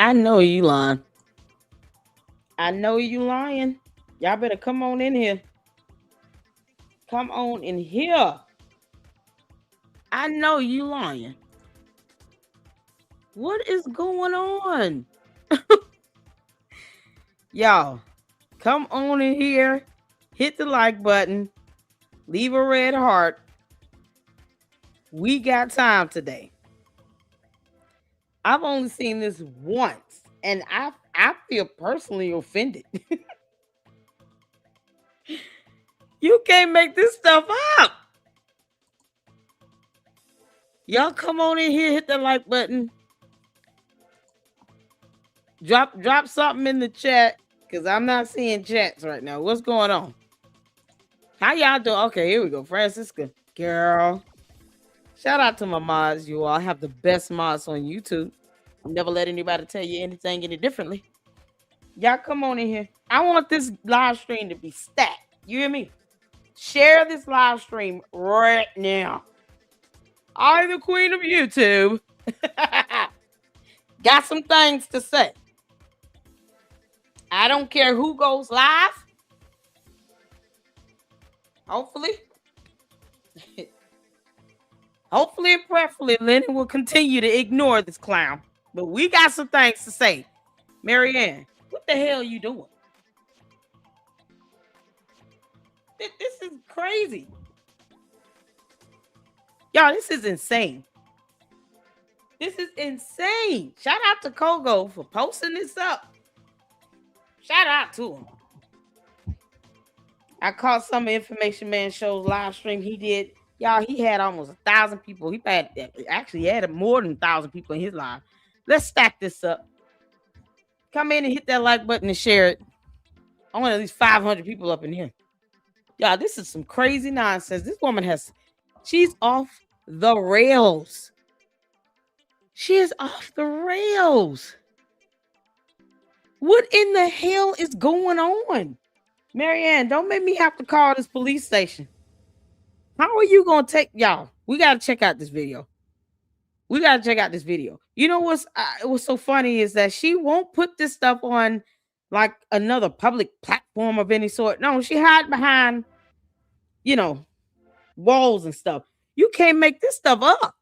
I know you lying. I know you lying. Y'all better come on in here. Come on in here. I know you lying. What is going on? Y'all, come on in here. Hit the like button. Leave a red heart. We got time today. I've only seen this once, and I feel personally offended. You can't make this stuff up. Y'all come on in here, hit the like button. Drop something in the chat, because I'm not seeing chats right now. What's going on? How y'all doing? Okay, here we go. Francisca. Girl. Shout out to my mods. You all have the best mods on YouTube. Never let anybody tell you anything any differently. Y'all come on in here. I want this live stream to be stacked. You hear me? Share this live stream right now. I'm the queen of YouTube. Got some things to say. I don't care who goes live. Hopefully and prayerfully, Lenny will continue to ignore this clown. But we got some things to say. Marianne, what the hell are you doing? This is crazy. Y'all, this is insane. This is insane. Shout out to Kogo for posting this up. Shout out to him. I caught some Information Man Show's live stream he did. Y'all, he had almost 1,000 people. He had more than 1,000 people in his live. Let's stack this up. Come in and hit that like button and share it. I want at least 500 people up in here. Y'all, this is some crazy nonsense. This woman she's off the rails. She is off the rails. What in the hell is going on? Marianne, don't make me have to call this police station. How are you going to take... Y'all, we got to check out this video. You know what's so funny is that she won't put this stuff on like another public platform of any sort. No, she hide behind, walls and stuff. You can't make this stuff up.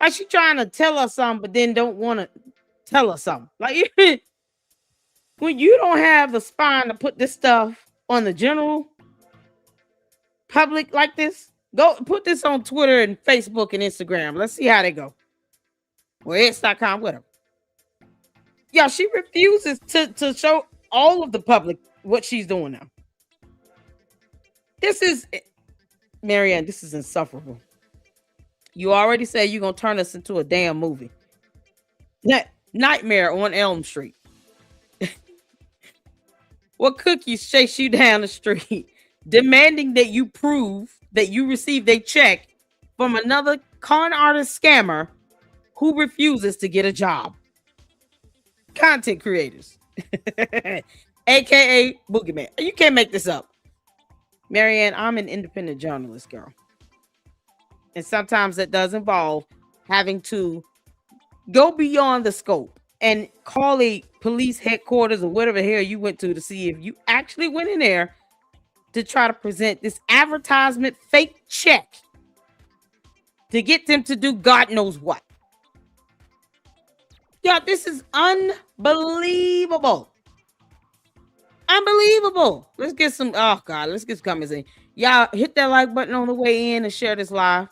Like she trying to tell us something, but then don't want to tell us something. Like when you don't have the spine to put this stuff on the general public like this, go put this on Twitter and Facebook and Instagram. Let's see how they go. Or X.com, whatever. Yeah, she refuses to show all of the public what she's doing now. Marianne, this is insufferable. You already said you're going to turn us into a damn movie. Nightmare on Elm Street. What cookies chase you down the street, demanding that you prove that you received a check from another con artist scammer who refuses to get a job. Content creators, aka Boogeyman. You can't make this up. Marianne, I'm an independent journalist, girl. And sometimes that does involve having to go beyond the scope and call a police headquarters or whatever the hell you went to see if you actually went in there to try to present this advertisement fake check to get them to do God knows what. Yeah, this is unbelievable. Unbelievable. Let's get some comments in. Y'all hit that like button on the way in and share this live.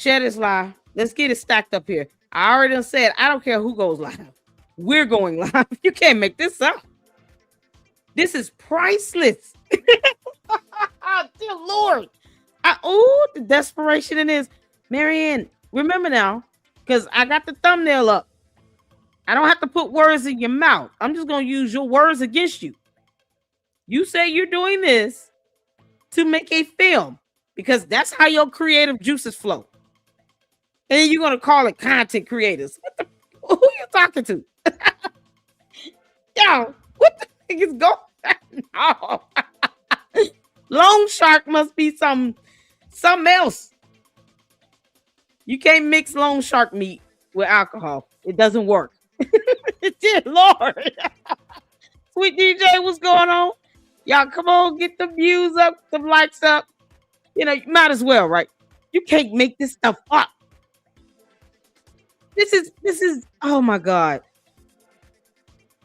Let's get it stacked up here. I already said I don't care who goes live. We're going live. You can't make this up. This is priceless. Dear Lord. The desperation in this. Marianne, remember now, because I got the thumbnail up. I don't have to put words in your mouth. I'm just going to use your words against you. You say you're doing this to make a film because that's how your creative juices flow. And then you're going to call it content creators. Who are you talking to? Yo, what the heck is going on? No. Loan shark must be something else. You can't mix loan shark meat with alcohol. It doesn't work. Dear Lord. Sweet DJ, what's going on? Y'all come on, get the views up, the likes up. You know, you might as well, right? You can't make this stuff up. This is oh my God.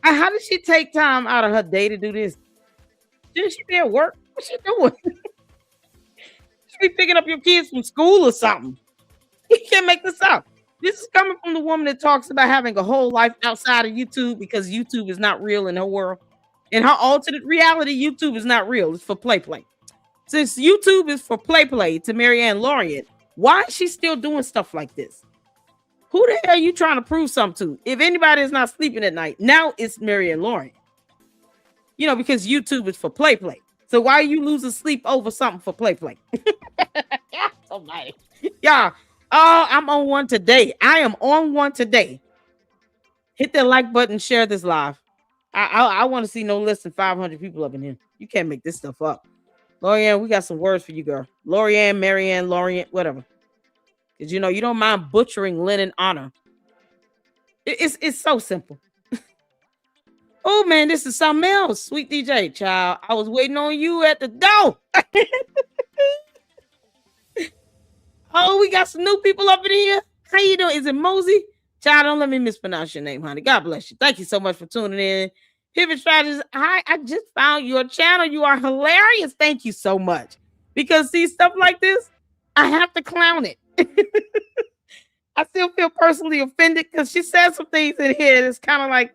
How did she take time out of her day to do this? Didn't she be at work? What's she doing? She be picking up your kids from school or something. You can't make this up. This is coming from the woman that talks about having a whole life outside of YouTube because YouTube is not real in her world. In her alternate reality, YouTube is not real. It's for play. Since YouTube is for play to Marianne Lorient, why is she still doing stuff like this? Who the hell are you trying to prove something to? If anybody is not sleeping at night, now it's Marianne Lorient. You know, because YouTube is for play. So why are you losing sleep over something for play? Somebody. Yeah. Oh, I'm on one today. I am on one today. Hit that like button, share this live. I want to see no less than 500 people up in here. You can't make this stuff up. Lorianne, we got some words for you, girl. Lorianne, Marianne, Lorient, whatever. Because, you know, you don't mind butchering Lennon honor. It's so simple. Oh, man, this is something else. Sweet DJ, child. I was waiting on you at the door. Oh, we got some new people up in here. How you doing? Is it Mosey? Child, don't let me mispronounce your name, honey. God bless you. Thank you so much for tuning in. Pivot Strategist, hi, I just found your channel. You are hilarious. Thank you so much. Because see, stuff like this, I have to clown it. I still feel personally offended because she said some things in here that's kind of like,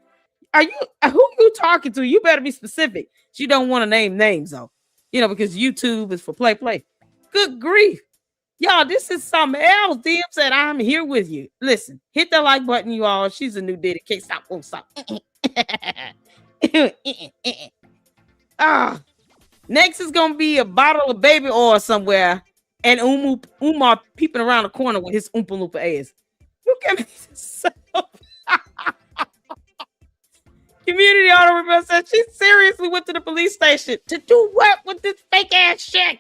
who you talking to? You better be specific. She don't want to name names though. You know, because YouTube is for play. Good grief. Y'all, this is something else. DM said, I'm here with you. Listen, hit the like button, you all. She's a new diddy. Can't stop, won't stop. Next is going to be a bottle of baby oil somewhere and Umar peeping around the corner with his Oompa Loompa ass. You can make this up. Community auto reveal said she seriously went to the police station to do what with this fake ass shit?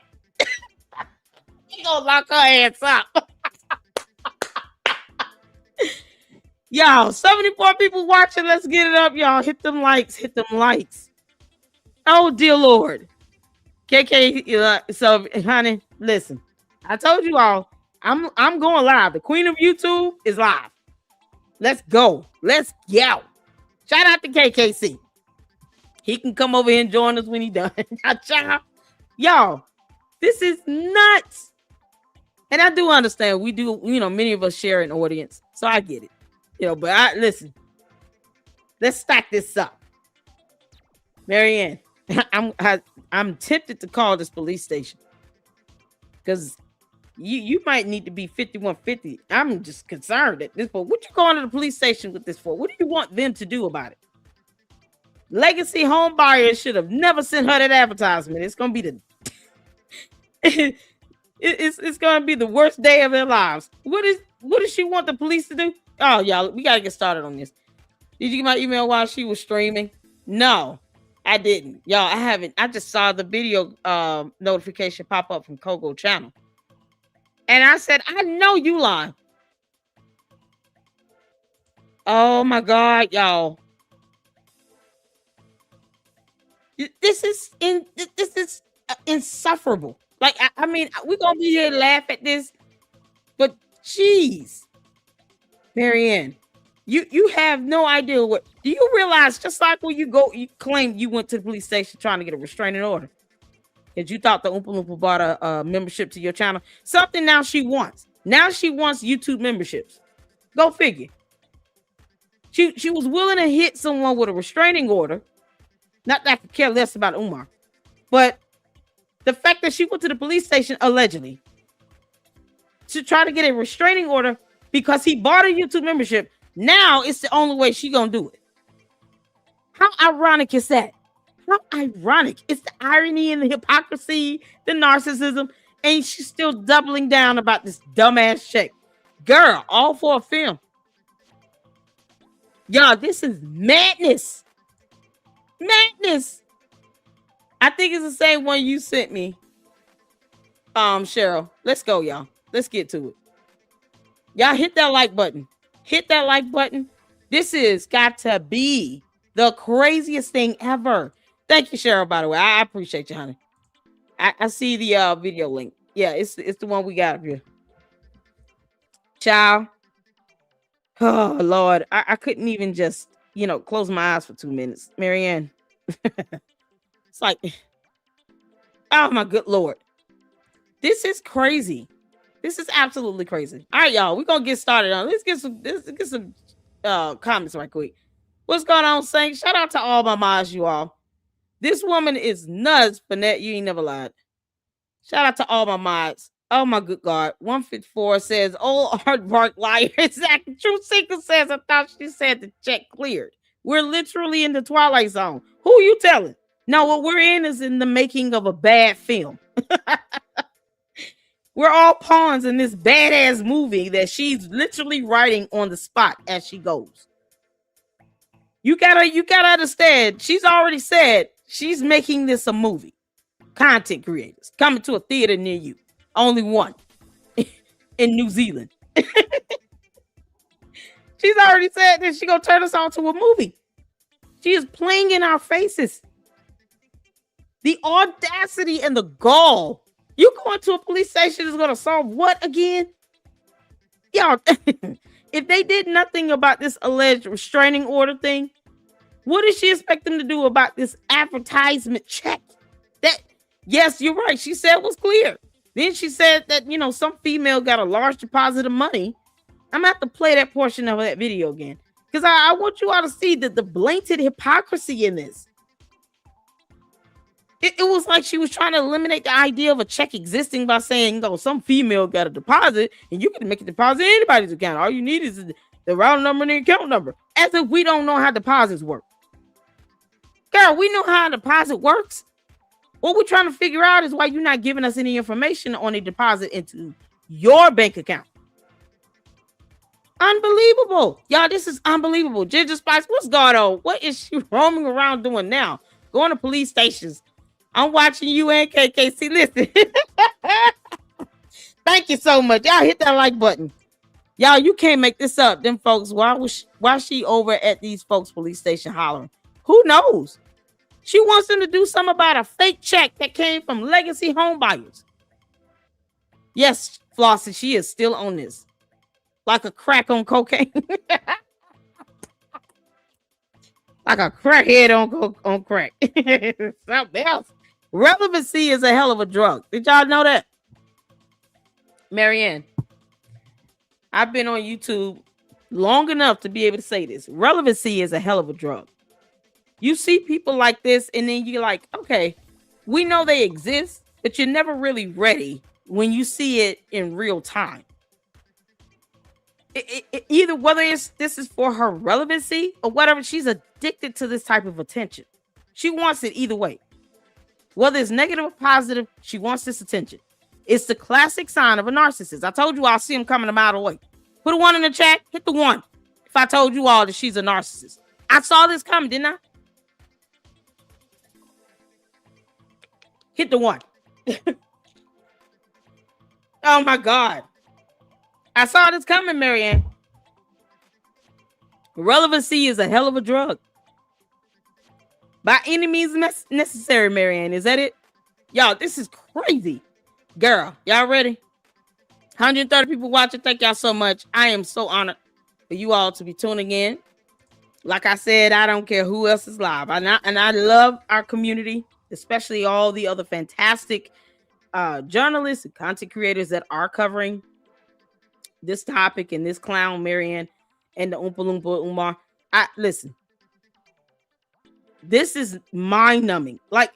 She gonna lock her ass up. Y'all, 74 people watching. Let's get it up, y'all. Hit them likes. Hit them likes. Oh, dear Lord. KK, so, honey, listen. I told you all, I'm going live. The queen of YouTube is live. Let's go. Let's go. Shout out to KKC. He can come over here and join us when he done. Y'all, this is nuts. And I do understand we do, you know, many of us share an audience. So I get it. You know, but listen. Let's stack this up. Marianne, I'm tempted to call this police station. Because you might need to be 5150. I'm just concerned at this point. What you going to the police station with this for? What do you want them to do about it? Legacy home buyers should have never sent her that advertisement. It's going to be the it's going to be the worst day of their lives. What does she want the police to do? Oh, y'all, we got to get started on this. Did you get my email while she was streaming? No, I didn't. Y'all, I haven't. I just saw the video notification pop up from Kogo channel. And I said, I know you lying. Oh my God, y'all. This is insufferable. Like, I mean, we're going to be here to laugh at this, but geez, Marianne, you have no idea what, do you realize just like when you claim you went to the police station trying to get a restraining order because you thought the Oompa Loompa bought a membership to your channel, something now she wants YouTube memberships. Go figure. She was willing to hit someone with a restraining order. Not that I could care less about Umar, but the fact that she went to the police station allegedly to try to get a restraining order because he bought a YouTube membership. Now it's the only way she gonna do it. How ironic is that? How ironic. It's the irony and the hypocrisy, the narcissism, and she's still doubling down about this dumbass check. Girl, all for a film. Y'all, this is madness. Madness. I think it's the same one you sent me. Cheryl. Let's go, y'all. Let's get to it. Y'all hit that like button. Hit that like button. This is got to be the craziest thing ever. Thank you, Cheryl, by the way. I appreciate you, honey. I see the video link. Yeah, it's the one we got up here. Child. Oh, Lord. I couldn't even just, close my eyes for 2 minutes. Marianne. It's like, oh, my good Lord. This is crazy. This is absolutely crazy. All right, y'all. We're going to get started on. Let's get some comments right quick. What's going on, Saint? Shout out to all my mods, you all. This woman is nuts, Finette. You ain't never lied. Shout out to all my mods. Oh, my good God. 154 says, old aardvark liar. Exactly. True Seeker says, I thought she said the check cleared. We're literally in the Twilight Zone. Who are you telling? No, what we're in is in the making of a bad film. We're all pawns in this badass movie that she's literally writing on the spot as she goes. You gotta understand. She's already said she's making this a movie. Content creators coming to a theater near you. Only one in New Zealand. She's already said that she's gonna turn us on to a movie. She is playing in our faces. The audacity and the gall. You going to a police station is gonna solve what again? Y'all, if they did nothing about this alleged restraining order thing, what does she expect them to do about this advertisement check? That, yes, you're right. She said was clear. Then she said that, some female got a large deposit of money. I'm going to have to play that portion of that video again. Because I want you all to see the blatant hypocrisy in this. It was like she was trying to eliminate the idea of a check existing by saying, some female got a deposit and you can make a deposit in anybody's account. All you need is the routing number and the account number. As if we don't know how deposits work. Girl, we know how a deposit works. What we're trying to figure out is why you're not giving us any information on a deposit into your bank account. Unbelievable. Y'all, this is unbelievable. Ginger Spice, what's going on? What is she roaming around doing now? Going to police stations. I'm watching you and KKC. Listen. Thank you so much. Y'all hit that like button. Y'all, you can't make this up. Them folks, why she over at these folks' police station hollering? Who knows? She wants them to do something about a fake check that came from legacy home buyers. Yes, Flossie, she is still on this. Like a crack on cocaine. Like a crackhead on crack. Something else. Relevancy is a hell of a drug. Did y'all know that? Marianne, I've been on YouTube long enough to be able to say this. Relevancy is a hell of a drug. You see people like this, and then you're like, okay, we know they exist, but you're never really ready when you see it in real time. Either whether this is for her relevancy or whatever, she's addicted to this type of attention. She wants it either way. Whether it's negative or positive, she wants this attention. It's the classic sign of a narcissist. I told you I'll see him coming a mile away. Put a 1 in the chat, hit the 1. If I told you all that she's a narcissist. I saw this coming, didn't I? Hit the 1. Oh my God. I saw this coming, Marianne. Relevancy is a hell of a drug. By any means necessary, Marianne. Is that it? Y'all, this is crazy. Girl, y'all ready? 130 people watching. Thank y'all so much. I am so honored for you all to be tuning in. Like I said, I don't care who else is live. And I love our community, especially all the other fantastic journalists and content creators that are covering this topic and this clown, Marianne, and the Oompa Loompa Umar. Listen, this is mind-numbing. Like,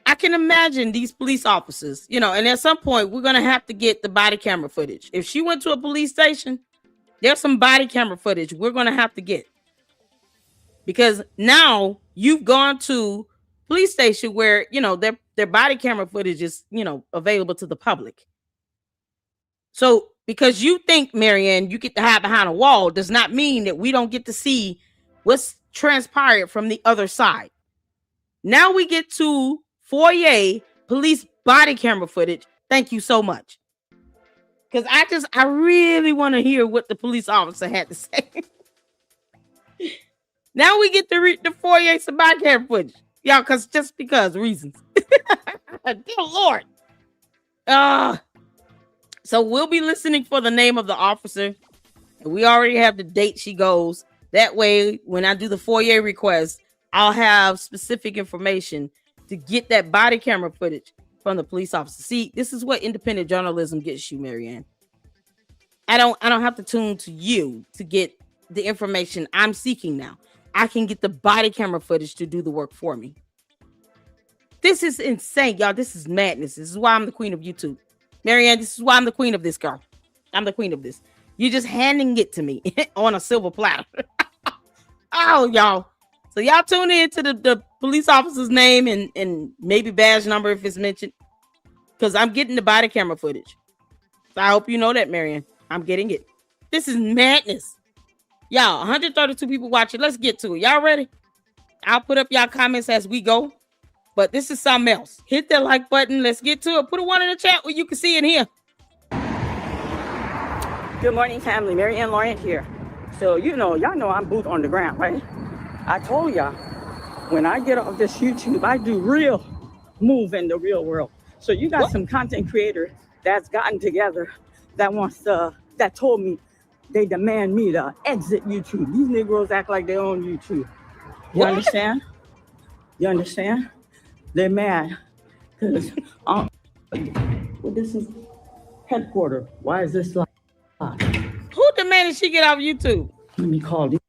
I can imagine these police officers, and at some point, we're going to have to get the body camera footage. If she went to a police station, there's some body camera footage we're going to have to get. Because now you've gone to police station where, their body camera footage is, available to the public. So because you think, Marianne, you get to hide behind a wall does not mean that we don't get to see what's transpired from the other side. Now we get to foyer police body camera footage. Thank you so much. Because I really want to hear what the police officer had to say. Now we get to read the foyer some body camera footage. Y'all, because reasons. Dear Lord. So we'll be listening for the name of the officer. We already have the date she goes. That way, when I do the foyer request, I'll have specific information to get that body camera footage from the police officer. See, this is what independent journalism gets you, Marianne. I don't have to tune to you to get the information I'm seeking now. I can get the body camera footage to do the work for me. This is insane, y'all. This is madness. This is why I'm the queen of YouTube. Marianne, this is why I'm the queen of this, girl. I'm the queen of this. You're just handing it to me on a silver platter. Oh, y'all. So y'all tune in to the police officer's name and maybe badge number if it's mentioned. Because I'm getting the body camera footage. So I hope you know that, Marianne. I'm getting it. This is madness. Y'all, 132 people watching. Let's get to it. Y'all ready? I'll put up y'all comments as we go. But this is something else. Hit that like button. Let's get to it. Put a one in the chat where you can see it here. Good morning, family. Marianne Lorient here. So, y'all know I'm booth on the ground, right? I told y'all, when I get off this YouTube, I do real move in the real world. So you got some content creator that's gotten together that told me they demand me to exit YouTube. These Negroes act like they own YouTube. You understand? You understand? They're mad because well, this is headquarters. Why is this like? Who demanded she get off YouTube? Let me call this.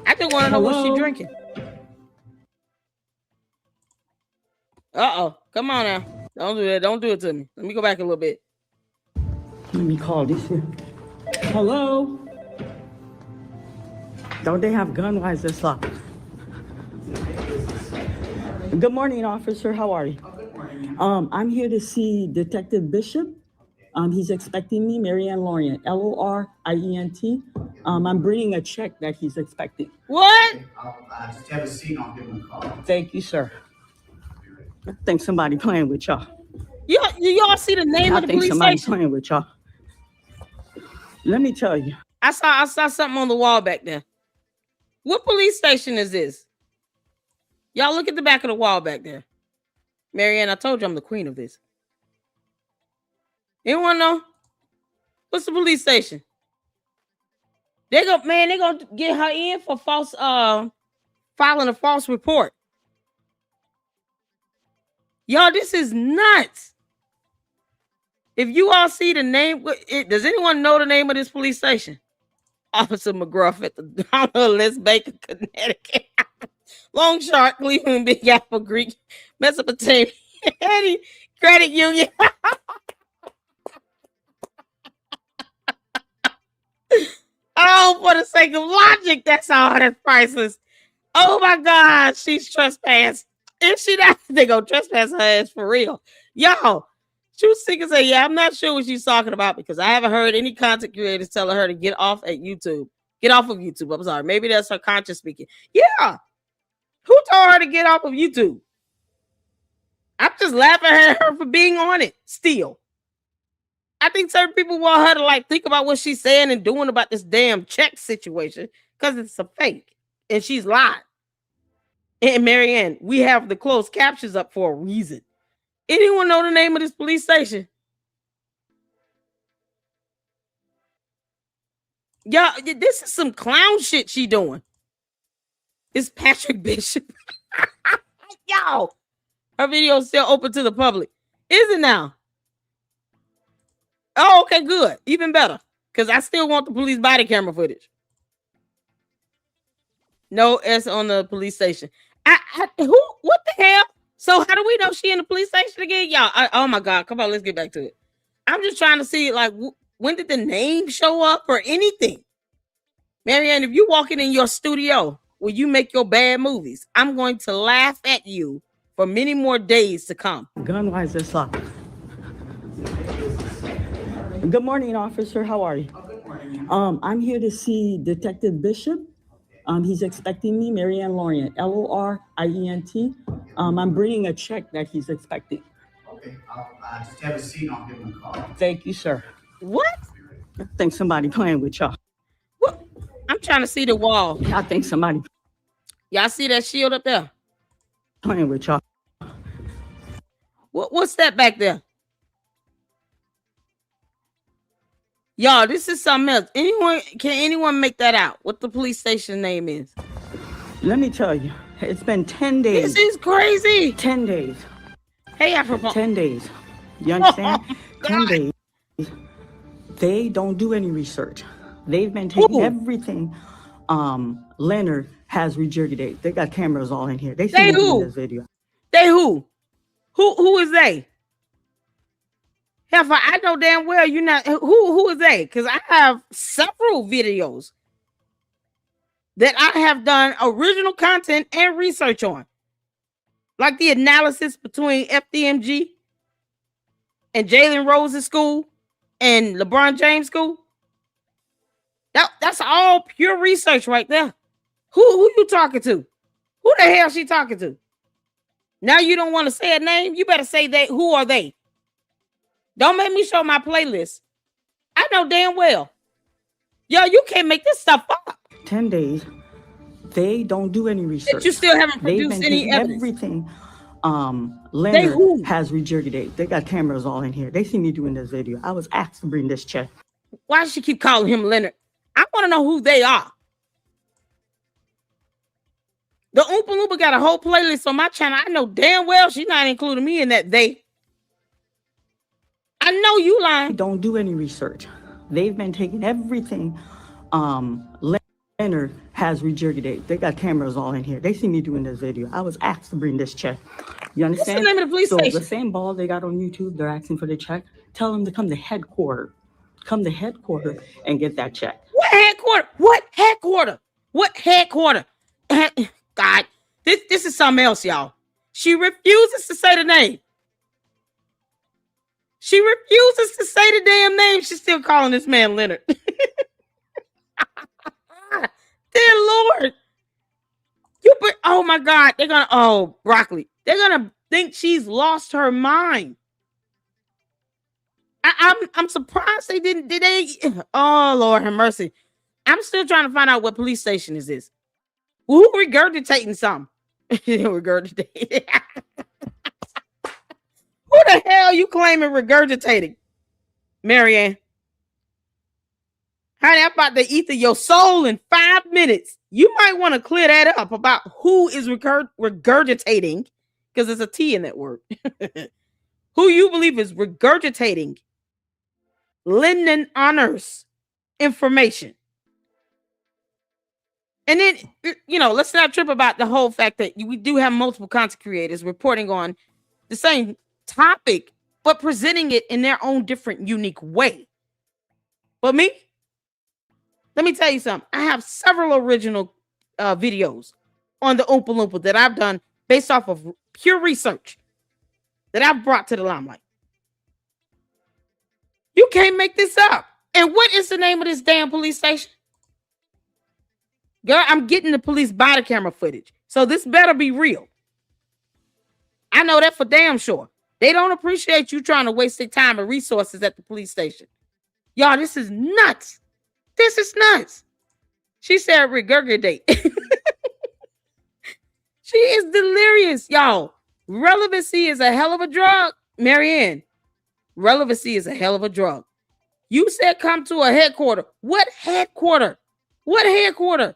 I just want to know what she drinking. Uh-oh. Come on now. Don't do that. Don't do it to me. Let me go back a little bit. Let me call this. Hello? Don't they have gun? Why is this locked? Good morning, officer. How are you? Good morning. I'm here to see Detective Bishop. He's expecting me, Marianne Lorient, Lorient. I'm bringing a check that he's expecting. What? Okay, I'll just have a seat. I'll give him a call. Thank you, sir. I think somebody playing with y'all. Y'all see the name of the police somebody station? playing with y'all. Let me tell you. I saw something on the wall back there. What police station is this? Y'all look at the back of the wall back there. Marianne, I told you I'm the queen of this. Anyone know? What's the police station? They gonna get her in for false filing a false report. Y'all, this is nuts. If you all see the name, does anyone know the name of this police station? Officer McGruff at the Les Baker, Connecticut. Long Shark, Cleveland, Big Apple, Greek, Mesopotamia, Credit Union. Oh, for the sake of logic, that's all. That's priceless. Oh my God, she's trespassed. If she not, they go trespass her ass for real. Y'all, Truth Seeker say, yeah, I'm not sure what she's talking about because I haven't heard any content creators telling her to get off at YouTube. Get off of YouTube. I'm sorry. Maybe that's her conscience speaking. Yeah. Who told her to get off of YouTube? I'm just laughing at her for being on it still. I think certain people want her to think about what she's saying and doing about this damn check situation because it's a fake and she's lying. And Marianne, we have the closed captions up for a reason. Anyone know the name of this police station? Yeah, this is some clown shit she doing. It's Patrick Bishop. Y'all, her video is still open to the public. Is it now? Oh, okay, good. Even better. Because I still want the police body camera footage. No S on the police station. What the hell? So how do we know she in the police station again? Y'all, oh my God. Come on, let's get back to it. I'm just trying to see, when did the name show up or anything? Marianne, if you walking in your studio where you make your bad movies, I'm going to laugh at you for many more days to come. Gun, why is this locked? Good morning, officer. How are you? Good morning. I'm here to see Detective Bishop. He's expecting me, Marianne Lorient, Lorient. I'm bringing a check that he's expecting. Okay, I'll just have a seat. I'll give him a call. Thank you, sir. What? I think somebody playing with y'all. What? I'm trying to see the wall. I think somebody Y'all see that shield up there? playing with y'all. What's that back there? Y'all, this is something else. Can anyone make that out? What the police station name is? Let me tell you, it's been 10 days. This is crazy. 10 days. Hey, Afro. 10 days. You understand? Oh, 10 days. They don't do any research. They've been taking Ooh. everything Leonard has regurgitated. They got cameras all in here. They see They me doing who? this video. They who? Who is they? Heifer, I know damn well you're not. Who is they? Because I have several videos that I have done original content and research on, like the analysis between FDMG and Jalen Rose's school and LeBron James' school. That's all pure research right there. Who you talking to? Who the hell she talking to? Now you don't want to say a name? You better say they. Who are they? Don't make me show my playlist. I know damn well. Yo, you can't make this stuff up. 10 days. They don't do any research. But you still haven't They've produced been any taking evidence. everything who? Leonard has regurgitated. They got cameras all in here. They see me doing this video. I was asked to bring this check. Why does she keep calling him Leonard? I want to know who they are. The Oompa Loompa got a whole playlist on my channel. I know damn well she's not including me in that they. I know you lying. They don't do any research. They've been taking everything Leonard has regurgitated. They got cameras all in here. They see me doing this video. I was asked to bring this check. You understand? What's the name of the police so station? The same ball they got on YouTube, they're asking for the check. Tell them to come to headquarters. Come to headquarters and get that check. What headquarters? What headquarters? What headquarters? God, this is something else, y'all. She refuses to say the name. She refuses to say the damn name. She's still calling this man Leonard. Dear Lord. Oh my God. They're gonna, broccoli. They're gonna think she's lost her mind. I'm surprised they didn't. Did they? Oh Lord have mercy. I'm still trying to find out what police station is this. Who regurgitating something? Regurgitating. Who the hell you claiming regurgitating? Marianne. Honey, I'm about to eat through your soul in 5 minutes. You might want to clear that up about who is regurgitating, because there's a T in that word. Who you believe is regurgitating Lyndon Honors information. And then, let's not trip about the whole fact that we do have multiple content creators reporting on the same topic, but presenting it in their own different, unique way. But me, let me tell you something. I have several original videos on the Oompa Loompa that I've done based off of pure research that I've brought to the limelight. You can't make this up. And what is the name of this damn police station? Girl, I'm getting the police body camera footage. So this better be real. I know that for damn sure. They don't appreciate you trying to waste their time and resources at the police station. Y'all, this is nuts. This is nuts. She said regurgitate. She is delirious, y'all. Relevancy is a hell of a drug, Marianne. Relevancy is a hell of a drug. You said come to a headquarter. What headquarter? What headquarter?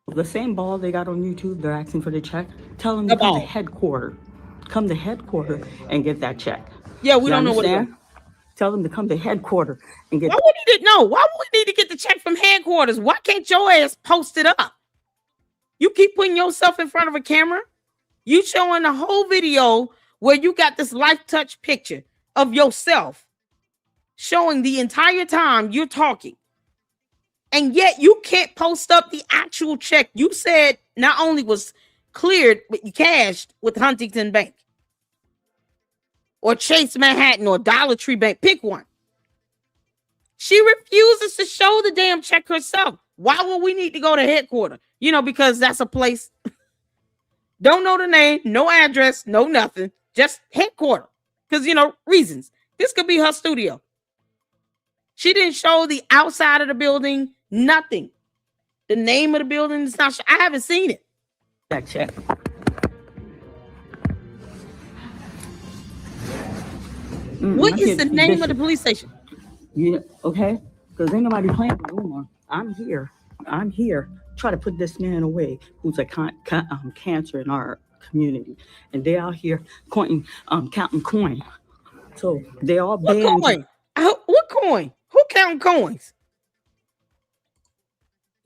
The same ball they got on YouTube, they're asking for the check. Tell them to come to headquarters. Come to headquarters and get that check. Yeah, we don't know what it is. Tell them to come to headquarters and get. Why would we need to know? Why would we need to get the check from headquarters? Why can't your ass post it up? You keep putting yourself in front of a camera. You showing a whole video where you got this life touch picture of yourself showing the entire time you're talking. And yet you can't post up the actual check you said not only was cleared, but you cashed with Huntington Bank or Chase Manhattan or Dollar Tree Bank. Pick one. She refuses to show the damn check herself. Why would we need to go to headquarters? Because that's a place. Don't know the name, no address, no nothing. Just headquarters. Because, reasons. This could be her studio. She didn't show the outside of the building, nothing. The name of the building is not. I haven't seen it. Check. What is the name of the police station? Yeah, okay, because ain't nobody playing with Umar. I'm here. Try to put this man away who's a cancer in our community, and they out here counting coin. So they all banned. What coin? What coin? Who counting coins?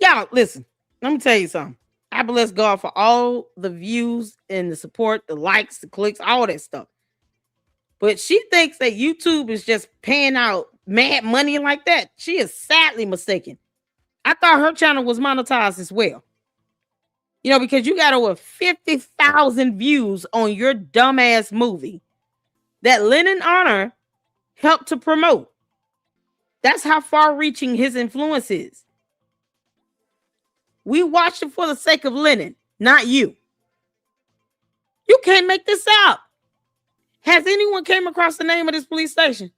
Y'all, listen. Let me tell you something. I bless God for all the views and the support, the likes, the clicks, all that stuff. But she thinks that YouTube is just paying out mad money like that. She is sadly mistaken. I thought her channel was monetized as well. You know, because you got over 50,000 views on your dumbass movie that Lennon Honor helped to promote. That's how far-reaching his influence is. We watched it for the sake of Lennon, not you. You can't make this up. Has anyone came across the name of this police station?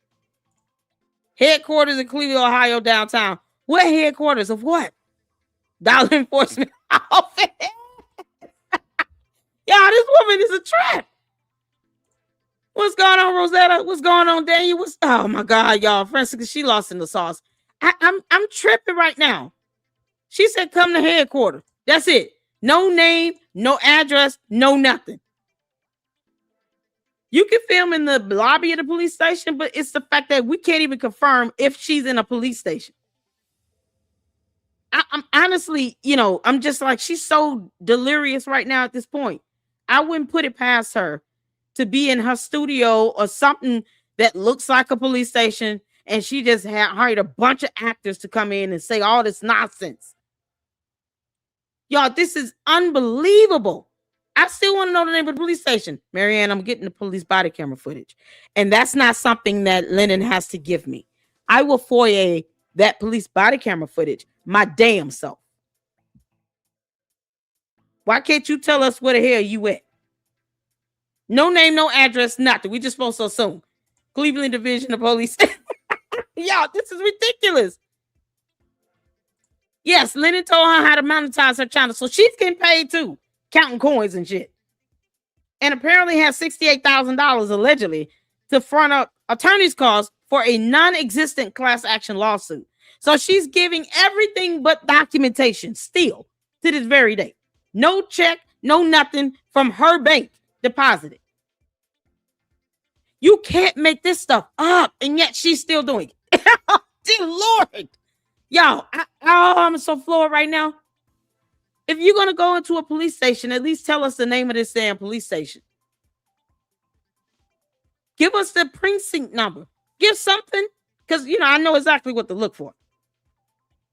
Headquarters in Cleveland, Ohio, downtown. What headquarters of what? Dollar enforcement office. Y'all, this woman is a trap. What's going on, Rosetta? What's going on, Daniel? Oh my God, y'all. Francis, she lost in the sauce. I'm tripping right now. She said, come to headquarters. That's it. No name, no address, no nothing. You can film in the lobby of the police station, but it's the fact that we can't even confirm if she's in a police station. I'm honestly, you know, I'm just like, she's so delirious right now at this point. I wouldn't put it past her to be in her studio or something that looks like a police station, and she just hired a bunch of actors to come in and say all this nonsense. Y'all, this is unbelievable. I still want to know the name of the police station. Marianne, I'm getting the police body camera footage. And that's not something that Lennon has to give me. I will FOIA that police body camera footage my damn self. Why can't you tell us where the hell you at? No name, no address, nothing. We just supposed to assume. Cleveland Division of Police. Y'all, this is ridiculous. Yes, Lennon told her how to monetize her channel, so she's getting paid too, counting coins and shit. And apparently has $68,000 allegedly to front up attorney's costs for a non-existent class action lawsuit. So she's giving everything but documentation still to this very day. No check, no nothing from her bank deposited. You can't make this stuff up, and yet she's still doing it. Dear Lord. Y'all, I'm so floored right now. If you're going to go into a police station, at least tell us the name of this damn police station. Give us the precinct number. Give something, because, you know, I know exactly what to look for.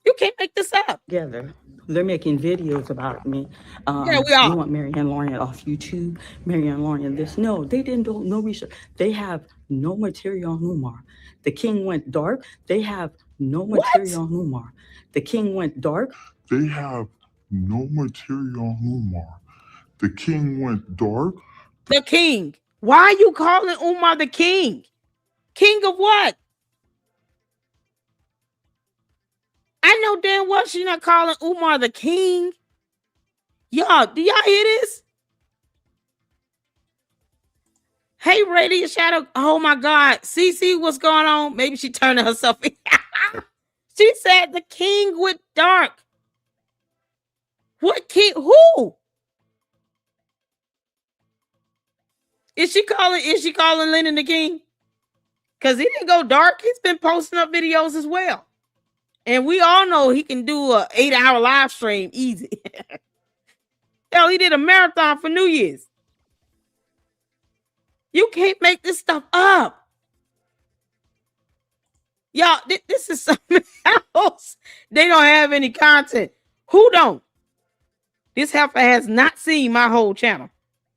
You can't make this up. Together. They're making videos about me. Yeah, we are. You want Marianne Lorient off YouTube? Marianne Lorient this. No, they didn't do no research. They have no material on Umar. The King went dark. They have no material on Umar. The King went dark. They have no material on Umar. The King went dark. The King. Why are you calling Umar the King? King of what? I know damn well she's not calling Umar the King. Y'all, do y'all hear this? Hey, Radiant Shadow. Oh my God. CC, what's going on? Maybe she turning herself in. She said the King went dark. What king? Who? Is she calling Lennon the King? Because he didn't go dark. He's been posting up videos as well. And we all know he can do a 8-hour live stream easy. Hell, he did a marathon for New Year's. You can't make this stuff up. Y'all, this is something else. They don't have any content. Who don't? This heifer has not seen my whole channel.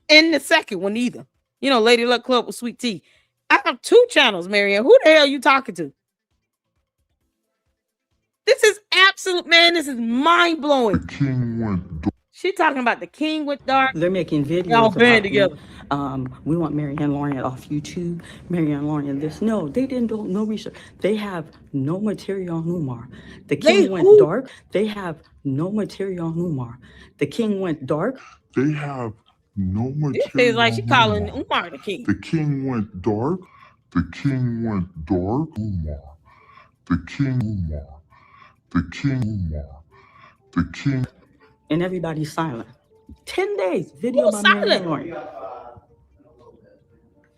And the second one either. You know, Lady Luck Club with Sweet Tea. I have 2 channels, Marianne. Who the hell are you talking to? This is absolute, man. This is mind-blowing. The King went dark. She talking about the king with dark. They're making videos Y'all band about me. together. We want Marianne Lorient off YouTube. Marianne Lorient this. No, they didn't do no research. They have no material on Umar. The They king went who? dark. They have no material on Umar. The king went dark. They have no This material is like she on calling Umar. Umar the king. The king went dark. The king went dark. Umar. The king Umar. The king Umar. The king. And everybody's silent. 10 days. Video Who's by Marianne silent? Lorient.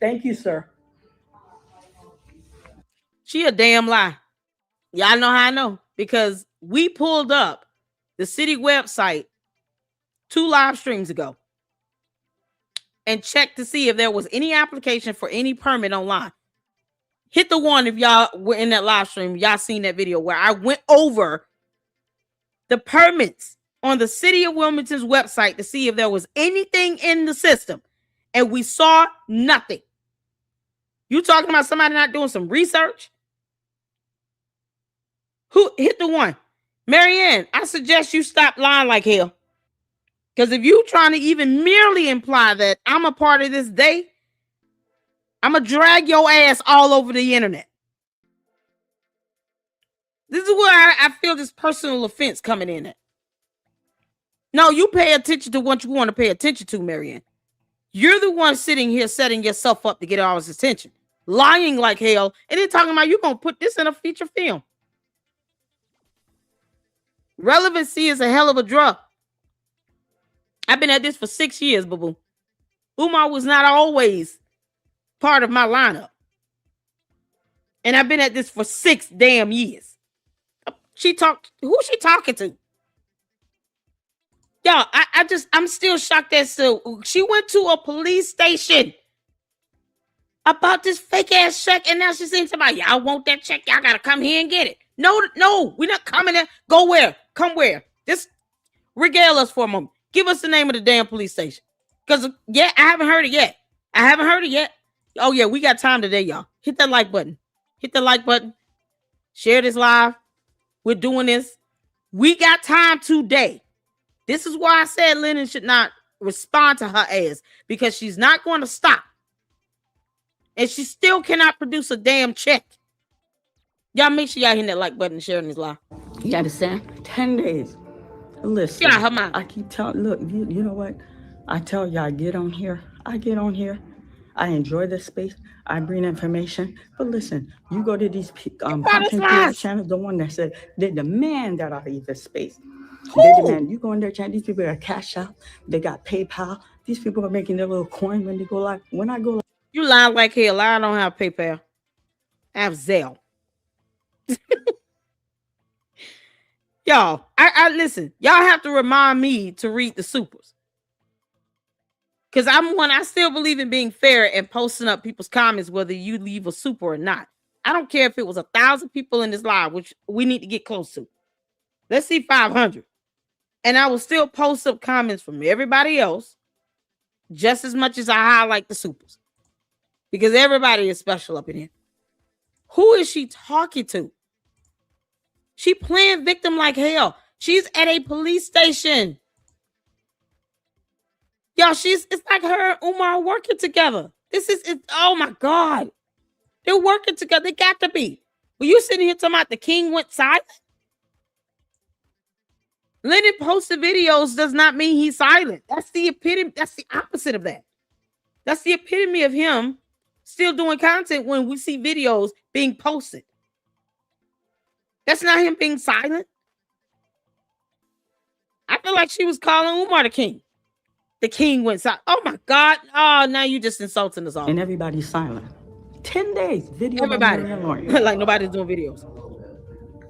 Thank you, sir. She a damn lie. Y'all know how I know? Because we pulled up the city website 2 live streams ago and checked to see if there was any application for any permit online. Hit the one if y'all were in that live stream. Y'all seen that video where I went over the permits on the city of Wilmington's website to see if there was anything in the system. And we saw nothing. You talking about somebody not doing some research? Who hit the one? Marianne, I suggest you stop lying like hell. Because if you trying to even merely imply that I'm a part of this day, I'm going to drag your ass all over the internet. This is where I feel this personal offense coming in at. No, you pay attention to what you want to pay attention to, Marianne. You're the one sitting here setting yourself up to get all his attention. Lying like hell. And then talking about you going to put this in a feature film. Relevancy is a hell of a drug. I've been at this for 6 years, boo-boo. Umar was not always part of my lineup. And I've been at this for 6 damn years. Who she talking to? Y'all, I'm still shocked that she went to a police station about this fake ass check, and now she's saying somebody, y'all want that check? Y'all gotta come here and get it. No, we're not coming there. Go where? Come where? Just regale us for a moment. Give us the name of the damn police station. Because, yeah, I haven't heard it yet. Oh, yeah, we got time today, y'all. Hit that like button. Share this live. We're doing this. We got time today. This is why I said Lennon should not respond to her ass. Because she's not going to stop. And she still cannot produce a damn check. Y'all make sure y'all hitting that like button and sharing this live. You understand? 10 days. Listen, Yeah, her mind. I keep telling, look, you know what? I tell you, I get on here. I enjoy this space. I bring information. But listen, you go to these content creator channels, the one that said they demand that I leave this space. They demand you go in their channel. These people got cash out. They got PayPal. These people are making their little coin when they go live. When I go live. You lie like hell. I don't have PayPal. I have Zelle. Y'all, I listen. Y'all have to remind me to read the supers. Because I still believe in being fair and posting up people's comments, whether you leave a super or not. I don't care if it was 1,000 people in this live, which we need to get close to. Let's see 500. And I will still post up comments from everybody else just as much as I highlight the supers. Because everybody is special up in here. Who is she talking to? She playing victim like hell. She's at a police station. Y'all, it's like her and Umar working together. Oh my God. They're working together. They got to be. When you sitting here talking about the king went silent? Lennon posted videos does not mean he's silent. That's the epitome. That's the opposite of that. That's the epitome of him still doing content when we see videos being posted. That's not him being silent. I feel like she was calling Umar the king. The king went silent. Oh my God. Oh, now you just insulting us all. And everybody's silent. 10 days. Video. Everybody. Like nobody's doing videos.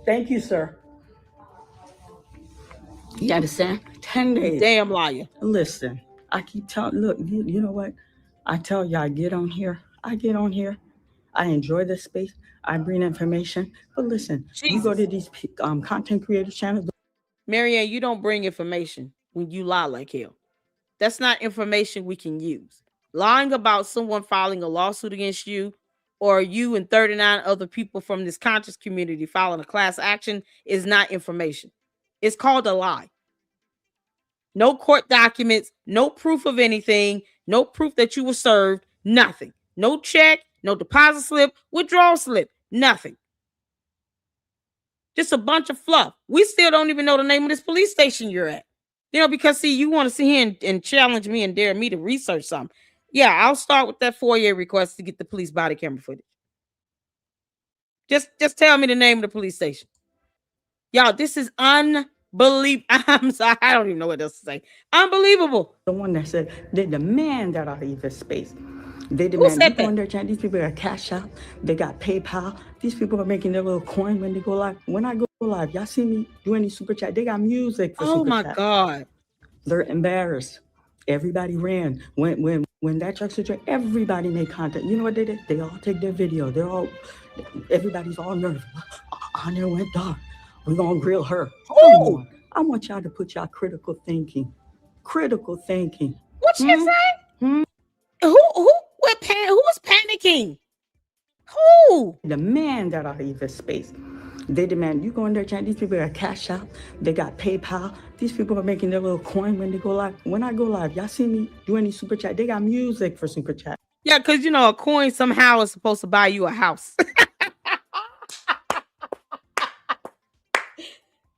Thank you, sir. You understand? 10 days. Damn liar. Listen, I keep telling, look, you know what? I tell you, I get on here. I enjoy this space. I bring information. But listen, you go to these content creator channels. Marianne, you don't bring information when you lie like hell. That's not information we can use. Lying about someone filing a lawsuit against you or you and 39 other people from this conscious community filing a class action is not information. It's called a lie. No court documents, no proof of anything, no proof that you were served, nothing. No check, no deposit slip, withdrawal slip, nothing. Just a bunch of fluff. We still don't even know the name of this police station you're at. Because see, you want to sit here and challenge me and dare me to research something. Yeah, I'll start with that FOIA request to get the police body camera footage. Just tell me the name of the police station. Y'all, this is unbelievable. I'm sorry, I don't even know what else to say. Unbelievable. The one that said they demand that I leave this space. They demand you go in their chat. These people got Cash App. They got PayPal. These people are making their little coin when they go live. When I go live, y'all see me do any super chat? They got music for super chat. Oh my God. They're embarrassed. Everybody ran. When that truck situation, everybody made content. You know what they did? They all take their video. Everybody's all nervous. On there went dark. We're gonna grill her. Oh, I want y'all to put y'all critical thinking. Critical thinking. What you say? Who was panicking? Who? Demand that I leave this space. They demand you go in their chat. These people got Cash App. They got PayPal. These people are making their little coin when they go live. When I go live, y'all see me do any super chat? They got music for super chat. Yeah, because a coin somehow is supposed to buy you a house.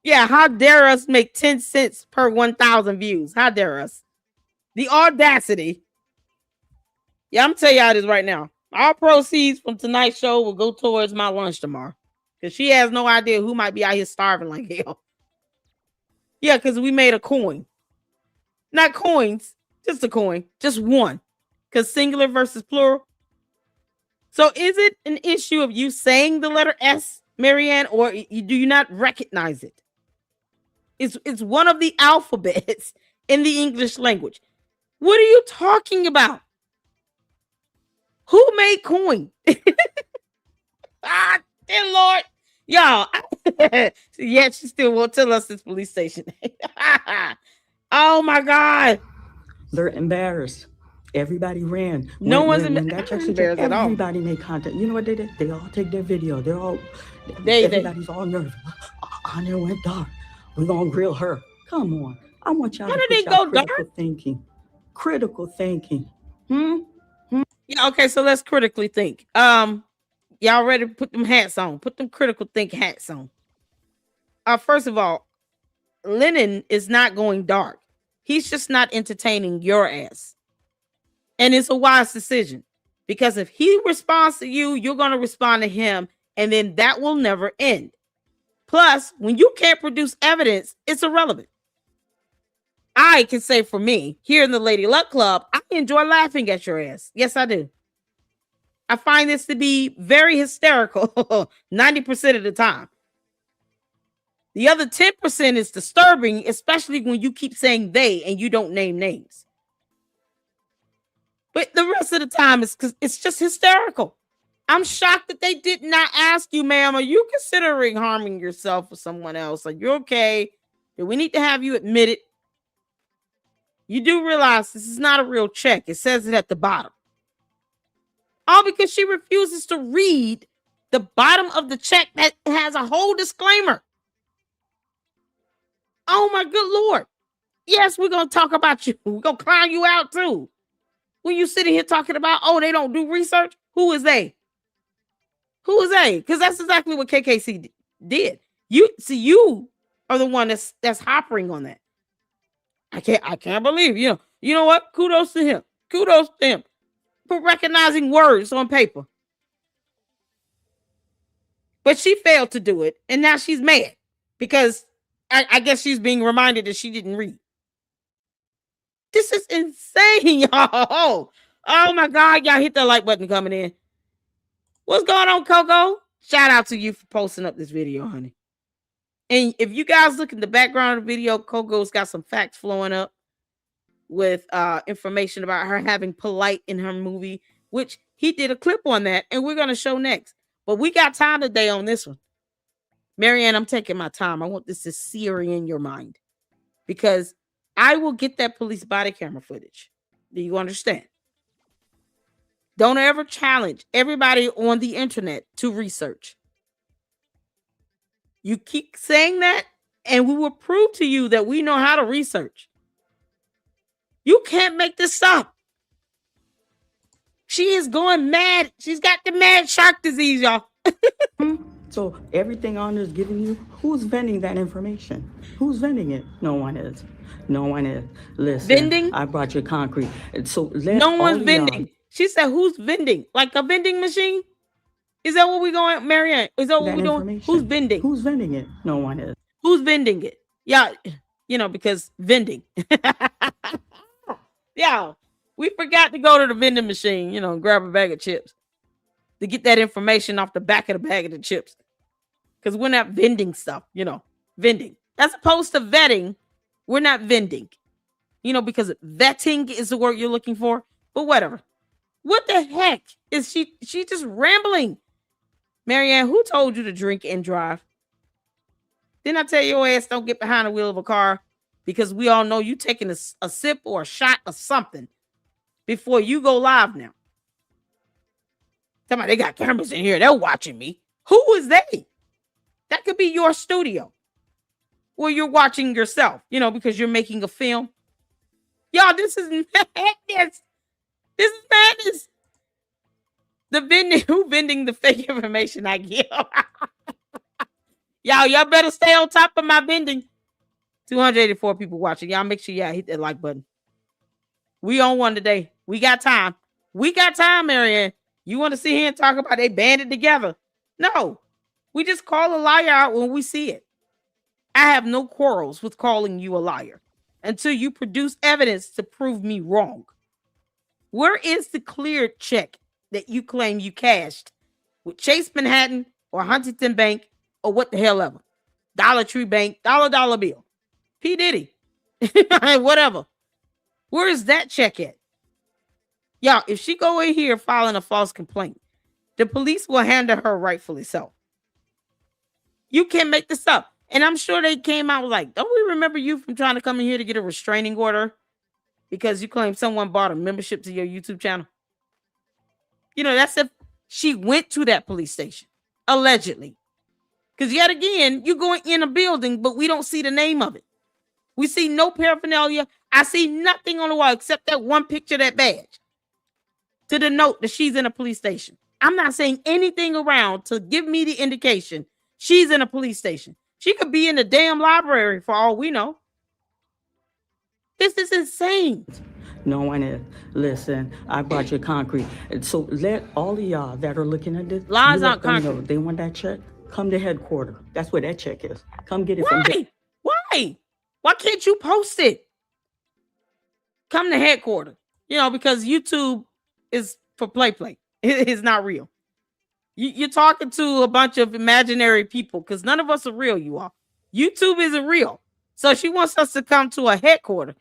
Yeah, how dare us make 10 cents per 1,000 views? How dare us? The audacity. Yeah, I'm telling y'all this right now. All proceeds from tonight's show will go towards my lunch tomorrow. Because she has no idea who might be out here starving like hell. Yeah, because we made a coin. Not coins, just a coin. Just one. Because singular versus plural. So is it an issue of you saying the letter S, Marianne, or do you not recognize it? It's one of the alphabets in the English language. What are you talking about? Who made coin? Dear Lord. Y'all. Yeah, she still won't tell us this police station. Oh my God. They're embarrassed. Everybody ran. No one's embarrassed at all. Everybody made content. You know what they did? They all take their video. Everybody's all nervous. On there went dark. We're gonna grill her. Come on. I want y'all to put y'all critical thinking. Critical thinking. Yeah, okay, so let's critically think. Y'all ready to put them hats on? Put them critical think hats on. First of all, Lennon is not going dark. He's just not entertaining your ass. And it's a wise decision. Because if he responds to you, you're going to respond to him. And then that will never end. Plus, when you can't produce evidence, it's irrelevant. I can say for me, here in the Lady Luck Club, I enjoy laughing at your ass. Yes, I do. I find this to be very hysterical 90% of the time. The other 10% is disturbing, especially when you keep saying they and you don't name names. But the rest of the time, it's just hysterical. I'm shocked that they did not ask you, ma'am, are you considering harming yourself or someone else? Are you okay? Do we need to have you admit it? You do realize this is not a real check. It says it at the bottom. All because she refuses to read the bottom of the check that has a whole disclaimer. Oh my good Lord. Yes, we're going to talk about you. We're going to clown you out too. When you sitting here talking about, oh, they don't do research. Who is they? Who is they? Because that's exactly what KKC did. You are the one that's hoppering on that. I can't believe, you know what? Kudos to him. Kudos to him for recognizing words on paper. But she failed to do it. And now she's mad because I guess she's being reminded that she didn't read. This is insane, y'all. Oh my God. Y'all hit the like button coming in. What's going on, Coco? Shout out to you for posting up this video, honey. And if you guys look in the background of the video, Coco's got some facts flowing up with information about her having polite in her movie, which he did a clip on that, and we're going to show next. But we got time today on this one. Marianne, I'm taking my time. I want this to sear in your mind because I will get that police body camera footage. Do you understand? Don't ever challenge everybody on the internet to research. You keep saying that, and we will prove to you that we know how to research. You can't make this up. She is going mad. She's got the mad shark disease, y'all. So everything on is giving you, who's vending that information? Who's vending it? No one is. No one is. Listen, Vending? I brought you concrete. So let No all one's of vending. y'all She said, who's vending? Like a vending machine? Is that what we going, Marianne? Is that what that we doing? information. Who's vending? Who's vending it? No one is. Who's vending it? Yeah, because vending. Yeah, we forgot to go to the vending machine, and grab a bag of chips to get that information off the back of the bag of the chips. Because we're not vending stuff, vending. As opposed to vetting, we're not vending. Because vetting is the word you're looking for. But whatever. What the heck is she just rambling? Marianne, who told you to drink and drive? Didn't I tell your ass don't get behind the wheel of a car? Because we all know you taking a sip or a shot of something before you go live now. Tell me they got cameras in here. They're watching me. Who is they? That could be your studio. Or you're watching yourself, because you're making a film. Y'all, this is madness. This is madness. The vending, who vending the fake information I give? Y'all better stay on top of my vending. 284 people watching. Y'all make sure y'all hit that like button. We on one today. We got time. We got time, Marianne. You want to sit here and talk about they banded together? No. We just call a liar out when we see it. I have no quarrels with calling you a liar until you produce evidence to prove me wrong. Where is the clear check that you claim you cashed with Chase Manhattan or Huntington Bank or what the hell ever? Dollar Tree Bank, dollar bill. P. Diddy. Whatever. Where is that check at? Y'all, if she go in here filing a false complaint, the police will handle her rightfully so. You can't make this up. And I'm sure they came out like, don't we remember you from trying to come in here to get a restraining order because you claim someone bought a membership to your YouTube channel? That's if she went to that police station, allegedly. Because yet again, you're going in a building, but we don't see the name of it. We see no paraphernalia. I see nothing on the wall except that one picture, that badge, to denote that she's in a police station. I'm not saying anything around to give me the indication she's in a police station. She could be in the damn library for all we know. This is insane. No one is. Listen, I brought you concrete. And so let all of y'all that are looking at this, Lies you aren't let them know concrete. they want that check. Come to headquarters. That's where that check is. Come get it from there. Why? Why can't you post it? Come to headquarters. Because YouTube is for play. It is not real. You're talking to a bunch of imaginary people because none of us are real, you all. YouTube isn't real. So she wants us to come to a headquarters,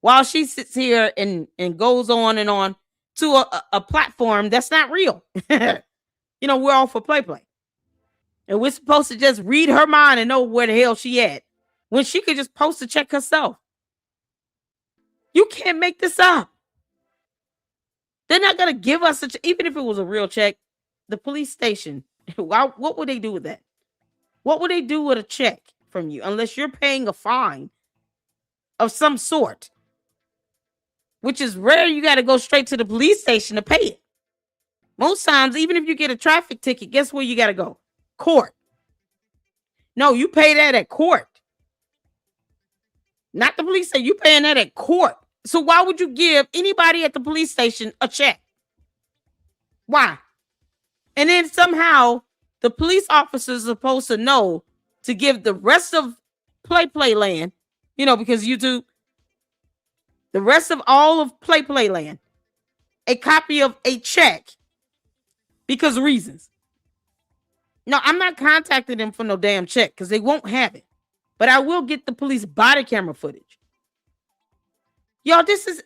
while she sits here and goes on and on to a platform that's not real. We're all for play. And we're supposed to just read her mind and know where the hell she at when she could just post a check herself. You can't make this up. They're not going to give us even if it was a real check. The police station, what would they do with that? What would they do with a check from you unless you're paying a fine of some sort? Which is rare. You got to go straight to the police station to pay it. Most times, even if you get a traffic ticket, guess where you got to go? Court. No, you pay that at court. Not the police station. You paying that at court. So why would you give anybody at the police station a check? Why? And then somehow the police officers are supposed to know to give the rest of play land, because YouTube, the rest of all of play land, a copy of a check because of reasons. No, I'm not contacting them for no damn check because they won't have it. But I will get the police body camera footage. Y'all, this is,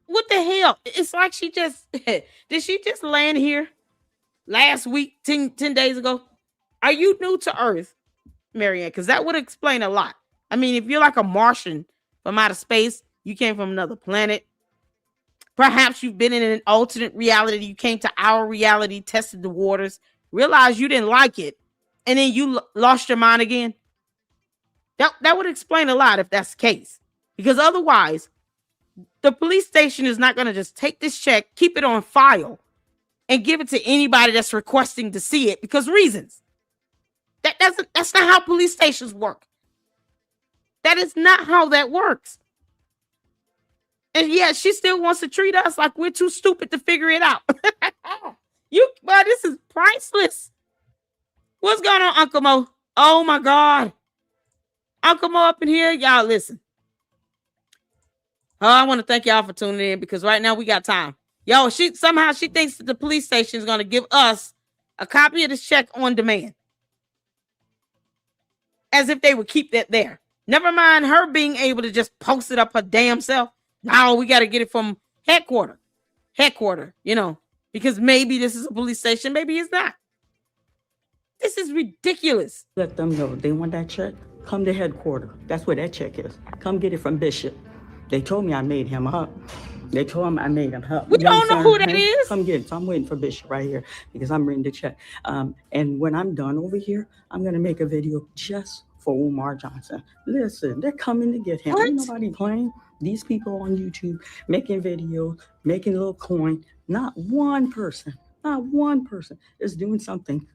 what the hell? It's like she just, did she just land here last week, 10 days ago? Are you new to Earth, Marianne? Because that would explain a lot. I mean, if you're like a Martian from outer space, you came from another planet. Perhaps you've been in an alternate reality. You came to our reality, tested the waters, realized you didn't like it, and then you lost your mind again. That would explain a lot if that's the case. Because otherwise, the police station is not going to just take this check, keep it on file, and give it to anybody that's requesting to see it because reasons. That's not how police stations work. That is not how that works. And yet she still wants to treat us like we're too stupid to figure it out. This is priceless. What's going on, Uncle Mo? Oh my God. Uncle Mo up in here. Y'all listen. Oh, I want to thank y'all for tuning in because right now we got time. Yo, she thinks that the police station is going to give us a copy of this check on demand. As if they would keep that there. Never mind her being able to just post it up her damn self. No, we got to get it from headquarters, because maybe this is a police station. Maybe it's not. This is ridiculous. Let them know they want that check. Come to headquarters. That's where that check is. Come get it from Bishop. They told me I made him up. They told him I made him up. We don't know who that is. Come get it. So I'm waiting for Bishop right here because I'm reading the check. And when I'm done over here, I'm going to make a video just for Umar Johnson. Listen, they're coming to get him. What? Ain't nobody playing. These people on YouTube making videos, making a little coin. Not one person is doing something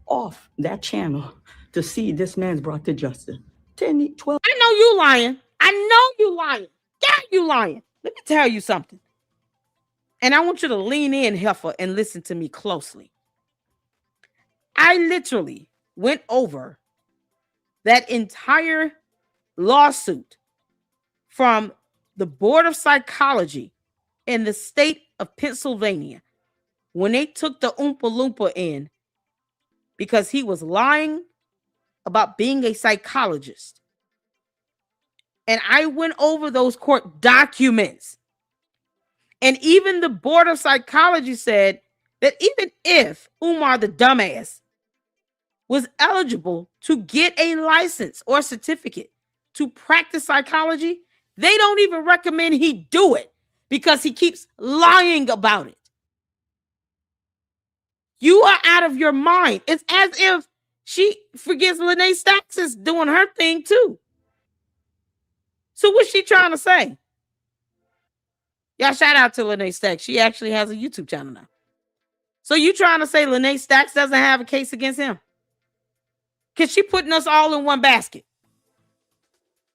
off that channel to see this man's brought to justice. 10, 12. I know you lying. I know you lying. God, you lying. Let me tell you something. And I want you to lean in, heifer, and listen to me closely. I literally went over that entire lawsuit from the Board of Psychology in the state of Pennsylvania when they took the Oompa Loompa in because he was lying about being a psychologist. And I went over those court documents. And even the Board of Psychology said that even if Umar the dumbass was eligible to get a license or certificate to practice psychology, they don't even recommend he do it because he keeps lying about it. You are out of your mind. It's as if she forgets Lene Stacks is doing her thing too. So what's she trying to say? Y'all shout out to Lene Stacks. She actually has a YouTube channel now. So you trying to say Lene Stacks doesn't have a case against him? Because she putting us all in one basket.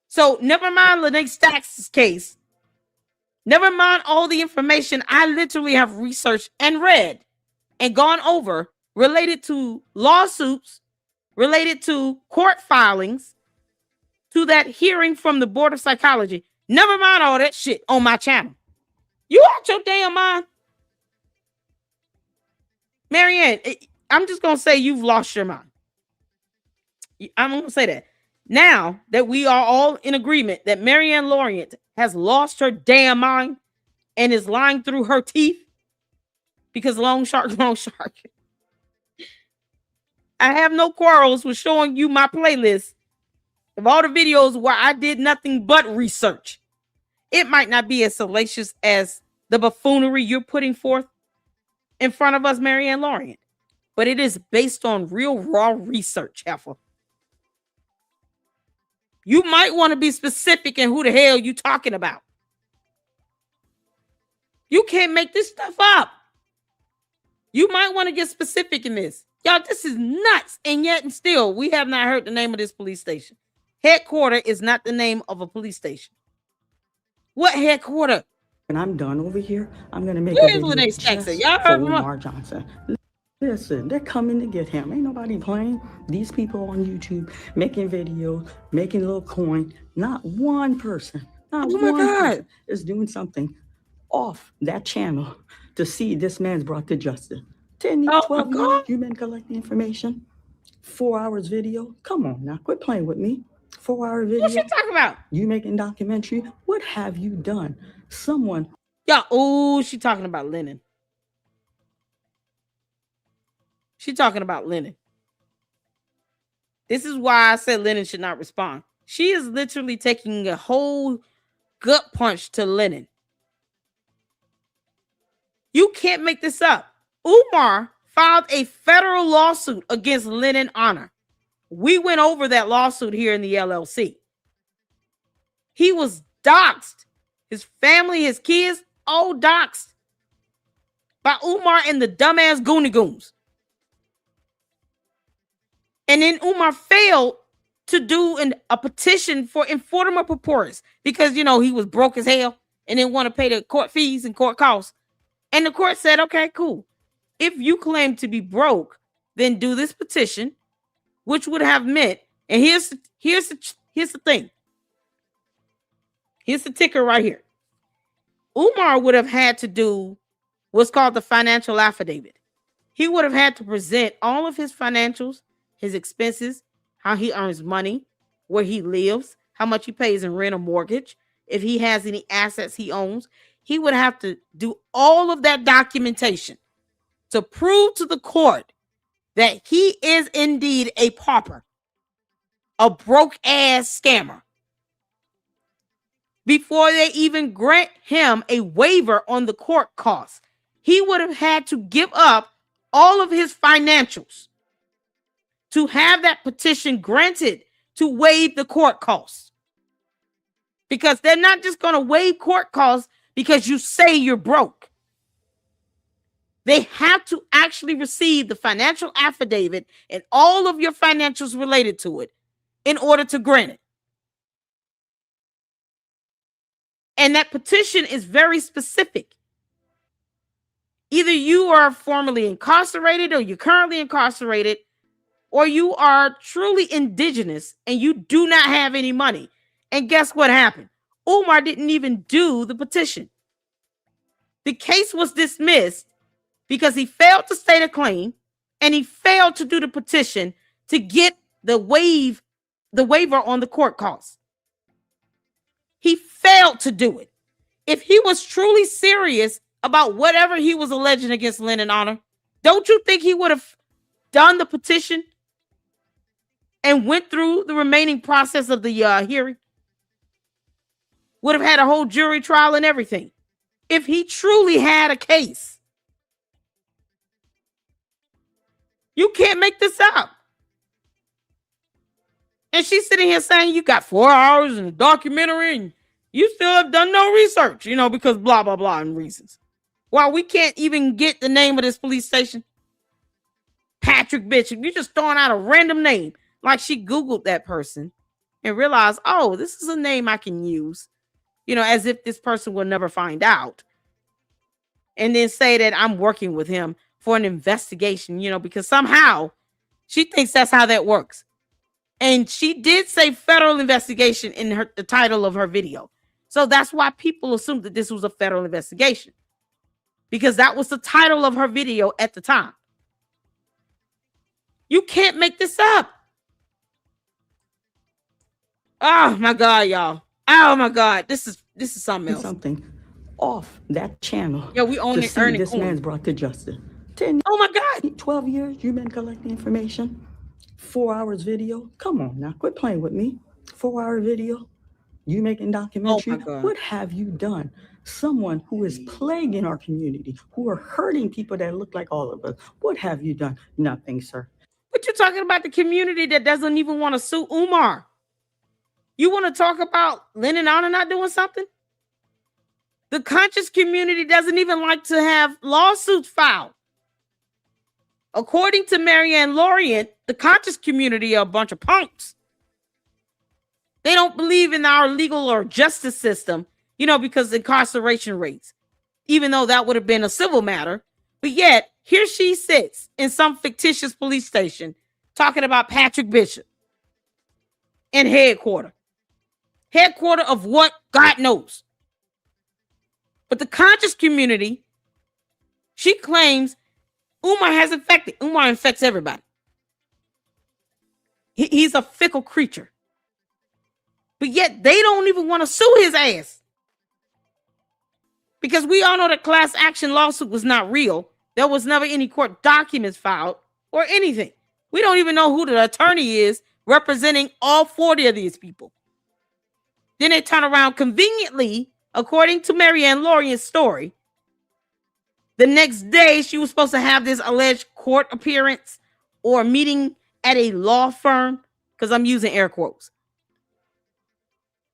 So never mind Lene Stacks' case. Never mind all the information I literally have researched and read and gone over related to lawsuits, related to court filings, to that hearing from the Board of Psychology. Never mind all that shit on my channel. You out your damn mind. Marianne, I'm just going to say you've lost your mind. I'm going to say that. Now that we are all in agreement that Marianne Lorient has lost her damn mind and is lying through her teeth because long shark. I have no quarrels with showing you my playlist of all the videos where I did nothing but research. It might not be as salacious as the buffoonery you're putting forth in front of us, Marianne Lorient, but it is based on real raw research, heifer. You might want to be specific in who the hell you talking about. You can't make this stuff up. You might want to get specific in this. Y'all, this is nuts. And yet and still, we have not heard the name of this police station. Headquarter is not the name of a police station. What headquarter? When I'm done over here, I'm going to make a video just Y'all for heard Umar Johnson. Listen, they're coming to get him. Ain't nobody playing. These people on YouTube making videos, making a little coin. Not one person, person is doing something off that channel to see this man's brought to justice. 10, 12 minutes, you've been collecting information. 4 hours video. Come on now, quit playing with me. 4-hour video. What you talking about? You making documentary. What have you done? Someone. Yeah. Oh, she talking about Lennon. She talking about Lennon. This is why I said Lennon should not respond. She is literally taking a whole gut punch to Lennon. You can't make this up. Umar filed a federal lawsuit against Lennon Honor. We went over that lawsuit here in the LLC. He was doxxed. his family, his kids, all doxxed by Umar and the dumbass Goonie Goons. And then Umar failed to do a petition for informer purpose because, he was broke as hell and didn't want to pay the court fees and court costs. And the court said, okay, cool. If you claim to be broke, then do this petition, which would have meant, and here's the thing. Here's the ticker right here. Umar would have had to do what's called the financial affidavit. He would have had to present all of his financials, his expenses, how he earns money, where he lives, how much he pays in rent or mortgage, if he has any assets he owns. He would have to do all of that documentation to prove to the court that he is indeed a pauper, a broke ass scammer, before they even grant him a waiver on the court costs. He would have had to give up all of his financials to have that petition granted to waive the court costs. Because they're not just going to waive court costs because you say you're broke. They have to actually receive the financial affidavit and all of your financials related to it in order to grant it. And that petition is very specific. Either you are formerly incarcerated or you're currently incarcerated, or you are truly indigenous and you do not have any money. And guess what happened? Umar didn't even do the petition. The case was dismissed because he failed to state a claim and he failed to do the petition to get the waiver on the court costs. He failed to do it. If he was truly serious about whatever he was alleging against Lynn and Honor, don't you think he would have done the petition and went through the remaining process of the hearing? Would have had a whole jury trial and everything. If he truly had a case. You can't make this up. And she's sitting here saying you got 4 hours in a documentary and you still have done no research, because blah, blah, blah and reasons. Well, we can't even get the name of this police station. Patrick Bishop. You're just throwing out a random name. Like she Googled that person and realized, oh, this is a name I can use, as if this person will never find out. And then say that I'm working with him for an investigation, because somehow she thinks that's how that works. And she did say federal investigation in the title of her video. So that's why people assumed that this was a federal investigation, because that was the title of her video at the time. You can't make this up. Oh my God, y'all. Oh my God. This is something else. Something off that channel. Yeah, we own it. This man's brought to justice. 10, oh my God. 12 years you've been collecting information. 4 hours video. Come on now, quit playing with me. 4-hour video. You making documentary. Oh my God. What have you done? Someone who is plaguing our community, who are hurting people that look like all of us. What have you done? Nothing, sir. But you're talking about the community that doesn't even want to sue Umar. You want to talk about Lynn and Honor not doing something? The conscious community doesn't even like to have lawsuits filed. According to Marianne Lorient, the conscious community are a bunch of punks. They don't believe in our legal or justice system, because incarceration rates, even though that would have been a civil matter. But yet, here she sits in some fictitious police station talking about Patrick Bishop in headquarters. Headquarters of what? God knows. But the conscious community, she claims Umar has infected. Umar infects everybody. He's a fickle creature. But yet they don't even want to sue his ass. Because we all know that class action lawsuit was not real. There was never any court documents filed or anything. We don't even know who the attorney is representing all 40 of these people. Then they turn around conveniently, according to Marianne Lorient's story. The next day, she was supposed to have this alleged court appearance or meeting at a law firm, because I'm using air quotes.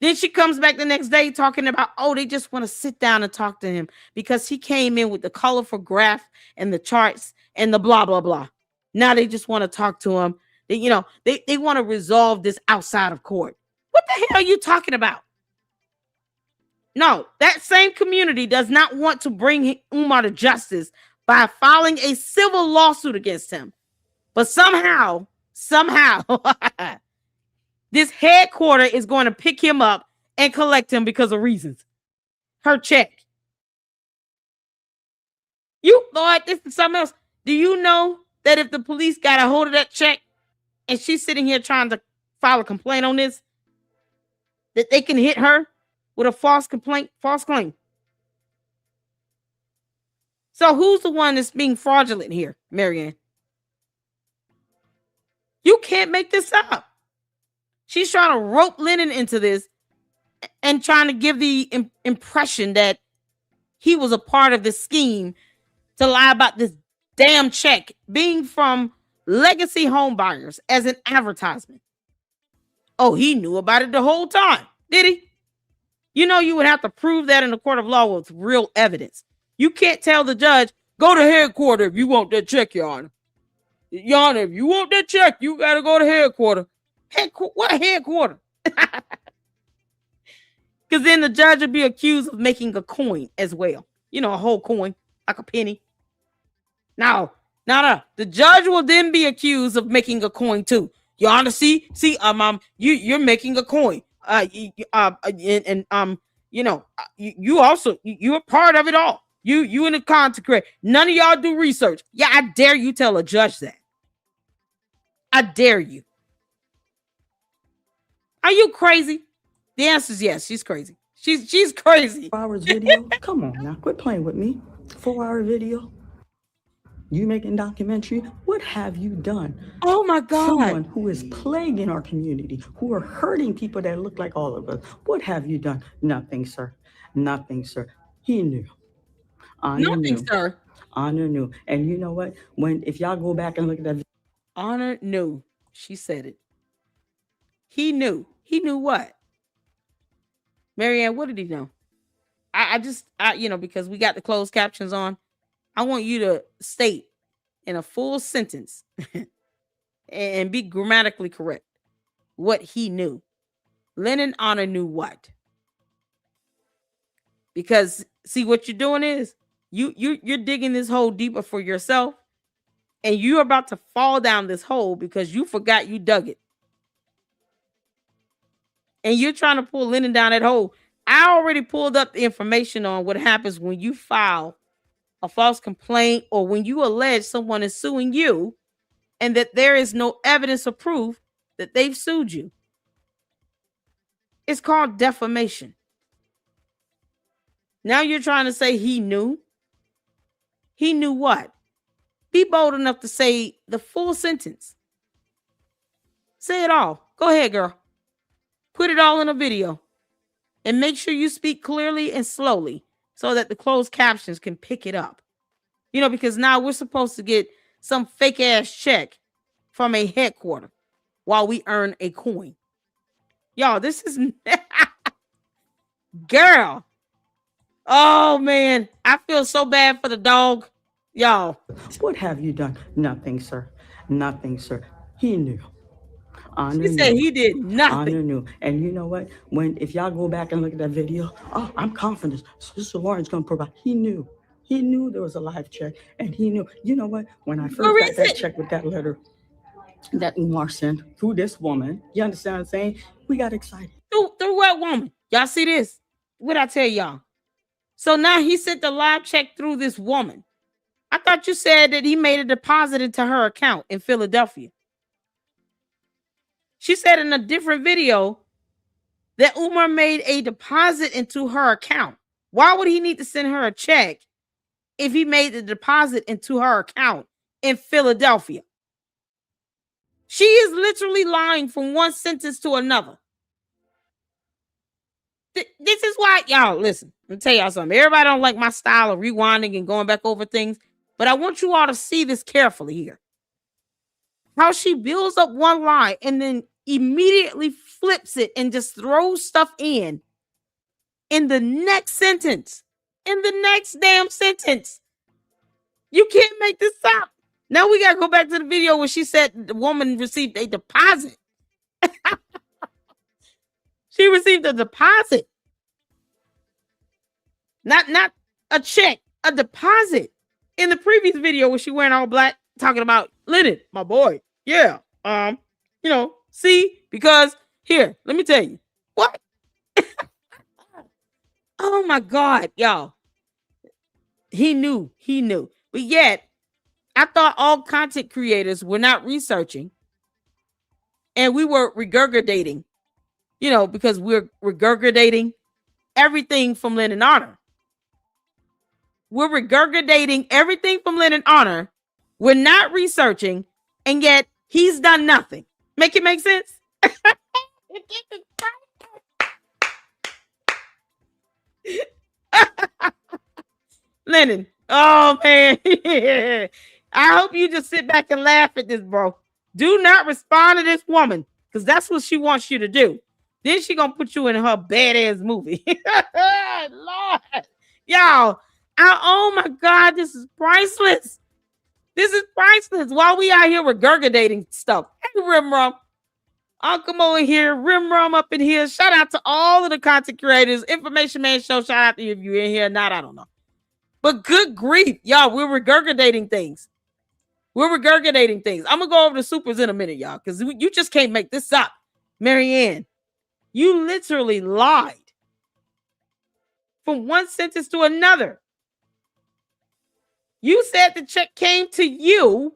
Then she comes back the next day talking about, oh, they just want to sit down and talk to him because he came in with the colorful graph and the charts and the blah, blah, blah. Now they just want to talk to him. They want to resolve this outside of court. What the hell are you talking about? No, that same community does not want to bring Umar to justice by filing a civil lawsuit against him. But somehow, this headquarter is going to pick him up and collect him because of reasons. Her check. You thought this is something else. Do you know that if the police got a hold of that check and she's sitting here trying to file a complaint on this, that they can hit her with a false claim? So who's the one that's being fraudulent here, Marianne? You can't make this up. She's trying to rope Lennon into this and trying to give the impression that he was a part of this scheme to lie about this damn check being from legacy home buyers as an advertisement. Oh, he knew about it the whole time, did he? You know, you would have to prove that in the court of law with real evidence. You can't tell the judge, go to headquarters if you want that check, Your Honor. Your Honor, if you want that check, you got to go to headquarters. What headquarters? Because then the judge would be accused of making a coin as well. You know, a whole coin, like a penny. No. The judge will then be accused of making a coin too. Your Honor, you're making a coin. You're part of it all. You in the contract. None of y'all do research. Yeah, I dare you tell a judge that. I dare you. Are you crazy? The answer is yes. She's crazy. She's crazy. 4 hours video? Come on now, quit playing with me. 4-hour video? You making documentary? What have you done? Oh my God. Someone who is plaguing our community, who are hurting people that look like all of us. What have you done? Nothing, sir. Nothing, sir. He knew. Honor Nothing, knew. sir. Honor knew. And you know what? If y'all go back and look at that. Honor knew. She said it. He knew. He knew what? Marianne, what did he know? Because we got the closed captions on, I want you to state in a full sentence and be grammatically correct what he knew. Lennon Honor knew what? Because see what you're doing is you're digging this hole deeper for yourself, and you're about to fall down this hole because you forgot you dug it. And you're trying to pull Lennon down that hole. I already pulled up the information on what happens when you file a false complaint or when you allege someone is suing you and that there is no evidence or proof that they've sued you. It's called defamation. Now you're trying to say he knew. He knew what? Be bold enough to say the full sentence. Say it all. Go ahead, girl. Put it all in a video. And make sure you speak clearly and slowly so that the closed captions can pick it up. Because now we're supposed to get some fake ass check from a headquarter while we earn a coin. Y'all, this is girl. Oh man, I feel so bad for the dog. Y'all. What have you done? Nothing, sir. Nothing, sir. He knew. Honor She said knew. he did nothing. Honor knew. And you know what? If y'all go back and look at that video, I'm confident Sister Lawrence gonna provide. He knew. He knew there was a live check, and he knew. You know what? When I first got that check with that letter that Umar sent through this woman, you understand what I'm saying? We got excited. Through what woman? Y'all see this? What I tell y'all? So now he sent the live check through this woman. I thought you said that he made a deposit into her account in Philadelphia. She said in a different video that Umar made a deposit into her account. Why would he need to send her a check if he made the deposit into her account in Philadelphia? She is literally lying from one sentence to another. This is why, y'all, listen, let me tell y'all something. Everybody don't like my style of rewinding and going back over things, but I want you all to see this carefully here. How she builds up one lie and then immediately flips it and just throws stuff in the next sentence. In the next damn sentence. You can't make this up. Now we gotta go back to the video where she said the woman received a deposit. She received a deposit. Not a check, a deposit. In the previous video where she wearing all black, talking about Lennon, my boy. Yeah. See, because here, let me tell you. What? Oh my God, y'all. He knew. But yet, I thought all content creators were not researching and we were regurgitating, because we're regurgitating everything from Lynn and Honor. We're regurgitating everything from Lynn and Honor. We're not researching, and yet he's done nothing. Make it make sense? Lennon. Oh, man. I hope you just sit back and laugh at this, bro. Do not respond to this woman, because that's what she wants you to do. Then she gonna put you in her badass movie. Lord. Y'all. Oh, my God. This is priceless. This is priceless. While we out here regurgitating stuff. Hey, Rimrum. I'll come over here. Rimrum up in here. Shout out to all of the content creators. Information Man Show. Shout out to you if you're in here. Not, I don't know. But good grief, y'all, we're regurgitating things. I'm going to go over the supers in a minute, y'all, because you just can't make this up. Marianne, you literally lied from one sentence to another. You said the check came to you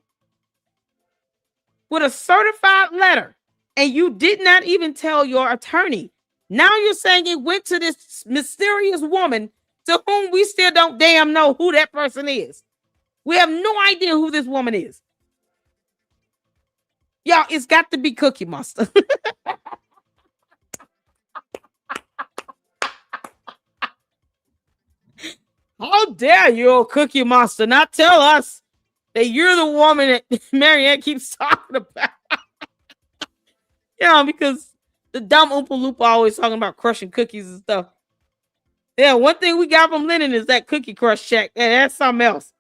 with a certified letter, and you did not even tell your attorney. Now you're saying it went to this mysterious woman to whom we still don't damn know who that person is. We have no idea who this woman is. Y'all, it's got to be Cookie Monster. How dare you, Cookie Monster, not tell us that you're the woman that Marianne keeps talking about. Because the dumb Oompa Loompa always talking about crushing cookies and stuff. Yeah, one thing we got from Lennon is that cookie crush check. And that's something else.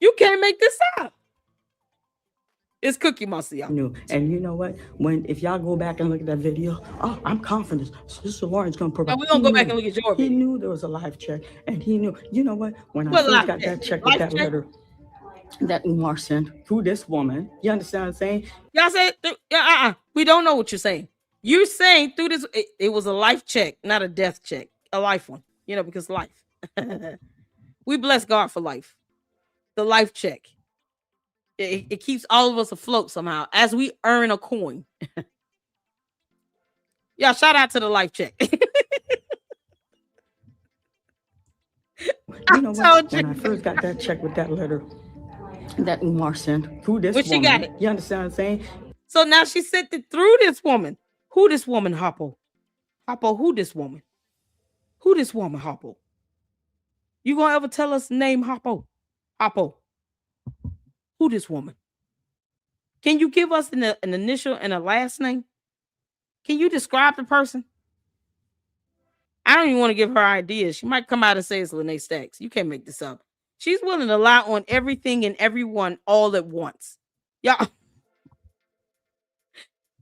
You can't make this up. It's Cookie Monster, y'all. And you know what? If y'all go back and look at that video, I'm confident Sister Lawrence gonna provide. We're gonna go back and look at your video. He knew there was a live check, and he knew. You know what? When I first got that check with that letter that Umar sent through this woman, you understand what I'm saying? Y'all said, we don't know what you're saying. You're saying through this, it was a life check, not a death check, a life one. Because life. We bless God for life. The life check. It keeps all of us afloat somehow as we earn a coin. Y'all, shout out to the life check. You know what? When I first got that check with that letter that Umar sent through this woman, she got it. You understand what I'm saying? So now she sent it through this woman. Who this woman, Hoppo? Hoppo, who this woman? Who this woman, Hoppo? You gonna ever tell us the name, Hoppo? Hoppo. Who this woman? Can you give us an initial and a last name? Can you describe the person? I don't even want to give her ideas. She might come out and say it's Lene Stacks. You can't make this up. She's willing to lie on everything and everyone all at once. Y'all.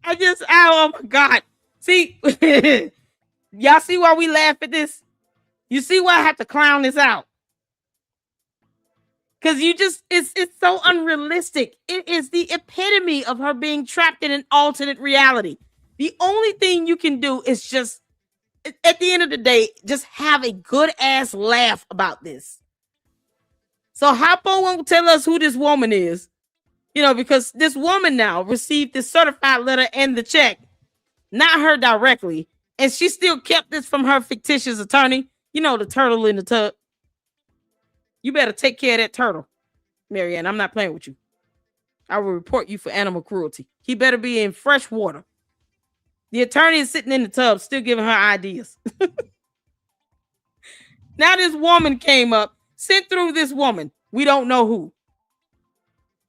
Oh my God. See, y'all see why we laugh at this? You see why I have to clown this out? Because it's so unrealistic. It is the epitome of her being trapped in an alternate reality. The only thing you can do is just, at the end of the day, just have a good ass laugh about this. So Hoppo won't tell us who this woman is, because this woman now received this certified letter and the check, not her directly. And she still kept this from her fictitious attorney, the turtle in the tub. You better take care of that turtle, Marianne. I'm not playing with you. I will report you for animal cruelty. He better be in fresh water. The attorney is sitting in the tub, still giving her ideas. Now this woman came up, sent through this woman. We don't know who.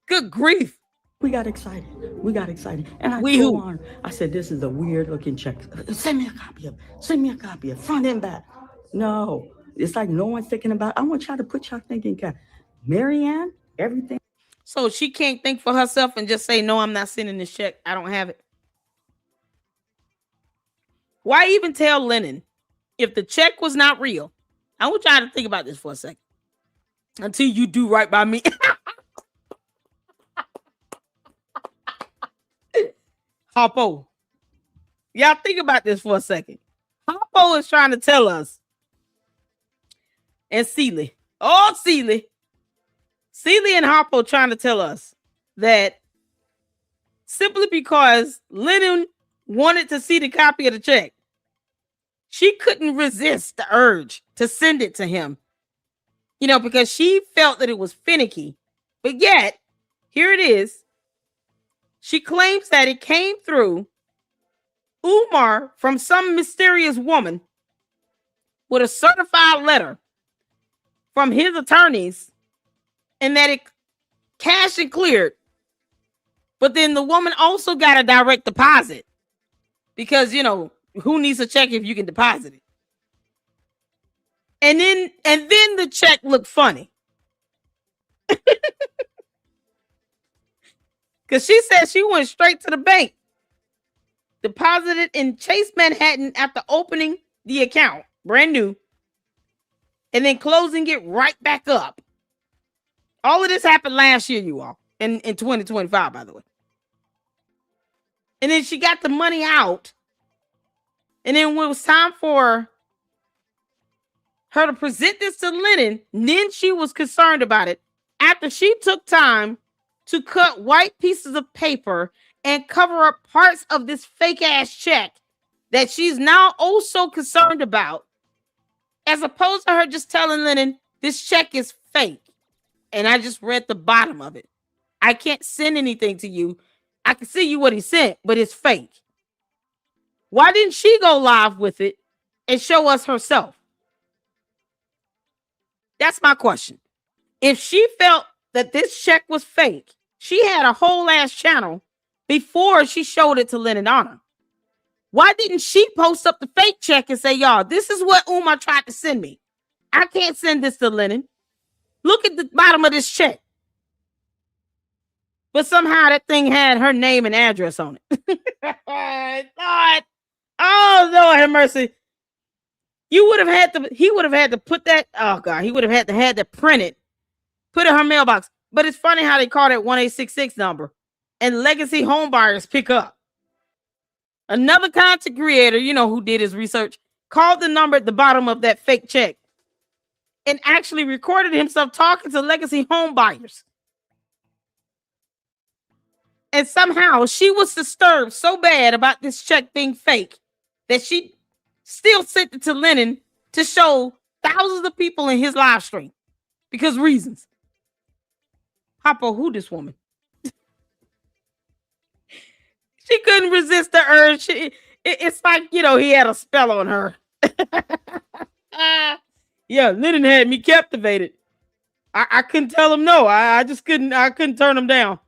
Good grief. We got excited. And I We told who? Warren, I said, this is a weird looking check. Send me a copy of it. Send me a copy of it, front and back. No, it's like no one's thinking about, I want y'all to put y'all thinking cap. Marianne, everything. So she can't think for herself and just say, no, I'm not sending this check. I don't have it. Why even tell Lennon if the check was not real? I want y'all to think about this for a second. Until you do right by me. Harpo. Y'all think about this for a second. Harpo is trying to tell us. And Seeley. Oh, Seeley. Seeley and Harpo trying to tell us that simply because Lennon wanted to see the copy of the check, she couldn't resist the urge to send it to him. You know, because she felt that it was finicky. But yet, here it is. She claims that it came through Umar from some mysterious woman with a certified letter from his attorneys and that it cashed and cleared. But then the woman also got a direct deposit because, you know, who needs a check if you can deposit it? And then the check looked funny. Because she said she went straight to the bank, deposited in Chase Manhattan after opening the account, brand new, and then closing it right back up. All of this happened last year, you all, in 2025, by the way. And then she got the money out. And then when it was time for her to present this to Lennon, then she was concerned about it after she took time to cut white pieces of paper and cover up parts of this fake ass check that she's now also concerned about, as opposed to her just telling Lennon, this check is fake. And I just read the bottom of it. I can't send anything to you. I can see you what he sent, but it's fake. Why didn't she go live with it and show us herself? That's my question. If she felt that this check was fake, she had a whole ass channel before she showed it to Lennon Anna. Why didn't she post up the fake check and say, y'all, this is what Umar tried to send me. I can't send this to Lennon. Look at the bottom of this check. But somehow that thing had her name and address on it. Lord. Oh, Lord have mercy. You would have had to, he would have had to put that, oh God, he would have had to print it, put it in her mailbox. But it's funny how they call that 1866 number and legacy home buyers pick up. Another content creator, you know, who did his research, called the number at the bottom of that fake check and actually recorded himself talking to legacy home buyers. And somehow she was disturbed so bad about this check being fake that she still sent it to Lennon to show thousands of people in his live stream because reasons. Harpo, who this woman? She couldn't resist the urge. It's like, you know, he had a spell on her. Yeah, Lennon had me captivated. I couldn't tell him no. I couldn't turn him down.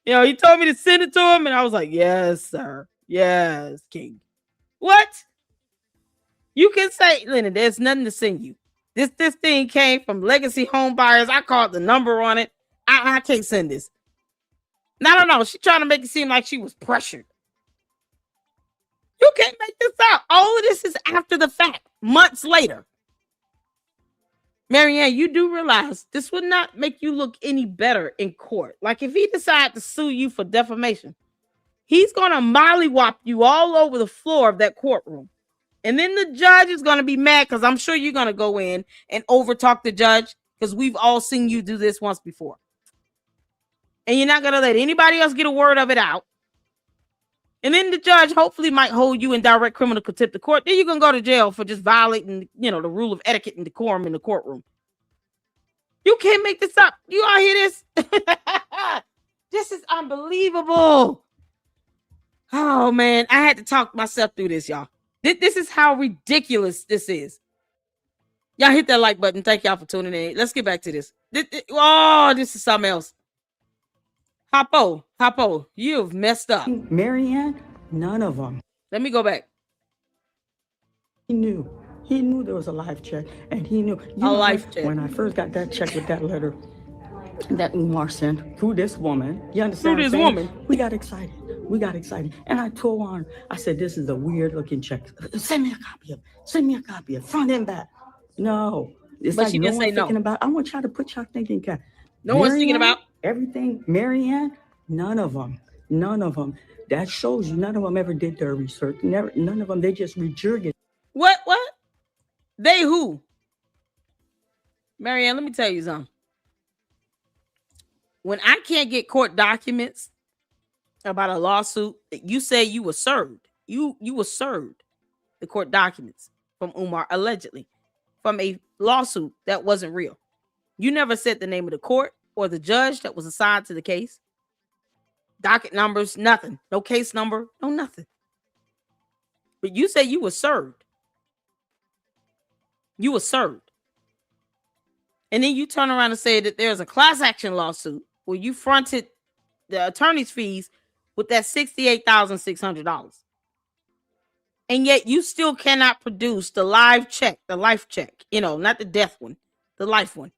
You know, he told me to send it to him, and I was like, yes, sir. Yes, King. What? You can say, Lennon, there's nothing to send you. This thing came from legacy home buyers. I called the number on it. I can't send this. No. She's trying to make it seem like she was pressured. You can't make this out. All of this is after the fact, months later. Marianne, you do realize this would not make you look any better in court. Like if he decided to sue you for defamation, he's going to mollywop you all over the floor of that courtroom. And then the judge is going to be mad because I'm sure you're going to go in and overtalk the judge because we've all seen you do this once before. And you're not going to let anybody else get a word of it out. And then the judge hopefully might hold you in direct criminal contempt of court. Then you're going to go to jail for just violating, you know, the rule of etiquette and decorum in the courtroom. You can't make this up. You all hear this? This is unbelievable. Oh, man. I had to talk myself through this, y'all. This is how ridiculous this is. Y'all hit that like button. Thank y'all for tuning in. Let's get back to this. This is something else. Hoppo, you've messed up. Marianne, none of them. Let me go back. He knew there was a life check, and he knew. Life check. When I first got that check with that letter that Umar sent through this woman, you understand? Through this woman, we got excited. And I told her, I said, "This is a weird looking check. Send me a copy of front and back." No, it's but like she no didn't say one's no. thinking about. I want y'all to put y'all thinking. No one's thinking about everything. Marianne, none of them. That shows you none of them ever did their research. None of them. They just regurgitated. What? They who? Marianne, let me tell you something. When I can't get court documents about a lawsuit, you say you were served. You were served the court documents from Umar, allegedly, from a lawsuit that wasn't real. You never said the name of the court or the judge that was assigned to the case. Docket numbers, nothing. No case number, no nothing. But you say you were served. You were served. And then you turn around and say that there's a class action lawsuit where you fronted the attorney's fees with that $68,600. And yet you still cannot produce the life check, not the death one, the life one.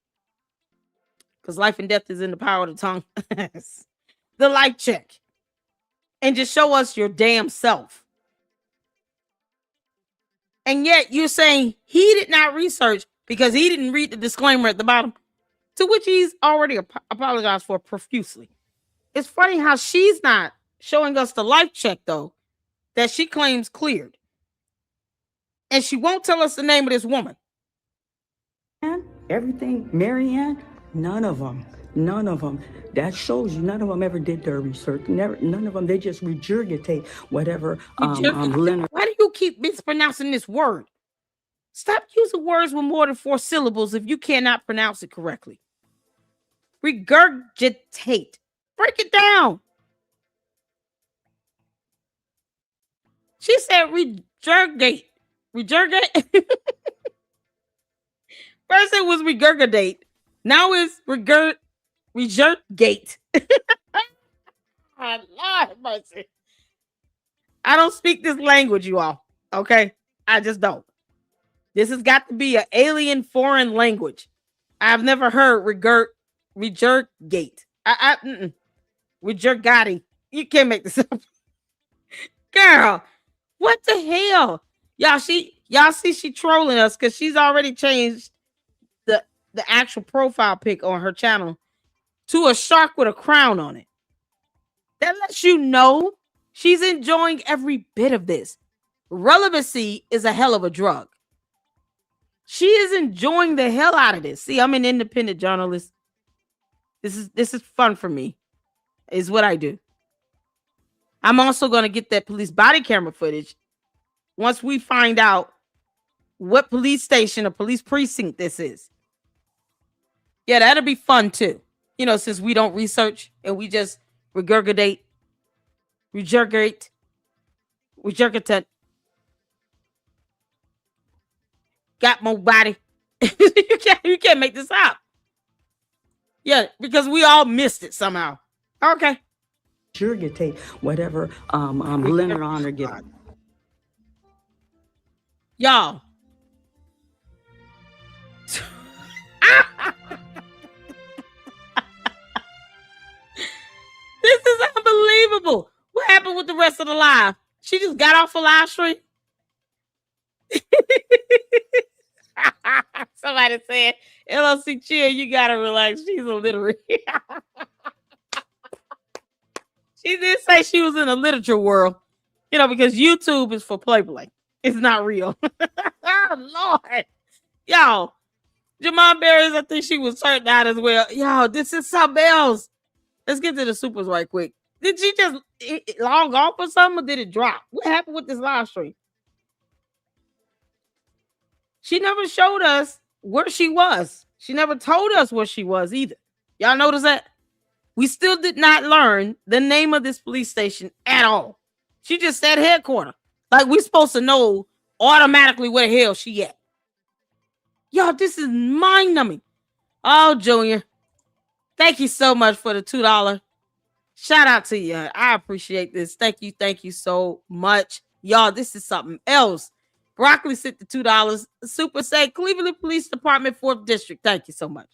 Because life and death is in the power of the tongue. The life check. And just show us your damn self. And yet you're saying he did not research because he didn't read the disclaimer at the bottom, to which he's already apologized for profusely. It's funny how she's not showing us the life check, though, that she claims cleared. And she won't tell us the name of this woman. Everything, Marianne, none of them. That shows you none of them ever did their research. None of them. They just regurgitate whatever. Why do you keep mispronouncing this word? Stop using words with more than 4 syllables if you cannot pronounce it correctly. Regurgitate. Break it down. She said regurgitate. Regurgitate. First it was regurgitate. Now it's regurgitate. Lord mercy. I don't speak this language, you all. Okay? I just don't. This has got to be an alien foreign language. I've never heard regurgate. Regurgati. You can't make this up. Girl, what the hell? Y'all see she trolling us because she's already changed the actual profile pic on her channel to a shark with a crown on it. That lets you know she's enjoying every bit of this. Relevancy is a hell of a drug. She is enjoying the hell out of this. See, I'm an independent journalist. This is fun for me. Is what I do. I'm also going to get that police body camera footage once we find out what police station or police precinct this is. Yeah, that'll be fun too. Since we don't research and we just regurgitate. Got more body. You can't make this up. Yeah, because we all missed it somehow. Okay. Regurgitate whatever Leonard Honor given. Y'all. This is unbelievable. What happened with the rest of the live? She just got off a live stream. Somebody said, LLC chill, you gotta relax. She's illiterate. She did say she was in the literature world, because YouTube is for play. It's not real. Oh, Lord. Y'all, Jamal Barris, I think she was turned out as well. Y'all, this is something else. Let's get to the supers right quick. Did she just log off or something, or did it drop? What happened with this live stream? She never showed us where she was. She never told us where she was either. Y'all notice that? We still did not learn the name of this police station at all. She just said headquarters. Like we're supposed to know automatically where the hell she at. Y'all, this is mind-numbing. Oh, Junior. Thank you so much for the $2 Shout out to you. I appreciate this. Thank you so much. Y'all, this is something else. Broccoli sent the $2. Super say Cleveland Police Department, 4th District. Thank you so much.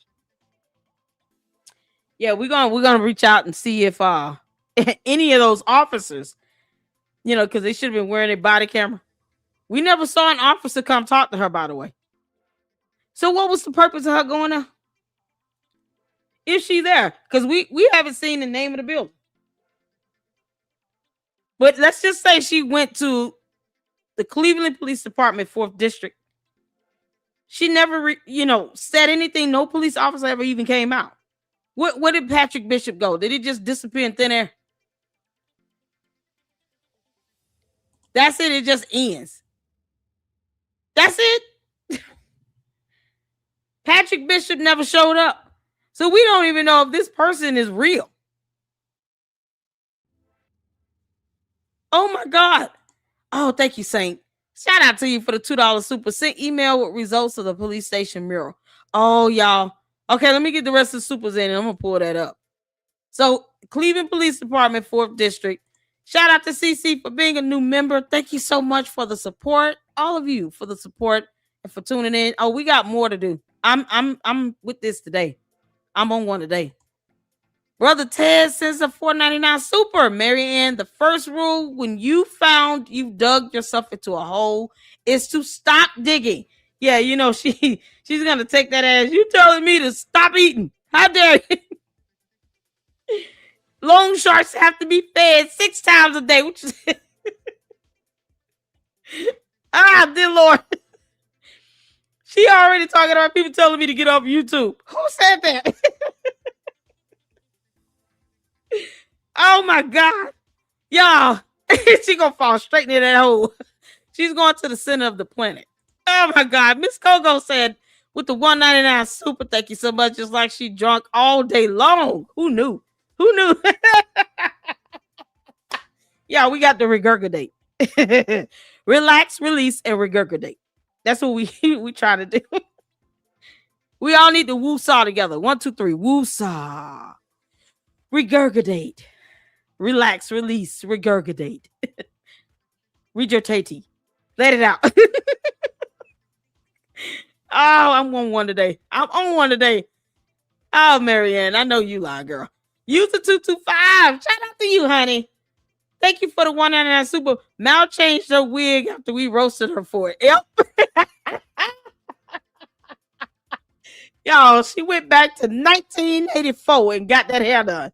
Yeah, we're gonna reach out and see if any of those officers, because they should have been wearing a body camera. We never saw an officer come talk to her, by the way. So what was the purpose of her going there? Is she there? Because we haven't seen the name of the building. But let's just say she went to the Cleveland Police Department, 4th District. She never, said anything. No police officer ever even came out. Where did Patrick Bishop go? Did he just disappear in thin air? That's it. It just ends. That's it. Patrick Bishop never showed up. So we don't even know if this person is real. Oh my God. Oh, thank you, Saint. Shout out to you for the $2 super. Sent email with results of the police station mural. Oh, y'all. Okay, let me get the rest of the supers in and I'm going to pull that up. So, Cleveland Police Department, 4th District. Shout out to CC for being a new member. Thank you so much for the support. All of you for the support and for tuning in. Oh, we got more to do. I'm with this today. I'm on one today. Brother Ted sends a $4.99 super. Mary Ann, the first rule when you found you dug yourself into a hole is to stop digging. Yeah, she's gonna take that as you telling me to stop eating. How dare you? Loan sharks have to be fed 6 times a day, which is dear Lord. She already talking about people telling me to get off YouTube. Who said that? Oh my God. Y'all, she gonna fall straight into that hole. She's going to the center of the planet. Oh my God. Miss Coco said with the $1.99 super, thank you so much. It's like she drunk all day long. Who knew? Yeah, we got to regurgitate. Relax, release, and regurgitate. That's what we try to do. We all need to woo-saw together. 1, 2, 3. Woo-saw. Regurgitate. Relax, release, regurgitate. Regurgitate. Let it out. Oh, I'm on one today. Oh, Marianne, I know you lie, girl. Use the 225. Shout out to you, honey. Thank you for the $1.99 super. Mal changed her wig after we roasted her for it. Yep. Y'all, she went back to 1984 and got that hair done.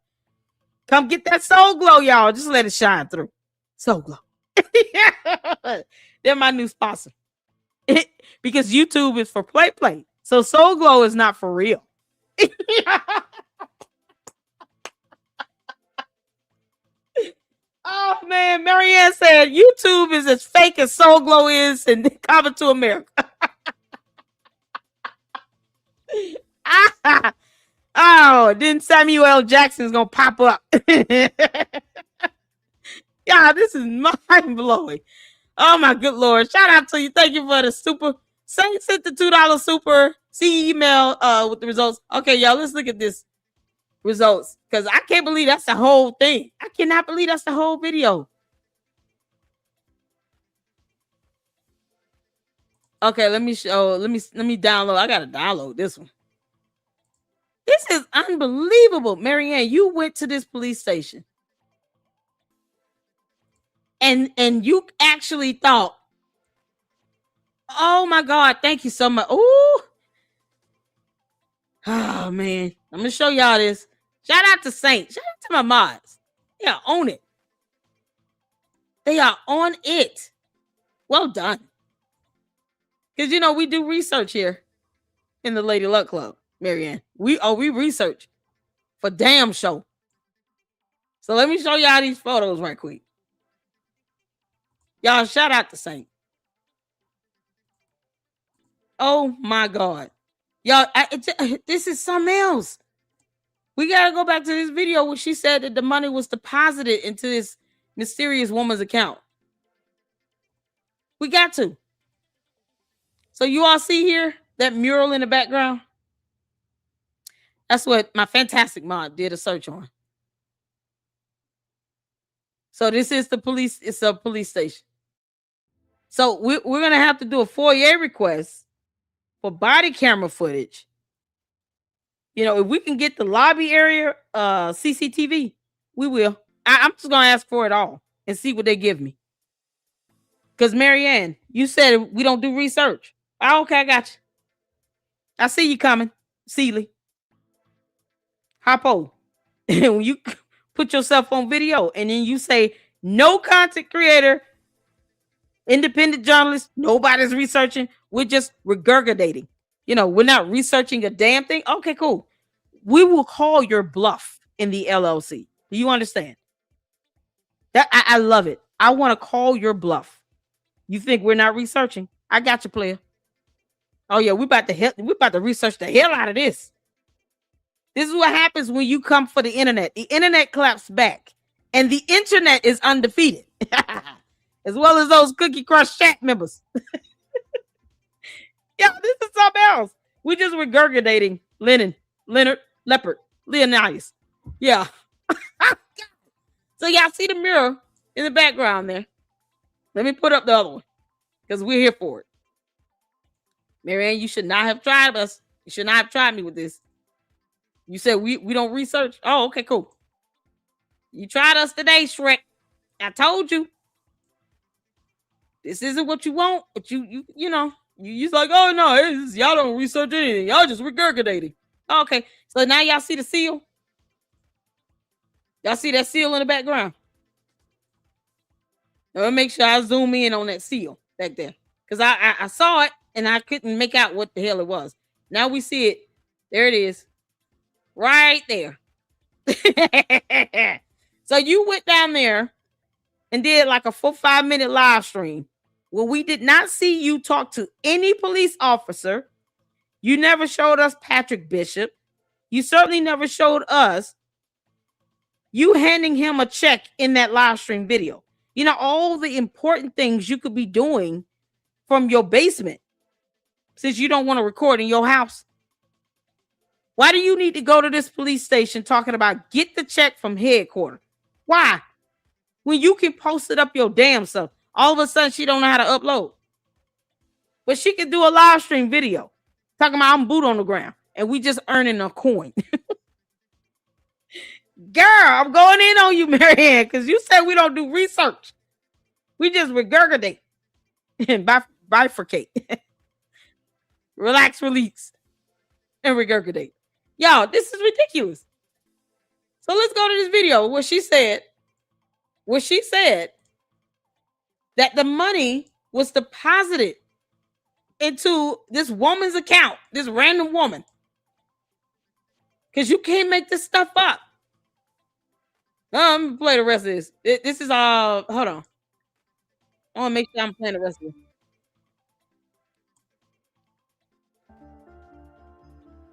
Come get that soul glow, y'all. Just let it shine through. Soul glow. They're my new sponsor. Because YouTube is for play. So soul glow is not for real. Oh man, Marianne said YouTube is as fake as Soul Glow is and Coming to America. Oh, then Samuel L. Jackson's gonna pop up. Yeah, this is mind blowing. Oh my good Lord. Shout out to you. Thank you for the super. Sent the $2 super. See email with the results. Okay, y'all, let's look at this results. Because I can't believe that's the whole thing. I cannot believe that's the whole video. Okay, let me download. I gotta download this one. This is unbelievable. Marianne, you went to this police station. And you actually thought, oh my God, thank you so much. Ooh. Oh man. I'm gonna show y'all this. Shout out to Saint. Shout out to my mods. They are on it. They are on it. Well done. Because we do research here in the Lady Luck Club, Marianne. We research for damn show. So let me show y'all these photos right quick. Y'all, shout out to Saint. Oh my God. Y'all, this is something else. We got to go back to this video where she said that the money was deposited into this mysterious woman's account. We got to. So you all see here that mural in the background? That's what my fantastic mod did a search on. So this is the police. It's a police station. So we're going to have to do a FOIA request for body camera footage. You know, if we can get the lobby area CCTV, we will. I'm just going to ask for it all and see what they give me. Because Marianne, you said we don't do research. Oh, okay, I got you. I see you coming, Seeley. Hop on. And when you put yourself on video and then you say, no content creator, independent journalist, nobody's researching. We're just regurgitating. You know, we're not researching a damn thing. Okay, cool. We will call your bluff in the LLC. Do you understand? That I love it. I want to call your bluff. You think we're not researching? I got you, player. Oh yeah, we about to research the hell out of this. This is what happens when you come for the internet. The internet claps back, and the internet is undefeated, as well as those Cookie Crush chat members. Yeah, this is something else. We just regurgitating Leonard, Leopard, Leonidas. Yeah. So y'all see the mirror in the background there. Let me put up the other one because we're here for it. Marianne, you should not have tried us. You should not have tried me with this. You said we don't research. Oh, okay, cool. You tried us today, Shrek. I told you. This isn't what you want, but you know, you're like, oh no, y'all don't research anything. Y'all just regurgitating. Okay, so now y'all see the seal? Y'all see that seal in the background? Let me make sure I zoom in on that seal back there. Because I saw it and I couldn't make out what the hell it was. Now we see it. There it is. Right there. So you went down there and did like a 4-5 minute live stream where we did not see you talk to any police officer. You never showed us Patrick Bishop. You certainly never showed us you handing him a check in that live stream video. You know, all the important things you could be doing from your basement since you don't want to record in your house. Why do you need to go to this police station talking about get the check from headquarters? Why? When you can post it up your damn self. All of a sudden, she don't know how to upload. But she can do a live stream video talking about I'm boot on the ground and we just earning a coin. Girl, I'm going in on you, Marianne, because you said we don't do research. We just regurgitate and bifurcate. Relax, release, and regurgitate. Y'all, this is ridiculous. So let's go to this video where she said that the money was deposited into this woman's account, this random woman. Because you can't make this stuff up. I'm gonna play the rest of this. This is all. Hold on. I want to make sure I'm playing the rest of it.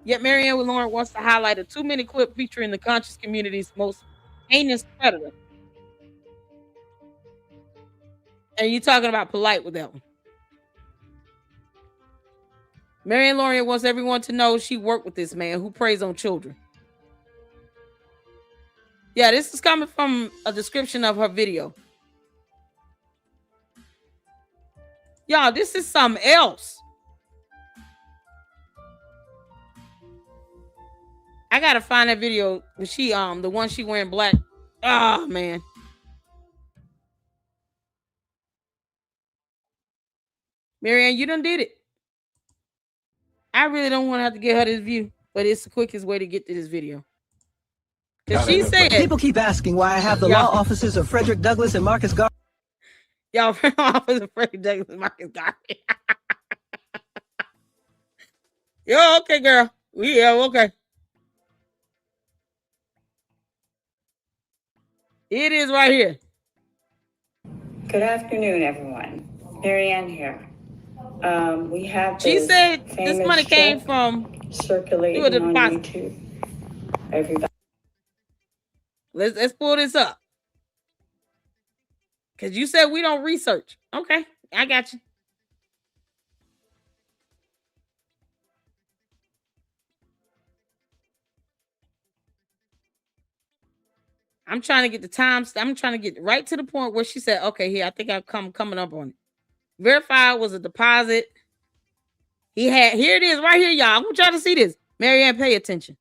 Yet Marianne with Lorient wants to highlight a 2-minute clip featuring the conscious community's most heinous predator. And you're talking about polite with that one. Marianne Lorient wants everyone to know she worked with this man who preys on children. Yeah, this is coming from a description of her video. Y'all, this is something else. I gotta find that video when she the one she wearing black. Oh man. Marianne, you done did it. I really don't want to have to get her this view, but it's the quickest way to get to this video. Because she said people keep asking why I have the law offices of Frederick Douglass and Marcus Garvey. Y'all, office of Frederick Douglass and Marcus Garvey. Yo, okay, girl. Yeah, okay. It is right here. Good afternoon, everyone. Marianne here. We have she said this money came from circulating on YouTube. Everybody. Let's pull this up. Because you said we don't research. Okay, I got you. I'm trying to get the times. I'm trying to get right to the point where she said, okay, here, I think I'm coming up on it. Verified was a deposit. He had, here it is right here, y'all. I want y'all to see this. Marianne, pay attention.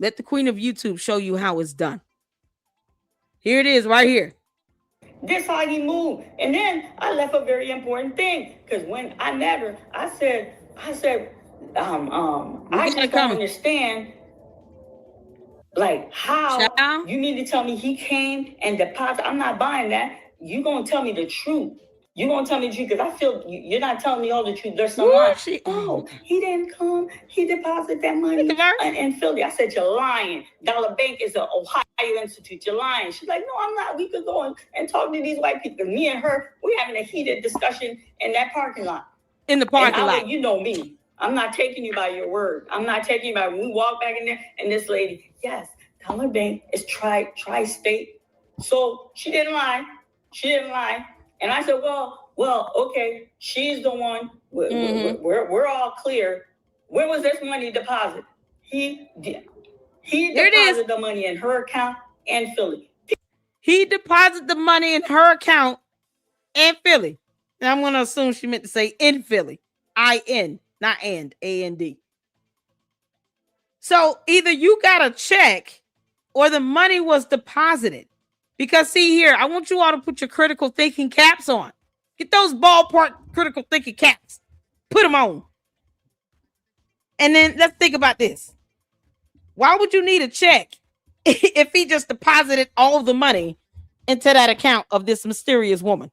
Let the queen of YouTube show you how it's done. Here it is right here. This how he moved. And then I left a very important thing. Because when I met her, I said, I just don't understand, like, how you need to tell me he came and deposited. I'm not buying that. You're going to tell me the truth. You're going to tell me the truth because I feel you're not telling me all the truth. There's some lies. Oh, he didn't come. He deposited that money in Philly. I said, you're lying. Dollar Bank is an Ohio institute. You're lying. She's like, no, I'm not. We could go and talk to these white people. Me and her, we're having a heated discussion in that parking lot. In the parking lot. You know me. I'm not taking you by your word. I'm not taking you by when we walk back in there and this lady, yes, Dollar Bank is tri-state. So she didn't lie. She didn't lie. And I said, well, okay, she's the one. We're all clear. Where was this money deposited? He deposited the money in her account in Philly. He deposited the money in her account in Philly. And I'm going to assume she meant to say in Philly. I-N, not and, A-N-D. So either you got a check or the money was deposited. Because see here, I want you all to put your critical thinking caps on. Get those ballpark critical thinking caps. Put them on. And then let's think about this. Why would you need a check if he just deposited all the money into that account of this mysterious woman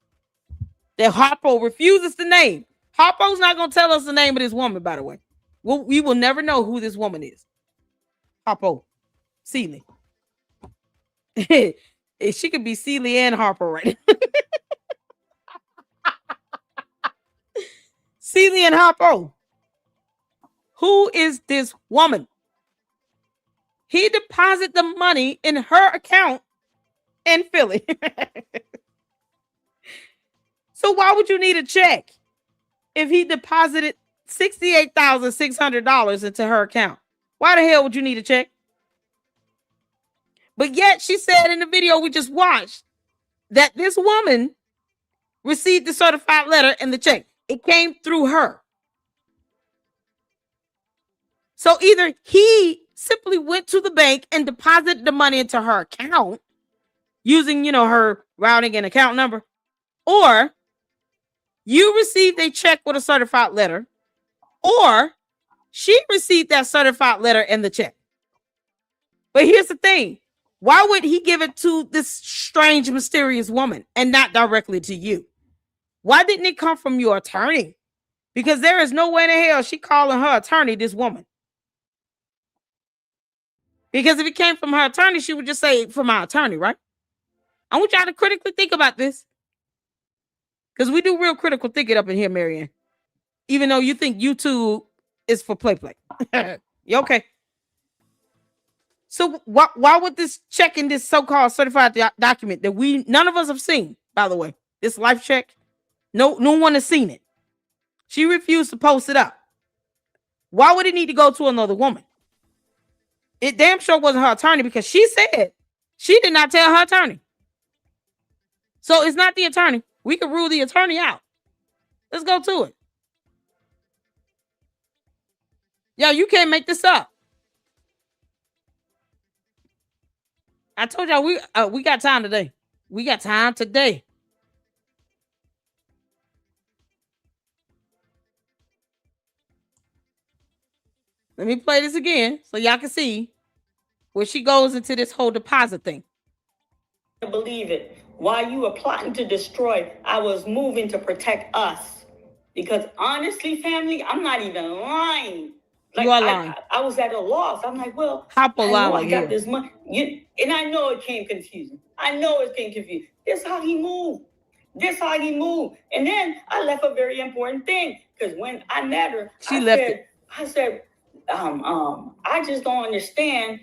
that Harpo refuses to name? Harpo's not going to tell us the name of this woman, by the way. We will never know who this woman is. Harpo. Seeley. She could be Seeley and Harper right now. Seeley and Harpo. Who is this woman? He deposited the money in her account in Philly. So why would you need a check if he deposited $68,600 into her account? Why the hell would you need a check? But yet she said in the video we just watched that this woman received the certified letter and the check. It came through her. So either he simply went to the bank and deposited the money into her account using, her routing and account number, or you received a check with a certified letter, or she received that certified letter and the check. But here's the thing. Why would he give it to this strange, mysterious woman and not directly to you? Why didn't it come from your attorney? Because there is no way in the hell she calling her attorney this woman. Because if it came from her attorney, she would just say, from my attorney, right? I want y'all to critically think about this. Because we do real critical thinking up in here, Marianne. Even though you think YouTube is for play. You okay? So why would this check in this so-called certified document that none of us have seen, by the way, this life check, no one has seen it. She refused to post it up. Why would it need to go to another woman? It damn sure wasn't her attorney because she said she did not tell her attorney. So it's not the attorney. We can rule the attorney out. Let's go to it. Yo, you can't make this up. I told y'all we got time today. We got time today. Let me play this again so y'all can see where she goes into this whole deposit thing. I believe it. While you were plotting to destroy, I was moving to protect us. Because honestly, family, I'm not even lying. Like, you are lying. I was at a loss. I'm like, well, I got this money. And I know it came confusing. This how he moved. And then I left a very important thing. Because when I met her, I said, I just don't understand,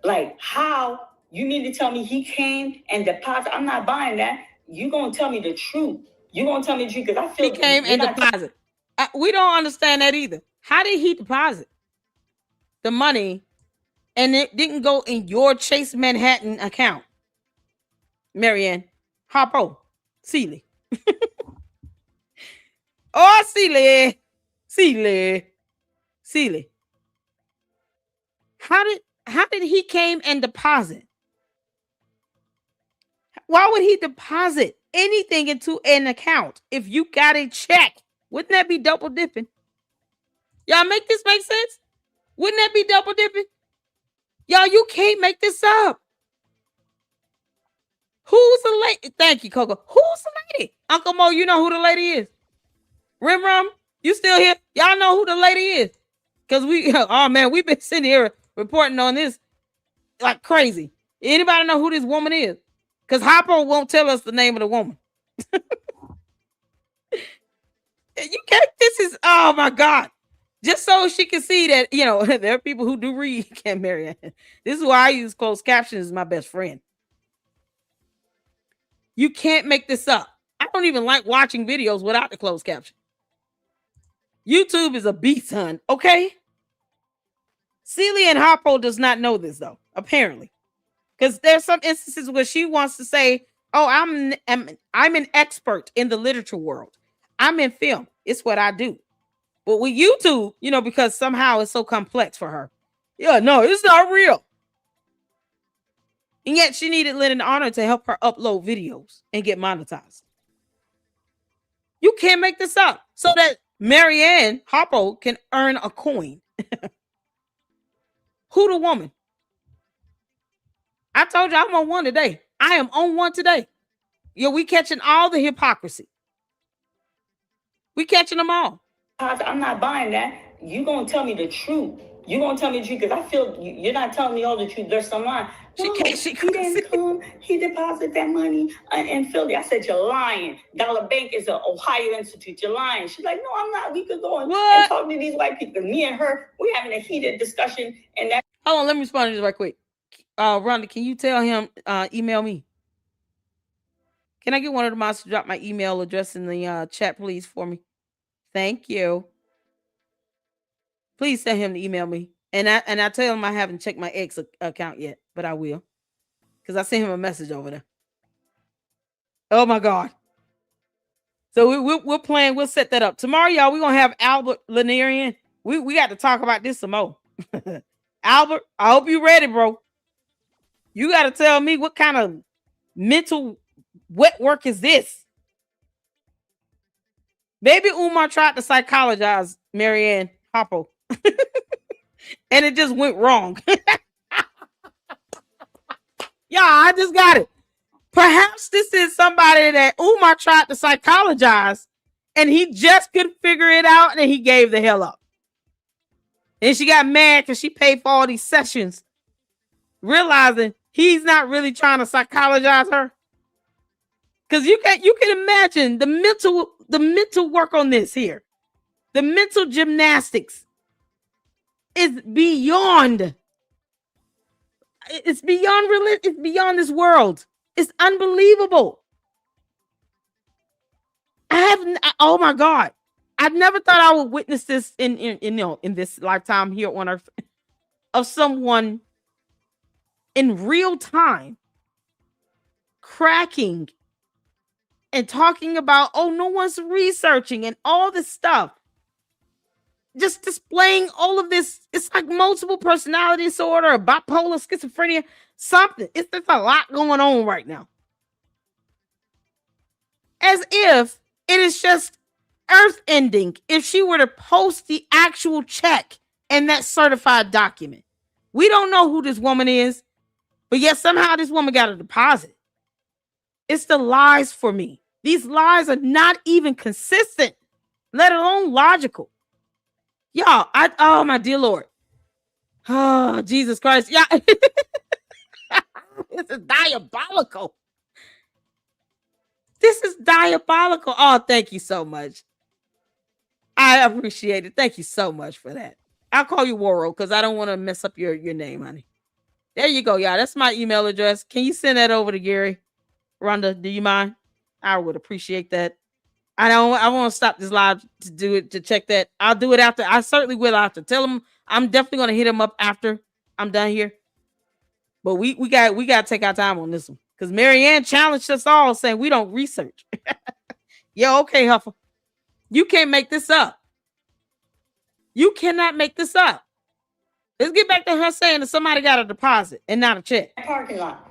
like, how you need to tell me he came and deposited. I'm not buying that. You're going to tell me the truth. Because I feel he came and deposited. We don't understand that either. How did he deposit the money and it didn't go in your Chase Manhattan account, Marianne, Harpo, Sealy. Oh, Sealy. How did he came and deposit? Why would he deposit anything into an account if you got a check? Wouldn't that be double dipping? Y'all make this make sense? Wouldn't that be double dipping? Y'all, you can't make this up. Who's the lady? Thank you, Coco. Who's the lady? Uncle Mo, you know who the lady is. Rim Rum, you still here? Y'all know who the lady is? Because oh man, we've been sitting here reporting on this like crazy. Anybody know who this woman is? Because Hopper won't tell us the name of the woman. You can't, this is, oh my God. Just so she can see that, there are people who do read, can't marry. This is why I use closed captions as my best friend. You can't make this up. I don't even like watching videos without the closed caption. YouTube is a beast, son, okay? Celia and Harpo does not know this, though, apparently. Because there's some instances where she wants to say, oh, I'm an expert in the literature world. I'm in film. It's what I do. But with YouTube, because somehow it's so complex for her. Yeah, no, it's not real. And yet she needed Lynn and Honor to help her upload videos and get monetized. You can't make this up so that Marianne Harpo can earn a coin. Who the woman? I told you I'm on one today. I am on one today. We catching all the hypocrisy. We catching them all. I'm not buying that. You gonna tell me the truth. You gonna tell me the truth because I feel you're not telling me all the truth. There's some lie. He didn't come. He deposited that money in Philly. I said, you're lying. Dollar Bank is an Ohio institute. You're lying. She's like, no, I'm not. We could go and talk to these white people. Me and her, we're having a heated discussion. And that. Hold on, let me respond to this right quick. Rhonda, can you tell him, email me? Can I get one of the moms to drop my email address in the chat, please, for me? Thank you. Please send him to email me. And I tell him I haven't checked my X account yet, but I will. Because I sent him a message over there. Oh my God. So we're playing, we'll set that up. Tomorrow, y'all, we're gonna have Albert Lorient. We got to talk about this some more. Albert, I hope you're ready, bro. You got to tell me what kind of mental wet work is this? Baby Umar tried to psychologize Marianne Harpo. And it just went wrong. Yeah, I just got it. Perhaps this is somebody that Umar tried to psychologize and he just couldn't figure it out and he gave the hell up. And she got mad because she paid for all these sessions, realizing he's not really trying to psychologize her. Because you can imagine the mental work on this here. The mental gymnastics is beyond. It's beyond religion. It's beyond this world. It's unbelievable. Oh my God. I never thought I would witness this in this lifetime here on earth of someone in real time cracking and talking about, oh, no one's researching and all this stuff. Just displaying all of this. It's like multiple personality disorder or bipolar schizophrenia, something. It's just a lot going on right now. As if it is just earth ending if she were to post the actual check and that certified document. We don't know who this woman is, but yet somehow this woman got a deposit. It's the lies for me. These lies are not even consistent, let alone logical. Y'all, oh my dear Lord. Oh, Jesus Christ. Yeah. This is diabolical. This is diabolical. Oh, thank you so much. I appreciate it. Thank you so much for that. I'll call you Waro because I don't want to mess up your name, honey. There you go, y'all. That's my email address. Can you send that over to Gary? Rhonda, do you mind? I would appreciate that. I want to stop this live to do it, to check that. I'll do it after. I certainly will after. Tell him I'm definitely going to hit him up after I'm done here. But we got to take our time on this one because Marianne challenged us all saying we don't research. Yeah, okay, Huffer. You can't make this up. You cannot make this up. Let's get back to her saying that somebody got a deposit and not a check. Parking lot.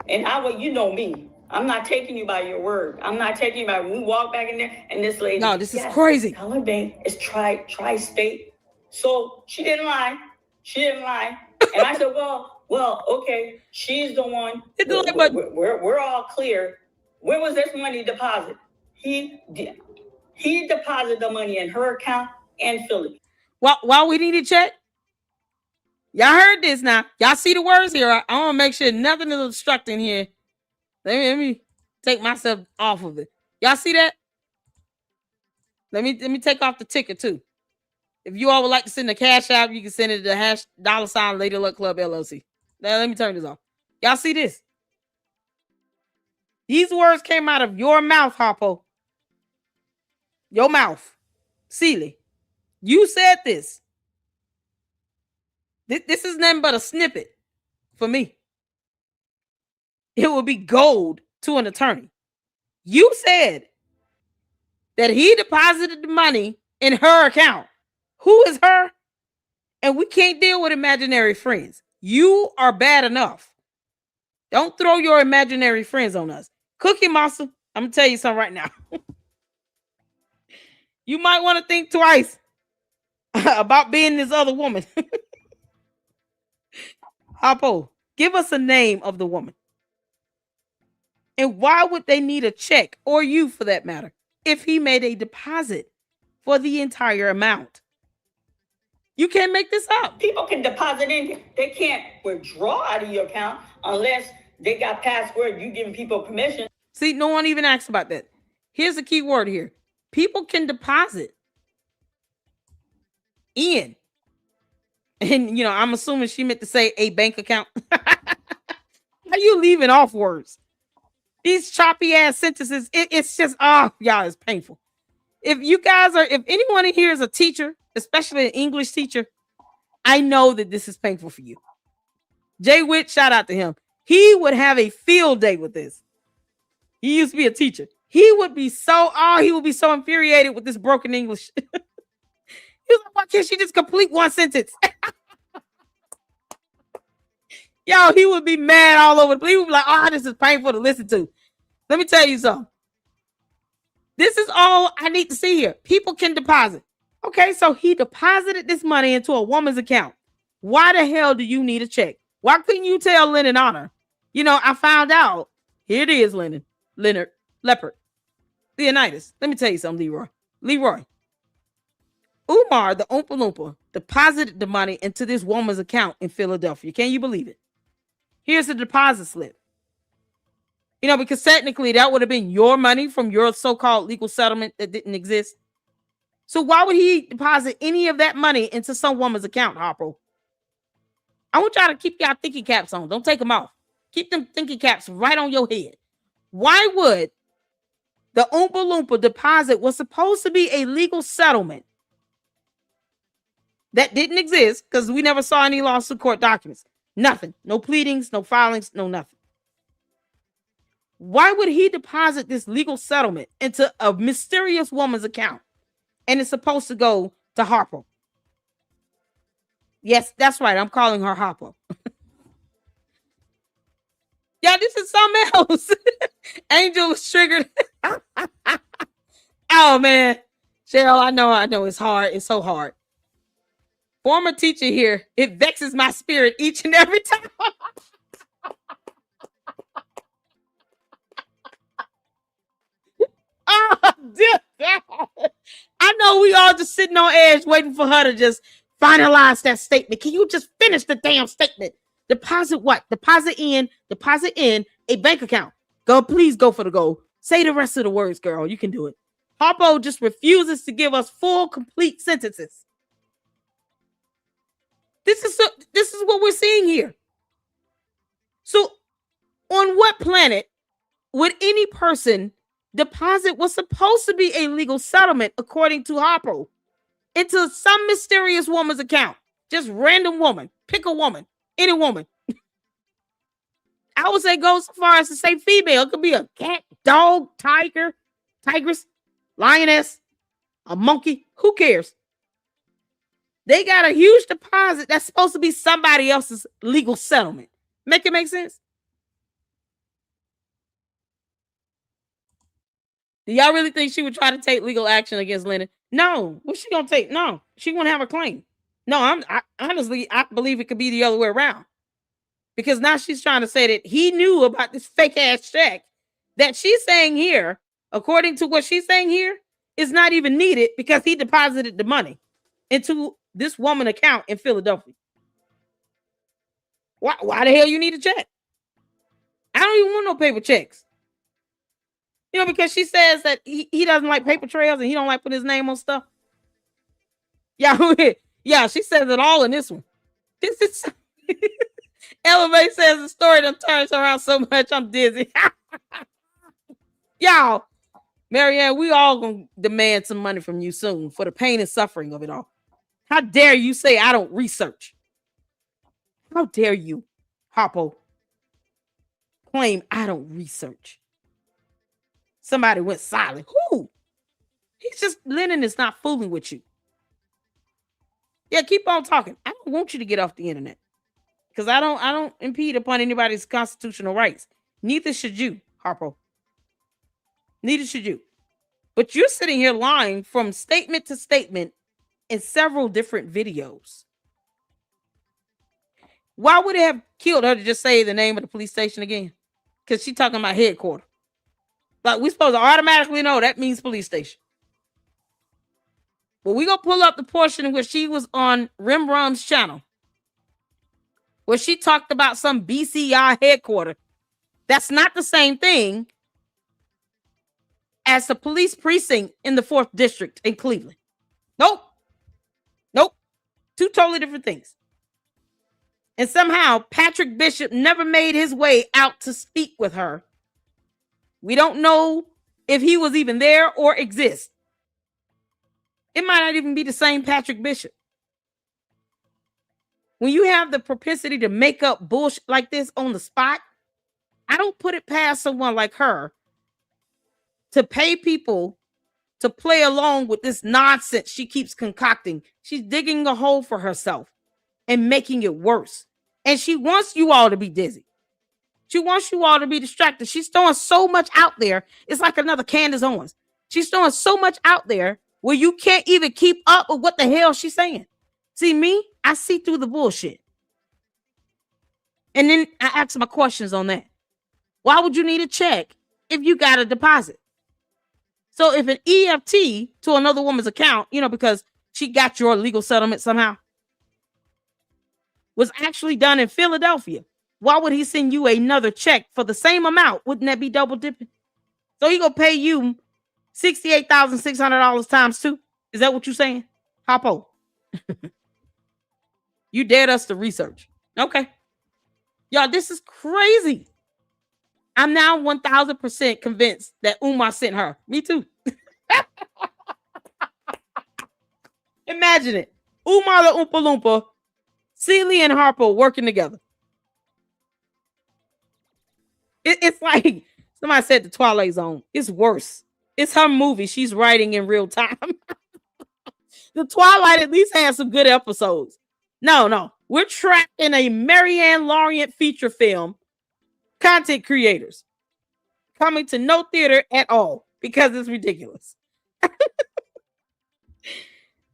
And I will, you know me. I'm not taking you by your word. I'm not taking you by, we walk back in there and this lady. No, this is crazy. Teller Bank is tri-state. So she didn't lie. And I said, well, okay. She's the one. We're all clear. Where was this money deposited? He deposited the money in her account and Philly. Why we need a check? Y'all heard this now. Y'all see the words here. I want to make sure nothing is obstructing here. Let me take myself off of it. Y'all see that? Let me take off the ticker too. If you all would like to send a cash out, you can send it to # Lady Luck Club LLC. Now let me turn this off. Y'all see this? These words came out of your mouth, Harpo. Your mouth. Sealy. You said this. This is nothing but a snippet for me. It would be gold to an attorney. You said that he deposited the money in her account. Who is her? And we can't deal with imaginary friends. You are bad enough. Don't throw your imaginary friends on us. Cookie Monster, I'm going to tell you something right now. You might want to think twice about being this other woman. Harpo, give us a name of the woman. And why would they need a check, or you for that matter, if he made a deposit for the entire amount? You can't make this up. People can deposit in. They can't withdraw out of your account unless they got password. You giving people permission. See, no one even asked about that. Here's the key word here. People can deposit in. And, I'm assuming she meant to say a bank account. How you leaving off words? These choppy ass sentences, it's just, y'all, it's painful. If anyone in here is a teacher, especially an English teacher, I know that this is painful for you. Jay Witt, shout out to him. He would have a field day with this. He used to be a teacher. He would be so infuriated with this broken English. He was like, why can't she just complete one sentence? Yo, he would be mad all over the place. He would be like, this is painful to listen to. Let me tell you something. This is all I need to see here. People can deposit. Okay, so he deposited this money into a woman's account. Why the hell do you need a check? Why couldn't you tell Lennon Honor? I found out. Here it is, Leonard, Leopard, Leonidas. Let me tell you something, Leroy. Umar, the Oompa Loompa, deposited the money into this woman's account in Philadelphia. Can you believe it? Here's the deposit slip. Because technically that would have been your money from your so-called legal settlement that didn't exist. So why would he deposit any of that money into some woman's account, Harpo? I want y'all to keep y'all thinking caps on. Don't take them off. Keep them thinking caps right on your head. Why would the Oompa Loompa deposit was supposed to be a legal settlement that didn't exist because we never saw any lawsuit court documents? Nothing. No pleadings, no filings, no nothing. Why would he deposit this legal settlement into a mysterious woman's account? And it's supposed to go to Harpo. Yes, that's right. I'm calling her Harpo. Yeah, this is something else. Angel was triggered. Oh, man. Cheryl, I know it's hard. It's so hard. Former teacher here. It vexes my spirit each and every time. Oh, dear God. I know we all just sitting on edge waiting for her to just finalize that statement. Can you just finish the damn statement? Deposit what? Deposit in a bank account. Please go for the goal. Say the rest of the words, girl. You can do it. Harpo just refuses to give us full, complete sentences. This is what we're seeing here. So, on what planet would any person deposit what's supposed to be a legal settlement, according to Harpo, into some mysterious woman's account? Just random woman. Pick a woman. Any woman. I would say go so far as to say female. It could be a cat, dog, tiger, tigress, lioness, a monkey. Who cares? They got a huge deposit that's supposed to be somebody else's legal settlement. Make it make sense? Do y'all really think she would try to take legal action against Lennon? No. What's she gonna take? No, she won't have a claim. No, honestly, I believe it could be the other way around. Because now she's trying to say that he knew about this fake ass check that she's saying here, according to what she's saying here, is not even needed because he deposited the money into this woman account in Philadelphia. Why the hell you need a check? I don't even want no paper checks. You know, because she says that he doesn't like paper trails and he don't like putting his name on stuff. Yeah, she says it all in this one. This is Elevate says the story done turns around so much I'm dizzy. Y'all, Marianne, we all gonna demand some money from you soon for the pain and suffering of it all. How dare you say I don't research? How dare you, Harpo, claim I don't research? Somebody went silent. Who? He's just, Lennon is not fooling with you. Yeah, keep on talking. I don't want you to get off the internet. Because I don't impede upon anybody's constitutional rights. Neither should you, Harpo. Neither should you. But you're sitting here lying from statement to statement in several different videos. Why would it have killed her to just say the name of the police station again? Because she's talking about headquarters. Like, we're supposed to automatically know that means police station. But we're going to pull up the portion where she was on Rembrandt's channel, where she talked about some BCI headquarters. That's not the same thing as the police precinct in the 4th district in Cleveland. Nope. Two totally different things. And somehow Patrick Bishop never made his way out to speak with her. We don't know if he was even there or exists. It might not even be the same Patrick Bishop. When you have the propensity to make up bullshit like this on the spot, I don't put it past someone like her to pay people to play along with this nonsense she keeps concocting. She's digging a hole for herself and making it worse. And she wants you all to be dizzy. She wants you all to be distracted. She's throwing so much out there. It's like another Candace Owens. She's throwing so much out there where you can't even keep up with what the hell she's saying. See me? I see through the bullshit. And then I ask my questions on that. Why would you need a check if you got a deposit? So if an EFT to another woman's account, because she got your legal settlement somehow, was actually done in Philadelphia, why would he send you another check for the same amount? Wouldn't that be double dipping? So he gonna pay you $68,600 times 2. Is that what you're saying? Harpo? You dared us to research. Okay. Y'all, this is crazy. I'm now 1,000% convinced that Umar sent her. Me too. Imagine it. Umar the Oompa Loompa, Celie and Harpo working together. It's like somebody said the Twilight Zone. It's worse. It's her movie she's writing in real time. The Twilight at least has some good episodes. No. We're trapped in a Marianne Lorient feature film. Content creators coming to no theater at all because it's ridiculous.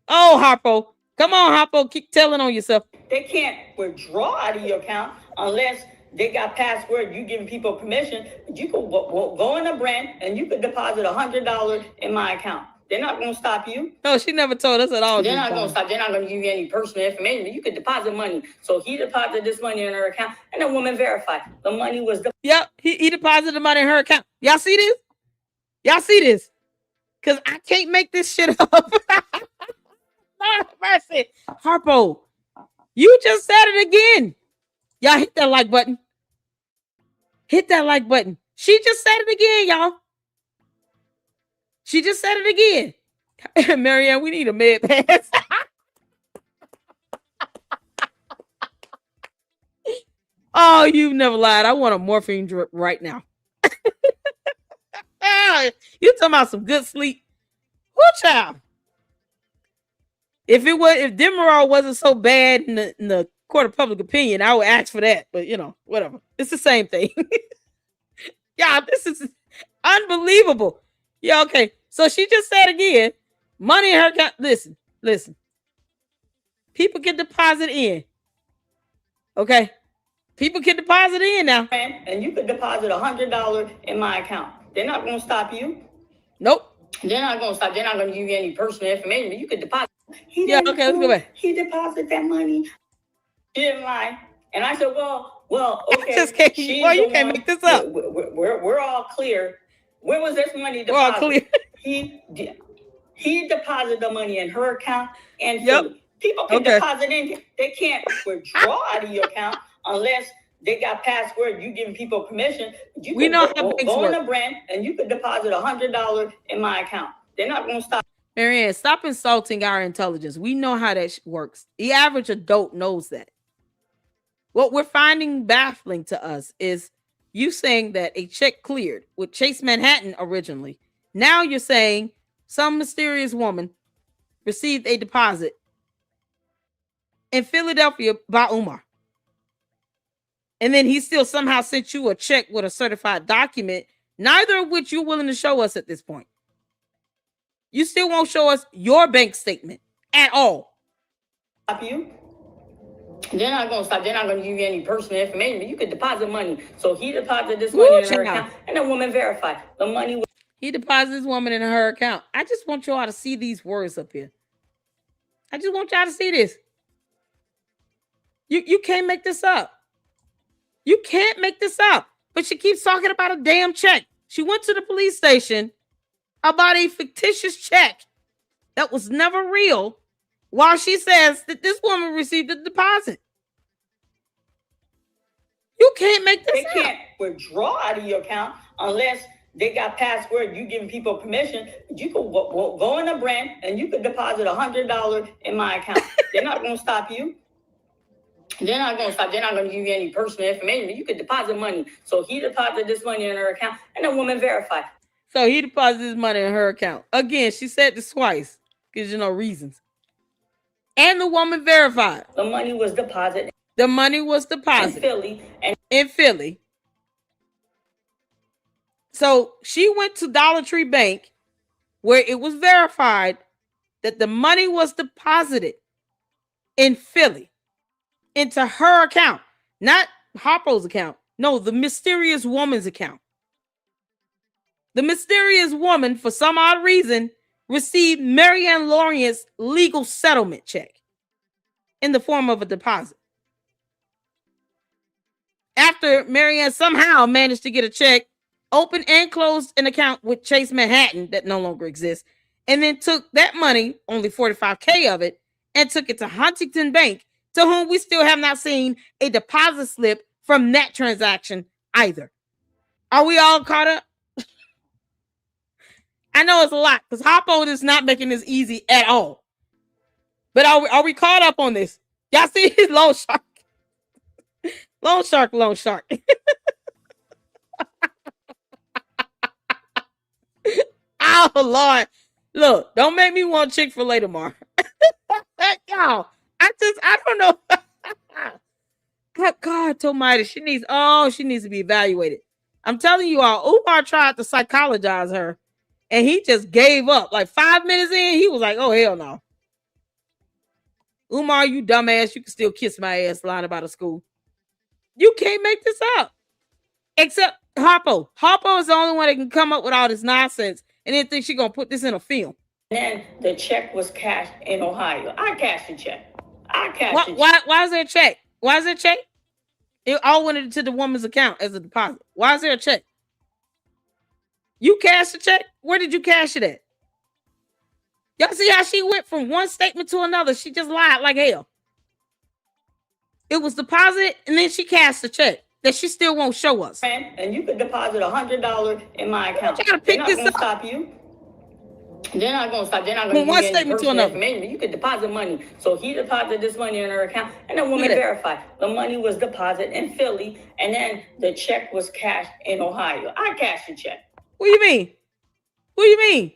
Oh, Harpo. Come on, Harpo. Keep telling on yourself. They can't withdraw out of your account unless they got password. You giving people permission. You could go in a brand and you could deposit $100 in my account. They're not going to stop you. No, she never told us at all. They're not going to stop. They're not going to give you any personal information. You could deposit money. So he deposited this money in her account, and the woman verified the money was. Yep, he deposited the money in her account. Y'all see this? Because I can't make this shit up. Lord mercy. Harpo, you just said it again. Y'all hit that like button. Hit that like button. She just said it again, y'all. She just said it again. Marianne, we need a med pass. Oh, you've never lied. I want a morphine drip right now. You talking about some good sleep? What child? If Demerol wasn't so bad in the court of public opinion, I would ask for that. But whatever. It's the same thing. Yeah, this is unbelievable. Yeah, okay. So she just said again, money in her account. Listen. People can deposit in. Okay. People can deposit in now. And you could deposit $100 in my account. They're not going to stop you. Nope. They're not going to stop. They're not going to give you any personal information, but you could deposit. Okay, let's go back. He deposited that money. He didn't lie. And I said, well, okay. You can't make this up. We're all clear. Where was this money deposited? We're all clear. He deposited the money in her account and yep. People can deposit in. They can't withdraw out of your account unless they got password. You giving people permission. We know how things go work. on the brand and you could deposit $100 in my account. They're not going to stop. Marianne, stop insulting our intelligence. We know how that works. The average adult knows that. What we're finding baffling to us is you saying that a check cleared with Chase Manhattan originally. Now you're saying some mysterious woman received a deposit in Philadelphia by Umar. And then he still somehow sent you a check with a certified document, neither of which you're willing to show us at this point. You still won't show us your bank statement at all. Stop you. They're not going to stop. They're not going to give you any personal information, but you could deposit money. So he deposited this money in her account, and the woman verified the money. He deposited this woman in her account. I just want y'all to see these words up here. I just want y'all to see this. You can't make this up. You can't make this up. But she keeps talking about a damn check. She went to the police station about a fictitious check that was never real, while she says that this woman received a deposit. You can't make this up. They can't withdraw out of your account unless they got password. You giving people permission. You could go in the brand and you could deposit $100 in my account. They're not going to stop you. They're not going to stop. They're not going to give you any personal information, but you could deposit money. So he deposited this money in her account, and the woman verified. So he deposited his money in her account. Again, she said this twice because reasons. And the woman verified. The money was deposited. The money was deposited in Philly. So she went to Dollar Tree Bank where it was verified that the money was deposited in Philly into her account, not Harpo's account. No, the mysterious woman's account. The mysterious woman, for some odd reason, received Marianne Lorient's legal settlement check in the form of a deposit. After Marianne somehow managed to get a check, opened and closed an account with Chase Manhattan that no longer exists, and then took that money, only $45K of it, and took it to Huntington Bank, to whom we still have not seen a deposit slip from that transaction either. Are we all caught up? I know it's a lot because Harpo is not making this easy at all. But are we caught up on this? Y'all see his loan shark? Loan shark. Oh, Lord. Look, don't make me want Chick-fil-A tomorrow. Y'all, I don't know. God almighty, she needs to be evaluated. I'm telling you all, Umar tried to psychologize her, and he just gave up. Like 5 minutes in, he was like, oh, hell no. Umar, you dumbass, you can still kiss my ass lying about a school. You can't make this up. Except Harpo. Harpo is the only one that can come up with all this nonsense and then think she's going to put this in a film. And then the check was cashed in Ohio. I cashed the check. Why is there a check? Why is there a check? It all went into the woman's account as a deposit. Why is there a check? You cashed the check? Where did you cash it at? Y'all see how she went from one statement to another? She just lied like hell. It was deposited, and then she cashed the check that she still won't show us. And you could deposit $100 in my account. They're not going to stop you. They're not going to stop. They're not From going to one give you any statement to personal another. information. You could deposit money. So he deposited this money in her account, and the woman verified the money was deposited in Philly, and then the check was cashed in Ohio. I cashed the check. What do you mean? What do you mean?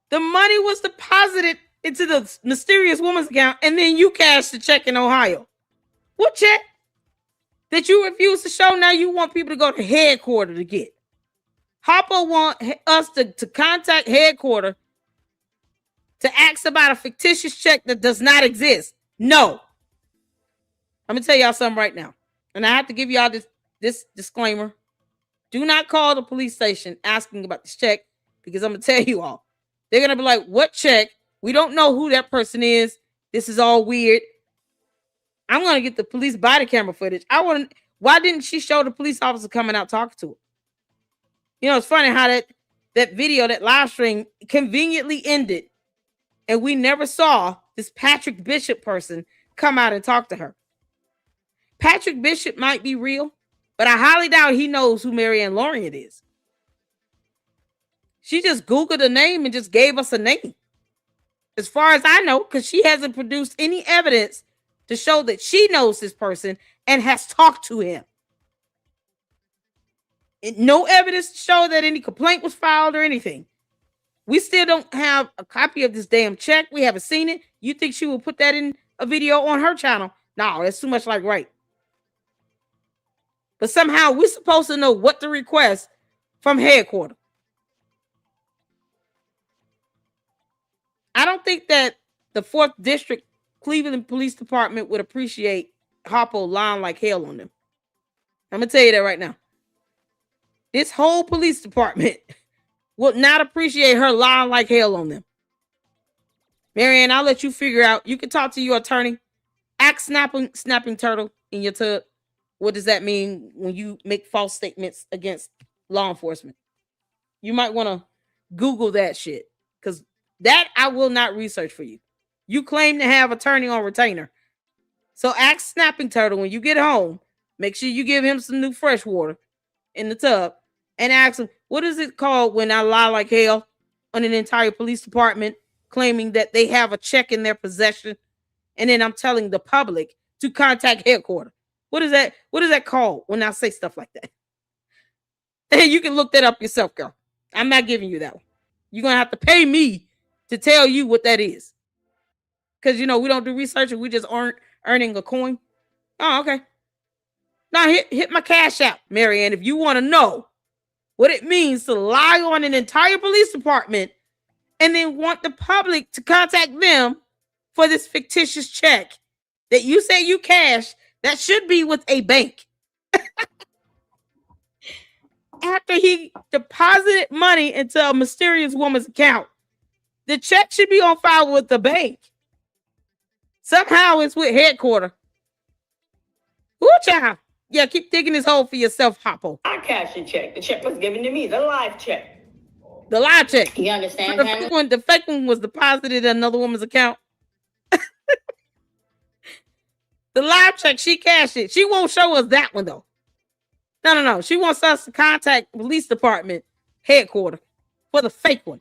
The money was deposited into the mysterious woman's account, and then you cashed the check in Ohio. What check? That you refuse to show, now you want people to go to headquarters to get. Harpo want us to contact headquarters to ask about a fictitious check that does not exist. No. I'm going to tell y'all something right now. And I have to give y'all this disclaimer. Do not call the police station asking about this check, because I'm going to tell you all. They're going to be like, what check? We don't know who that person is. This is all weird. I'm going to get the police body camera footage. Why didn't she show the police officer coming out talking to her? You know, it's funny how that video, that live stream conveniently ended, and we never saw this Patrick Bishop person come out and talk to her. Patrick Bishop might be real, but I highly doubt he knows who Marianne Lorient is. She just Googled a name and just gave us a name. As far as I know, because she hasn't produced any evidence to show that she knows this person and has talked to him. No evidence to show that any complaint was filed or anything. We still don't have a copy of this damn check. We haven't seen it. You think she will put that in a video on her channel? No, that's too much like right. But somehow we're supposed to know what to request from headquarters. I don't think that the 4th District Cleveland Police Department would appreciate Harpo lying like hell on them. I'm going to tell you that right now. This whole police department would not appreciate her lying like hell on them. Marianne, I'll let you figure out. You can talk to your attorney. Act snapping turtle in your tub. What does that mean when you make false statements against law enforcement? You might want to Google that shit, because that I will not research for you. You claim to have attorney on retainer. So ask Snapping Turtle when you get home. Make sure you give him some new fresh water in the tub and ask him, what is it called when I lie like hell on an entire police department claiming that they have a check in their possession, and then I'm telling the public to contact headquarters? What is that? What is that called when I say stuff like that? And you can look that up yourself, girl. I'm not giving you that one. You're going to have to pay me to tell you what that is. Because, you know, we don't do research and we just aren't earning a coin. Oh, okay. Now hit my cash app, Marianne, if you want to know what it means to lie on an entire police department and then want the public to contact them for this fictitious check that you say you cash that should be with a bank. After he deposited money into a mysterious woman's account, the check should be on file with the bank. Somehow it's with headquarters. Ooh, child. Yeah, keep digging this hole for yourself, Harpo. I cashed the check. The check was given to me, the live check. The live check. You understand? So the fake one was deposited in another woman's account. The live check, she cashed it. She won't show us that one, though. No. She wants us to contact police department headquarters for the fake one.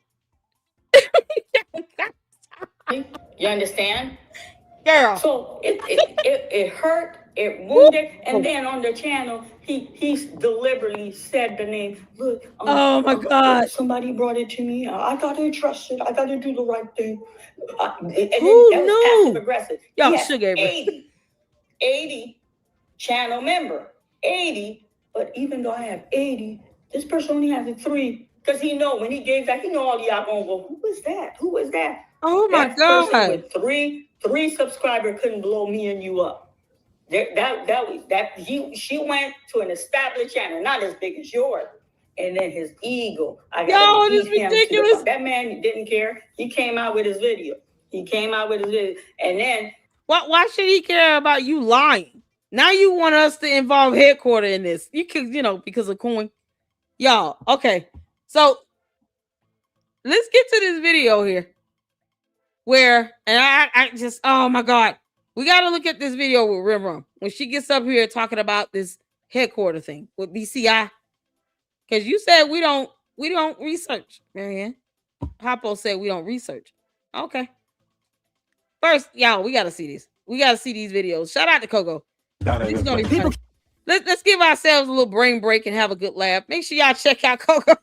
You understand? Girl. So it hurt, it wounded, and then on the channel, he deliberately said the name. Look, oh my God. Somebody brought it to me. I got to trust it. I got to do the right thing. And then that was passive aggressive. Y'all should give it. 80 channel member. 80. But even though I have 80, this person only has a 3. Because he know when he gave that, he know all y'all gonna go, who is that? Who is that? Oh my God. Person with three subscribers couldn't blow me and you up. She went to an established channel, not as big as yours. And then his ego. Yo, this is ridiculous. That man didn't care. He came out with his video. And then why should he care about you lying? Now you want us to involve headquarters in this. You could, because of coin. Y'all, okay. So let's get to this video here. Where, and I just, oh my God. We got to look at this video with Rim when she gets up here talking about this headquarters thing with BCI. Because you said we don't research, Marianne. Hoppo said we don't research. Okay. First, y'all, we gotta see this. We gotta see these videos. Shout out to Coco. This is gonna be funny. Let's give ourselves a little brain break and have a good laugh. Make sure y'all check out Coco.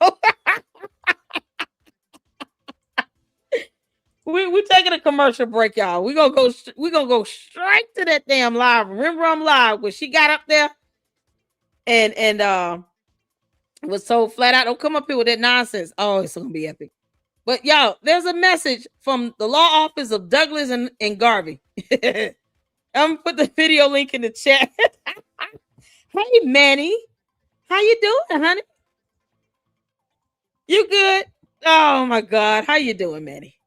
We're taking a commercial break, y'all. We're gonna go straight to that damn live. Remember, I'm live when she got up there and was so flat out, don't come up here with that nonsense. Oh, it's gonna be epic. But y'all, there's a message from the law office of Douglas and Garvey. I'm gonna put the video link in the chat. Hey, Manny, how you doing, honey? You good? Oh my God, how you doing, Manny?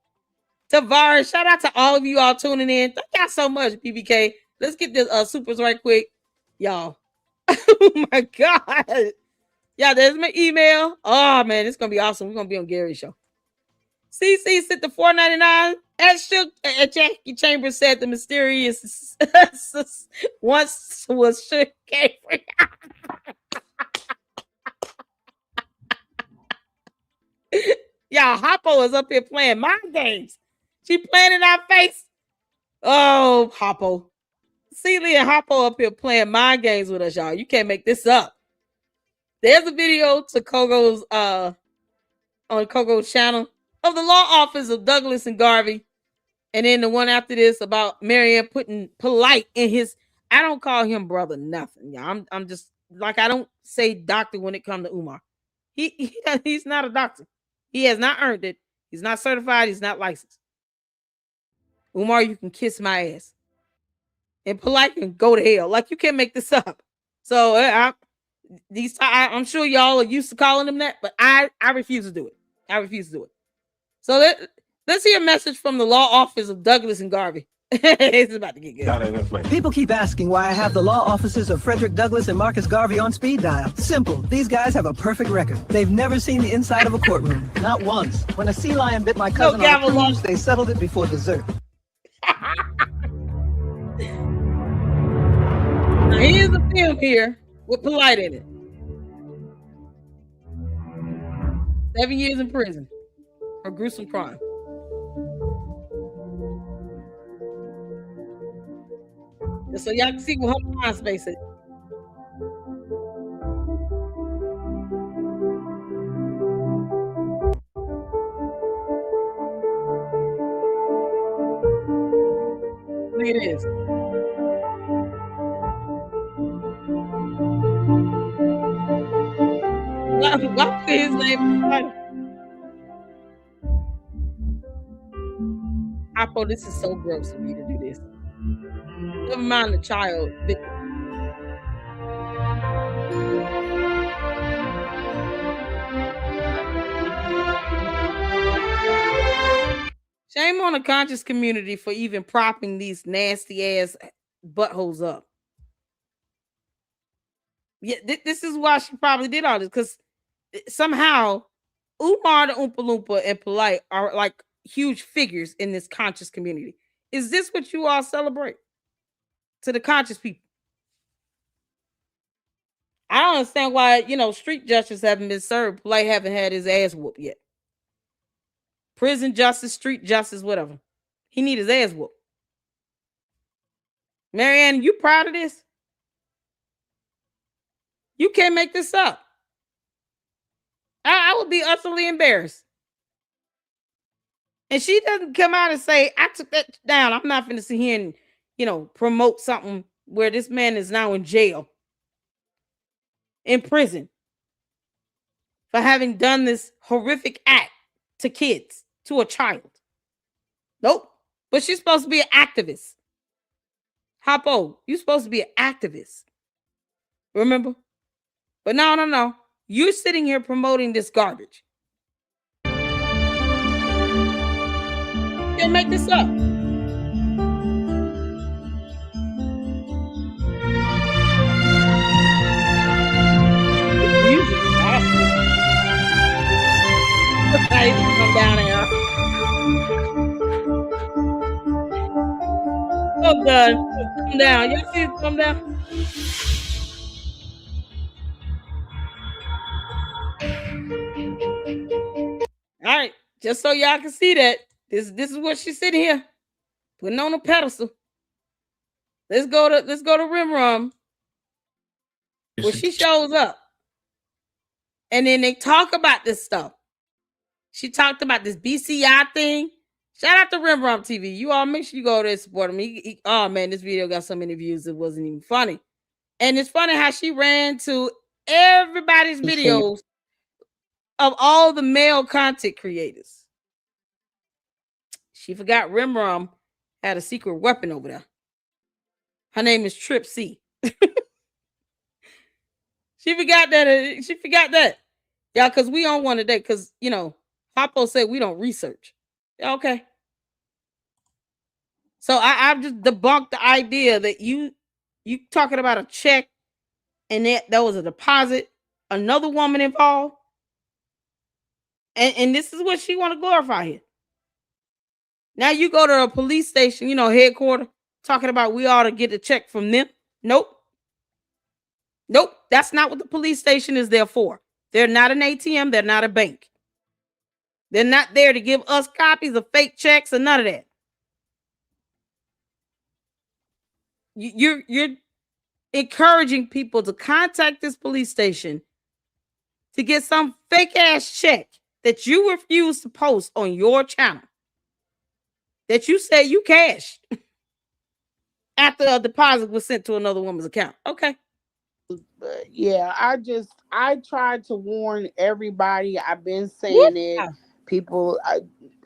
Tavares, shout out to all of you all tuning in. Thank y'all so much, BBK. Let's get this supers right quick, y'all. Oh my God, yeah, there's my email. Oh man, it's gonna be awesome. We're gonna be on Gary's show. CC sent the $4.99. As Jackie Chambers said, the mysterious once was Shook Avery. Y'all, Hoppo is up here playing mind games. She playing in our face. Oh, Hoppo. Celia and Hoppo up here playing mind games with us, y'all. You can't make this up. There's a video to Coco's on Coco's channel of the law office of Douglas and Garvey. And then the one after this about Marianne putting polite in his, I don't call him brother nothing. Yeah, I'm just like, I don't say doctor when it comes to Umar. He's not a doctor. He has not earned it. He's not certified. He's not licensed. Umar, you can kiss my ass. And polite can go to hell. Like, you can't make this up. So I'm sure y'all are used to calling him that, but I refuse to do it. I refuse to do it. So let's hear a message from the law office of Douglas and Garvey. It's about to get good. People keep asking why I have the law offices of Frederick Douglass and Marcus Garvey on speed dial. Simple. These guys have a perfect record. They've never seen the inside of a courtroom. Not once. When a sea lion bit my cousin on a cruise, they settled it before dessert. Now here's a film here with polite in it. 7 years in prison for gruesome crime. So y'all can see what her mind space is. It is. Why his name? Apple, this is so gross of me to do this. Never mind the child. Shame on the conscious community for even propping these nasty ass buttholes up. Yeah, this is why she probably did all this, because somehow Umar the Oompa Loompa and Polite are like huge figures in this conscious community. Is this what you all celebrate? To the conscious people? I don't understand why, street justice haven't been served. Polite haven't had his ass whooped yet. Prison justice, street justice, whatever. He need his ass whooped. Marianne, you proud of this? You can't make this up. I would be utterly embarrassed. And she doesn't come out and say, I took that down. I'm not going to sit here and, promote something where this man is now in jail, in prison, for having done this horrific act to kids, to a child. Nope. But she's supposed to be an activist. Hoppo, you're supposed to be an activist. Remember? But no. You're sitting here promoting this garbage. Can't make this up. Music is awesome. I need to come down here. Oh, God. Come down. Y'all see it come down? All right. Just so y'all can see that this is what she's sitting here putting on a pedestal. Let's go to Rimrum, where she shows up, and then they talk about this stuff. She talked about this BCI thing. Shout out to Rimrum TV. You all make sure you go there and support him. Oh man, this video got so many views it wasn't even funny. And it's funny how she ran to everybody's videos of all the male content creators. She forgot Rimrum had a secret weapon over there. Her name is Trip C. She forgot that. Yeah, because we on one today. Because, you know, Papo said we don't research. Okay. So I've just debunked the idea that you talking about a check and that was a deposit, another woman involved. And this is what she want to glorify here. Now you go to a police station, you know, headquarters, talking about we ought to get a check from them. Nope. That's not what the police station is there for. They're not an ATM. They're not a bank. They're not there to give us copies of fake checks or none of that. You're encouraging people to contact this police station to get some fake ass check that you refuse to post on your channel that you say you cashed after a deposit was sent to another woman's account. Okay. Yeah, I tried to warn everybody. I've been saying it. People,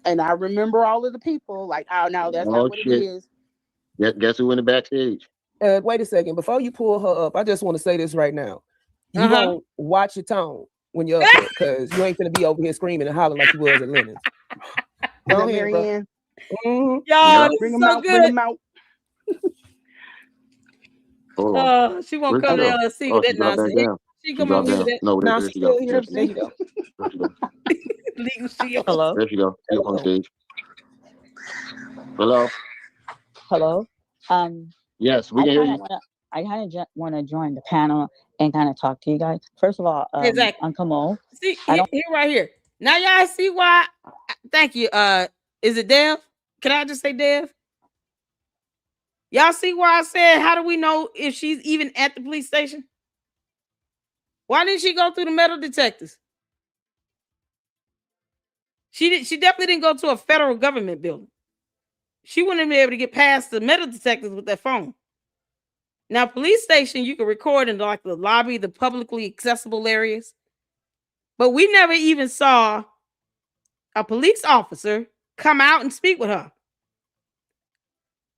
and I remember all of the people like, oh no, that's not what it is. Guess who in the backstage? Wait a second. Before you pull her up, I just want to say this right now. You won't watch your tone when you're up there, because you ain't gonna be over here screaming and hollering like you was at Lennon's. Go ahead, Marianne. Y'all, bring them so out. good. Bring them out. She won't come to LSC with that nonsense. She come over with that. No, there she go. There you go. Legal shield. Hello. There she go. She's on stage. Hello. Hello. Yes, we can hear you. I kind of want to join the panel and kind of talk to you guys. First of all, Exactly. on Kamo. See, here right here. Now y'all see why. Thank you. Is it Dev? Can I just say Dev? Y'all see why I said, how do we know if she's even at the police station? Why didn't she go through the metal detectors? She definitely didn't go to a federal government building. She wouldn't be able to get past the metal detectors with that phone. Now, police station, you can record in like the lobby, the publicly accessible areas. But we never even saw a police officer come out and speak with her.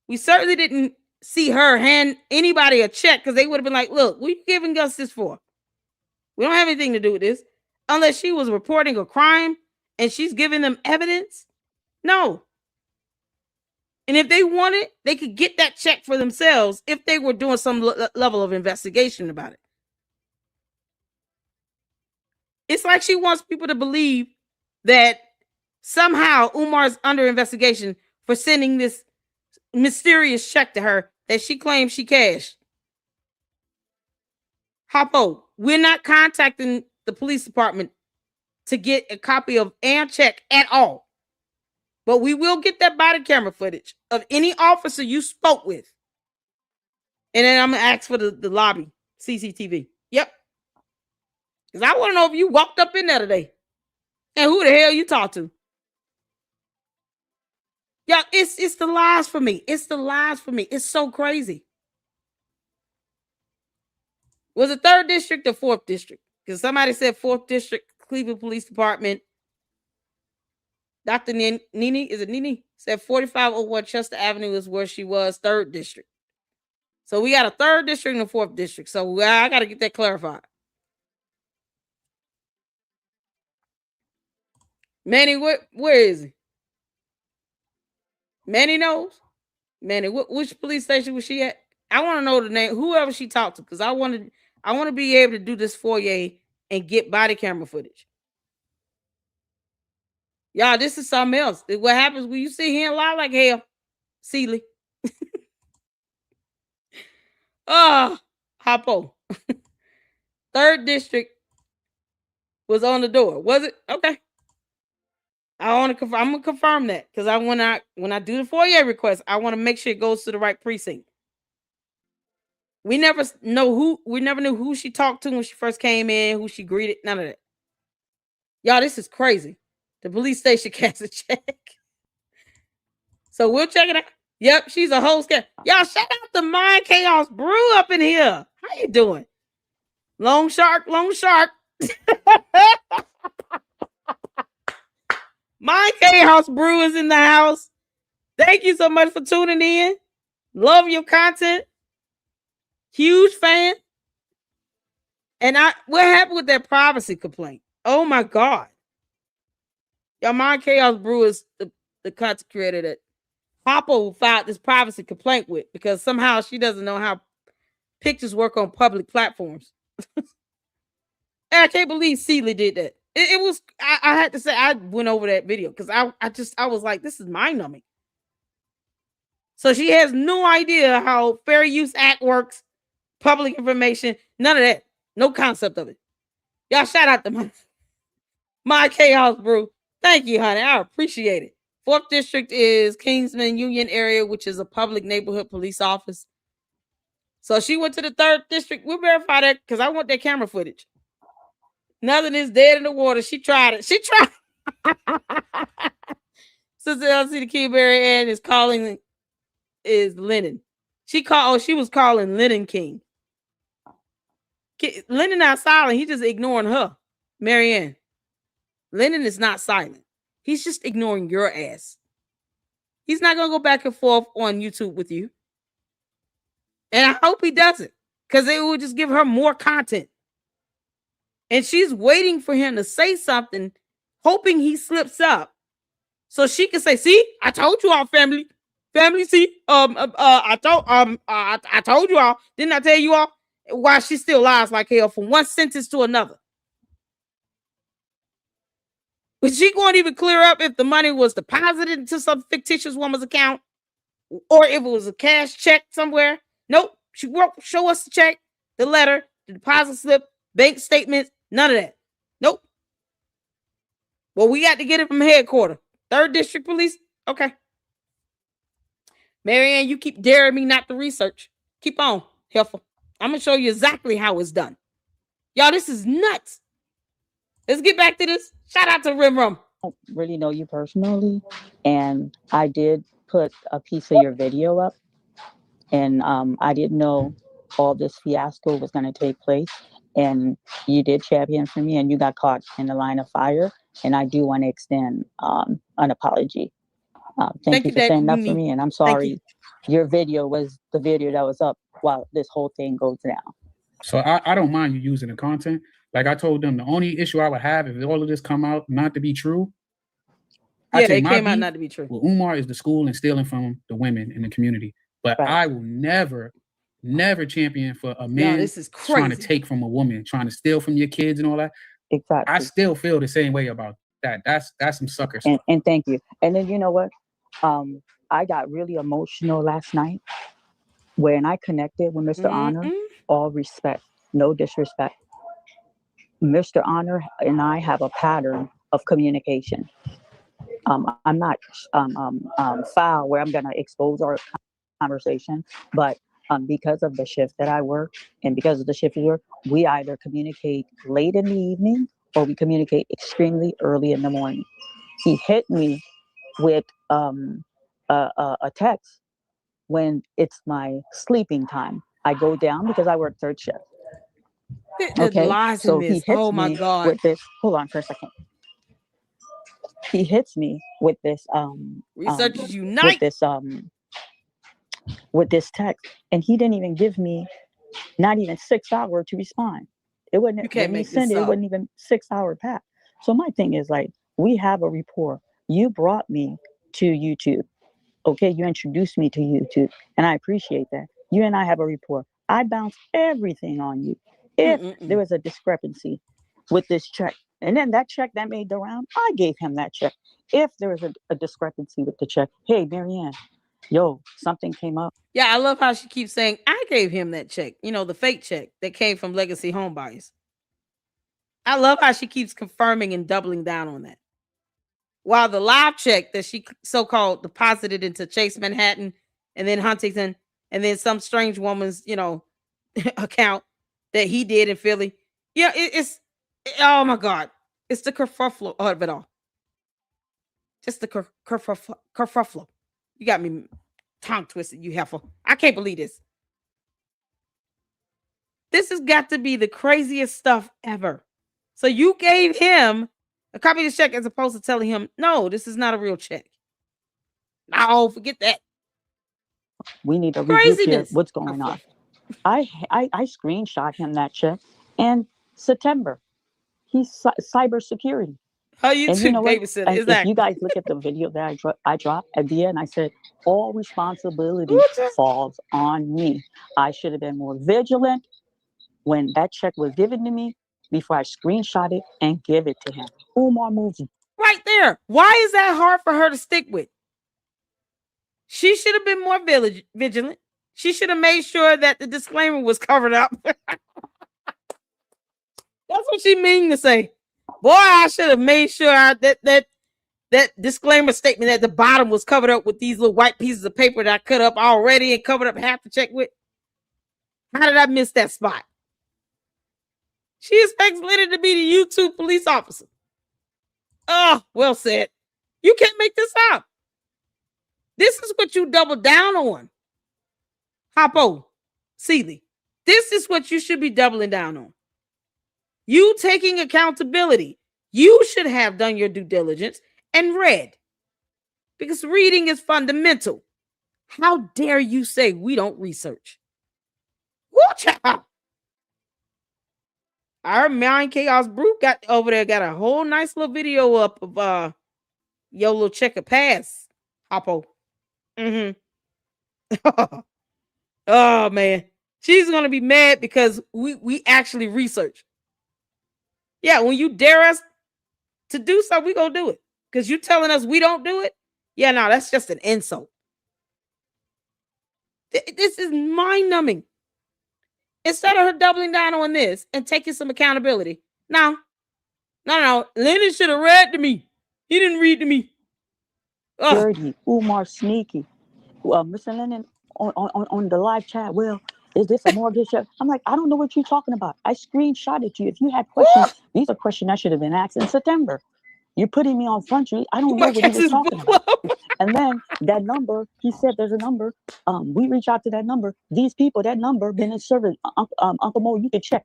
We certainly didn't see her hand anybody a check, because they would have been like, look, what are you giving us this for? We don't have anything to do with this. Unless she was reporting a crime and she's giving them evidence. No. And if they wanted, they could get that check for themselves if they were doing some level of investigation about it. It's like she wants people to believe that somehow Umar's under investigation for sending this mysterious check to her that she claims she cashed. Hoppo, we're not contacting the police department to get a copy of a check at all. But we will get that body camera footage of any officer you spoke with. And then I'm going to ask for the lobby CCTV. Yep. Because I want to know if you walked up in there today. And who the hell you talked to. Yeah, it's the lies for me. It's the lies for me. It's so crazy. Was it 3rd District or 4th District? Because somebody said 4th District, Cleveland Police Department. Dr. Nini, is it Nini? Said 4501 Chester Avenue is where she was, 3rd District. So we got a 3rd District and a 4th District. So I got to get that clarified. Manny, where is he? Manny knows? Manny, which police station was she at? I want to know the name, whoever she talked to, because I want to be able to do this for you and get body camera footage. Y'all, this is something else. What happens when you sit here and lie like hell, Sealy? Hoppo. 3rd District was on the door. Was it? Okay. I'm gonna confirm that because when I do the FOIA request, I want to make sure it goes to the right precinct. We never knew who she talked to when she first came in, who she greeted, none of that. Y'all, this is crazy. The police station cast a check. So we'll check it out. Yep, she's a whole scam. Y'all, shout out to Mind Chaos Brew up in here. How you doing? Long Shark. Mind Chaos Brew is in the house. Thank you so much for tuning in. Love your content. Huge fan. And what happened with that privacy complaint? Oh my God. Y'all, Mind Chaos Brew is the content creator that Papa filed this privacy complaint with because somehow she doesn't know how pictures work on public platforms. And I can't believe Seeley did that. It was, I had to say, I went over that video because I was like, this is mind numbing. So she has no idea how Fair Use Act works, public information, none of that. No concept of it. Y'all shout out to my Chaos Brew. Thank you, honey. I appreciate it. 4th District is Kingsman Union area, which is a public neighborhood police office. So she went to the 3rd District. We'll verify that because I want that camera footage. Nothing is dead in the water. She tried it. Sister LC the Keyberry and is Lennon. She was calling Lennon King. Lennon not silent. He just ignoring her. Marianne. Lennon is not silent. He's just ignoring your ass. He's not going to go back and forth on YouTube with you. And I hope he doesn't because it will just give her more content. And she's waiting for him to say something, hoping he slips up so she can say, see, I told you all, family, see, I told you all, didn't I tell you all? Why she still lies like hell from one sentence to another. But she won't even clear up if the money was deposited into some fictitious woman's account or if it was a cash check somewhere. Nope. She won't show us the check, the letter, the deposit slip, bank statements, none of that. Nope. Well, we got to get it from headquarters. 3rd District Police. Okay. Marianne, you keep daring me not to research. Keep on, Heifer. I'm going to show you exactly how it's done. Y'all, this is nuts. Let's get back to this. Shout out to Rim Rum. I don't really know you personally, and I did put a piece of your video up, and I didn't know all this fiasco was going to take place, and you did champion for me, and you got caught in the line of fire, and I do want to extend an apology. Thank you for standing up for me, and I'm sorry your video was the video that was up while this whole thing goes down. So I don't mind you using the content. Like I told them, the only issue I would have if all of this come out not to be true. Yeah, they came out not to be true. Well, Umar is the school and stealing from the women in the community. But I will never champion for a man this is crazy. Trying to take from a woman, trying to steal from your kids and all that. Exactly. I still feel the same way about that. That's some sucker stuff. And thank you. And then you know what? I got really emotional last night when I connected with Mr. Honor. All respect, no disrespect. Mr. Honor and I have a pattern of communication. I'm not foul where I'm going to expose our conversation, but because of the shift that I work and because of the shift we work, we either communicate late in the evening or we communicate extremely early in the morning. He hit me with a text when it's my sleeping time. I go down because I work 3rd shift. Okay, so he hits me with this. Hold on for a second. He hits me with this. Researchers Unite. With this text, and he didn't even give me not even 6 hours to respond. It wasn't. You can't make this up. It wasn't even 6 hour pass. So my thing is like, we have a rapport. You brought me to YouTube. Okay, you introduced me to YouTube, and I appreciate that. You and I have a rapport. I bounce everything on you. If there was a discrepancy with this check, and then that check that made the round, I gave him that check. If there was a discrepancy with the check, hey, Marianne, yo, something came up. Yeah, I love how she keeps saying, I gave him that check. You know, the fake check that came from Legacy Home Buyers. I love how she keeps confirming and doubling down on that. while the live check that she so-called deposited into Chase Manhattan and then Huntington and then some strange woman's, account that he did in Philly. Yeah, oh my God. It's the kerfuffle of it all. Just the kerfuffle. You got me tongue twisted, you heifer. I can't believe this. This has got to be the craziest stuff ever. So you gave him a copy of the check as opposed to telling him, no, this is not a real check. No, forget that. We need to review here what's going on. I screenshot him that check in September. He's cybersecurity. How you and you know what? Exactly. If you guys look at the video that I dropped at the end, I said all responsibility falls on me. I should have been more vigilant when that check was given to me before I screenshot it and give it to him. Umar moves right there. Why is that hard for her to stick with? She should have been more vigilant. She should have made sure that the disclaimer was covered up. That's what she mean to say. Boy, I should have made sure that disclaimer statement at the bottom was covered up with these little white pieces of paper that I cut up already and covered up half the check with. How did I miss that spot? She expects Leonard to be the YouTube police officer. Oh, well said. You can't make this up. This is what you double down on. Hoppo, Seeley. This is what you should be doubling down on. You taking accountability. You should have done your due diligence and read. Because reading is fundamental. How dare you say we don't research? Watch out. Our Mind Chaos Brew got over there, got a whole nice little video up of your little checker pass, Hoppo. Oh man. She's gonna be mad because we actually research. Yeah, when you dare us to do something, we gonna do it. Because you telling us we don't do it? Yeah, no, that's just an insult. This is mind-numbing. Instead of her doubling down on this and taking some accountability. No. Leonard should have read to me. He didn't read to me. Dirty, Umar sneaky. Mr. Lennon on the live chat. Well, is this a mortgage check? I'm like, I don't know what you're talking about. I screenshotted you. If you had questions, these are questions I should have been asked in September. You're putting me on Front Street. I don't know what he was talking about. And then that number, he said there's a number. We reach out to that number. These people, that number been in service. Uncle Mo, you can check.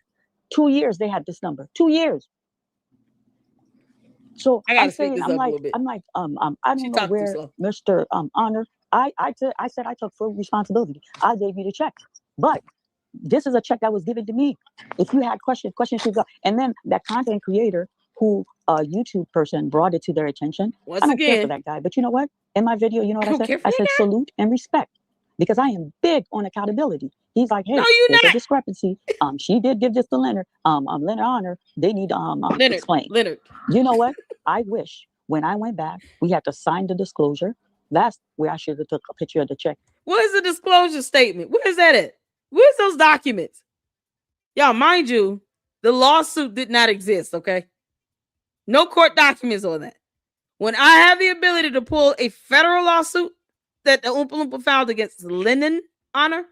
2 years they had this number. 2 years. So I'm saying, I'm like, I don't know where Mr. Honor. I said I took full responsibility. I gave you the check, but this is a check that was given to me. If you had questions should go. And then that content creator who a YouTube person brought it to their attention. I don't care for that guy, but you know what? In my video, you know what I said? I said salute and respect because I am big on accountability. He's like, hey, there's a discrepancy. She did give this to Leonard. Leonard Honor. They need to explain. Leonard. You know what? I wish when I went back, we had to sign the disclosure. That's where I should have took a picture of the check. What is the disclosure statement? Where is that at? Where's those documents? Y'all, mind you, the lawsuit did not exist, okay? No court documents on that. When I have the ability to pull a federal lawsuit that the Oompa Loompa filed against Lennon Honor,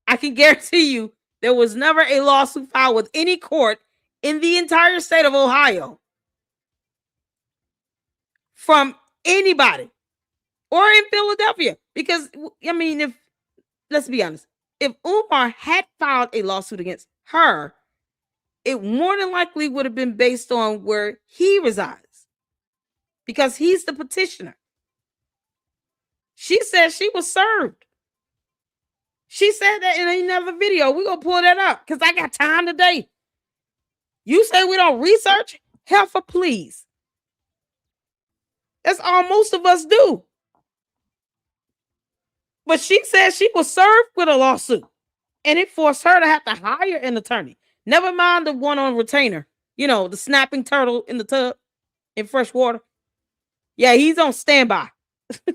I can guarantee you there was never a lawsuit filed with any court in the entire state of Ohio from anybody or in Philadelphia. Because, I mean, let's be honest, if Umar had filed a lawsuit against her, it more than likely would have been based on where he resides because he's the petitioner. She said she was served. She said that in another video. We're going to pull that up because I got time today. You say we don't research? Heifer, please. That's all most of us do. But she said she was served with a lawsuit and it forced her to have to hire an attorney. Never mind the one on retainer. You know, the snapping turtle in the tub in fresh water. Yeah, he's on standby. I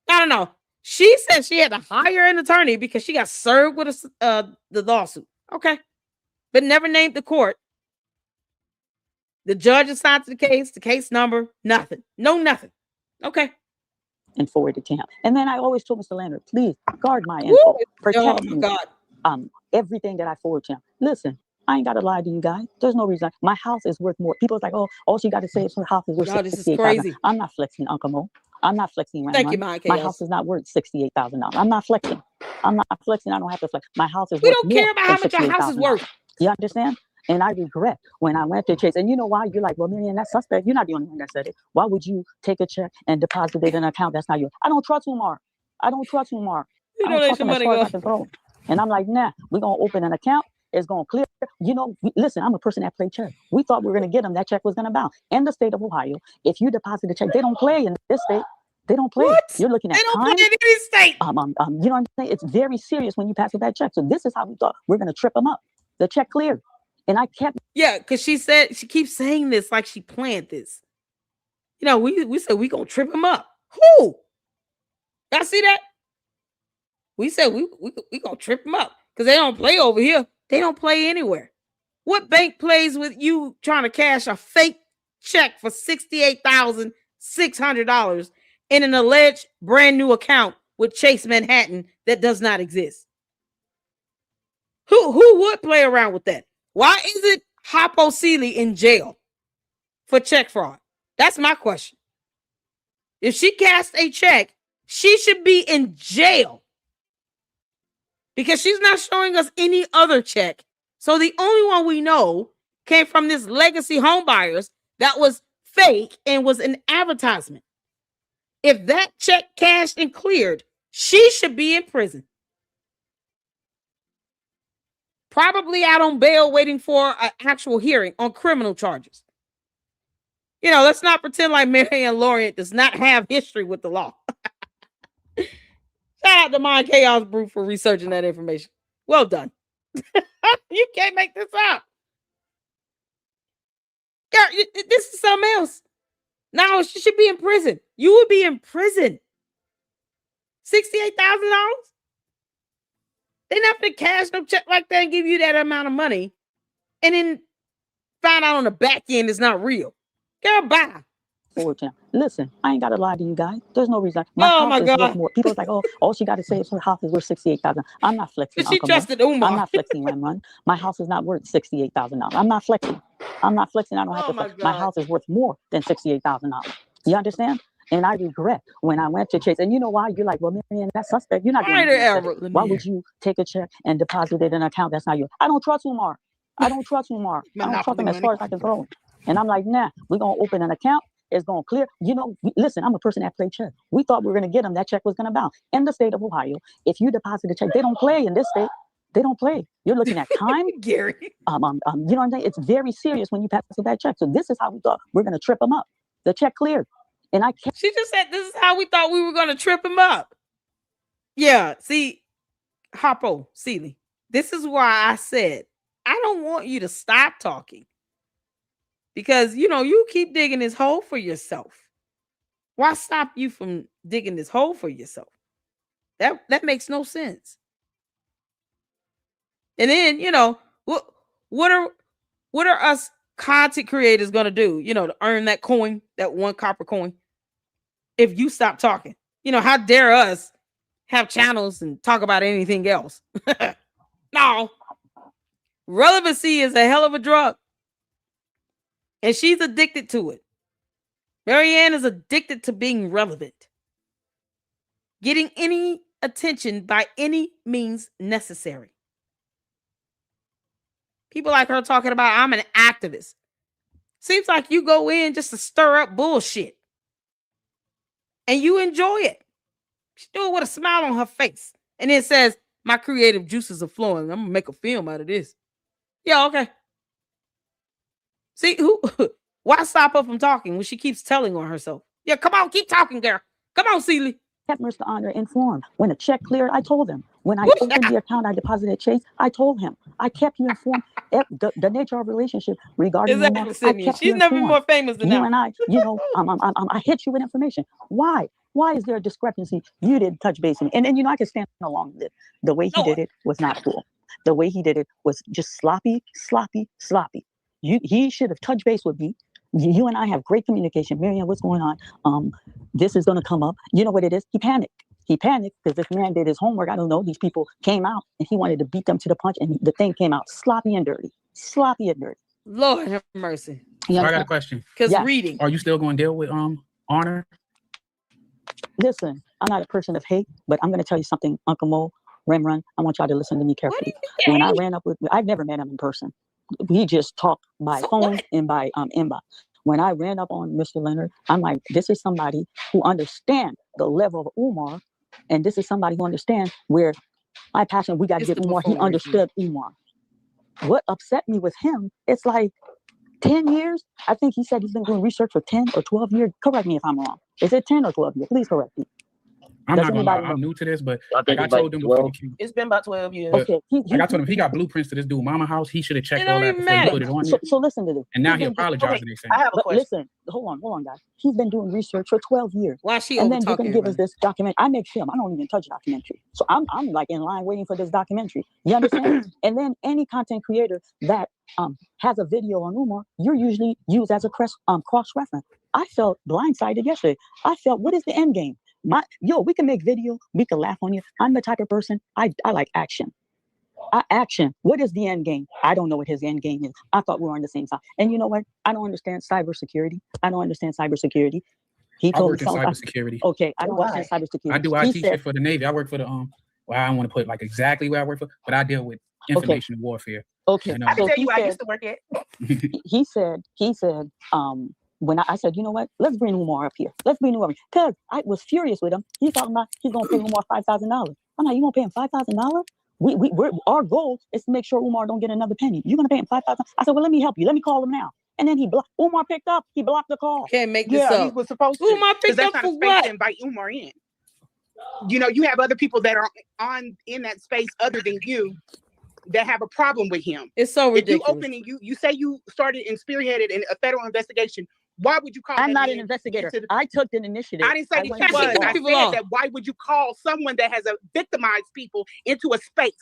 don't know. She said she had to hire an attorney because she got served with the lawsuit. Okay. But never named the court. The judge assigned to the case number, nothing. No, nothing. Okay. And forward it to him. And then I always told Mr. Leonard, please guard my info. Protect me. Everything that I forward to him. Listen, I ain't got to lie to you guys. There's no reason. My house is worth more. People's like, oh, all she got to say is her house is worth $68,000. I'm not flexing, Uncle Mo. I'm not flexing right now. My house is not worth $68,000. I'm not flexing. I'm not flexing. I don't have to flex. My house is worth more. We don't care about how much your house is worth. You understand? And I regret when I went to Chase. And you know why? You're like, well, Marianne, that's suspect. You're not the only one that said it. Why would you take a check and deposit it in an account that's not yours? I don't trust Umar. I don't trust Umar. I don't trust him as far as I can throw him. And I'm like, nah, we're going to open an account. It's going to clear. You know, listen, I'm a person that played chess. We thought we were going to get him. That check was going to bounce. In the state of Ohio, if you deposit a check, they don't play in this state. They don't play. What? You're looking at they don't play in any state. You know what I'm saying? It's very serious when you pass with that check. So this is how we thought we're going to trip them up. The check cleared. And I kept. Yeah, because she keeps saying this like she planned this. You know, we said we going to trip him up. Who? Y'all see that? We said we going to trip him up because they don't play over here. They don't play anywhere. What bank plays with you trying to cash a fake check for $68,600 in an alleged brand new account with Chase Manhattan that does not exist? Who would play around with that? Why isn't Harpo Seeley in jail for check fraud? That's my question. If she cashed a check, she should be in jail because she's not showing us any other check. So the only one we know came from this Legacy Home Buyers that was fake and was an advertisement. If that check cashed and cleared, she should be in prison. Probably out on bail waiting for an actual hearing on criminal charges. You know, let's not pretend like Marianne Lorient does not have history with the law. Shout out to Mind Chaos Brew for researching that information. Well done. You can't make this up. Girl, this is something else. No, she should be in prison. You would be in prison. $68,000? They're not going to cash no check like that and give you that amount of money and then find out on the back end it's not real. Girl, bye. Listen, I ain't got to lie to you guys. There's no reason. My house is worth more. People's like, oh, all she got to say is her house is worth $68,000. I'm not flexing. She trusted Umar. I'm not flexing, Ramon. My house is not worth $68,000. I'm not flexing. I'm not flexing. I don't have to flex. My house is worth more than $68,000. You understand? And I regret when I went to Chase. And you know why? You're like, well, Marianne, that's suspect. You're not doing it. Why would you take a check and deposit it in an account that's not yours? I don't trust Umar. I don't trust Umar. I don't trust him as far as I can throw him. And I'm like, nah, we're going to open an account. It's going to clear. You know, listen, I'm a person that played chess. We thought we were going to get him. That check was going to bounce. In the state of Ohio, if you deposit a check, they don't play in this state. They don't play. You're looking at time. Gary. You know what I'm saying? It's very serious when you pass with that check. So this is how we thought we're going to trip him up. The check cleared. And I kept. She just said this is how we thought we were going to trip him up. Yeah. See, Harpo Seeley, this is why I said, I don't want you to stop talking. Because, you know, you keep digging this hole for yourself. Why stop you from digging this hole for yourself? That makes no sense. And then, you know, what are us content creators going to do, you know, to earn that coin, that one copper coin, if you stop talking? You know, how dare us have channels and talk about anything else? No. Relevancy is a hell of a drug. And she's addicted to it. Marianne is addicted to being relevant. Getting any attention by any means necessary. People like her talking about, I'm an activist. Seems like you go in just to stir up bullshit. And you enjoy it. She do it with a smile on her face. And then says, my creative juices are flowing. I'm going to make a film out of this. Yeah, okay. See, why stop her from talking when she keeps telling on herself? Yeah, come on, keep talking, girl. Come on, Seeley. Kept Mr. Honor informed. When the check cleared, I told him. When I opened the account I deposited Chase, I told him. I kept you informed. The nature of relationship regarding She's never more famous than you and I. You know, I hit you with information. Why? Why is there a discrepancy? You didn't touch base with me. And then, you know, I can stand along with it. The way he did it was not cool. The way he did it was just sloppy. he should have touched base with me. You and I have great communication. Marianne, what's going on? This is going to come up. You know what it is? He panicked. He panicked because this man did his homework. I don't know. These people came out and he wanted to beat them to the punch, and the thing came out sloppy and dirty. Sloppy and dirty. Lord have mercy. So I got a question. Because reading. Are you still going to deal with Honor? Listen, I'm not a person of hate, but I'm going to tell you something, Uncle Mo, Run. I want y'all to listen to me carefully. When I ran up with, I've never met him in person. We just talked by phone and by inbox. When I ran up on Mr. Leonard, I'm like, this is somebody who understands the level of Umar, and this is somebody who understands where my passion, we got to get Umar. He understood Umar. What upset me with him, it's like 10 years. I think he said he's been doing research for 10 or 12 years. Correct me if I'm wrong. Is it 10 or 12 years? Please correct me. I'm not gonna lie, I'm new to this, but like I told him before, it's been about 12 years. Okay. Like I told him, if he got blueprints to this dude mama house, he should have checked all that before he put it on. So listen to this. And now he apologizing. I have a question. Listen, hold on, guys. He's been doing research for 12 years. Why she and then you're gonna give us this documentary. I make film. I don't even touch documentary. So I'm like in line waiting for this documentary. You understand? And then any content creator that has a video on Umar, you're usually used as a cross reference. I felt blindsided yesterday. I felt, what is the end game? We can make video, we can laugh on you. I'm the type of person, I like action. Action. What is the end game? I don't know what his end game is. I thought we were on the same side. And you know what? I don't understand cybersecurity. He told me cybersecurity. Okay, I don't understand cybersecurity. I do IT shit for the Navy. I work for the well, I don't want to put like exactly where I work for, but I deal with information warfare. Okay. You know? I can tell you I used to work at. He said, when I said, you know what, let's bring Umar up here. Let's bring Umar up because I was furious with him. He's talking about he's gonna pay Umar $5,000. I'm like, you gonna pay him $5,000? Our goal is to make sure Umar don't get another penny. You're gonna pay him $5,000. I said, well, let me help you. Let me call him now. And then Umar picked up. He blocked the call. Can't make this up. He was supposed to. Umar picked up for what? To invite Umar in. You know, you have other people that are in that space other than you that have a problem with him. It's so ridiculous. If you open and you say you started and spearheaded a federal investigation, why would you call? I'm not an investigator. I took an initiative. I didn't say that you was. I said that why would you call someone that has victimized people into a space?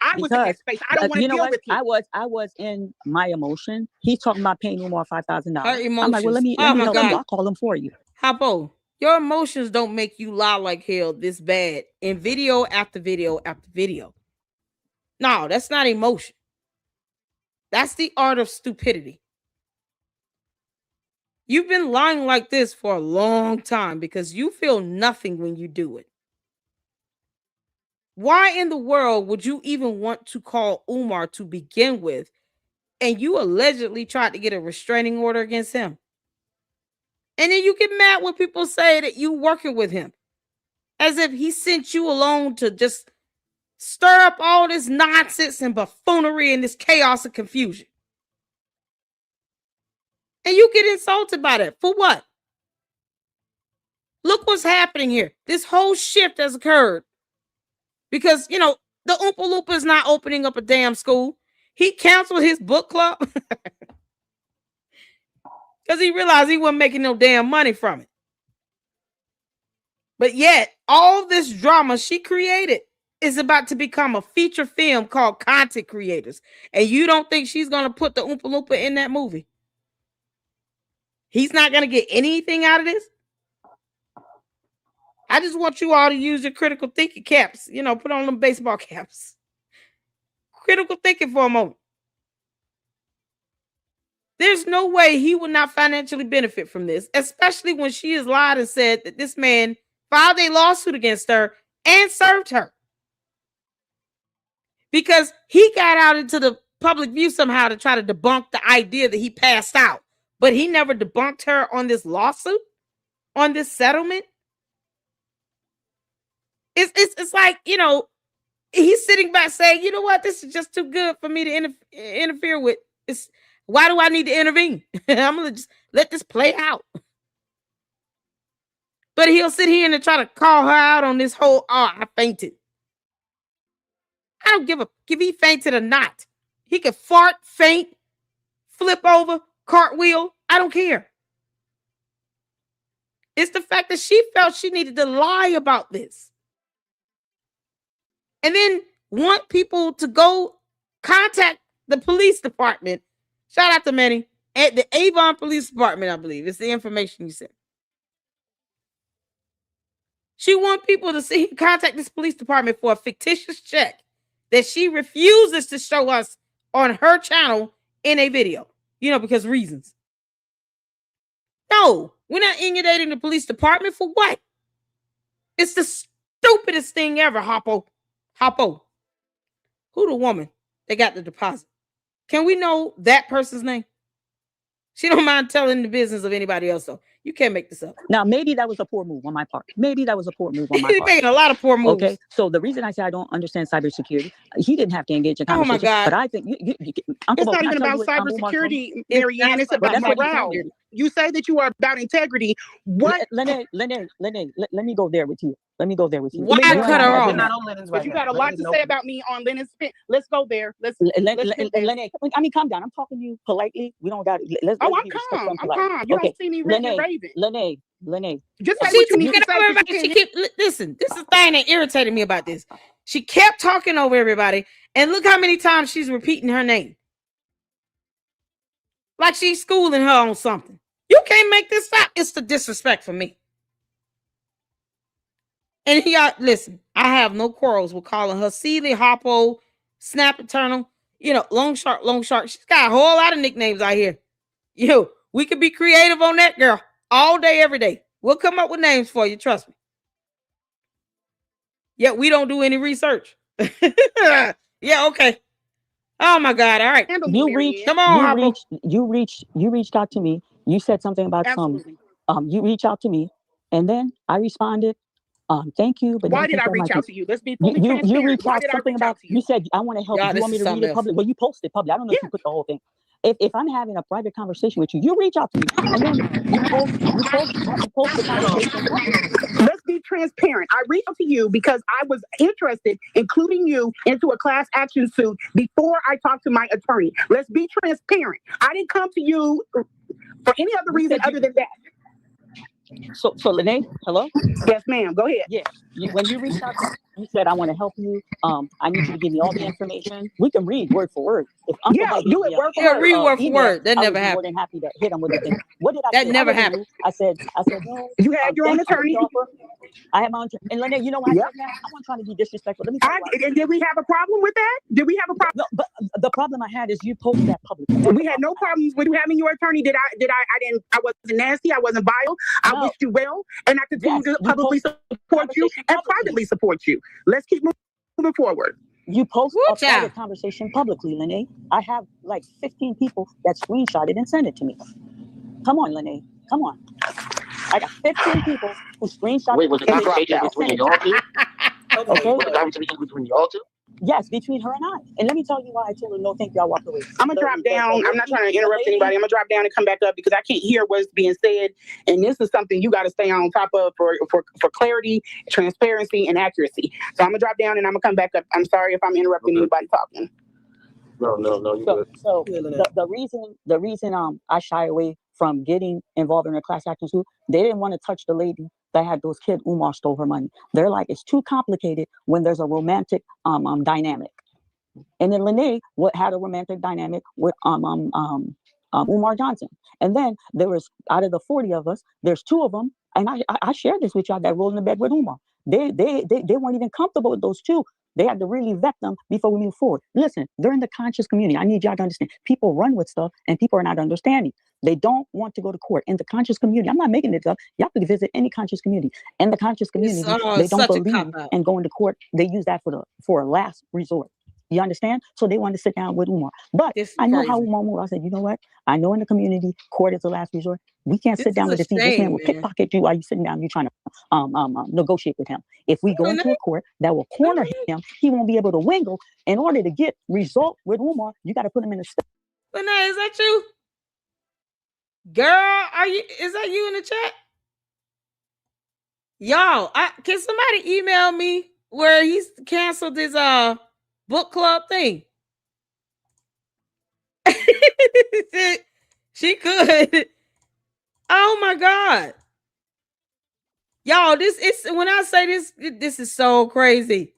I was in that space. I don't want to deal with you. I was in my emotion. He's talking about paying Umar $5,000. I'm like, well, let me help you. I'll call him for you. Hapo, your emotions don't make you lie like hell this bad in video after video after video. No, that's not emotion. That's the art of stupidity. You've been lying like this for a long time because you feel nothing when you do it. Why in the world would you even want to call Umar to begin with, and you allegedly tried to get a restraining order against him? And then you get mad when people say that you working with him, as if he sent you along to just stir up all this nonsense and buffoonery and this chaos and confusion. And you get insulted by that. For what? Look what's happening here. This whole shift has occurred. Because, you know, the Oompa Loompa is not opening up a damn school. He canceled his book club. Because he realized he wasn't making no damn money from it. But yet, all this drama she created is about to become a feature film called Content Creators. And you don't think she's going to put the Oompa Loompa in that movie? He's not going to get anything out of this? I just want you all to use your critical thinking caps. You know, put on them baseball caps. Critical thinking for a moment. There's no way he would not financially benefit from this, especially when she has lied and said that this man filed a lawsuit against her and served her. Because he got out into the public view somehow to try to debunk the idea that he passed out. But he never debunked her on this lawsuit, on this settlement. It's like, you know, he's sitting back saying, you know what, this is just too good for me to interfere with. Why do I need to intervene? I'm going to just let this play out. But he'll sit here and try to call her out on this whole, I fainted. I don't give if he fainted or not. He could fart, faint, flip over, cartwheel. I don't care. It's the fact that she felt she needed to lie about this. And then want people to go contact the police department Shout out to Manny at the Avon Police Department, I believe. It's the information you said. She wants people to contact this police department for a fictitious check that she refuses to show us on her channel in a video. Because reasons. No, we're not inundating the police department for what? It's the stupidest thing ever, Hoppo. Who the woman that got the deposit? Can we know that person's name? She don't mind telling the business of anybody else, though. You can't make this up. Now, maybe that was a poor move on my part. He made a lot of poor moves. Okay, so the reason I say I don't understand cybersecurity, he didn't have to engage in conversation. Oh my God! But I think it's not even about cybersecurity, Marianne. It's about morale. You say that you are about integrity. What? Lene, let me go there with you. Why cut her off? But you got a lot to say about me on Lennon's spin. Let's go there. Lene, I mean, calm down. I'm talking to you politely. We don't got it. I'm calm. You don't see me raving. Lene. Just say what you need to say. Listen, this is the thing that irritated me about this. She kept talking over everybody, and look how many times she's repeating her name. Like she's schooling her on something. You can't make this stop. It's the disrespect for me. And listen, I have no quarrels with calling her Sealy, Hoppo, Snap Eternal, Long Shark. She's got a whole lot of nicknames out here. We could be creative on that, girl, all day, every day. We'll come up with names for you, trust me. Yet we don't do any research. Yeah, okay. Oh my God! All right, you reached out to me. You said something about you reached out to me, and then I responded. Thank you. But why did I reach out to you? Let's be fully transparent. You reached out something about you said I want to help. You want me to read it public? Well, you posted public. I don't know if you put the whole thing. If I'm having a private conversation with you, you reach out to me, and then you post the conversation. Let's be transparent. I reached out to you because I was interested in including you into a class action suit before I talked to my attorney. Let's be transparent. I didn't come to you for any other reason other than that. So Lene, hello? Yes, ma'am. Go ahead. Yeah. When you reached out to me, you said, I want to help you. I need you to give me all the information. We can read word for word. If do it word for word. Read word for word. That never happened. More than happy to hit them with the thing. What did I say? That never happened. I said, no. You had your own attorney. I have my own attorney. And Lene, you know what I said now? I wasn't trying to be disrespectful. Let me tell you did we have a problem with that? Did we have a problem? No, but the problem I had is you posted that publicly. We had no problems with you having your attorney. I wasn't nasty. I wasn't vile. I wished you well. And I continue to publicly support you and privately support you. Let's keep moving forward. You post a private conversation publicly, Lene. I have like 15 people that screenshot it and send it to me. Come on, Lene. Come on. I got 15 people who screenshot. Wait, was the conversation between y'all two? Okay. Was the conversation between y'all two? Yes, between her and I. And let me tell you why I told her no, thank you. I walked away. I'm gonna drop down. I'm not trying to interrupt anybody. I'm gonna drop down and come back up because I can't hear what's being said. And this is something you got to stay on top of for clarity, transparency, and accuracy. So I'm gonna drop down and I'm gonna come back up. I'm sorry if I'm interrupting anybody talking. No. So the reason I shy away from getting involved in a class action suit, they didn't want to touch the lady that had those kids. Umar stole her money. They're like, it's too complicated when there's a romantic dynamic. And then Lene had a romantic dynamic with Umar Johnson. And then there was, out of the 40 of us, there's 2 of them, and I shared this with y'all, that rolled in the bed with Umar. They weren't even comfortable with those 2. They had to really vet them before we move forward. Listen, they're in the conscious community. I need y'all to understand. People run with stuff and people are not understanding. They don't want to go to court. In the conscious community, I'm not making this up. Y'all can visit any conscious community. In the conscious community, they don't believe in going to court. They use that for a last resort. You understand? So they wanted to sit down with Umar. But I know how Umar moved. I said, you know what? I know in the community, court is the last resort. We can't sit down with the thing. This man will pickpocket you while you're sitting down. You're trying to negotiate with him. If we go into a court that will corner him, he won't be able to wingle. In order to get result with Umar, you got to put him in a state. Lene, is that you? Girl, is that you in the chat? Y'all, can somebody email me where he's canceled his book club thing? She could. Oh my God. Y'all, when I say this is so crazy.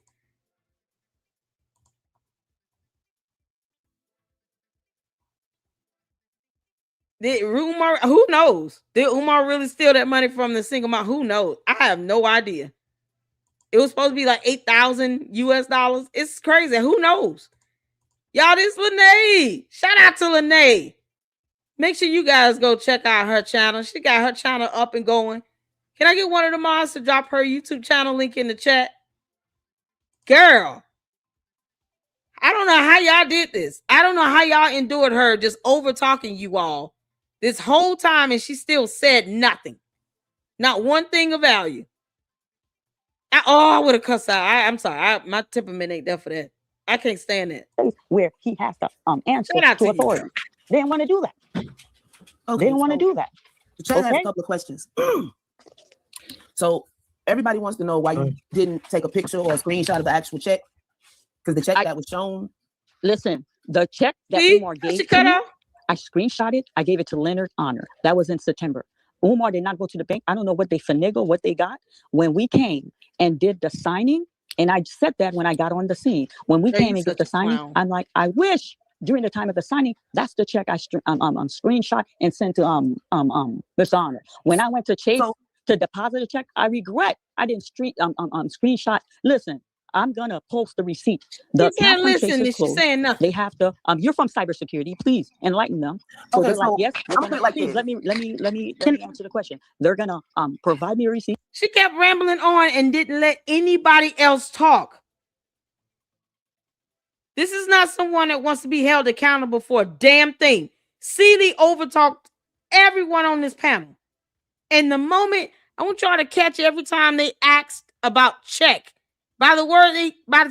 Did Umar? Who knows? Did Umar really steal that money from the single mom? Who knows? I have no idea. It was supposed to be like $8,000 US. It's crazy. Who knows? Y'all, this Lene. Shout out to Lene. Make sure you guys go check out her channel. She got her channel up and going. Can I get one of the mods to drop her YouTube channel link in the chat? Girl, I don't know how y'all did this. I don't know how y'all endured her just over talking you all this whole time, and she still said nothing. Not one thing of value. I would have cussed out. I'm sorry. My temperament ain't there for that. I can't stand that. Where he has to answer to authority. They didn't want to do that. Okay, they didn't want to do that. The chat has a couple of questions. So everybody wants to know why you didn't take a picture or a screenshot of the actual check, because the check that was shown. Listen, the check that Umar gave to me, I screenshot it. I gave it to Leonard Honor. That was in September. Umar did not go to the bank. I don't know what they finagled, what they got. When we came and did the signing, and I said that when I got on the scene. When we came and did the signing, I'm like, I wish during the time of the signing, that's the check I screenshot and sent to Mr. Honor. When I went to Chase to deposit a check, I regret I didn't screenshot. Listen, I'm gonna post the receipt. The can't listen. She's saying nothing. They have to. You're from cybersecurity. Please enlighten them. So they're like, yes. Please let me answer the question. They're gonna provide me a receipt. She kept rambling on and didn't let anybody else talk. This is not someone that wants to be held accountable for a damn thing. Celie overtalked everyone on this panel. And the moment, I want y'all to catch every time they asked about check. By the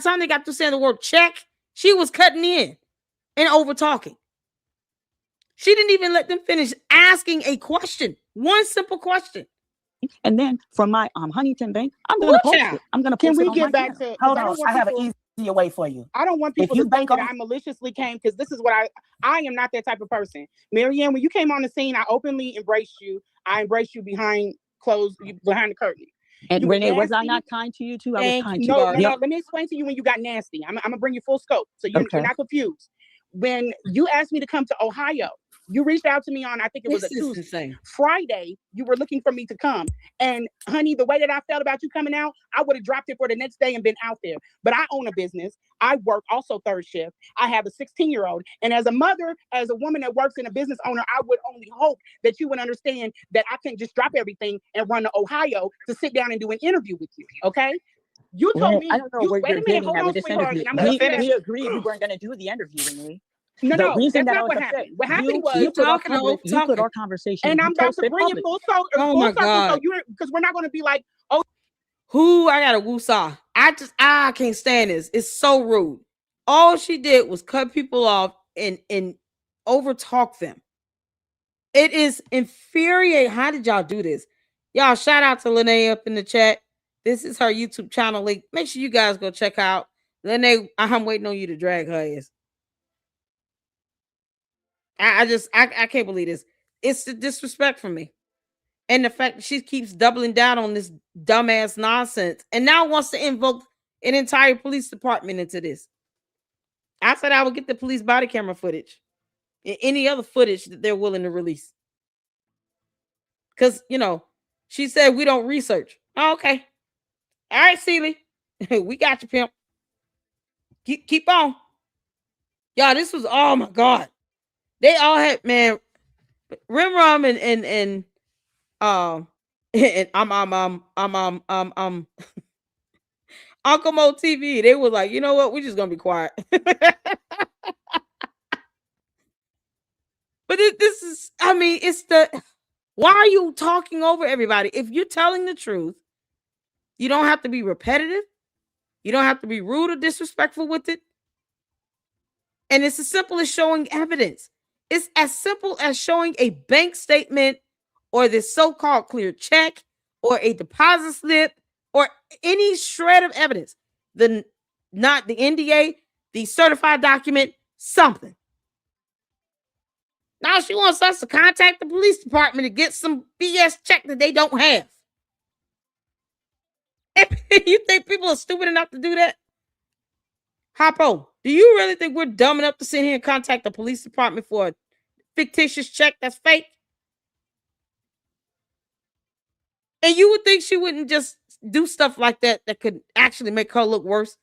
time they got to saying the word check, she was cutting in and over talking. She didn't even let them finish asking a question. One simple question. And then from my Huntington Bank, I'm gonna post it. I'm gonna post it. Can we get back to? Hold on, I have an easier way for you. I don't want people to think that I maliciously came, because this is what I am not that type of person. Marianne, when you came on the scene, I openly embraced you. I embraced you behind the curtain. And Renee, was I not kind to you too? I was kind to you. No, let me explain to you when you got nasty. I'm gonna bring you full scope, so you're not confused. When you asked me to come to Ohio, you reached out to me on, I think it was a Tuesday. Friday, you were looking for me to come. And honey, the way that I felt about you coming out, I would have dropped it for the next day and been out there. But I own a business. I work also third shift. I have a 16-year-old. And as a mother, as a woman that works in a business owner, I would only hope that you would understand that I can't just drop everything and run to Ohio to sit down and do an interview with you. Okay? You told me. I don't know where you're getting at with this interview. We agreed we weren't going to do the interview, Renee. No, that's not what happened. What happened was you put our conversation, and I'm about to bring it full circle. Oh my God! Because we're not going to be like, oh, who I got a woosah. I can't stand this. It's so rude. All she did was cut people off and overtalk them. It is infuriating. How did y'all do this? Y'all, shout out to Lene up in the chat. This is her YouTube channel link. Make sure you guys go check out Lene. I'm waiting on you to drag her ass. I can't believe this. It's the disrespect for me. And the fact that she keeps doubling down on this dumbass nonsense and now wants to invoke an entire police department into this. I said I would get the police body camera footage and any other footage that they're willing to release. Because, she said we don't research. Oh, okay. All right, Celie. We got you, pimp. Keep on. Y'all, this was, oh my God. They all had, man, Rim and Uncle Mo TV. They were like, you know what? We're just gonna be quiet. But this is, it's why are you talking over everybody? If you're telling the truth, you don't have to be repetitive. You don't have to be rude or disrespectful with it. And it's as simple as showing evidence. It's as simple as showing a bank statement or this so-called clear check or a deposit slip or any shred of evidence. Not the NDA, the certified document, something. Now she wants us to contact the police department to get some BS check that they don't have. You think people are stupid enough to do that? Hoppo, do you really think we're dumb enough to sit here and contact the police department for fictitious check that's fake. And you would think she wouldn't just do stuff like that that could actually make her look worse,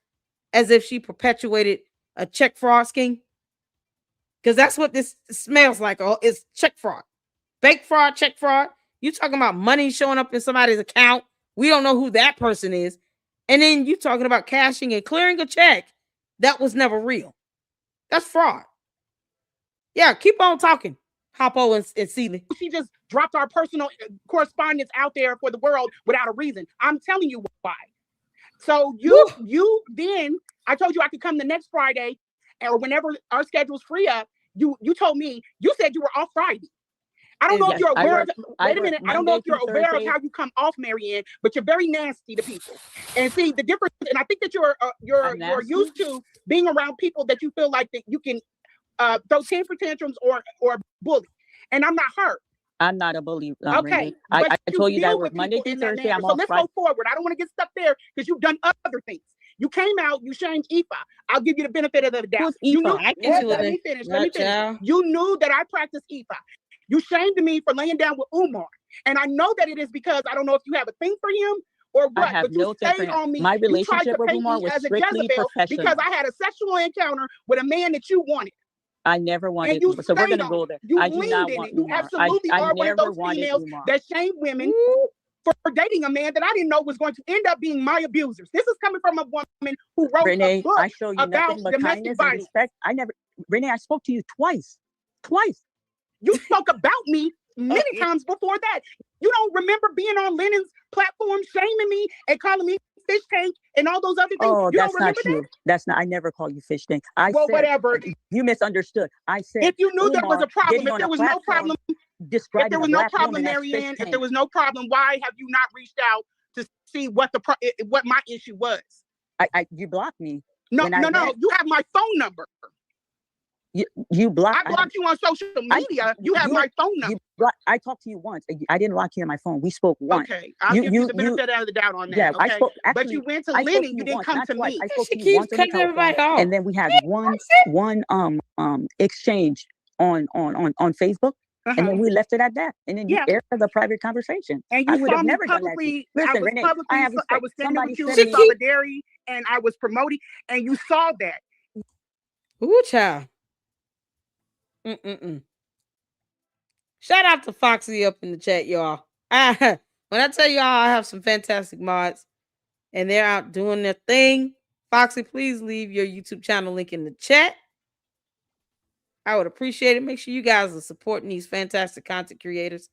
as if she perpetuated a check fraud scheme. Because that's what this smells like. Oh, it's check fraud. Fake fraud, check fraud. You talking about money showing up in somebody's account. We don't know who that person is. And then you talking about cashing and clearing a check that was never real. That's fraud. Yeah, keep on talking, Hoppo and Seeley. She just dropped our personal correspondence out there for the world without a reason. I'm telling you why. So you then, I told you I could come the next Friday or whenever our schedule's free up. You told me, you said you were off Friday. I don't know if you're aware of, wait a minute, I don't know if you're aware of how you come off, Marianne, but you're very nasty to people. And see the difference, and I think that you're used to being around people that you feel like that you can throw temper tantrums or bully. And I'm not her. I'm not a bully. Okay. I told you that was Monday through Thursday. I'm off let's Friday. go forward. I don't want to get stuck there because you've done other things. You came out, you shamed Aoife. I'll give you the benefit of the doubt. Who's You knew, Aoife? let me finish. You knew that I practiced Aoife. You shamed me for laying down with Umar. And I know that it is because I don't know if you have a thing for him or what, but you stayed on me. My You tried relationship to with paint Umar me was as a strictly Jezebel professional. because I had a sexual encounter with a man that you wanted. I never wanted. And you So we're stayed gonna on go it. there. You I do leaned not in want it. You Umar. absolutely I are one of never those wanted females Umar. that shame women for dating a man that I didn't know was going to end up being my abusers. This is coming from a woman who wrote Renee, a book I show you about nothing but domestic kindness and violence. respect. Renee, I spoke to you twice. You spoke about me many times before that. You don't remember being on Lennon's platform shaming me and calling me fish tank and all those other things? Oh, you that's don't not remember true. that? That's not. I never call you fish tank. I Well, said whatever. you misunderstood. I said If you knew there was a problem, if there was no problem, Marianne, if there was no problem, why have you not reached out to see what my issue was? You blocked me. No. You have my phone number. You blocked. I blocked you on social media. You have my phone number. I talked to you once. I didn't lock you on my phone. We spoke once. Okay, I'll give you the benefit of the doubt on that. Yeah, okay? I spoke. Actually, but you went to Lennon. You didn't come to me. I spoke She to you keeps once on the cutting everybody telephone, off. and then we had one exchange on Facebook. And then we left it at that. And then you aired the private conversation. And you saw me publicly. Listen, Renee, I was standing with you in solidarity and I was promoting, and you saw that. Ooh, child. Shout out to Foxy up in the chat, y'all. When I tell y'all I have some fantastic mods and they're out doing their thing, Foxy, please leave your YouTube channel link in the chat. I would appreciate it. Make sure you guys are supporting these fantastic content creators.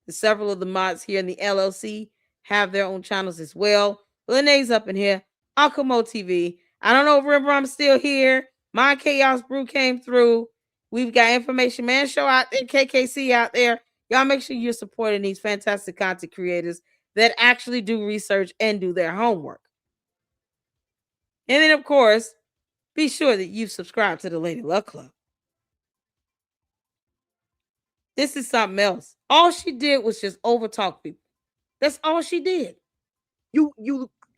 Several of the mods here in the LLC have their own channels as well. Lene's up in here. Akamo TV. I don't know if Rembrandt's still here. My Chaos Brew came through. We've got Information Man Show out there, KKC out there. Y'all make sure you're supporting these fantastic content creators that actually do research and do their homework. And then, of course, be sure that you subscribe to the Lady Luck Club. This is something else. All she did was just overtalk people. That's all she did. You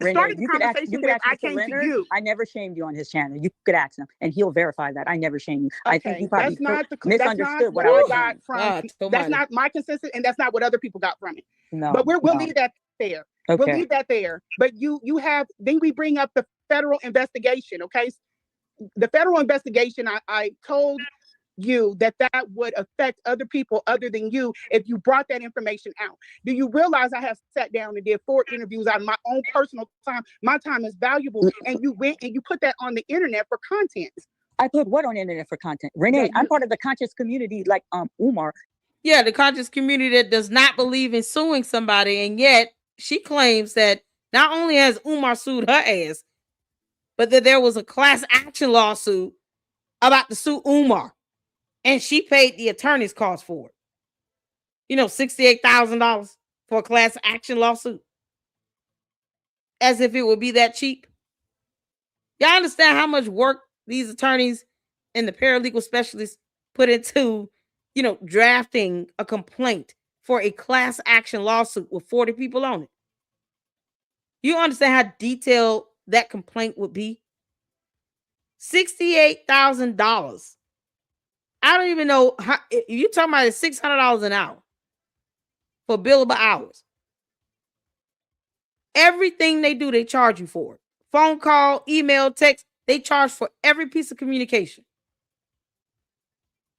started the conversation with I came to you. I never shamed you on his channel. You could ask him, and he'll verify that. I never shamed you. Okay, I think you probably misunderstood what I was got from. That's not my consensus, and that's not what other people got from it. No, but we'll leave that there. Okay. We'll leave that there. But you have. Then we bring up the federal investigation. Okay, the federal investigation. I told you that would affect other people other than you if you brought that information out. Do you realize I have sat down and did 4 interviews on my own personal time? My time is valuable, and you went and you put that on the internet for content. I put what on the internet for content? Renee, I'm part of the conscious community like Umar. Yeah, the conscious community that does not believe in suing somebody, and yet she claims that not only has Umar sued her ass, but that there was a class action lawsuit about to sue Umar. And she paid the attorney's costs for it. You know, $68,000 for a class action lawsuit. As if it would be that cheap. Y'all understand how much work these attorneys and the paralegal specialists put into, drafting a complaint for a class action lawsuit with 40 people on it? You understand how detailed that complaint would be? $68,000. I don't even know how you talking about $600 an hour for billable hours. Everything they do, they charge you for it. Phone call, email, text, they charge for every piece of communication.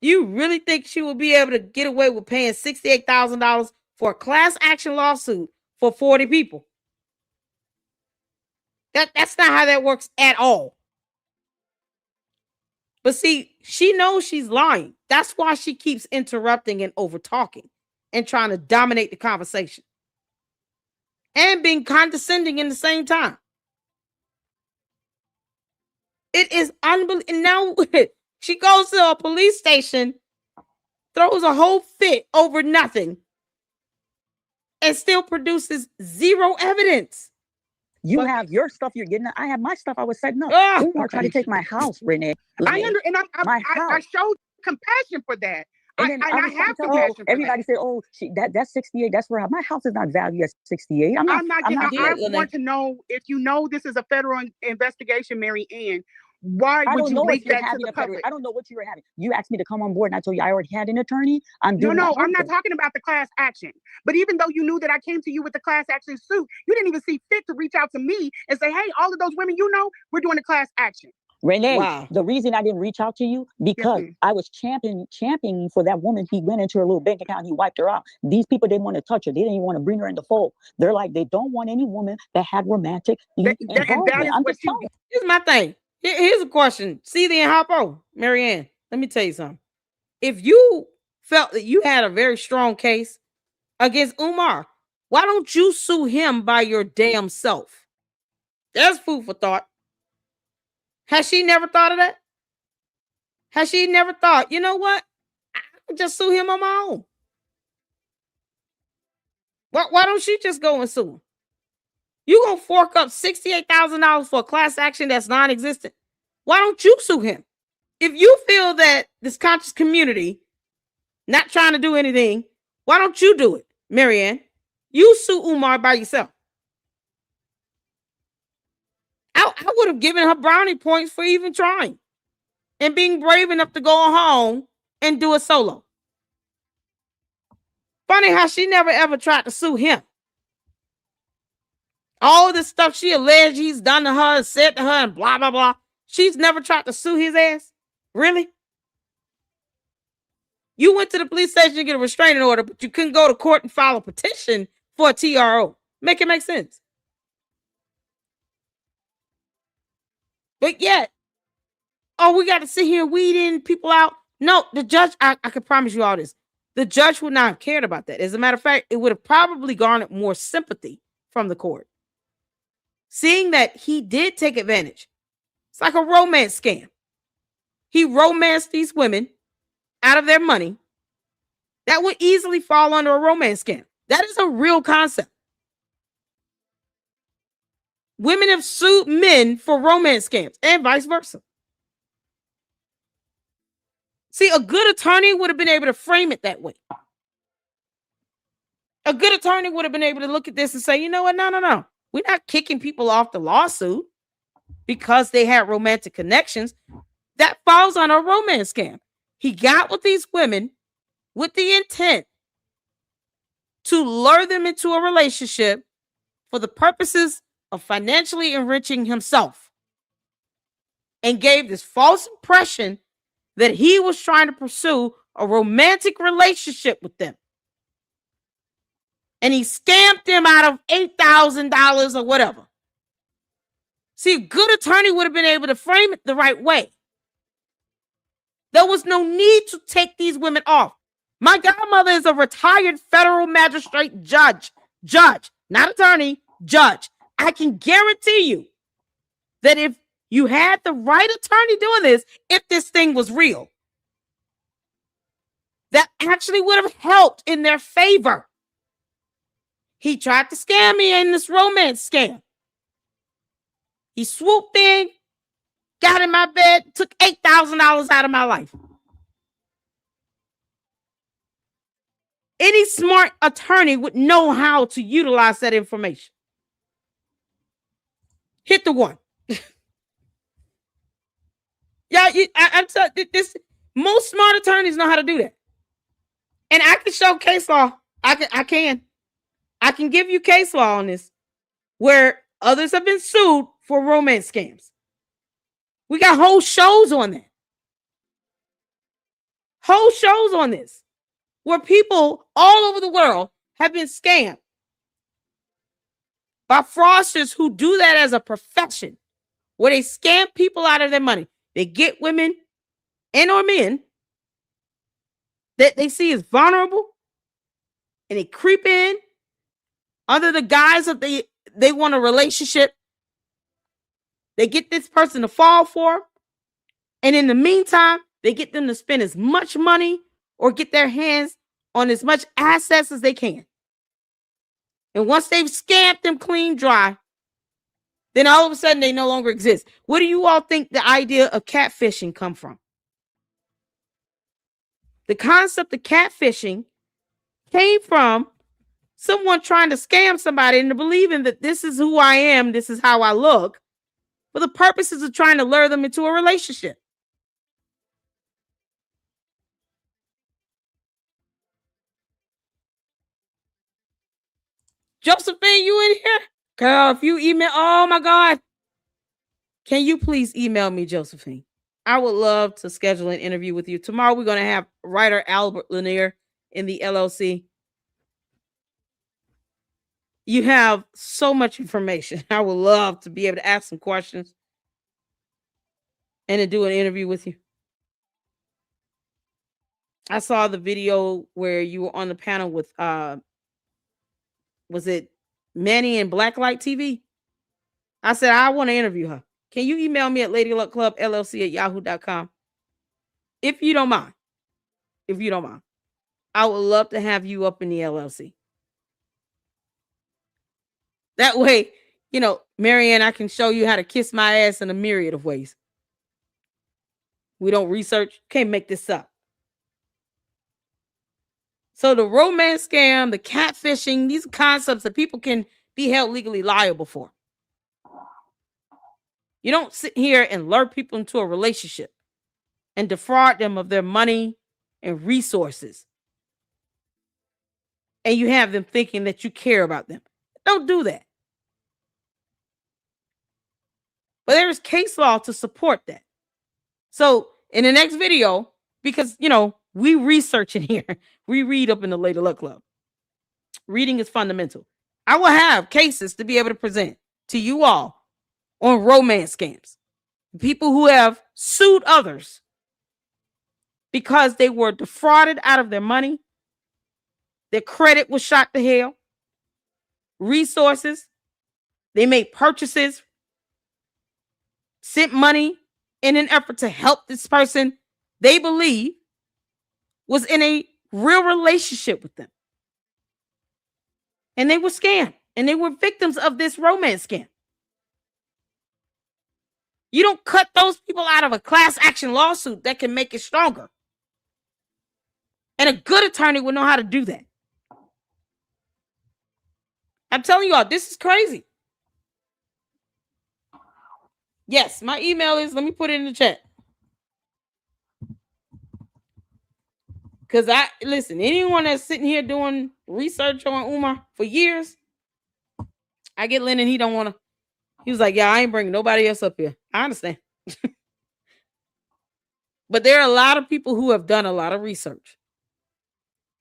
You really think she will be able to get away with paying $68,000 for a class action lawsuit for 40 people? That's not how that works at all. But see, she knows she's lying. That's why she keeps interrupting and over talking and trying to dominate the conversation and being condescending in the same time. It is unbelievable. And now she goes to a police station, throws a whole fit over nothing, and still produces zero evidence. You have your stuff you're getting. I have my stuff I was setting up. Umar tried to take my house, Renee. I showed compassion for that. I have compassion for everybody said, "Oh, that's 68. That's where my house is not valued at 68." I want to know if you know this is a federal investigation, Mary Ann. Why would you leak that to the public? I don't know what you were having. You asked me to come on board, and I told you I already had an attorney. I'm not talking about the class action. But even though you knew that I came to you with the class action suit, you didn't even see fit to reach out to me and say, "Hey, all of those women, we're doing a class action." Renee, the reason I didn't reach out to you because I was championing for that woman. He went into her little bank account and he wiped her out. These people didn't want to touch her. They didn't even want to bring her in the fold. They're like, they don't want any woman that had romantic involvement. Here's my thing. Here's a question. See the Harpo, Mary Ann. Let me tell you something. If you felt that you had a very strong case against Umar, why don't you sue him by your damn self? There's food for thought. Has she never thought of that? Has she never thought, you know what? I can just sue him on my own. Why don't she just go and sue him? You gonna fork up $68,000 for a class action that's non-existent? Why don't you sue him? If you feel that this conscious community not trying to do anything, why don't you do it, Mary Ann? You sue Umar by yourself. I would have given her brownie points for even trying and being brave enough to go home and do it solo. Funny how she never ever tried to sue him. All this stuff she alleged he's done to her and said to her and blah, blah, blah. She's never tried to sue his ass? Really? You went to the police station to get a restraining order, but you couldn't go to court and file a petition for a TRO. Make it make sense. But yet, we got to sit here weeding people out. No, the judge, I can promise you all this. The judge would not have cared about that. As a matter of fact, it would have probably garnered more sympathy from the court. Seeing that he did take advantage. It's like a romance scam. He romanced these women out of their money. That would easily fall under a romance scam. That is a real concept. Women have sued men for romance scams and vice versa. See, a good attorney would have been able to frame it that way. A good attorney would have been able to look at this and say, you know what? No. We're not kicking people off the lawsuit because they had romantic connections. That falls on a romance scam. He got with these women with the intent to lure them into a relationship for the purposes of financially enriching himself, and gave this false impression that he was trying to pursue a romantic relationship with them. And he scammed them out of $8,000 or whatever. See, a good attorney would have been able to frame it the right way. There was no need to take these women off. My godmother is a retired federal magistrate judge, not attorney, judge. I can guarantee you that if you had the right attorney doing this, if this thing was real, that actually would have helped in their favor. He tried to scam me in this romance scam. He swooped in, got in my bed, took $8,000 out of my life. Any smart attorney would know how to utilize that information. Hit the one. Yeah, I'm sorry. Most smart attorneys know how to do that. And I can show case law. I can give you case law on this where others have been sued for romance scams. We got whole shows on that. Whole shows on this where people all over the world have been scammed by fraudsters who do that as a profession, where they scam people out of their money. They get women and or men that they see as vulnerable, and they creep in under the guise of they want a relationship. They get this person to fall for, and in the meantime, they get them to spend as much money or get their hands on as much assets as they can. And once they've scammed them clean dry, then all of a sudden they no longer exist. Where do you all think the idea of catfishing come from? The concept of catfishing came from someone trying to scam somebody into believing that this is who I am, this is how I look, for the purposes of trying to lure them into a relationship. Josephine, you in here? Girl, if you email, oh my God. Can you please email me, Josephine? I would love to schedule an interview with you. Tomorrow we're going to have writer Albert Lanier in the LLC. You have so much information. I would love to be able to ask some questions and to do an interview with you. I saw the video where you were on the panel with, was it Manny and Blacklight TV? I said, I want to interview her. Can you email me at ladyluckclubllc@yahoo.com? If you don't mind. If you don't mind. I would love to have you up in the LLC. That way, you know, Marianne, I can show you how to kiss my ass in a myriad of ways. We don't research. Can't make this up. So the romance scam, the catfishing, these concepts that people can be held legally liable for. You don't sit here and lure people into a relationship and defraud them of their money and resources. And you have them thinking that you care about them. Don't do that. But there is case law to support that. So in the next video, because, you know, we research in here. We read up in the Lady Luck Club. Reading is fundamental. I will have cases to be able to present to you all on romance scams. People who have sued others because they were defrauded out of their money. Their credit was shot to hell. Resources. They made purchases. Sent money in an effort to help this person they believe was in a real relationship with them. And they were scammed. And they were victims of this romance scam. You don't cut those people out of a class action lawsuit that can make it stronger. And a good attorney will know how to do that. I'm telling you all, this is crazy. Yes, my email is, let me put it in the chat. Because listen, anyone that's sitting here doing research on Umar for years, I get Lennon, he don't want to. He was like, yeah, I ain't bringing nobody else up here. I understand. But there are a lot of people who have done a lot of research.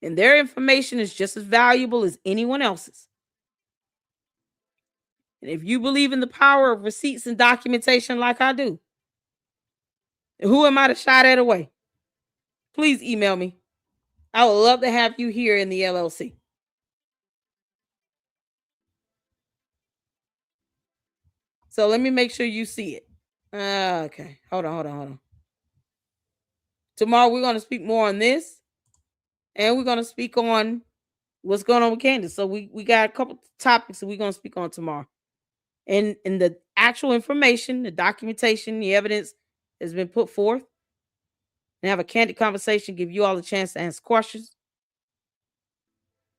And their information is just as valuable as anyone else's. And if you believe in the power of receipts and documentation like I do, who am I to shy that away? Please email me. I would love to have you here in the LLC. So let me make sure you see it. Okay. Hold on. Tomorrow we're going to speak more on this. And we're going to speak on what's going on with Candace. So we got a couple topics that we're going to speak on tomorrow. And the actual information, the documentation, the evidence has been put forth. And have a candid conversation, give you all a chance to ask questions.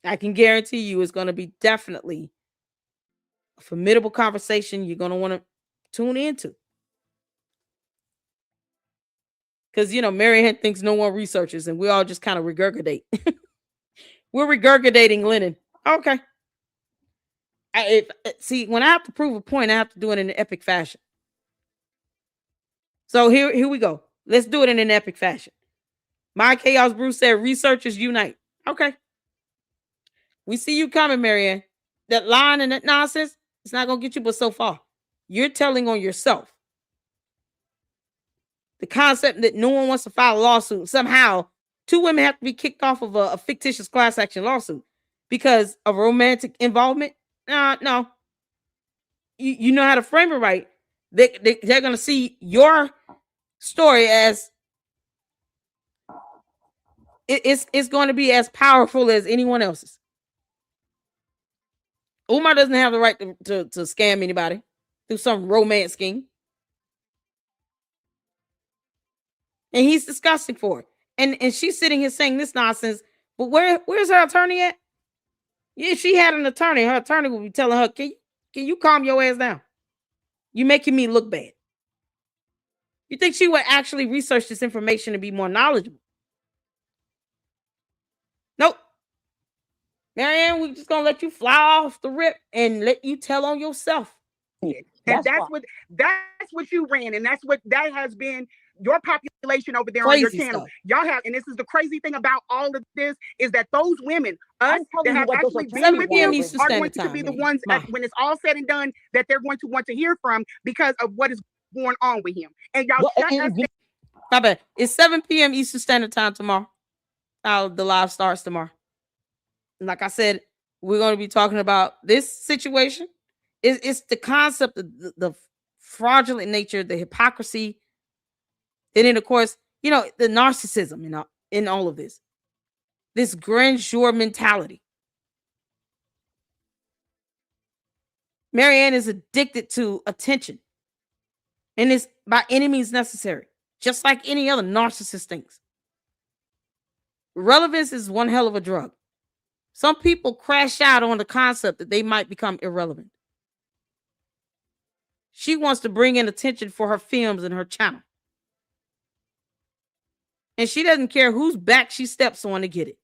I can guarantee you it's going to be definitely a formidable conversation you're going to want to tune into. Because, Marianne thinks no one researches and we all just kind of regurgitate. We're regurgitating linen. Okay. See, when I have to prove a point, I have to do it in an epic fashion. So here we go. Let's do it in an epic fashion. My Chaos Bruce said, researchers unite. Okay. We see you coming, Marianne. That line and that nonsense, it's not going to get you but so far. You're telling on yourself. The concept that no one wants to file a lawsuit. Somehow, 2 women have to be kicked off of a fictitious class action lawsuit because of romantic involvement. No. You know how to frame it right. They're going to see your story as it's going to be as powerful as anyone else's. Umar doesn't have the right to scam anybody through some romance scheme. And he's disgusting for it. And she's sitting here saying this nonsense. But where's her attorney at? If she had an attorney, her attorney would be telling her, can you calm your ass down? You're making me look bad. You think she would actually research this information and be more knowledgeable? Nope. Marianne, we're just gonna let you fly off the rip and let you tell on yourself. And that's what you ran, and that has been your population over there Crazy on your channel. stuff. Y'all have, and this is the crazy thing about all of this, is that those women, us that have actually been 7 with p.m. them, Eastern are Standard going to be Time, the ones when it's all said and done that they're going to want to hear from because of what is going on with him. And y'all shut us down. My bad. It's 7 p.m. Eastern Standard Time tomorrow. The live starts tomorrow. And like I said, we're going to be talking about this situation. It's the concept of the fraudulent nature, the hypocrisy, and then, of course, the narcissism in all of this. This grandeur mentality. Marianne is addicted to attention. And it's by any means necessary. Just like any other narcissist thinks. Relevance is one hell of a drug. Some people crash out on the concept that they might become irrelevant. She wants to bring in attention for her films and her channel. And she doesn't care whose back she steps on to get it.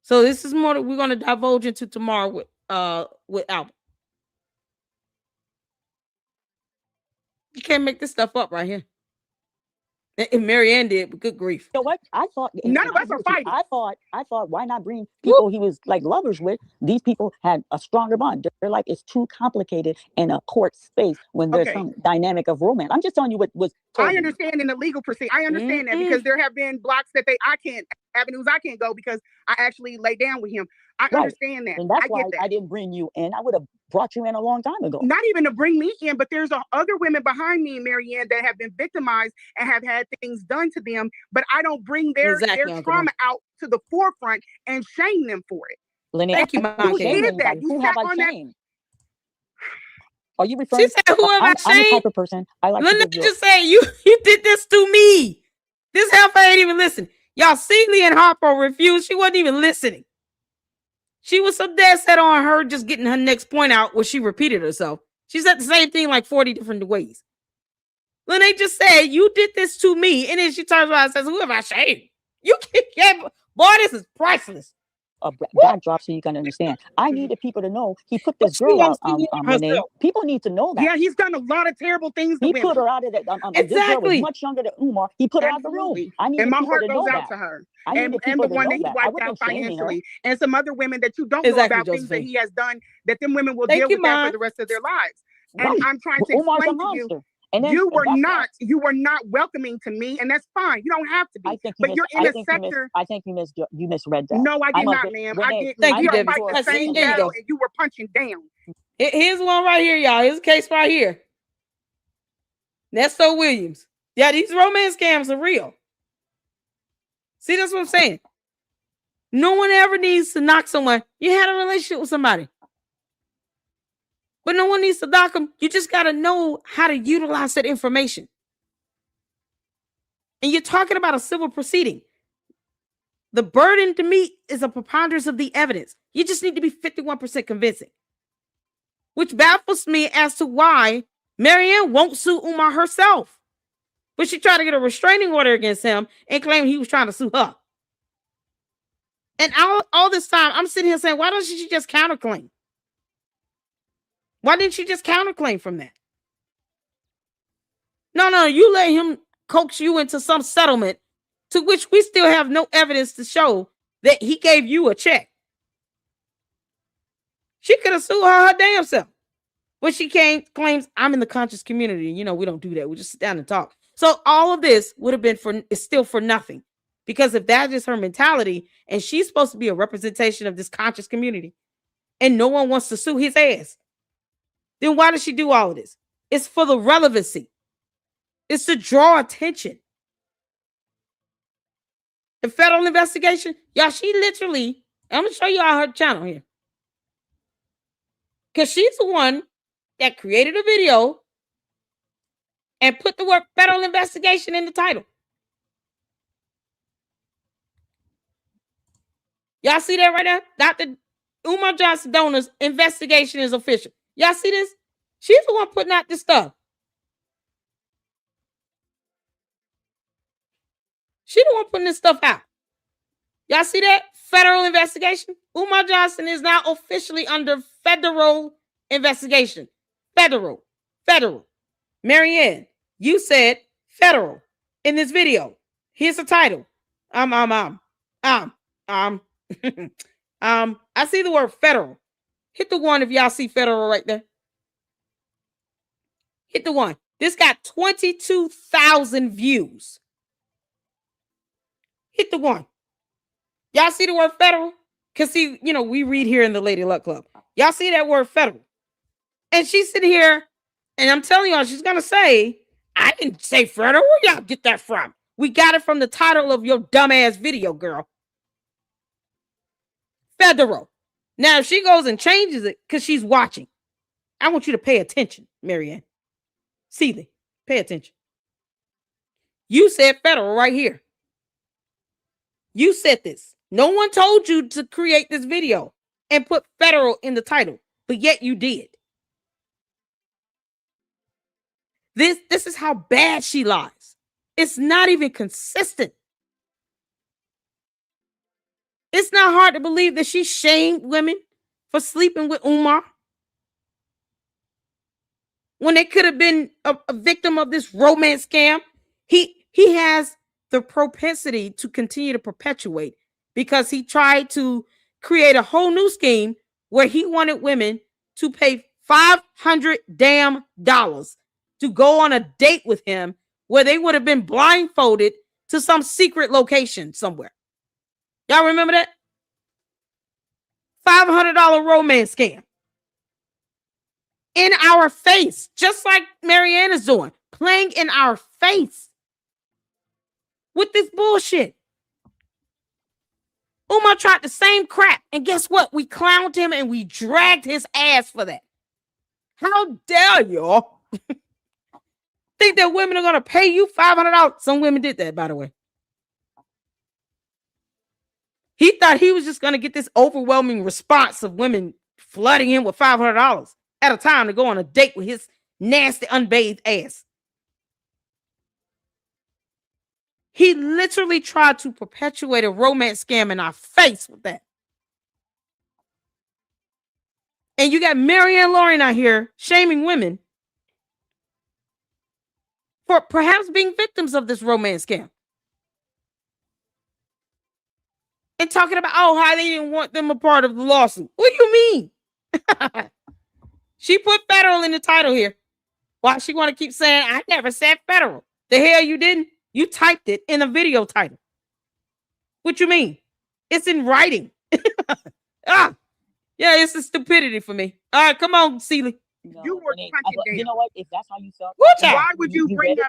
So this is more that we're going to divulge into tomorrow with Albert. You can't make this stuff up right here. And Marianne did, but good grief. You know what? I thought none of us are fighting. I thought, why not bring people he was like lovers with? These people had a stronger bond. They're like, it's too complicated in a court space when there's some dynamic of romance. I'm just telling you what was. I understand in the legal proceeding. I understand that because there have been blocks that avenues I can't go because I actually lay down with him. I understand that. And that's I why get that. I didn't bring you in. I would have brought you in a long time ago. Not even to bring me in, but there's other women behind me, Marianne, that have been victimized and have had things done to them, but I don't bring their trauma out to the forefront and shame them for it. Lynette, thank you, Who did that? Who have I shamed? Are you referring? She said, "Who have I shamed?" I'm the type of person I like. Lynette just said, "You did this to me." This heifer ain't even listening. Y'all see, Lee and Harper refused. She wasn't even listening. She was so dead set on her just getting her next point out where she repeated herself. She said the same thing like 40 different ways. Lynette just said, "You did this to me," and then she turns around and says, "Who have I shamed?" You can't. Boy, this is priceless. A backdrop so you can understand. I needed people to know he put this girl out my name. People need to know that. Yeah, he's done a lot of terrible things. He put her out of that. This girl was much younger than Umar. He put her out the room. I need my people heart to goes know out that. to her. And the one that he wiped out financially, and some other women that you don't know about things that he has done that them women will deal with that for the rest of their lives. And I'm trying to explain to you. And then, you were not welcoming to me, and that's fine. You don't have to be. But you're in a sector. I think you misread that. No, I did not, ma'am. I did. Thank you, Debbie. Debbie. The same battle, and you were punching down. Here's one right here, y'all. Here's a case right here. Nesto Williams. Yeah, these romance scams are real. See, that's what I'm saying. No one ever needs to knock someone. You had a relationship with somebody. But no one needs to dock them. You just got to know how to utilize that information. And you're talking about a civil proceeding. The burden to meet is a preponderance of the evidence. You just need to be 51% convincing. Which baffles me as to why Marianne won't sue Umar herself. But she tried to get a restraining order against him and claimed he was trying to sue her. And all this time, I'm sitting here saying, why doesn't she just counterclaim? Why didn't she just counterclaim from that? No, you let him coax you into some settlement to which we still have no evidence to show that he gave you a check. She could have sued her damn self. But she claims, I'm in the conscious community. You know, we don't do that. We just sit down and talk. So all of this would have been it's still for nothing. Because if that is her mentality, and she's supposed to be a representation of this conscious community, and no one wants to sue his ass, then why does she do all of this? It's for the relevancy. It's to draw attention. The federal investigation, y'all, she literally, I'm going to show you all her channel here. Because she's the one that created a video and put the word federal investigation in the title. Y'all see that right there? Dr. Umar Johnson Donor's investigation is official. Y'all see this? She's the one putting out this stuff. She the one putting this stuff out. Y'all see that? Federal investigation. Umar Johnson is now officially under federal investigation. Federal. Marianne, you said federal in this video. Here's the title. I see the word federal. Hit the one if y'all see federal right there. Hit the one. This got 22,000 views. Hit the one. Y'all see the word federal? Because see, you know, we read here in the Lady Luck Club. Y'all see that word federal? And she's sitting here, and I'm telling y'all, she's going to say, I didn't say federal. Where y'all get that from? We got it from the title of your dumbass video, girl. Federal. Now, if she goes and changes it because she's watching, I want you to pay attention, Marianne. Seeley, pay attention. You said federal right here. You said this. No one told you to create this video and put federal in the title, but yet you did. This is how bad she lies. It's not even consistent. It's not hard to believe that she shamed women for sleeping with Umar when they could have been a victim of this romance scam. He has the propensity to continue to perpetuate because he tried to create a whole new scheme where he wanted women to pay $500 damn to go on a date with him where they would have been blindfolded to some secret location somewhere. Y'all remember that? $500 romance scam. In our face, just like Marianne is doing, playing in our face with this bullshit. Umar tried the same crap, and guess what? We clowned him and we dragged his ass for that. How dare y'all think that women are going to pay you $500? Some women did that, by the way. He thought he was just going to get this overwhelming response of women flooding him with $500 at a time to go on a date with his nasty, unbathed ass. He literally tried to perpetuate a romance scam in our face with that. And you got Marianne Lorient out here shaming women for perhaps being victims of this romance scam. And talking about, oh, how they didn't want them a part of the lawsuit. What do you mean? She put federal in the title here. Why she want to keep saying, I never said federal. The hell you didn't? You typed it in a video title. What you mean? It's in writing. Yeah, it's a stupidity for me. All right, come on, Seeley. You were you know what? If that's how you felt, why would you bring up?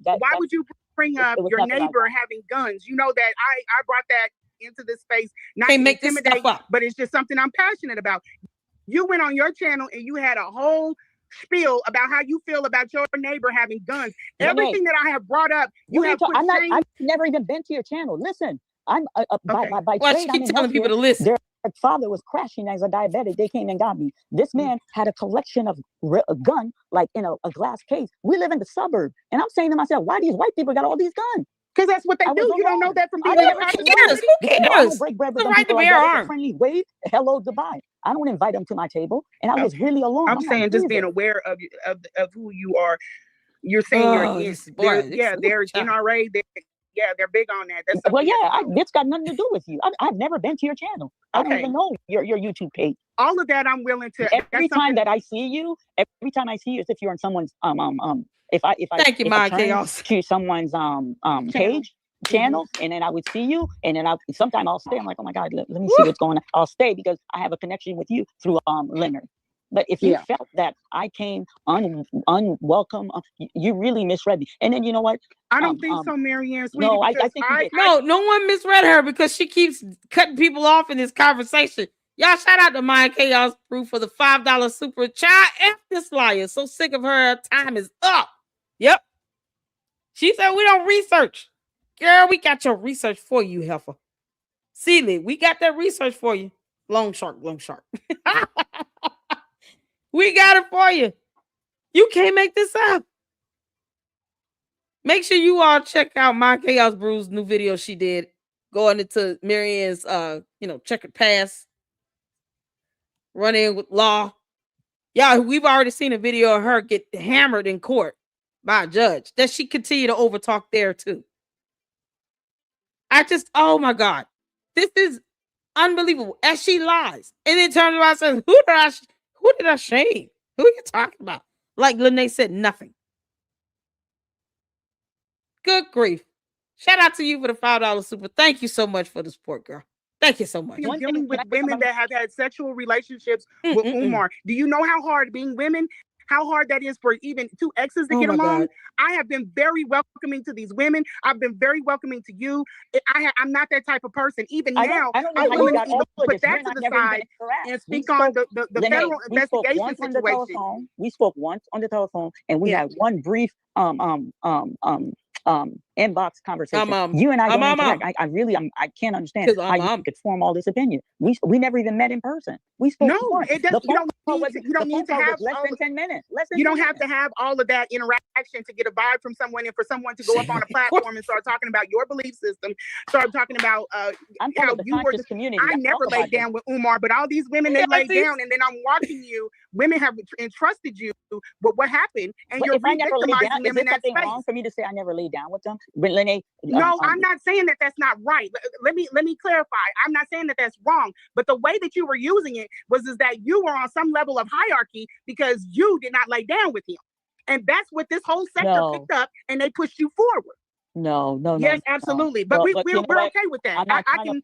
Why would you bring up your neighbor having guns? You know that I brought that into this space, not to intimidate, but it's just something I'm passionate about. You went on your channel and you had a whole spiel about how you feel about your neighbor having guns. Everything that I have brought up, you have put I've never even been to your channel. Listen, I'm by well, trade. She keep telling people to listen. father was crashing as a diabetic. They came and got me. This man had a collection of a gun, like in a glass case. We live in the suburb. And I'm saying to myself, why these white people got all these guns? Because that's what they do. You don't know that from being Who cares? Who cares? I don't break bread with The them right to people like bear that. It's a arms. friendly wave. Hello, goodbye. I don't invite them to my table. And I was really alone. I'm saying like, just being aware of who you are. You're saying you're in. There's NRA. They're big on that. That's well, yeah, it's got nothing to do with you. I've never been to your channel. I don't even know your YouTube page. All of that, I'm willing to. Every time that I see you, it's if you're on someone's if I Thank you, turn Chaos. to someone's channel, and then I would see you, and then sometimes I'll stay. I'm like, oh my God, let me see what's going on. I'll stay because I have a connection with you through Leonard. But if you felt that I came unwelcome, you really misread me. And then you know what? I don't think so, Marianne. No, I think no one misread her because she keeps cutting people off in this conversation. Y'all shout out to Mind Chaos Brew for the $5 super chat. F this liar. So sick of her. Time is up. Yep. She said we don't research. Girl, we got your research for you, heifer. Sealy, we got that research for you. Long shark. We got it for you. You can't make this up. Make sure you all check out My Chaos Brew's new video she did going into Marianne's checkered past. Run in with law. Yeah, we've already seen a video of her get hammered in court by a judge. Does she continue to overtalk there too? Oh my God. This is unbelievable. As she lies. And then turns around and says, who did I shame? Who are you talking about? Like Lene said, nothing. Good grief. Shout out to you for the $5 super. Thank you so much for the support, girl. Thank you so much. You're dealing with women that have had sexual relationships with Umar. Do you know how hard being women, how hard that is for even two exes to get along? God. I have been very welcoming to these women. I've been very welcoming to you. I'm not that type of person. Even now, I'm willing to even put that to the side and speak on the federal investigation situation. We spoke once on the telephone, and we had one brief inbox conversation. You and I don't interact. I can't understand how you could form all this opinion. We never even met in person. We spoke. No, it doesn't. You don't need to have less than 10 minutes. You don't have to have all of that interaction to get a vibe from someone, and for someone to go up on a platform and start talking about your belief system, start talking about how you were the community. I never laid down with Umar, but all these women they laid down, and then I'm watching you. Women have entrusted you with what happened, and you're re-victimizing them in that space. Wrong for me to say I never laid down with them? But Lene, no, I'm not saying that that's not right. Let me clarify. I'm not saying that that's wrong, but the way that you were using it was that you were on some level of hierarchy because you did not lay down with him, and that's what this whole sector picked up, and they pushed you forward. No. Yes, absolutely. But we're okay with that.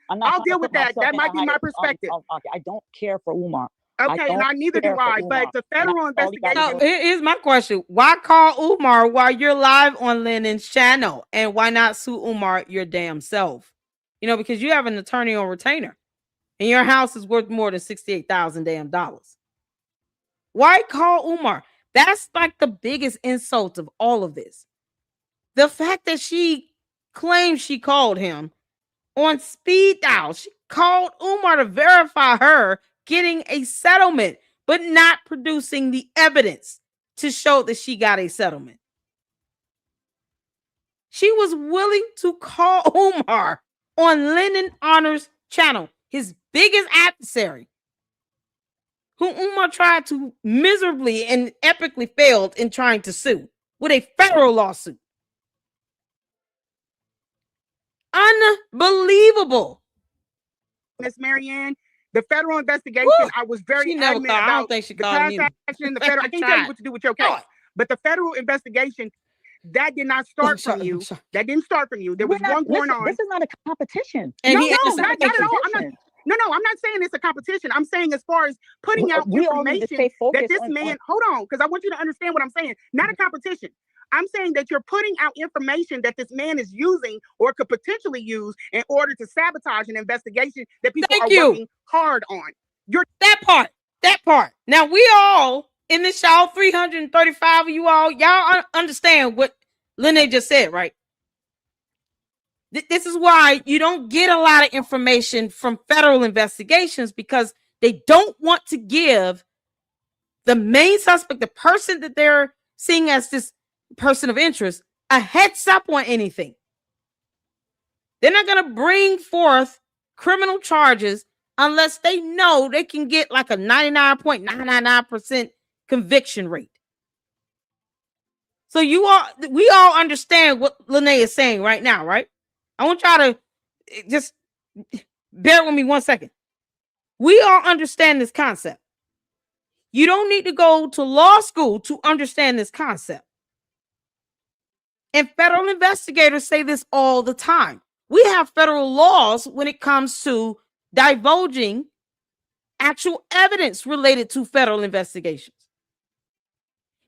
I'll deal with that. That might be my perspective. I don't care for Umar. Okay, and neither do I. But the federal investigation. So here's my question: why call Umar while you're live on Lennon's channel, and why not sue Umar your damn self? Because you have an attorney on retainer, and your house is worth more than $68,000 damn dollars. Why call Umar? That's like the biggest insult of all of this. The fact that she claims she called him on speed dial. She called Umar to verify her getting a settlement, but not producing the evidence to show that she got a settlement. She was willing to call Umar on Lennon Honor's channel, his biggest adversary, who Umar tried to miserably and epically failed in trying to sue with a federal lawsuit. Unbelievable. Miss Marianne, the federal investigation, I was very adamant about. I don't think she called the class action, the federal. I can't tell you what to do with your case, but the federal investigation, that did not start from you. That didn't start from you. There was one going on. This is not a competition. No, not at all. I'm not saying it's a competition. I'm saying as far as putting out information that this man, hold on, because I want you to understand what I'm saying. Not a competition. I'm saying that you're putting out information that this man is using or could potentially use in order to sabotage an investigation that people are working hard on. That part. Now we all in this show, 335 of y'all understand what Lene just said, right? This is why you don't get a lot of information from federal investigations, because they don't want to give the main suspect, the person that they're seeing as this person of interest, a heads up on anything. They're not going to bring forth criminal charges unless they know they can get like a 99.999% conviction rate. So we all understand what Lene is saying right now, right? I want y'all to just bear with me 1 second. We all understand this concept. You don't need to go to law school to understand this concept. And federal investigators say this all the time. We have federal laws when it comes to divulging actual evidence related to federal investigations.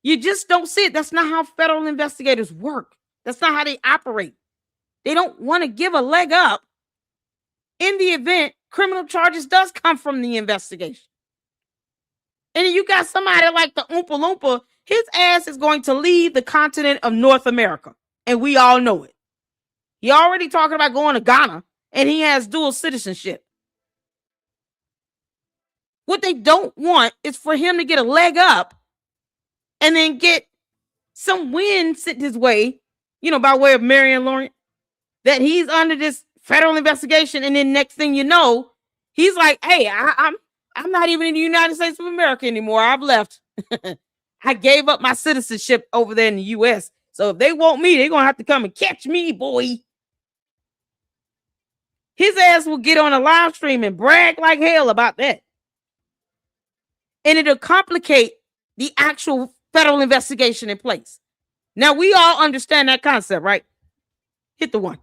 You just don't see it. That's not how federal investigators work. That's not how they operate. They don't want to give a leg up in the event criminal charges does come from the investigation. And then you got somebody like the Oompa Loompa, his ass is going to leave the continent of North America. And we all know it. He already talking about going to Ghana, and he has dual citizenship. What they don't want is for him to get a leg up and then get some wind sent his way, by way of Mary and Lorient, that he's under this federal investigation. And then next thing you know, he's like, hey, I'm not even in the United States of America anymore. I've left. I gave up my citizenship over there in the U.S. So if they want me, they're going to have to come and catch me, boy. His ass will get on a live stream and brag like hell about that. And it'll complicate the actual federal investigation in place. Now, we all understand that concept, right? Hit the one.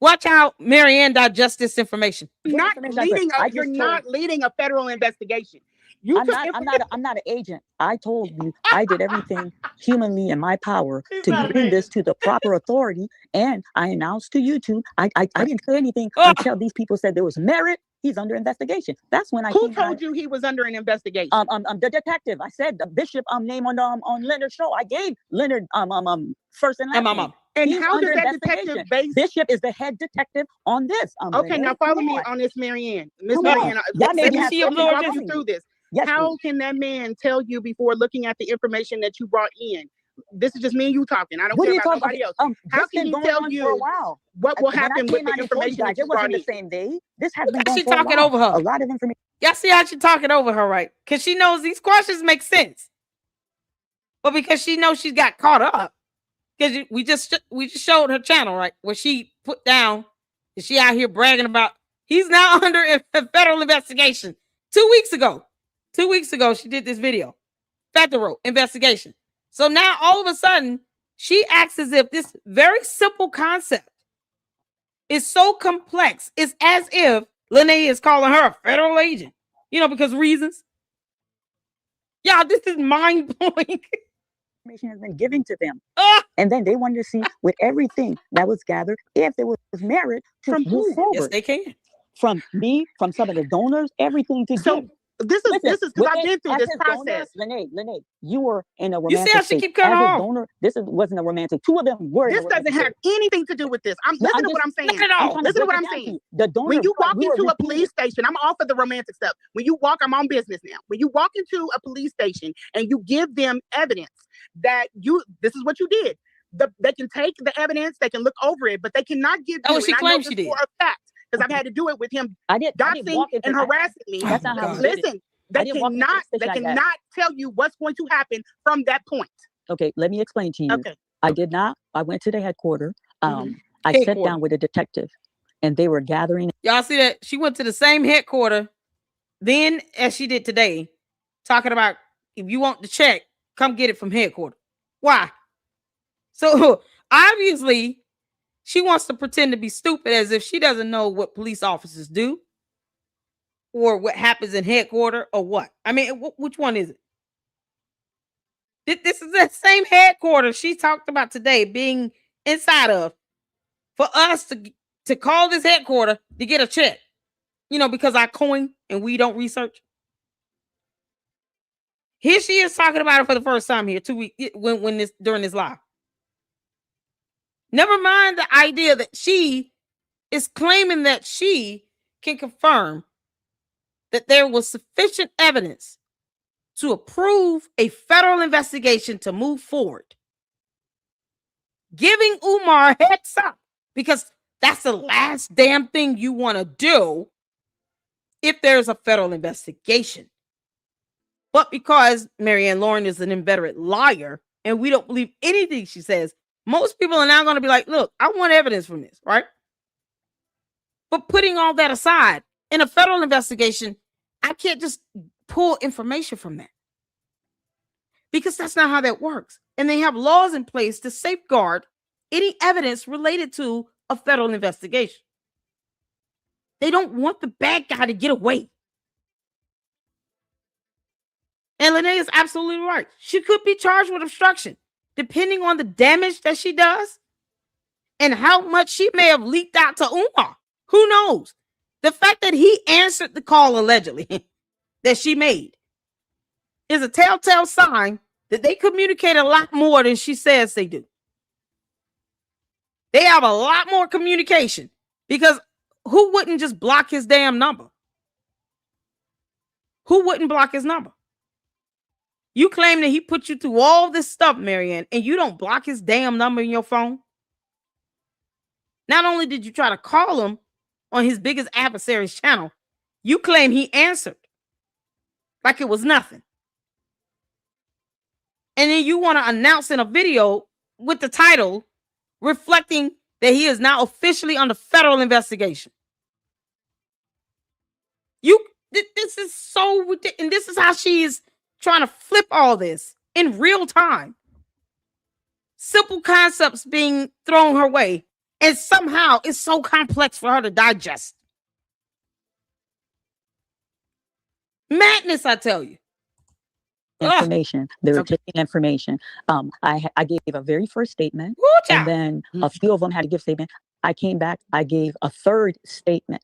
Watch how Marianne digests this information. You're not leading a federal investigation. I'm not an agent. I told you I did everything humanly in my power to bring this to the proper authority, and I announced to YouTube. I didn't say anything until these people said there was merit. He's under investigation. That's when I. Who told you he was under an investigation? The detective. I said the bishop name on Leonard's show. I gave Leonard first and last name. And how does that detective base? Bishop is the head detective on this. Okay, now follow me on this, Marianne. Miss Marianne, let me walk you through this. Yes, how can that man tell you before looking at the information that you brought in? This is just me and you talking. I don't care about nobody else. How can he tell you what will happen with the information that you brought in? It wasn't the same day. This has been going for a while. Over her. A lot of information. Y'all see how she's talking over her, right? Because she knows these questions make sense. But because she knows she's got caught up, because we just showed her channel, right, where she put down, and she out here bragging about he's now under a federal investigation. 2 weeks ago, she did this video, federal investigation. So now all of a sudden, she acts as if this very simple concept is so complex. It's as if Lene is calling her a federal agent, because reasons. Y'all, this is mind-blowing. Information has been given to them. And then they wanted to see with everything that was gathered, if there was merit to move forward. Yes, they can. From me, from some of the donors, everything to give. This is because I've been through this process. Lene, you were in a romantic. You see how she keep cutting off? Donor, wasn't a romantic. Two of them were. This doesn't have anything to do with this. Listen to what I'm saying. Listen to what I'm saying. The donor, when you walk into a police station, I'm off of the romantic stuff. When you walk, I'm on business now. When you walk into a police station and you give them evidence that this is what you did. They can take the evidence, they can look over it, but they cannot give you. She claims she did for a fact. Because I've had to do it with him doxing and harassing me. That's not how. Listen, they cannot tell you what's going to happen from that point. Okay, let me explain to you. Okay. I did not. I went to the headquarters. I sat down with a detective, and they were gathering. Y'all see that? She went to the same headquarters then as she did today, talking about if you want the check, come get it from headquarters. Why? So obviously, she wants to pretend to be stupid as if she doesn't know what police officers do or what happens in headquarters or what. I mean, which one is it? This is the same headquarters she talked about today being inside of for us to call this headquarters to get a check, because I coin and we don't research. Here she is talking about it for the first time here 2 weeks during this live. Never mind the idea that she is claiming that she can confirm that there was sufficient evidence to approve a federal investigation to move forward. Giving Umar a heads up, because that's the last damn thing you want to do if there's a federal investigation. But because Marianne Lorient is an inveterate liar and we don't believe anything she says, most people are now going to be like, look, I want evidence from this, right? But putting all that aside, in a federal investigation, I can't just pull information from that, because that's not how that works. And they have laws in place to safeguard any evidence related to a federal investigation. They don't want the bad guy to get away. And Lene is absolutely right. She could be charged with obstruction, depending on the damage that she does and how much she may have leaked out to Umar. Who knows? The fact that he answered the call allegedly that she made is a telltale sign that they communicate a lot more than she says they do. They have a lot more communication, because who wouldn't just block his damn number? Who wouldn't block his number? You claim that he put you through all this stuff, Marianne, and you don't block his damn number in your phone? Not only did you try to call him on his biggest adversary's channel, you claim he answered like it was nothing. And then you want to announce in a video with the title reflecting that he is now officially under federal investigation. This is so ridiculous. And this is how she is trying to flip all this in real time. Simple concepts being thrown her way, and somehow it's so complex for her to digest. Madness, I tell you. Information. They were taking information. I gave a very first statement, and then a few of them had to give statement. I came back. I gave a third statement,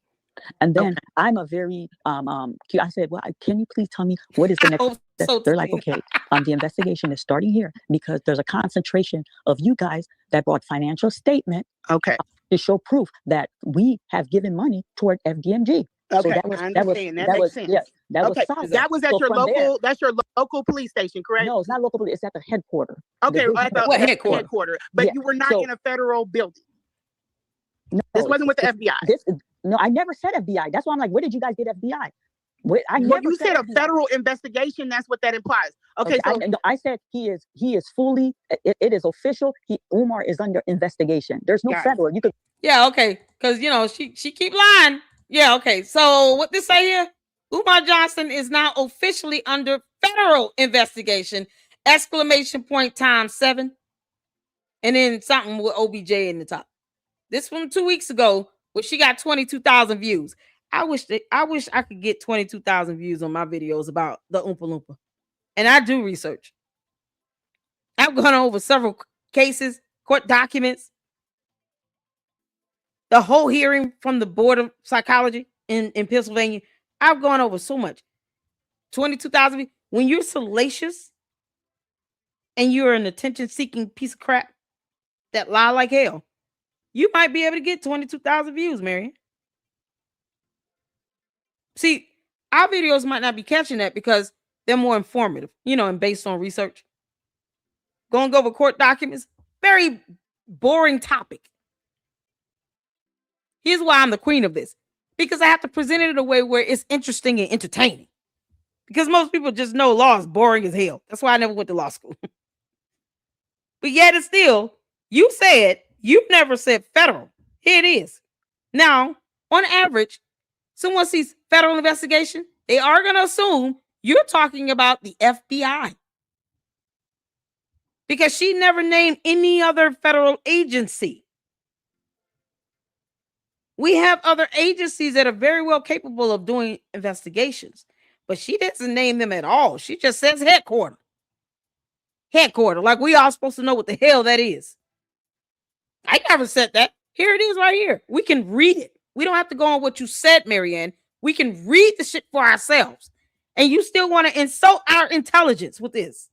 and then I'm a very I said, "Well, can you please tell me what is the next?" They're like, "Okay, the investigation is starting here because there's a concentration of you guys that brought financial statement, to show proof that we have given money toward FDMG." Okay, so that was makes sense. Yes, that was okay, solid. that was at So your from local. there- That's your local police station, correct? No, it's not local police. It's at the headquarters. Okay, at the headquarters. But Yeah, you were not so- in a federal building. No, This wasn't with the FBI. No, I never said FBI. That's why I'm like, where did you guys get FBI? Well, never you said a FBI. federal investigation. That's what that implies. Okay, so I said he is fully. It is official. Umar is under investigation. There's no federal. You could. Yeah, okay, because she keep lying. Yeah, okay. So what this say here? Umar Johnson is now officially under federal investigation! Exclamation point ×7, and then something with OBJ in the top. This from 2 weeks ago, where she got 22,000 views. I wish I could get 22,000 views on my videos about the Oompa Loompa, and I do research. I've gone over several cases, court documents, the whole hearing from the Board of Psychology in Pennsylvania. I've gone over so much. 22,000. When you're salacious and you're an attention-seeking piece of crap that lie like hell, you might be able to get 22,000 views, Marion. See, our videos might not be catching that because they're more informative, and based on research. Going over court documents, very boring topic. Here's why I'm the queen of this. Because I have to present it in a way where it's interesting and entertaining. Because most people just know law is boring as hell. That's why I never went to law school. But yet it's still, you've never said federal. Here it is. Now, on average, someone sees federal investigation, they are going to assume you're talking about the FBI. Because she never named any other federal agency. We have other agencies that are very well capable of doing investigations, but she doesn't name them at all. She just says headquarters. Headquarters, like we all supposed to know what the hell that is. I never said that. Here it is right here. We can read it. We don't have to go on what you said, Marianne. We can read the shit for ourselves. And you still want to insult our intelligence with this.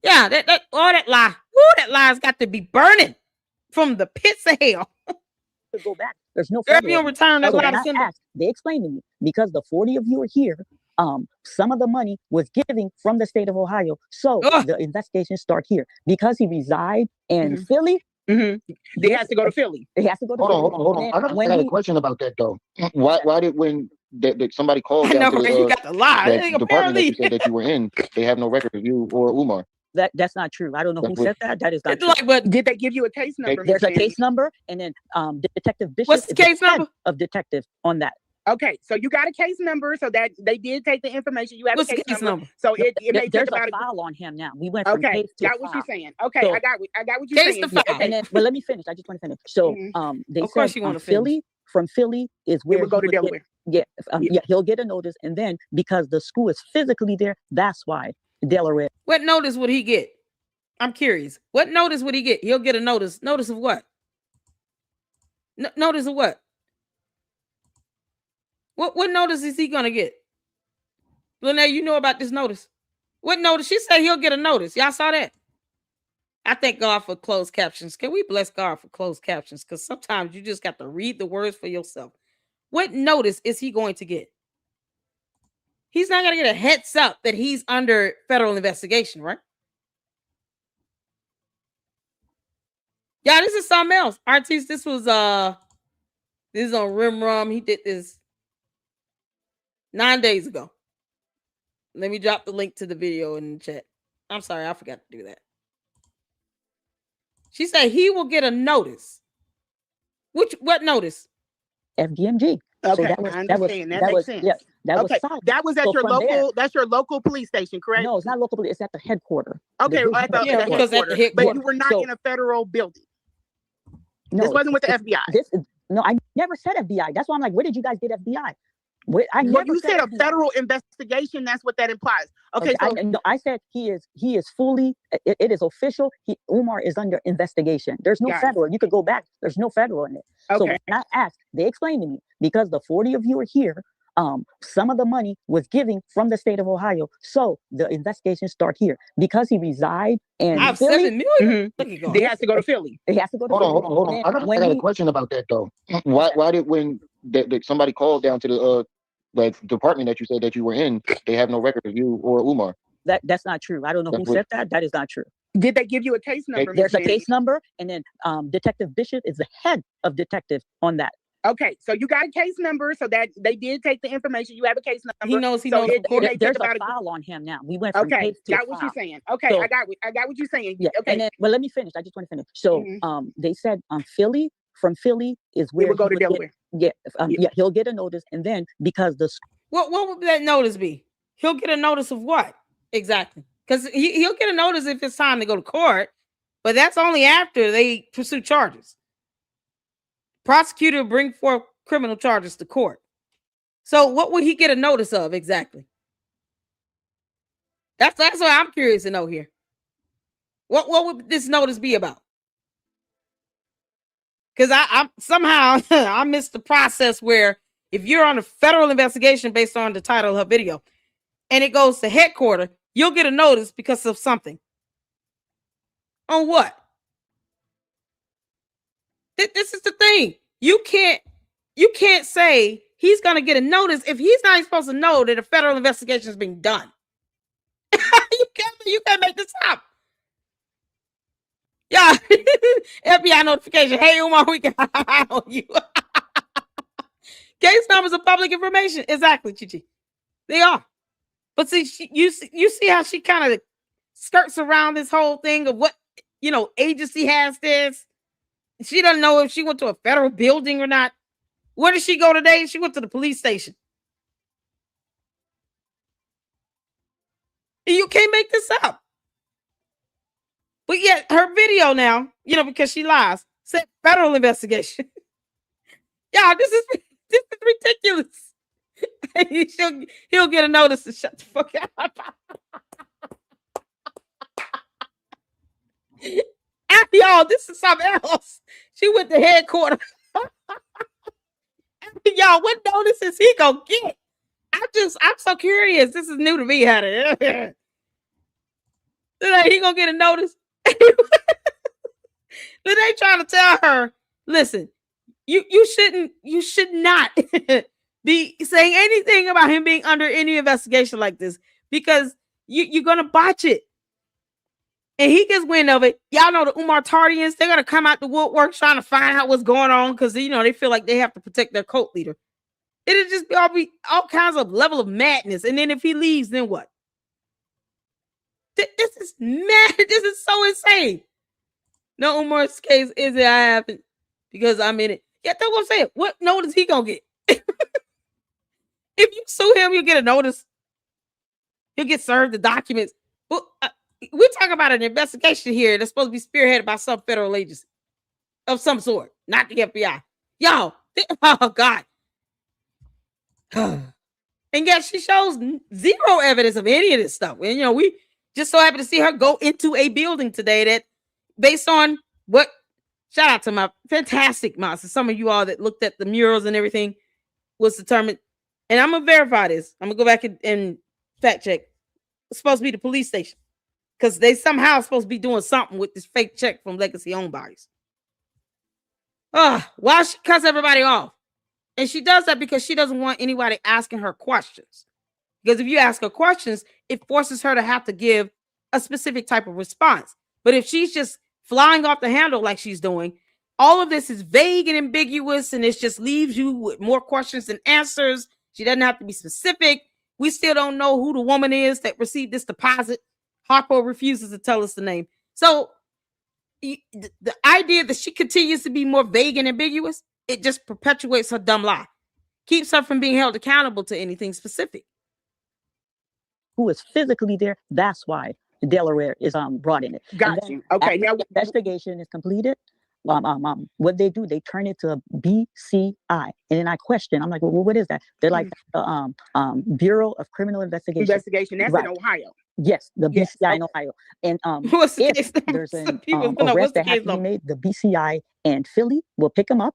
Yeah, that all that lie. Woo, that lie's got to be burning from the pits of hell. To go back, there's no Girl, if federal. you don't return that So lie when to I sender. asked, they explained to me because the 40 of you are here. Some of the money was giving from the state of Ohio. So the investigations start here because he resides in Philly. They has to go to Philly. He has to go to Hold Philly. on. I got a question about that though. Why did when somebody called I down know, to you got the lie. that department that you said that you were in, they have no record of you or Umar? That's not true. I don't know who said that. That is not It's true. like, but did they give you a case number? There's a case number, and then Detective Bishop what's the is case head number of detective on that. Okay, so you got a case number, so that they did take the information. You have What's a the case case number? So it may There's take about a file on him now. We went from okay, case to got what file. you're saying. Okay, So, I got what you're case saying. to file. And then, but let me finish. I just want to finish. So they Of course said you want to Philly, from Philly is where It would go to he would Delaware. get, yeah, he'll get a notice, and then because the school is physically there, that's why Delaware. What notice would he get? I'm curious. What notice would he get? He'll get a notice. Notice of what? Notice of what? What notice is he gonna get? Lynette, you know about this notice. What notice? She said he'll get a notice. Y'all saw that? I thank God for closed captions. Can we bless God for closed captions? Because sometimes you just got to read the words for yourself. What notice is he going to get? He's not going to get a heads up that he's under federal investigation, right? Yeah, this is something else. Artiste, this is on Rim Rum. He did this 9 days ago. Let me drop the link to the video in the chat. I'm sorry, I forgot to do that. She said he will get a notice. What notice? FDMG. Okay, So I understand. That makes sense. Yeah, that okay, was that was at so your from local. there, That's your local police station, correct? no, it's not local police. It's at the headquarters. Okay, The at the because headquarters. at the But headquarters. you were not So- in a federal building. No, This wasn't with the it's- FBI. No, I never said FBI. That's why I'm like, where did you guys get FBI? I Well, never you said a FBI. federal investigation. That's what that implies. Okay, so I said he is fully. It is official. Umar is under investigation. There's no Got it. federal. You could go back. There's no federal in it. So Okay. when I asked, they explained to me because the 40 of you are here. Some of the money was giving from the state of Ohio. So the investigations start here because he resides in I have Philly. 7 million. Look at God. they has to go to Philly. He has to go to Hold Philly. on. And I got when a he- question about that though. Why did when somebody called down to the like department that you said that you were in, they have no record of you or Umar? that's not true. I don't know who said that. That is not true. Did they give you a case number? There's a Miss Nancy? case number, and then Detective Bishop is the head of detective on that. Okay, so you got a case number, so that they did take the information. You have a case number. He knows. So it may take There's about a file on him now. We went from Okay, case to got a what file. you're saying. Okay, So- I got what you're saying. Yeah. Okay, And then, well, let me finish. I just want to finish. So, they said Philly, from Philly is where it would go he to would Delaware. yeah, he'll get a notice, and then because the What would that notice be? He'll get a notice of what exactly? Because he'll get a notice if it's time to go to court, but that's only after they pursue charges. Prosecutor bring forth criminal charges to court. So what would he get a notice of exactly? That's what I'm curious to know here. What would this notice be about? Because I somehow I missed the process where if you're on a federal investigation based on the title of her video and it goes to headquarters, you'll get a notice because of something. On what? This is the thing. You can't say he's gonna get a notice if he's not even supposed to know that a federal investigation is being done. you can't make this up. Yeah, FBI notification. Hey, Umar, we got an eye on you. Case numbers are public information. Exactly, Chichi. They are. But see, you see how she kind of skirts around this whole thing of what agency has this. She doesn't know if she went to a federal building or not. Where did she go today? She went to the police station. You can't make this up. But yet her video now, because she lies, said federal investigation. Yeah, this is ridiculous. He'll get a notice to shut the fuck up. Y'all, this is something else. She went to headquarters. Y'all, what notice is he gonna get? I'm so curious. This is new to me, honey. Today he gonna get a notice. Then they trying to tell her, listen, you should not be saying anything about him being under any investigation like this because you're gonna botch it. And he gets wind of it. Y'all know the Umar Tardians, they're gonna come out the woodwork trying to find out what's going on because they feel like they have to protect their cult leader. It'll just be all kinds of level of madness. And then if he leaves, then what? This is mad. This is so insane. No, Umar's case isn't happening because I'm in it. Yeah, that's what I'm saying. What notice he gonna get? If you sue him, you'll get a notice. He'll get served the documents. Well, we're talking about an investigation here that's supposed to be spearheaded by some federal agency of some sort, not the FBI. Y'all, oh God. And yet she shows zero evidence of any of this stuff. And we just so happy to see her go into a building today that, based on what, shout out to my fantastic moms, some of you all that looked at the murals and everything, was determined. And I'm gonna verify this. I'm gonna go back and fact check. It's supposed to be the police station because they somehow supposed to be doing something with this fake check from legacy owned bodies. While she cuts everybody off. And she does that because she doesn't want anybody asking her questions. Because if you ask her questions, it forces her to have to give a specific type of response. But if she's just flying off the handle like she's doing, all of this is vague and ambiguous, and it just leaves you with more questions than answers. She doesn't have to be specific. We still don't know who the woman is that received this deposit. Harpo refuses to tell us the name. So the idea that she continues to be more vague and ambiguous, it just perpetuates her dumb lie. Keeps her from being held accountable to anything specific. Who is physically there? That's why Delaware is brought in it. Got you. Okay. Now the investigation is completed. What they do, they turn it to BCI, and then I question. I'm like, well, what is that? They're like Bureau of Criminal Investigation. That's right. In Ohio. Yes, the BCI in Ohio. And if there's an arrest that has to be made, the BCI and Philly will pick them up.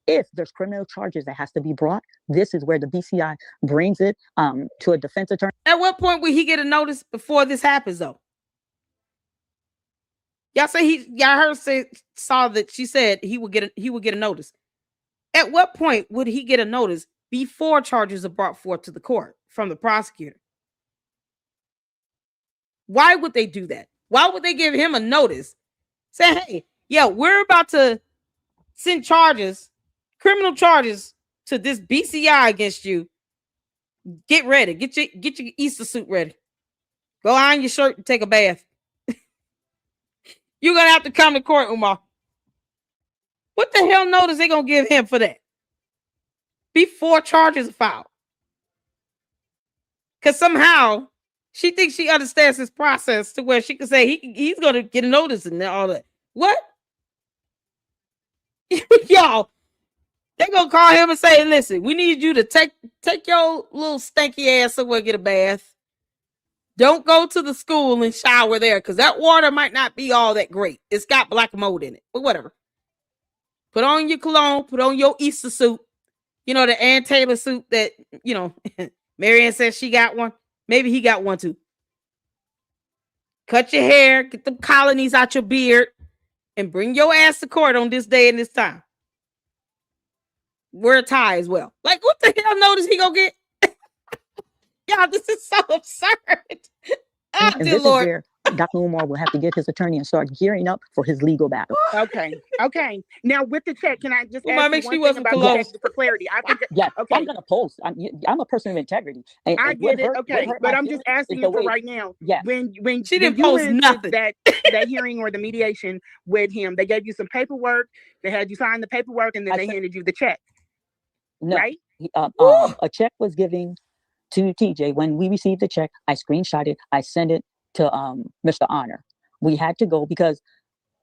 If there's criminal charges that has to be brought, this is where the BCI brings it to a defense attorney. At what point will he get a notice before this happens, though? Y'all saw that she said he would get a notice. At what point would he get a notice before charges are brought forth to the court from the prosecutor? Why would they do that? Why would they give him a notice? Say, hey, yeah, we're about to send criminal charges to this BCI against you. Get ready. Get your Easter suit ready. Go iron your shirt and take a bath. You're going to have to come to court, Umar. What the hell notice they going to give him for that? Before charges are filed. Because somehow she thinks she understands this process to where she can say he's going to get a notice and all that. What? Y'all, they're going to call him and say, listen, we need you to take your little stanky ass somewhere, get a bath. Don't go to the school and shower there because that water might not be all that great. It's got black mold in it, but whatever. Put on your cologne, put on your Easter suit. The Ann Taylor suit that, Marianne says she got one. Maybe he got one too. Cut your hair, get the colonies out your beard, and bring your ass to court on this day and this time. Wear a tie as well. Like, what the hell notice he gonna get? Y'all, this is so absurd. Oh, and dear this Lord. is where Dr. Umar will have to get his attorney and start gearing up for his legal battle. Okay. Now, with the check, can I just Umar, ask make you sure one you thing wasn't about the close. check for clarity? I think. Okay. I'm gonna post. I'm a person of integrity. I get it. But I'm just asking you for right now. Yeah. When she didn't you post went nothing. that hearing or the mediation with him, they gave you some paperwork. They had you sign the paperwork, and then they handed you the check. No. Right? A check was given to TJ. When we received the check, I screenshot it. I sent it to Mr. Honor. We had to go because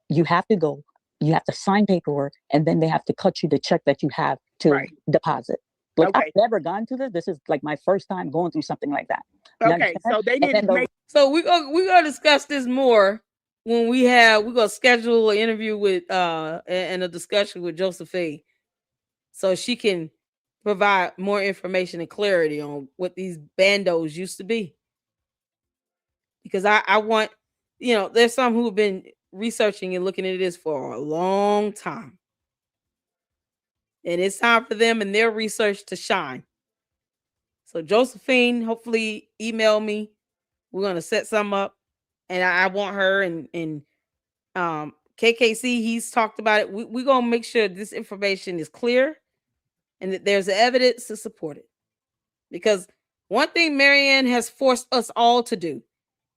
you have to go. You have to sign paperwork, and then they have to cut you the check that you have to deposit. Like, I've never gone through this. This is like my first time going through something like that. Okay, so they didn't make. So we're gonna discuss this more when we're gonna schedule an interview with and a discussion with Josephine, so she can provide more information and clarity on what these bandos used to be. Because I want there's some who have been researching and looking at this for a long time. And it's time for them and their research to shine. So Josephine, hopefully email me. We're going to set some up. And I want her and KKC, he's talked about it. We're going to make sure this information is clear and that there's evidence to support it. Because one thing Marianne has forced us all to do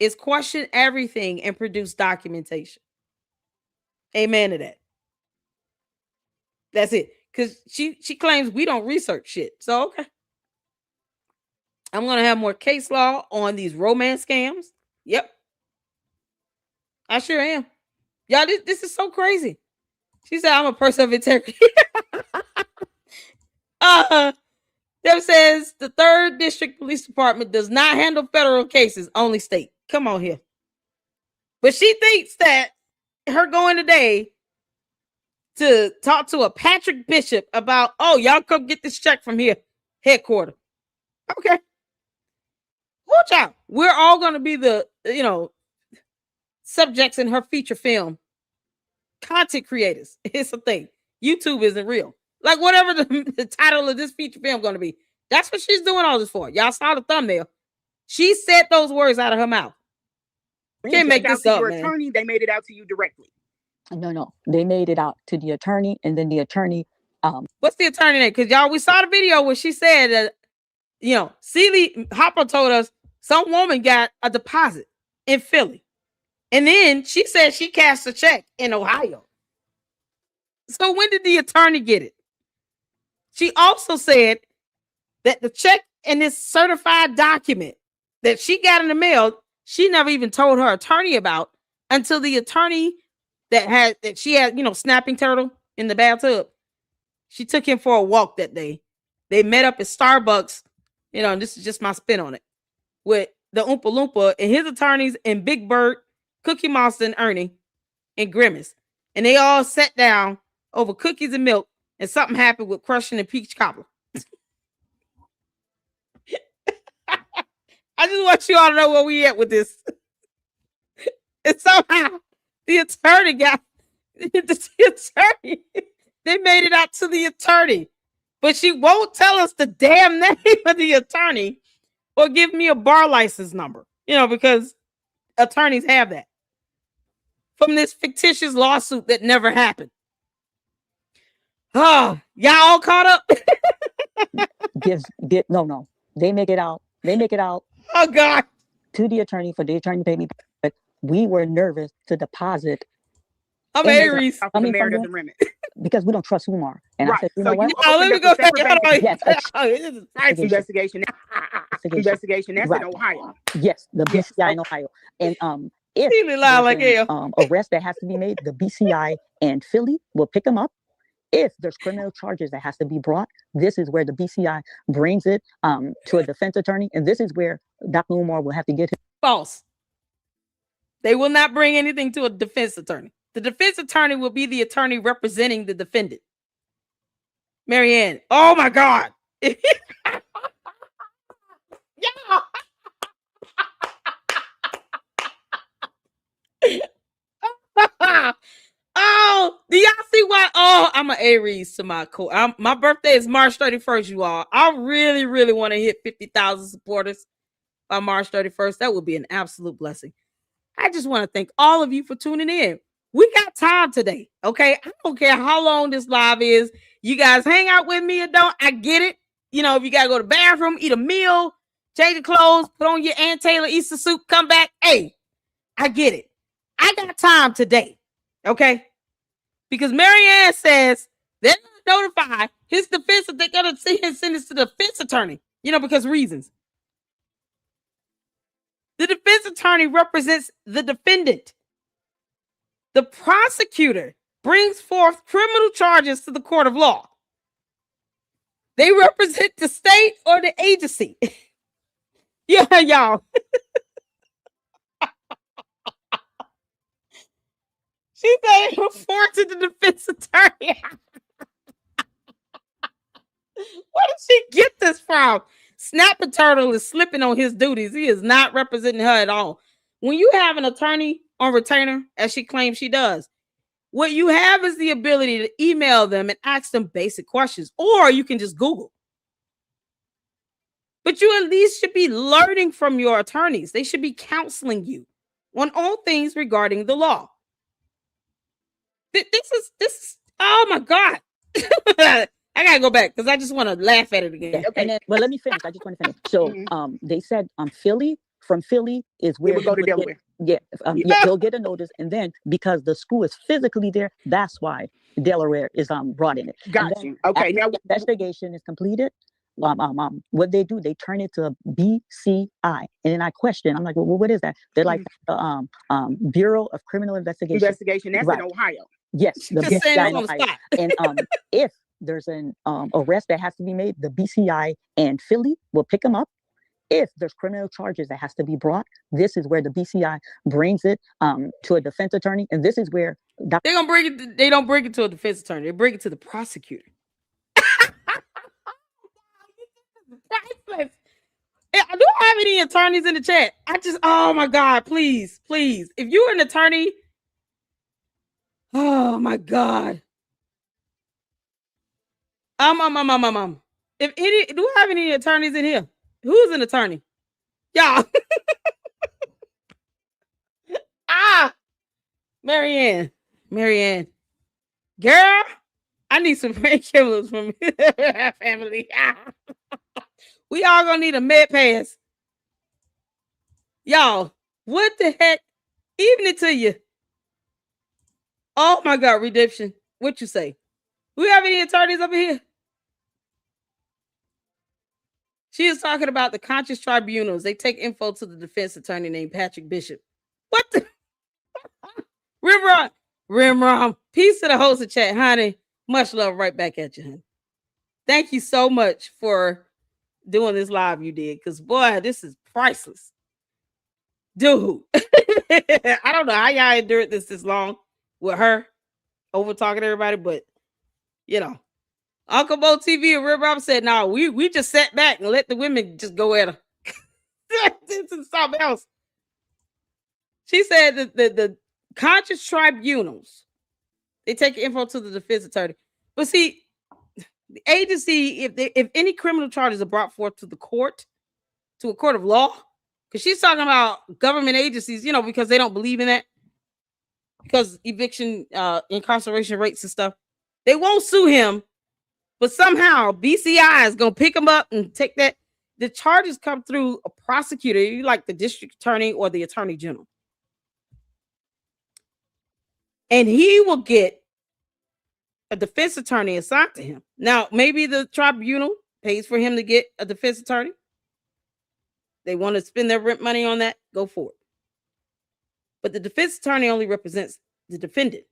is question everything and produce documentation. Amen to that. That's it. Because she claims we don't research shit. So, okay. I'm going to have more case law on these romance scams. Yep. I sure am. Y'all, this is so crazy. She said, I'm a person of integrity. Deb says, the 3rd District Police Department does not handle federal cases, only state. Come on here. But she thinks that her going today to talk to a Patrick Bishop about, oh, y'all come get this check from here, headquarters. Okay. Watch out. We're all going to be the, subjects in her feature film. Content creators. It's a thing. YouTube isn't real. Like whatever the title of this feature film going to be. That's what she's doing all this for. Y'all saw the thumbnail. She said those words out of her mouth. Can't make this up, man. Attorney, they made it out to you directly. No. They made it out to the attorney, and then the attorney. What's the attorney name? Because y'all, we saw the video where she said that, Celie Hopper told us some woman got a deposit in Philly. And then she said she cashed a check in Ohio. So when did the attorney get it? She also said that the check and this certified document that she got in the mail, she never even told her attorney about until the attorney that she had, snapping turtle in the bathtub. She took him for a walk that day. They met up at Starbucks, and this is just my spin on it, with the Oompa Loompa and his attorneys and Big Bird, Cookie Monster, and Ernie, and Grimace. And they all sat down over cookies and milk, and something happened with crushing and peach cobbler. I just want you all to know where we at with this. And somehow the attorney got they made it out to the attorney, but she won't tell us the damn name of the attorney or give me a bar license number, because attorneys have that from this fictitious lawsuit that never happened. Oh, y'all all caught up? No. They make it out. Oh God. To the attorney for the attorney paid me. But we were nervous to deposit. I'm Aries. Because we don't trust Umar. And right. I said, you know what? Let me go back. Yes, investigation. Investigation. That's right. In Ohio. Yes, the BCI in Ohio. And if arrest that has to be made, the BCI and Philly will pick them up. If there's criminal charges that has to be brought, this is where the BCI brings it to a defense attorney. And this is where Dr. Umar will have to get him. False. They will not bring anything to a defense attorney. The defense attorney will be the attorney representing the defendant. Marianne. Oh my God. Yeah. Oh, do y'all see why? Oh, I'm an Aries to my core. My birthday is March 31st, you all. I really, really want to hit 50,000 supporters by March 31st. That would be an absolute blessing. I just want to thank all of you for tuning in. We got time today, okay? I don't care how long this live is. You guys hang out with me or don't. I get it. If you got to go to the bathroom, eat a meal, change your clothes, put on your Aunt Taylor Easter suit, come back. Hey, I get it. I got time today, okay? Because Marianne says they're going to notify his defense that they're going to send this to the defense attorney, because reasons. The defense attorney represents the defendant. The prosecutor brings forth criminal charges to the court of law. They represent the state or the agency. Yeah, y'all. She said report to the defense attorney. Where did she get this from? Snapper Turtle is slipping on his duties. He is not representing her at all. When you have an attorney on retainer as she claims she does. What you have is the ability to email them and ask them basic questions, or you can just Google. But you at least should be learning from your attorneys. They should be counseling you on all things regarding the law. This is, oh my God. I gotta go back because I just want to laugh at it again. Yeah. Okay. Well, let me finish. I just want to finish. So they said Philly, from Philly is where we go to Delaware. He'll get a notice, and then because the school is physically there, that's why Delaware is brought in it. Got you. Okay. Now the investigation is completed. What they do, they turn it to a BCI, and then I question. I'm like, well, what is that? They're like Bureau of Criminal Investigation. That's in Ohio. Yes, the Just saying BCI it's in gonna Ohio. And if there's an arrest that has to be made, the BCI and Philly will pick them up. If there's criminal charges that has to be brought, this is where the BCI brings it to a defense attorney, and this is where they're gonna bring it. They don't bring it to a defense attorney. They bring it to the prosecutor. Priceless. I don't have any attorneys in the chat. Oh my God, please. If you're an attorney, oh my God. If any, do we have any attorneys in here? Who's an attorney? Y'all. Marianne. Girl, I need some painkillers from family. We all gonna need a med pass. Y'all, what the heck? Evening to you. Oh my God, redemption. What you say? We have any attorneys up here? She is talking about the conscious tribunals. They take info to the defense attorney named Patrick Bishop. What the? Rimron. Peace to the host of chat, honey. Much love right back at you, honey. Thank you so much for doing this live you did, because boy, this is priceless. Dude. I don't know how y'all endured this long with her over talking to everybody, but you know. Uncle Bo TV and Rib Rob said, no, we just sat back and let the women just go at her. This is something else. She said that the conscious tribunals, they take info to the defense attorney. But see, the agency, if any criminal charges are brought forth to the court, to a court of law, because she's talking about government agencies, you know, because they don't believe in that, because eviction, incarceration rates and stuff, they won't sue him. But somehow BCI is going to pick them up and take that. The charges come through a prosecutor, like the district attorney or the attorney general. And he will get a defense attorney assigned to him. Now, maybe the tribunal pays for him to get a defense attorney. They want to spend their rent money on that, go for it. But the defense attorney only represents the defendant.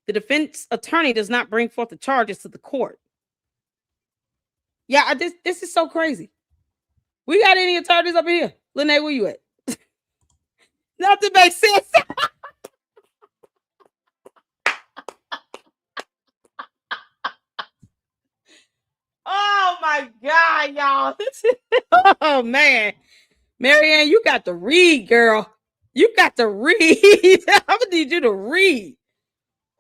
The defense attorney does not bring forth the charges to the court. Yeah, this is so crazy. We got any attorneys up here? Lene, where you at? Nothing makes sense. Oh my God, y'all. Oh man. Marianne, you got to read, girl. You got to read. I'm gonna need you to read.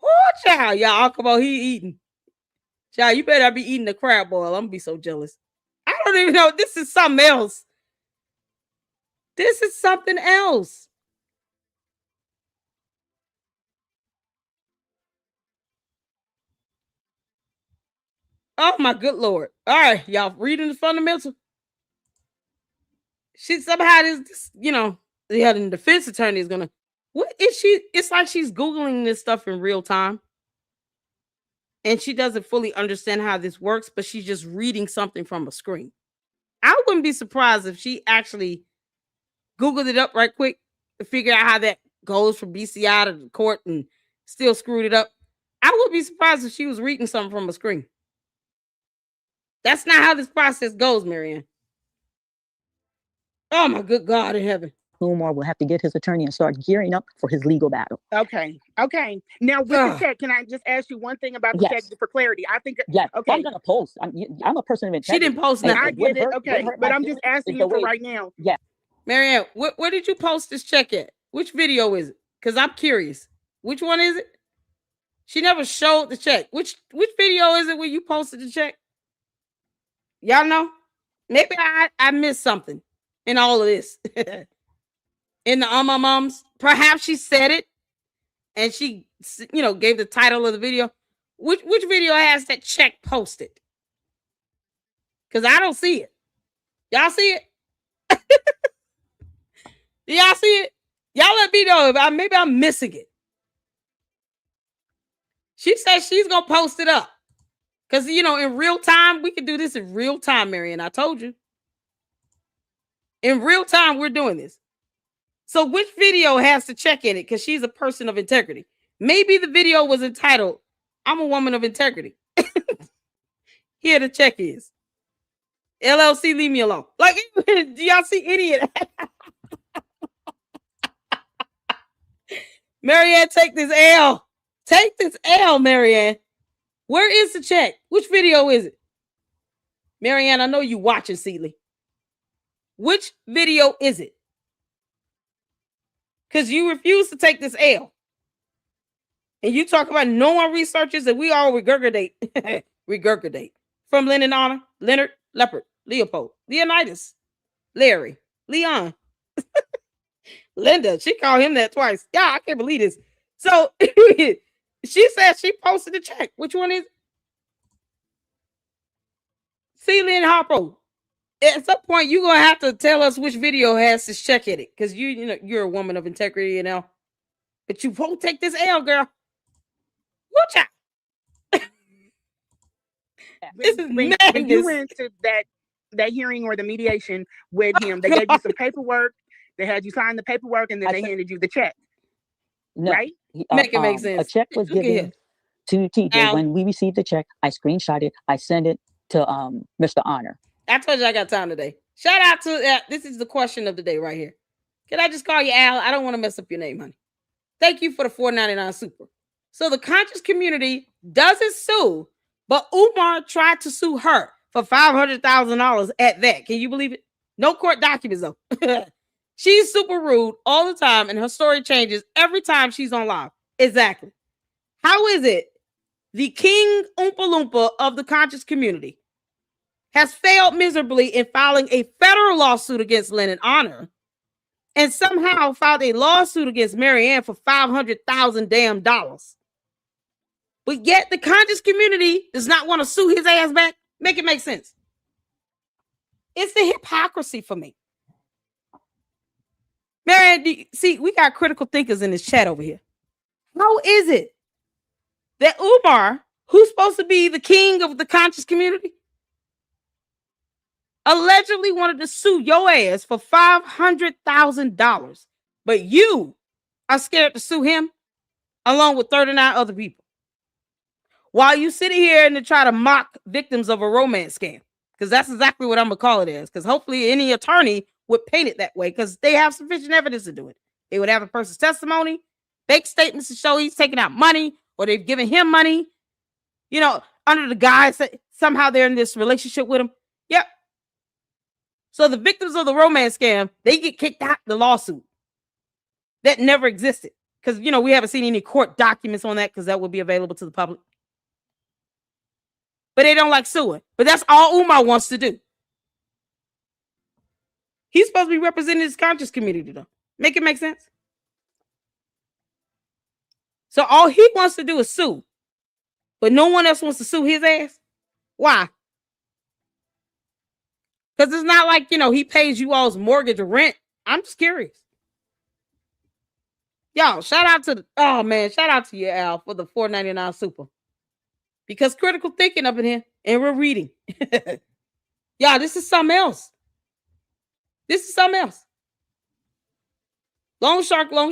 Oh, child, y'all, come on, he eating. Child, you better be eating the crab boil. I'm gonna be so jealous. I don't even know. This is something else. This is something else. Oh my good Lord. All right, y'all reading the fundamental. She somehow this, you know, the defense attorney is gonna. What is she? It's like she's Googling this stuff in real time. And she doesn't fully understand how this works, but she's just reading something from a screen. I wouldn't be surprised if she actually Googled it up right quick to figure out how that goes from BCI to the court and still screwed it up. I would be surprised if she was reading something from a screen. That's not how this process goes, Marianne. Oh my good God in heaven. Umar will have to get his attorney and start gearing up for his legal battle. Okay. Now, with the check, can I just ask you one thing about the check for clarity? I think. Yeah. Okay. I'm gonna post. I'm a person of integrity. She didn't post nothing. I get it. Okay, but I'm just asking you for right now. Yeah. Marianne, where did you post this check at? Which video is it? Because I'm curious. Which one is it? She never showed the check. Which video is it where you posted the check? Y'all know? Maybe I missed something in all of this. In the mums. Perhaps she said it and she, gave the title of the video. Which video has that check posted? Because I don't see it. Y'all see it? Do y'all see it? Y'all let me know if maybe I'm missing it. She says she's going to post it up. Because, in real time, we can do this in real time, Marianne. I told you. In real time, we're doing this. So which video has to check in it? Because she's a person of integrity. Maybe the video was entitled, I'm a woman of integrity. Here the check is. LLC, leave me alone. Like, do y'all see any of that? Marianne, take this L. Take this L, Marianne. Where is the check? Which video is it? Marianne, I know you watching, Seeley. Which video is it? Because you refuse to take this L. And you talk about no one researches that we all regurgitate. Regurgitate. From Leonard Honor, Leonard, Leopard, Leopold, Leonidas, Larry, Leon. Linda, she called him that twice. Yeah, I can't believe this. So she said she posted the check. Which one is it? Celine Harpo. At some point, you're gonna have to tell us which video has this check in it. Because you're a woman of integrity, But you won't take this L, girl. Watch out. This is when you went to that hearing or the mediation with him, they gave you some paperwork. They had you sign the paperwork, and then they handed you the check. No, right? Make it make sense. A check was given to TJ. Al. When we received the check, I screenshot it. I sent it to Mr. Honor. I told you I got time today. Shout out to this is the question of the day right here. Can I just call you Al? I don't want to mess up your name, honey. Thank you for the $4.99 super. So the conscious community doesn't sue, but Umar tried to sue her for $500,000 at that. Can you believe it? No court documents though. She's super rude all the time, and her story changes every time she's on live. Exactly. How is it the King Oompa Loompa of the conscious community has failed miserably in filing a federal lawsuit against Lennon Honor and somehow filed a lawsuit against Marianne for $500,000 damn dollars? But yet the conscious community does not want to sue his ass back? Make it make sense. It's the hypocrisy for me. Marianne, see, we got critical thinkers in this chat over here. How is it that Umar, who's supposed to be the king of the conscious community, allegedly wanted to sue your ass for $500,000, but you are scared to sue him along with 39 other people? While you sit here and try to mock victims of a romance scam, because that's exactly what I'm going to call it as, because hopefully any attorney would paint it that way because they have sufficient evidence to do it. They would have a person's testimony, fake statements to show he's taking out money or they've given him money, under the guise that somehow they're in this relationship with him. Yep. So the victims of the romance scam, they get kicked out the lawsuit. That never existed because, we haven't seen any court documents on that because that would be available to the public. But they don't like suing. But that's all Umar wants to do. He's supposed to be representing his conscious community, though. Make it make sense? So all he wants to do is sue. But no one else wants to sue his ass. Why? Because it's not like, he pays you all's mortgage or rent. I'm just curious. Y'all, shout out to you, Al, for the $4.99 super. Because critical thinking up in here, and we're reading. Y'all, this is something else. This is something else. Long shark. Oh,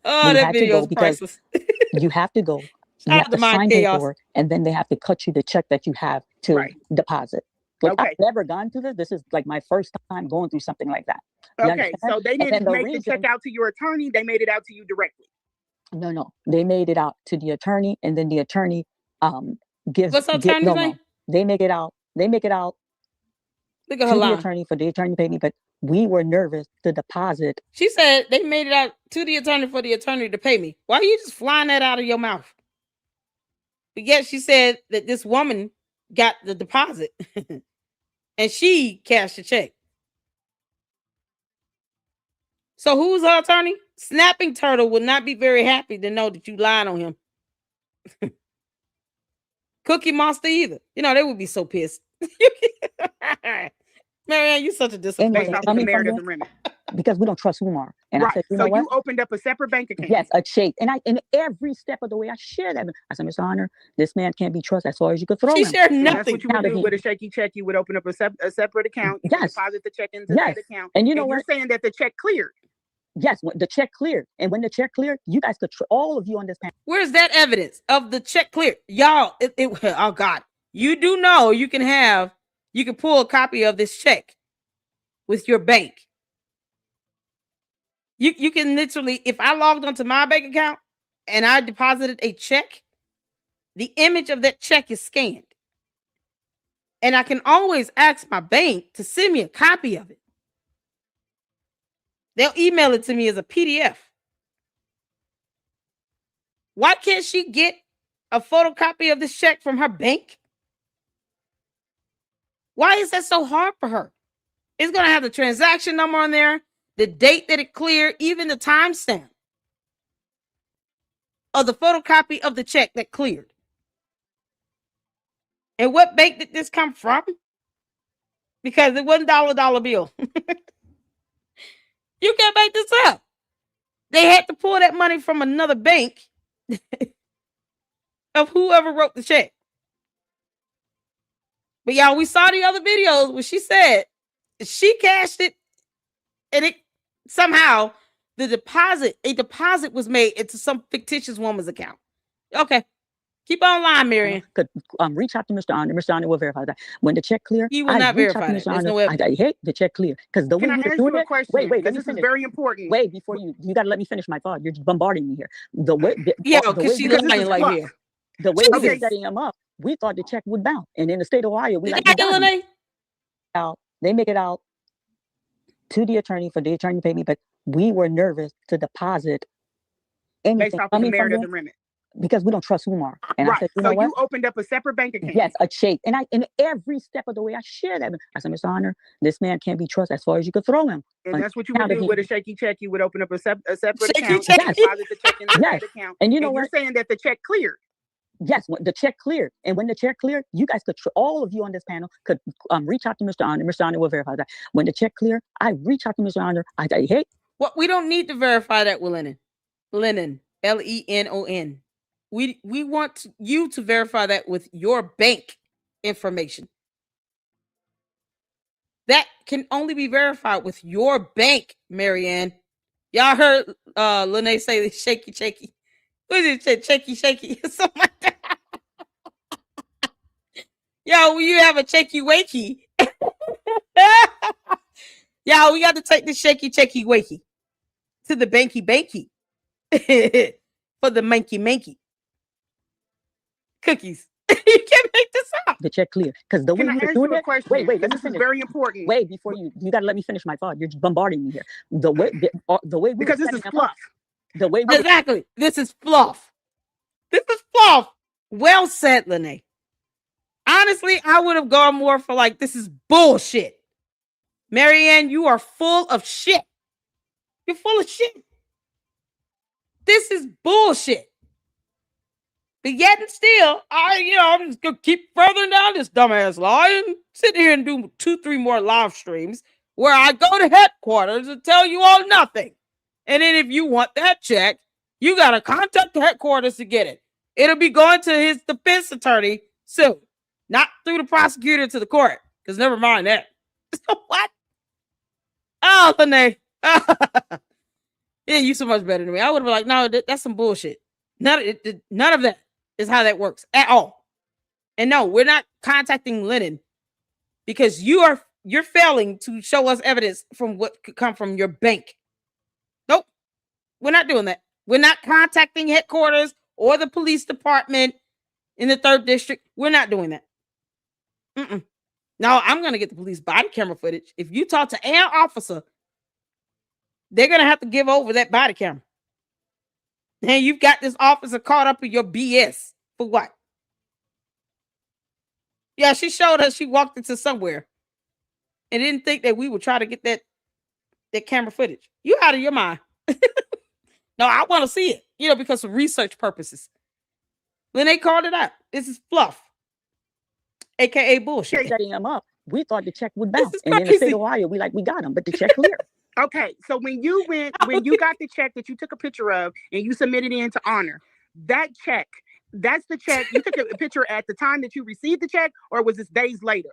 that video is priceless. You have to go. You have to sign paperwork, and then they have to cut you the check that you have to deposit. Like, I've never gone through this. This is like my first time going through something like that. Okay, so they didn't make the check out to your attorney. They made it out to you directly. No. They made it out to the attorney, and then the attorney gives. What's the attorney's name? They make it out. Look at her to the line. attorney for the attorney paid me, but we were nervous to deposit. She said they made it out to the attorney for the attorney to pay me. Why are you just flying that out of your mouth? But yet she said that this woman got the deposit and she cashed the check. So who's her attorney? Snapping Turtle would not be very happy to know that you lied on him. Cookie Monster either. You know, they would be so pissed. Marianne, you such a disappointment. Based off of the merit of the remit. Because we don't trust Umar. And Right. I said, you so know what? you opened up a separate bank account. Yes, a check. And every step of the way I shared that. I said, Mr. Honor, this man can't be trusted as far as you could throw She him. shared And nothing. that's what you would do with a shaky check. You would open up a separate account. You would Yes. deposit the check into Yes. that account. And you know you're what? saying that the check cleared. Yes, the check cleared. And when the check cleared, you guys could, all of you on this panel. Where's that evidence of the check clear? Y'all, oh God. You do know you can pull a copy of this check with your bank. You can literally, if I logged onto my bank account and I deposited a check, the image of that check is scanned. And I can always ask my bank to send me a copy of it. They'll email it to me as a PDF. Why can't she get a photocopy of this check from her bank? Why is that so hard for her? It's going to have the transaction number on there, the date that it cleared, even the timestamp of the photocopy of the check that cleared. And what bank did this come from? Because it wasn't dollar bill. You can't make this up. They had to pull that money from another bank of whoever wrote the check. But y'all, we saw the other videos where she said she cashed it and it somehow a deposit was made into some fictitious woman's account. Okay. Keep on line, Marianne. Could reach out to Mr. Honor. Mr. Honor will verify that. When the check clear, he will not verify that. There's no evidence. I hate the check clear. Because the way Can I ask you a question? Wait, let me this finish. is very important. Wait, before you got to let me finish my thought. You're just bombarding me here. Because she doesn't like here. The way we were setting him up, we thought the check would bounce. And in the state of Ohio, we they make it out to the attorney for the attorney paid me, but we were nervous to deposit anything. Based off of the merit of the remit. Because we don't trust Umar. And right. I said, you know what? You opened up a separate bank account. Yes, a check. And every step of the way I shared that. I said, Mr. Honor, this man can't be trusted as far as you could throw him. And that's what you would do with a shaky check. You would open up a separate account, check. deposit the check into that account. And you know what? You're saying that the check cleared. Yes, the check cleared. And when the check cleared, you guys could, all of you on this panel could reach out to Mr. Honor. Mr. Honor will verify that. When the check cleared, I reach out to Mr. Honor. I hate. Well, we don't need to verify that with Lennon. Lennon, Lenon. We want you to verify that with your bank information. That can only be verified with your bank, Marianne. Y'all heard Lene say the shaky. What is it? Shaky. Something like that. Yo, you have a wakey. Y'all, we got to take the shaky wakey to the banky for the manky cookies. You can't make this up. The check clear. Because the way we were doing it. Wait, let me this finish. Is very important. Wait, before you got to let me finish my thought. You're just bombarding me here. The way we because this is fluff. The way exactly. This is fluff. This is fluff. Well said, Lene. Honestly, I would have gone more for like, this is bullshit. Marianne, you are full of shit. You're full of shit. This is bullshit. But yet and still, I'm just gonna keep furthering down this dumbass lie and sit here and do 2-3 more live streams where I go to headquarters and tell you all nothing. And then if you want that check, you gotta contact the headquarters to get it. It'll be going to his defense attorney soon, not through the prosecutor to the court. Because never mind that. What? Oh, Lene. Yeah, you so much better than me. I would have been like, no, that's some bullshit. None of that is how that works at all. And no, we're not contacting Lennon because you're failing to show us evidence from what could come from your bank. Nope. We're not doing that. We're not contacting headquarters or the police department in the 3rd district. We're not doing that. No, I'm going to get the police body camera footage. If you talk to an officer, they're going to have to give over that body camera. And you've got this officer caught up in your BS. For what? Yeah, she showed us she walked into somewhere and didn't think that we would try to get that camera footage. You out of your mind. No, I want to see it, because of research purposes. When they called it out, this is fluff, aka bullshit. Setting them up, we thought the check would bounce, and in the state of Ohio, we got them, but the check cleared. Okay, so when you got the check that you took a picture of and you submitted it into Honor, that check, that's the check you took a picture at the time that you received the check, or was this days later?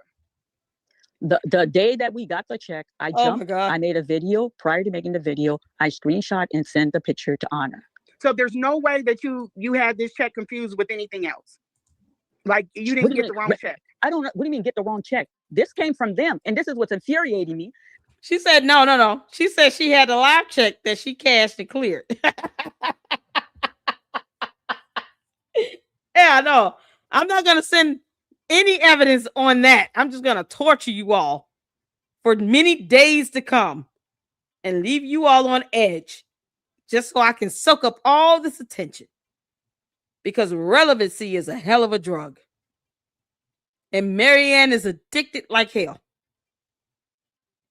The day that we got the check, I jumped. I made a video. Prior to making the video, I screenshot and sent the picture to Honor. So there's no way that you had this check confused with anything else. Like you didn't get the wrong check. I don't know. What do you mean get the wrong check? This came from them, and this is what's infuriating me. She said no. She said she had a live check that she cashed and cleared. Yeah, no, I'm not gonna send any evidence on that. I'm just gonna torture you all for many days to come and leave you all on edge just so I can soak up all this attention, because relevancy is a hell of a drug. And Marianne is addicted like hell.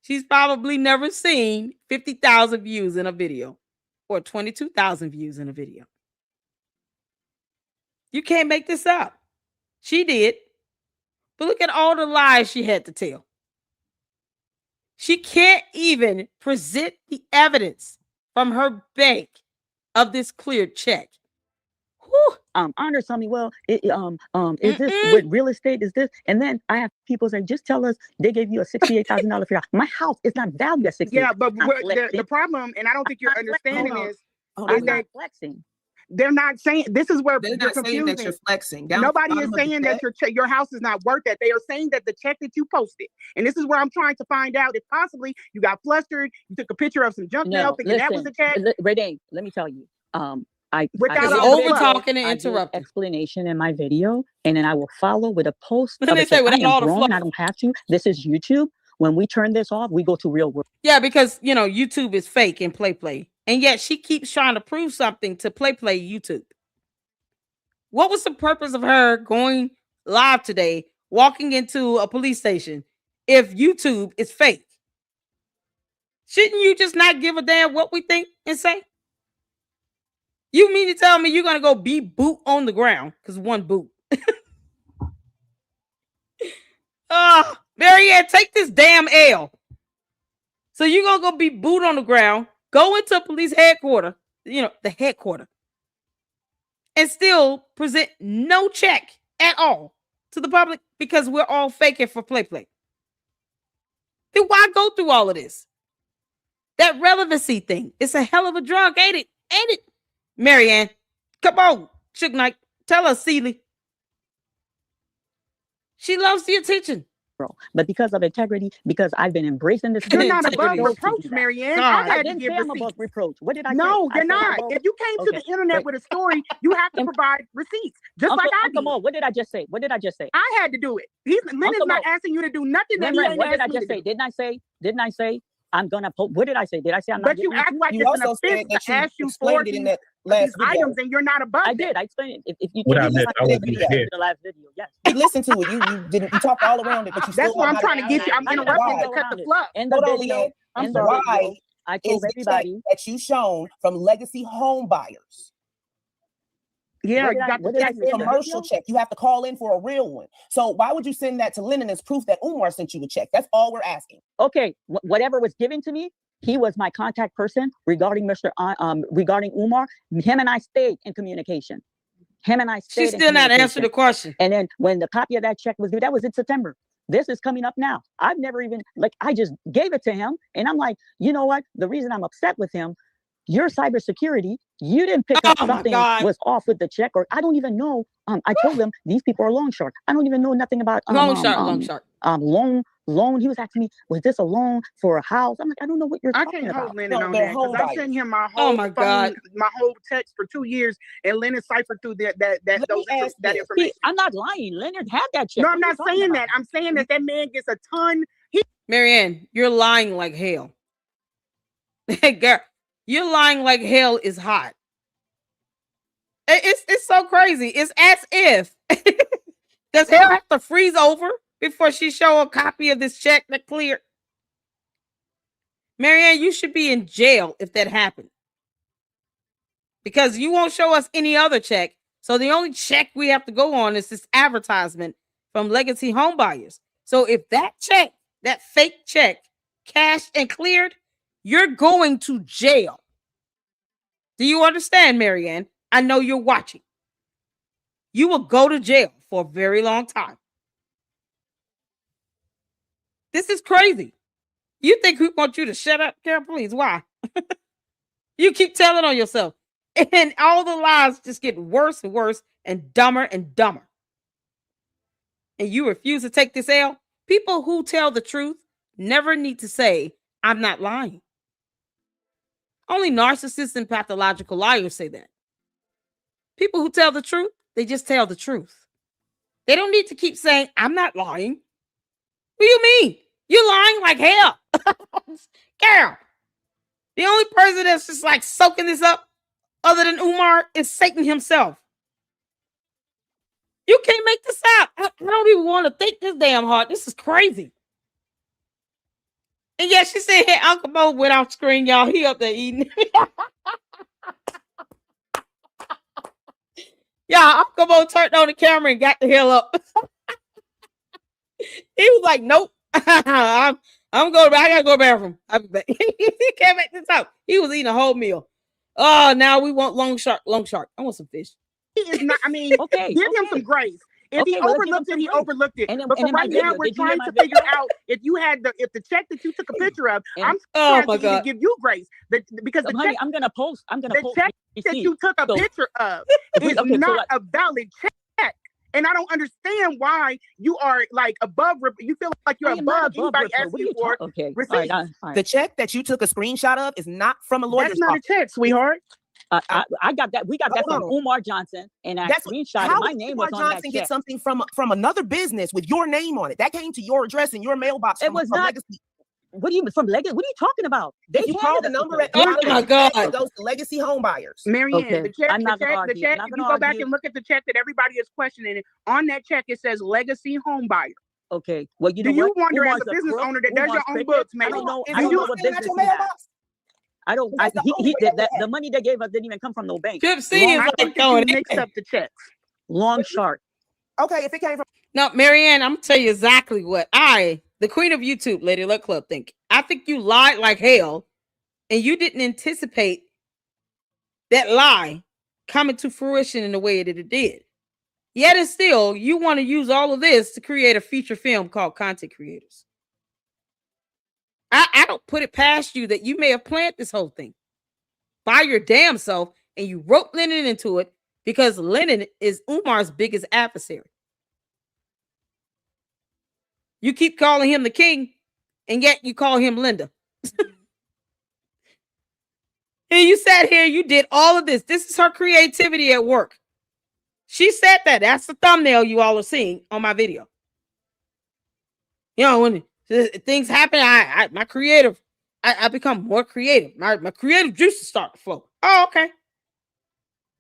She's probably never seen 50,000 views in a video or 22,000 views in a video. You can't make this up. She did. But look at all the lies she had to tell. She can't even present the evidence from her bank of this cleared check. Honor told me, well, is this with real estate? Is this? And then I have people say, just tell us they gave you a $68,000 fee. My house is not valued at $68,000. Yeah, but the problem, and I don't think you're understanding is that flexing. They're not saying, this is where they're not saying that you're flexing. Nobody is saying that your house is not worth that. They are saying that the check that you posted, and this is where I'm trying to find out if possibly you got flustered, you took a picture of some junk mail thinking that was a check. Renee, let me tell you, I over talking and interrupting explanation in my video, and then I will follow with a post. They say without all the fluff. I don't have to. This is YouTube. When we turn this off, we go to real world. Yeah, because YouTube is fake and play. And yet she keeps trying to prove something to play YouTube. What was the purpose of her going live today, walking into a police station, if YouTube is fake? Shouldn't you just not give a damn what we think and say? You mean to tell me you're going to go be boot on the ground? Because one boot. Marianne, take this damn L. So you're going to go be boot on the ground, go into police headquarters, the headquarters, and still present no check at all to the public because we're all faking for play. Then why go through all of this? That relevancy thing, it's a hell of a drug, ain't it? Ain't it? Marianne, come on, Suge Knight, tell us, Celie. She loves the attention. But because of integrity, because I've been embracing this. You're not above reproach, Marianne. I didn't say I'm above reproach. What did I say? No, you're not. If you came to the internet with a story, you have to provide receipts, just like I did. What did I just say? What did I just say? I had to do it. Lynn is not asking you to do nothing. What did I just say? Didn't I say I'm gonna post? What did I say? Did I say I'm not? But you act like it's an offense to ask you for these items, and you're not above it. I did. I explained it. If you the last video, yes. You listened to it. You didn't. You talked all around it, but you still. That's why I'm trying to get you. I'm interrupting to cut the fluff. And the video. I'm sorry. Why I told everybody that you shown from legacy home buyers. Yeah, you got the commercial check. You have to call in for a real one. So why would you send that to Lennon as proof that Umar sent you a check? That's all we're asking. Okay, whatever was given to me, he was my contact person regarding regarding Umar. Him and I stayed in communication. She's still not answering the question. And then when the copy of that check was due, that was in September. This is coming up now. I've never even, I just gave it to him. And I'm like, you know what? The reason I'm upset with him, your cybersecurity, you didn't pick up something was off with the check, or I don't even know. I told them these people are loan shark. I don't even know nothing about loan shark. Loan loan. He was asking me, was this a loan for a house? I'm like, I don't know what you're I talking can't hold about. Lennon No, on they're that because home I sent buyers. him my Oh whole my phone, God. my whole text for 2 years, and Lennon ciphered through Let me ask that this. information. I'm not lying. Leonard had that check. No, What I'm are you not talking saying about? that. I'm saying that that man gets a ton. Marianne, you're lying like hell. Girl, you're lying like hell is hot. It's so crazy. It's as if does hell have to freeze over before she show a copy of this check that cleared? Marianne, you should be in jail if that happened. Because you won't show us any other check. So the only check we have to go on is this advertisement from Legacy Home Buyers. So if that check, that fake check, cashed and cleared, you're going to jail. Do you understand, Marianne? I know you're watching. You will go to jail for a very long time. This is crazy. You think we want you to shut up, Carol? Please, why? You keep telling on yourself. And all the lies just get worse and worse and dumber. And you refuse to take this L? People who tell the truth never need to say, I'm not lying. Only narcissists and pathological liars say that. People who tell the truth, they just tell the truth. They don't need to keep saying, I'm not lying. What do you mean? You're lying like hell. Girl, the only person that's just like soaking this up other than Umar is Satan himself. You can't make this up. I don't even want to think this damn hard. This is crazy. And yeah, she said, hey, Uncle Mo went off screen, y'all. He up there eating. Yeah, Uncle Mo turned on the camera and got the hell up. He was like, nope. I'm going back. I gotta go to the bathroom. I'll be back. He can't make this up. He was eating a whole meal. Oh, now we want long shark. I want some fish. He is not, I mean, give him some grace. If he overlooked it, he overlooked it. But for right now, we're trying to figure out if the check that you took a picture of, I'm trying to give you grace. Because the check, I'm gonna post. The check that you took a picture of is not a valid check. And I don't understand why you are like above. You feel like you're above anybody asking for receipts. The check that you took a screenshot of is not from a lawyer's That's not office. a check, sweetheart. I got that. We got that from Umar Johnson, and I screenshot. My name was on that check. Johnson get something from another business with your name on it? That came to your address in your mailbox. It was not. Legacy. What do you mean from Legacy? What are you talking about? You call the number at oh my God, it goes to Legacy Home Buyers. Marianne, the check. If you go back and look at the check that everybody is questioning, on that check it says Legacy Home Buyer. Okay. Well, do you wonder as a business owner that does your own books, man? I don't know. I don't know what business he has. I don't. The money they gave us didn't even come from no bank. Trip C is like going mixed up the checks. Long shark. Okay, if it came from no, Marianne, I'm gonna tell you exactly what the queen of YouTube, Lady Luck Club, think. I think you lied like hell, and you didn't anticipate that lie coming to fruition in the way that it did. Yet and still, you want to use all of this to create a feature film called Content Creators. I don't put it past you that you may have planned this whole thing by your damn self, and you roped Lennon into it because Lennon is Umar's biggest adversary. You keep calling him the king, and yet you call him Linda. And you sat here, you did all of this. This is her creativity at work. She said that. That's the thumbnail you all are seeing on my video. You know, when things happen, I become more creative. My creative juices start to flow. Oh, okay.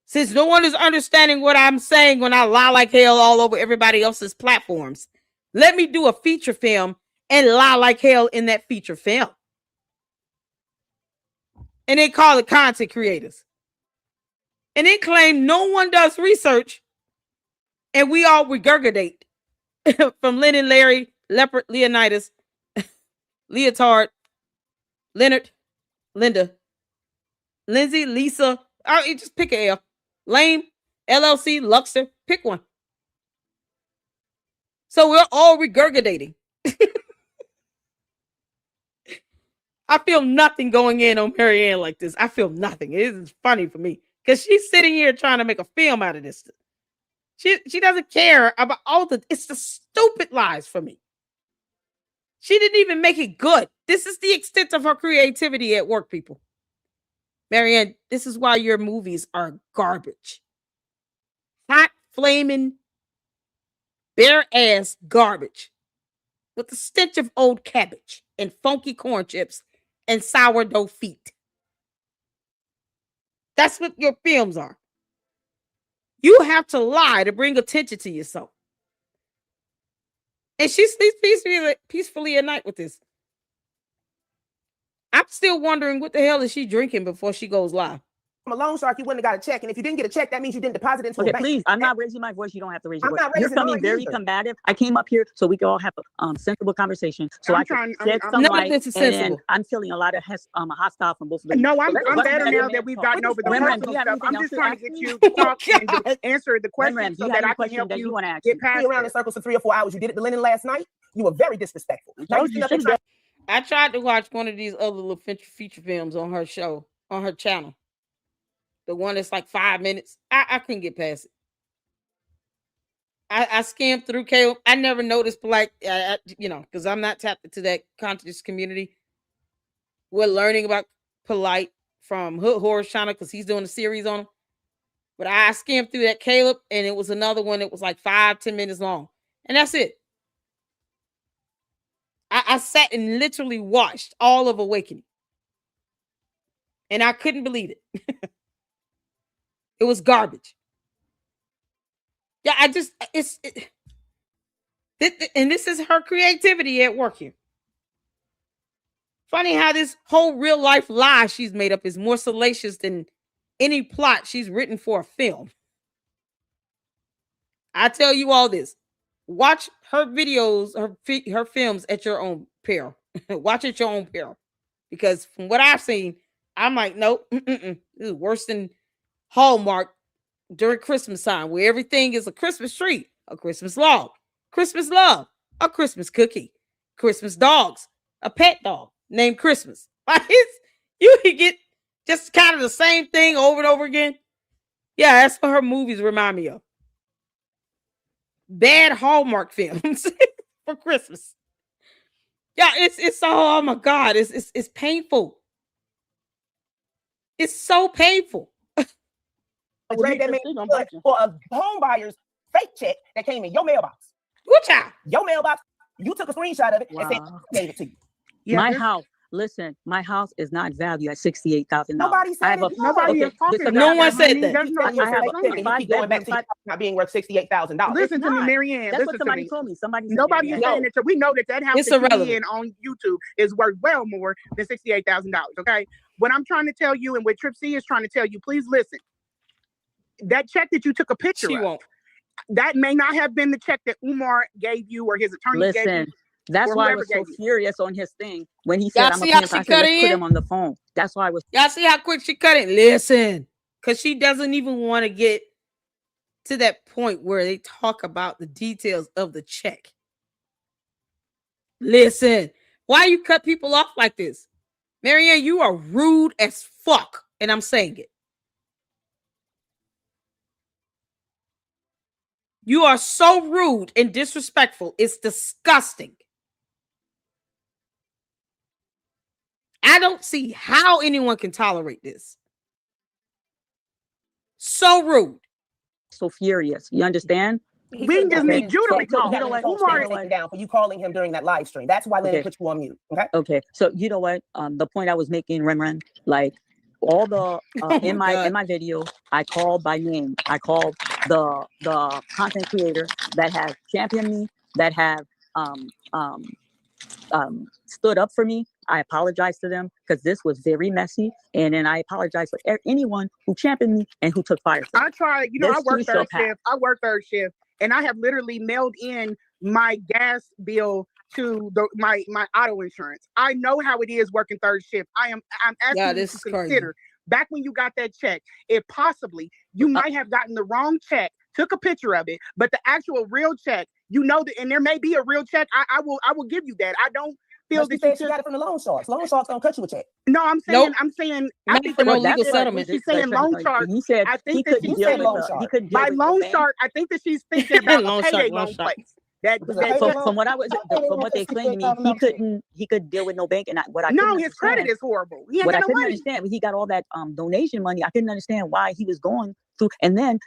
Since no one is understanding what I'm saying when I lie like hell all over everybody else's platforms, let me do a feature film and lie like hell in that feature film. And then call it Content Creators. And then claim no one does research and we all regurgitate from Lennon, Larry, Leopard, Leonidas, Leotard, Leonard, Linda, Lindsay, Lisa. You just pick a L. Lame, LLC, Luxor, pick one. So we're all regurgitating. I feel nothing going in on Marianne like this. I feel nothing. It is funny for me because she's sitting here trying to make a film out of this. She doesn't care about all it's the stupid lies for me. She didn't even make it good. This is the extent of her creativity at work, people. Marianne, this is why your movies are garbage. Hot, flaming, bare-ass garbage with the stench of old cabbage and funky corn chips and sourdough feet. That's what your films are. You have to lie to bring attention to yourself. And she sleeps peacefully at night with this. I'm still wondering what the hell is she drinking before she goes live. From a loan shark, you wouldn't have got a check. And if you didn't get a check, that means you didn't deposit into a bank. Please, I'm not raising my voice. You don't have to raise your I'm voice. not You're raising coming mine very either. combative. I came up here so we can all have a sensible conversation. So I can shed some light. This is And sensible. I'm feeling a lot of hostile from both of them. No, I'm So better let's now that we've gotten over the Ram, personal do you have stuff. I'm anything just else trying to to get ask you me? to talk and answer the Ram, questions do so you that have any I can question help that you you want to ask get me? past Flew around in it. circles for 3 or 4 hours. You did it to Lennon last night. You were very disrespectful. Now you You sit up and I tried to watch one of these other little feature films on her show, on her channel. The one that's like 5 minutes. I couldn't get past it. I skimmed through Caleb. I never noticed, like, because I'm not tapped into that conscious community. We're learning about Polite from Hood Horrors channel because he's doing a series on him. But I skimmed through that Caleb, and it was another one that was like 5-10 minutes long. And that's it. I sat and literally watched all of Awakening. And I couldn't believe it. It was garbage. Yeah, and this is her creativity at work here. Funny how this whole real life lie she's made up is more salacious than any plot she's written for a film. I tell you all this. Watch her videos, her films at your own peril. Watch at your own peril. Because from what I've seen, I'm like, nope, this is worse than Hallmark during Christmas time, where everything is a Christmas tree, a Christmas log, Christmas love, a Christmas cookie, Christmas dogs, a pet dog named Christmas. You can get just kind of the same thing over and over again. Yeah, that's what her movies remind me of. Bad Hallmark films for Christmas. Yeah, it's oh my God, it's painful. It's so painful. drag that man for a home buyer's fake check that came in your mailbox. Good job. Your mailbox. You took a screenshot of it and said gave it to you. Yeah, my house. Listen, my house is not valued at $68,000. Nobody said it. Nobody is talking about No one that, said honey. that. That's not I have what a you're check and you keep going back to not being worth $68,000. Listen to me, Marianne. That's Listen what to somebody me. told me. Somebody said Nobody is that. saying that. We know that house It's that you irrelevant. in on YouTube is worth well more than $68,000. Okay, what I'm trying to tell you and what Trip C is trying to tell you, please listen. That check that you took a picture She of, won't. that may not have been the check that Umar gave you or his attorney gave you. Listen, that's or why I whoever was so gave you. furious on his thing when he said, Y'all I'm a see how pimp. she I said, cut let's put in? him on the phone. That's why I was. Y'all see how quick she cut it? Listen, because she doesn't even want to get to that point where they talk about the details of the check. Listen, why you cut people off like this? Marianne, you are rude as fuck, and I'm saying it. You are so rude and disrespectful. It's disgusting. I don't see how anyone can tolerate this. So rude. So furious. You understand? We just need you to recall. You know what? Umar You know what? down for you calling him during that live stream. That's why Lennon Okay. put you on mute. Okay. Okay. So you know what? The point I was making, Remran, like all the in my video, I called by name. I called the content creator that has championed me, that have stood up for me. I apologize to them because this was very messy, and then I apologize for anyone who championed me and who took fire. I tried, I This work too third shall shift. I work third shift, and I have literally mailed in my gas bill to my auto insurance. I know how it is working third shift. I'm asking you this to is crazy. consider back when you got that check, if possibly you might have gotten the wrong check, took a picture of it, but the actual real check, that, and there may be a real check. I will give you that. I don't feel But that she got it from the loan sharks. Loan sharks don't cut you a check. No, I'm saying, I Not think for no when legal she's settlement. She's saying loan shark. He said I think he that couldn't she's deal saying with loan the, shark. he couldn't deal By with loan the bank. shark, I think that she's thinking about Loan a payday shark, loan loan shark. place. From what they explained to me, he could deal with no bank, and his credit is horrible. What I couldn't understand, he got all that donation money. I couldn't understand why he was going through. And then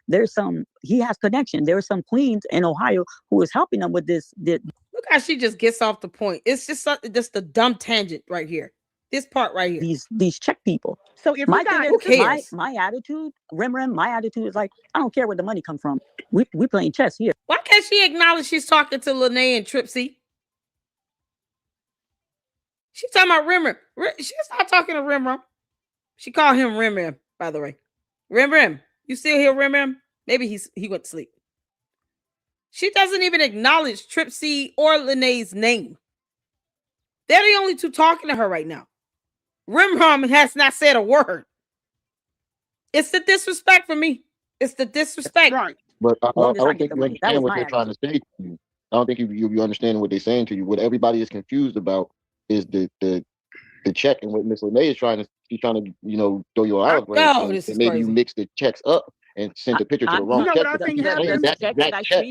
he has connection. There are some queens in Ohio who is helping him with this. Look how she just gets off the point. It's just a dumb tangent right here. This part right here. These check people. So if my attitude, my attitude is like, I don't care where the money come from. We playing chess here. Why can't she acknowledge she's talking to Lene and Tripsy? She's talking about Rim. She's not talking to Rim. She called him Rim, by the way. Rim. You still hear Rim? Maybe he went to sleep. She doesn't even acknowledge Tripsy or Lene's name. They're the only two talking to her right now. Rim has not said a word. It's the disrespect for me. It's the disrespect. Right. But I don't think you understand what they're trying to say to you. I don't think you understand what they're saying to you. What everybody is confused about is the check, and what Miss Lene is trying to throw your olive branch. Maybe you mix the checks up and send the picture to the wrong check. What I think happened? That check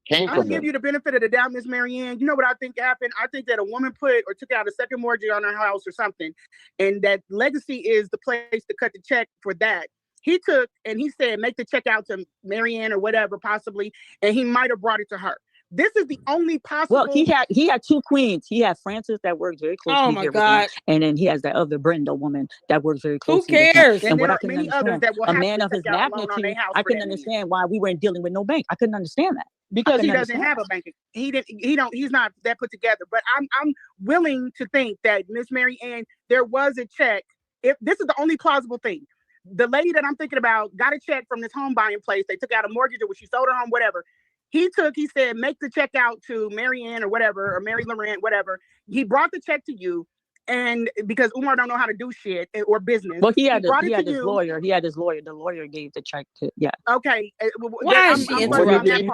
came I'll from give you the benefit of the doubt, Miss Marianne. You know what I think happened? I think that a woman took out a second mortgage on her house or something, and that Legacy is the place to cut the check for that. He took and he said, make the check out to Marianne or whatever, possibly, and he might have brought it to her. This is the only possible. Well, he had two queens. He had Frances that works very closely. Oh my God! And then he has that other Brenda woman that works very closely. Who cares? And what I can understand, a man of his magnitude, I couldn't understand why we weren't dealing with no bank. I couldn't understand that because he doesn't have a bank. He's not that put together. But I'm willing to think that Miss Marianne, there was a check. If this is the only plausible thing. The lady that I'm thinking about got a check from this home buying place. They took out a mortgage or she sold her home, whatever. He said, make the check out to Marianne or whatever, or Mary Lorient, whatever. He brought the check to you. And because Umar don't know how to do shit or business. Well, he had his lawyer. He had his lawyer. The lawyer gave the check to, Okay. Why is she interrupting?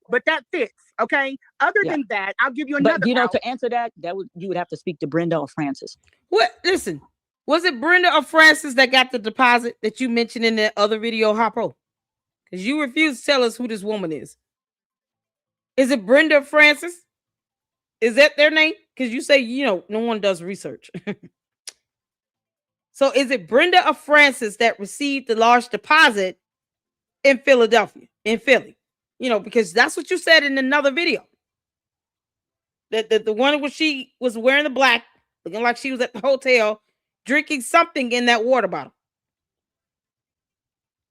But that fits. Okay. Other than that, I'll give you another. But to answer that, you would have to speak to Brenda or Frances. What? Listen. Was it Brenda or Frances that got the deposit that you mentioned in that other video, Harpo? Because you refuse to tell us who this woman is. Is it Brenda or Frances? Is that their name? Because you say, no one does research. So is it Brenda or Frances that received the large deposit in Philadelphia, in Philly? Because that's what you said in another video. That the one where she was wearing the black, looking like she was at the hotel, drinking something in that water bottle.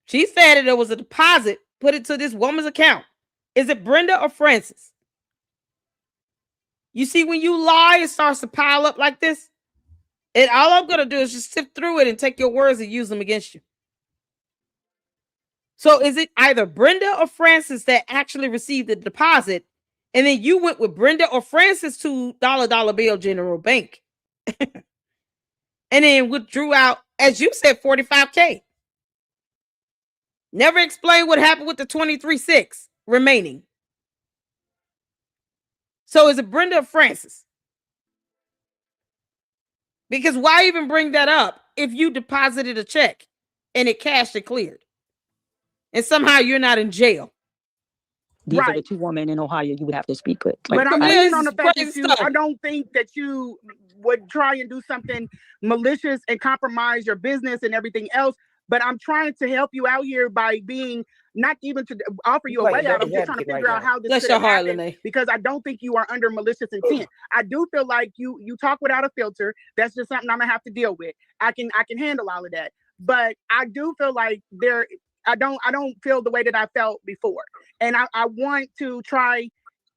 She said that there was a deposit put into this woman's account. Is it Brenda or Frances? You see, when you lie, it starts to pile up like this. And all I'm going to do is just sift through it and take your words and use them against you. So is it either Brenda or Frances that actually received the deposit, and then you went with Brenda or Frances to dollar bill General Bank? And then withdrew out, as you said, $45K. Never explained what happened with the 23.6 remaining. So is it Brenda or Frances? Because why even bring that up if you deposited a check and it cashed and cleared? And somehow you're not in jail. These are the two women in Ohio you would have to speak with. But I'm saying on the fact that I don't think that you would try and do something malicious and compromise your business and everything else. But I'm trying to help you out here by being not even to offer you a way out. I'm just trying to figure out how this could happen, because I don't think you are under malicious intent. I do feel like you talk without a filter. That's just something I'm gonna have to deal with. I can handle all of that. But I do feel like I don't feel the way that I felt before. And I want to try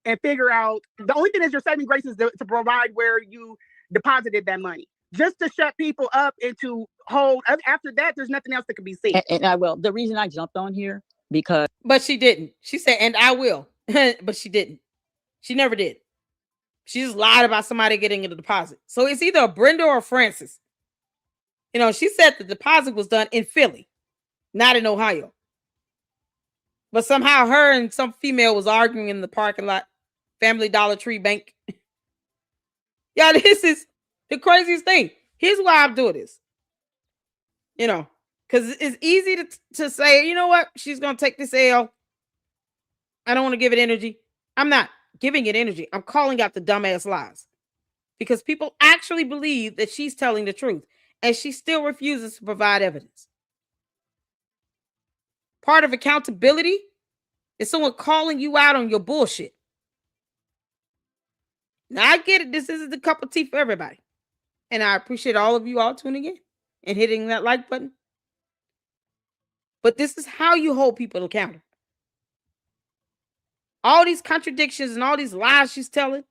and figure out, the only thing is your saving grace is to provide where you deposited that money. Just to shut people up and to hold. After that, there's nothing else that can be seen. And I will. The reason I jumped on here, because. But she didn't. She said, and I will. But she didn't. She never did. She just lied about somebody getting a deposit. So it's either a Brenda or a Frances. She said the deposit was done in Philly, not in Ohio. But somehow her and some female was arguing in the parking lot. Family Dollar Tree Bank. Yeah, this is the craziest thing. Here's why I'm doing this. Because it's easy to say, you know what? She's going to take this L. I don't want to give it energy. I'm not. giving it energy. I'm calling out the dumbass lies because people actually believe that she's telling the truth and she still refuses to provide evidence. Part of accountability is someone calling you out on your bullshit. Now, I get it. This isn't a cup of tea for everybody. And I appreciate all of you all tuning in and hitting that like button. But this is how you hold people accountable. All these contradictions and all these lies she's telling,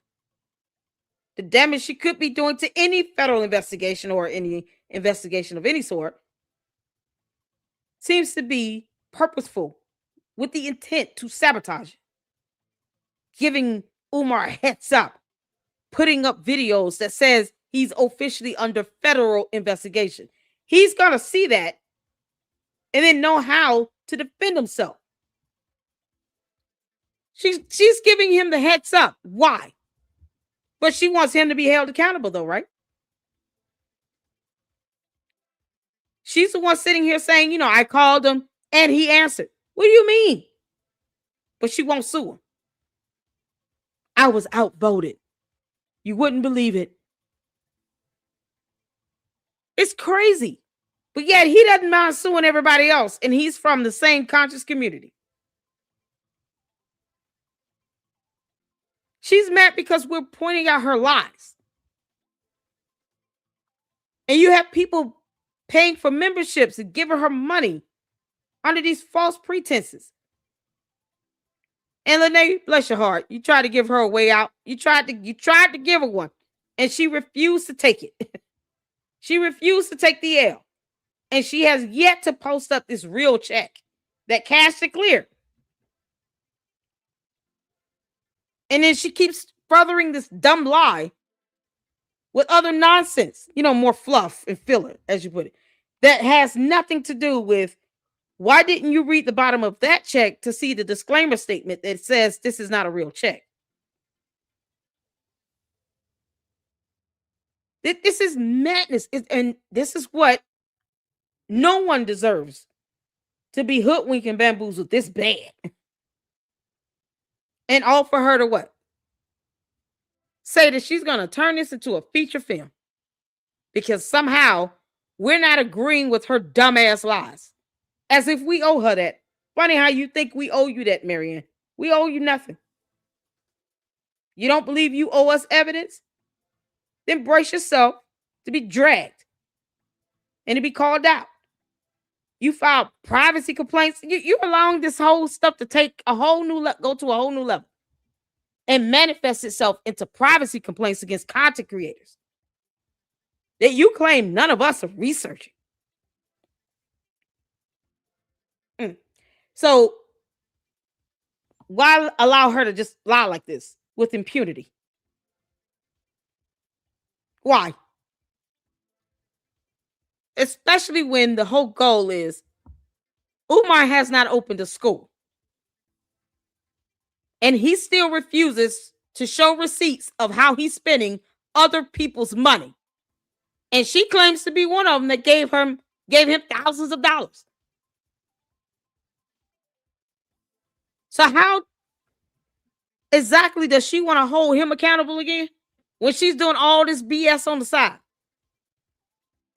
the damage she could be doing to any federal investigation or any investigation of any sort, seems to be purposeful with the intent to sabotage it. Giving Umar a heads up, putting up videos that says he's officially under federal investigation. He's going to see that and then know how to defend himself. She's giving him the heads up. Why? But she wants him to be held accountable though, right? She's the one sitting here saying, you know, I called him and he answered. What do you mean? But she won't sue him. I was outvoted. You wouldn't believe it. It's crazy. But yet he doesn't mind suing everybody else. And he's from the same conscious community. She's mad because we're pointing out her lies. And you have people paying for memberships and giving her money under these false pretenses. And Lene, bless your heart, you tried to give her a way out. You tried to give her one. And she refused to take it. She refused to take the L. And she has yet to post up this real check that cashed it clear. And then she keeps furthering this dumb lie with other nonsense, you know, more fluff and filler, as you put it, that has nothing to do with why didn't you read the bottom of that check to see the disclaimer statement that says this is not a real check? This is madness. And this is what no one deserves, to be hoodwinked and bamboozled this bad. And all for her to what? Say that she's going to turn this into a feature film because somehow we're not agreeing with her dumbass lies. As if we owe her that. Funny how you think we owe you that, Marianne. We owe you nothing. You don't believe you owe us evidence? Then brace yourself to be dragged and to be called out. You filed privacy complaints. You're allowing this whole stuff to take a whole new go to a whole new level and manifest itself into privacy complaints against content creators that you claim none of us are researching. So why allow her to just lie like this with impunity? Why? Especially when the whole goal is Umar has not opened a school. And he still refuses to show receipts of how he's spending other people's money. And she claims to be one of them that gave him thousands of dollars. So how exactly does she want to hold him accountable again when she's doing all this BS on the side?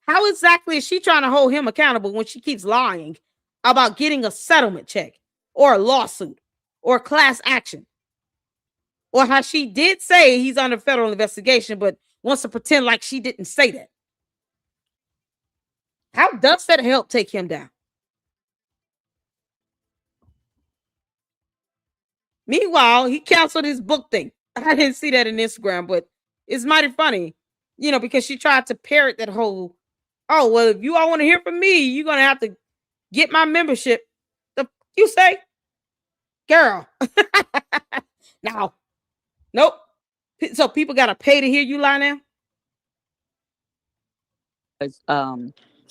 How exactly is she trying to hold him accountable when she keeps lying about getting a settlement check or a lawsuit or class action? Or how she did say he's under federal investigation, but wants to pretend like she didn't say that. How does that help take him down? Meanwhile, he canceled his book thing. I didn't see that in Instagram, but it's mighty funny, you know, because she tried to parrot that whole, oh, well, if you all want to hear from me, you're going to have to get my membership. You say, girl. Now, nope. So people got to pay to hear you lie now?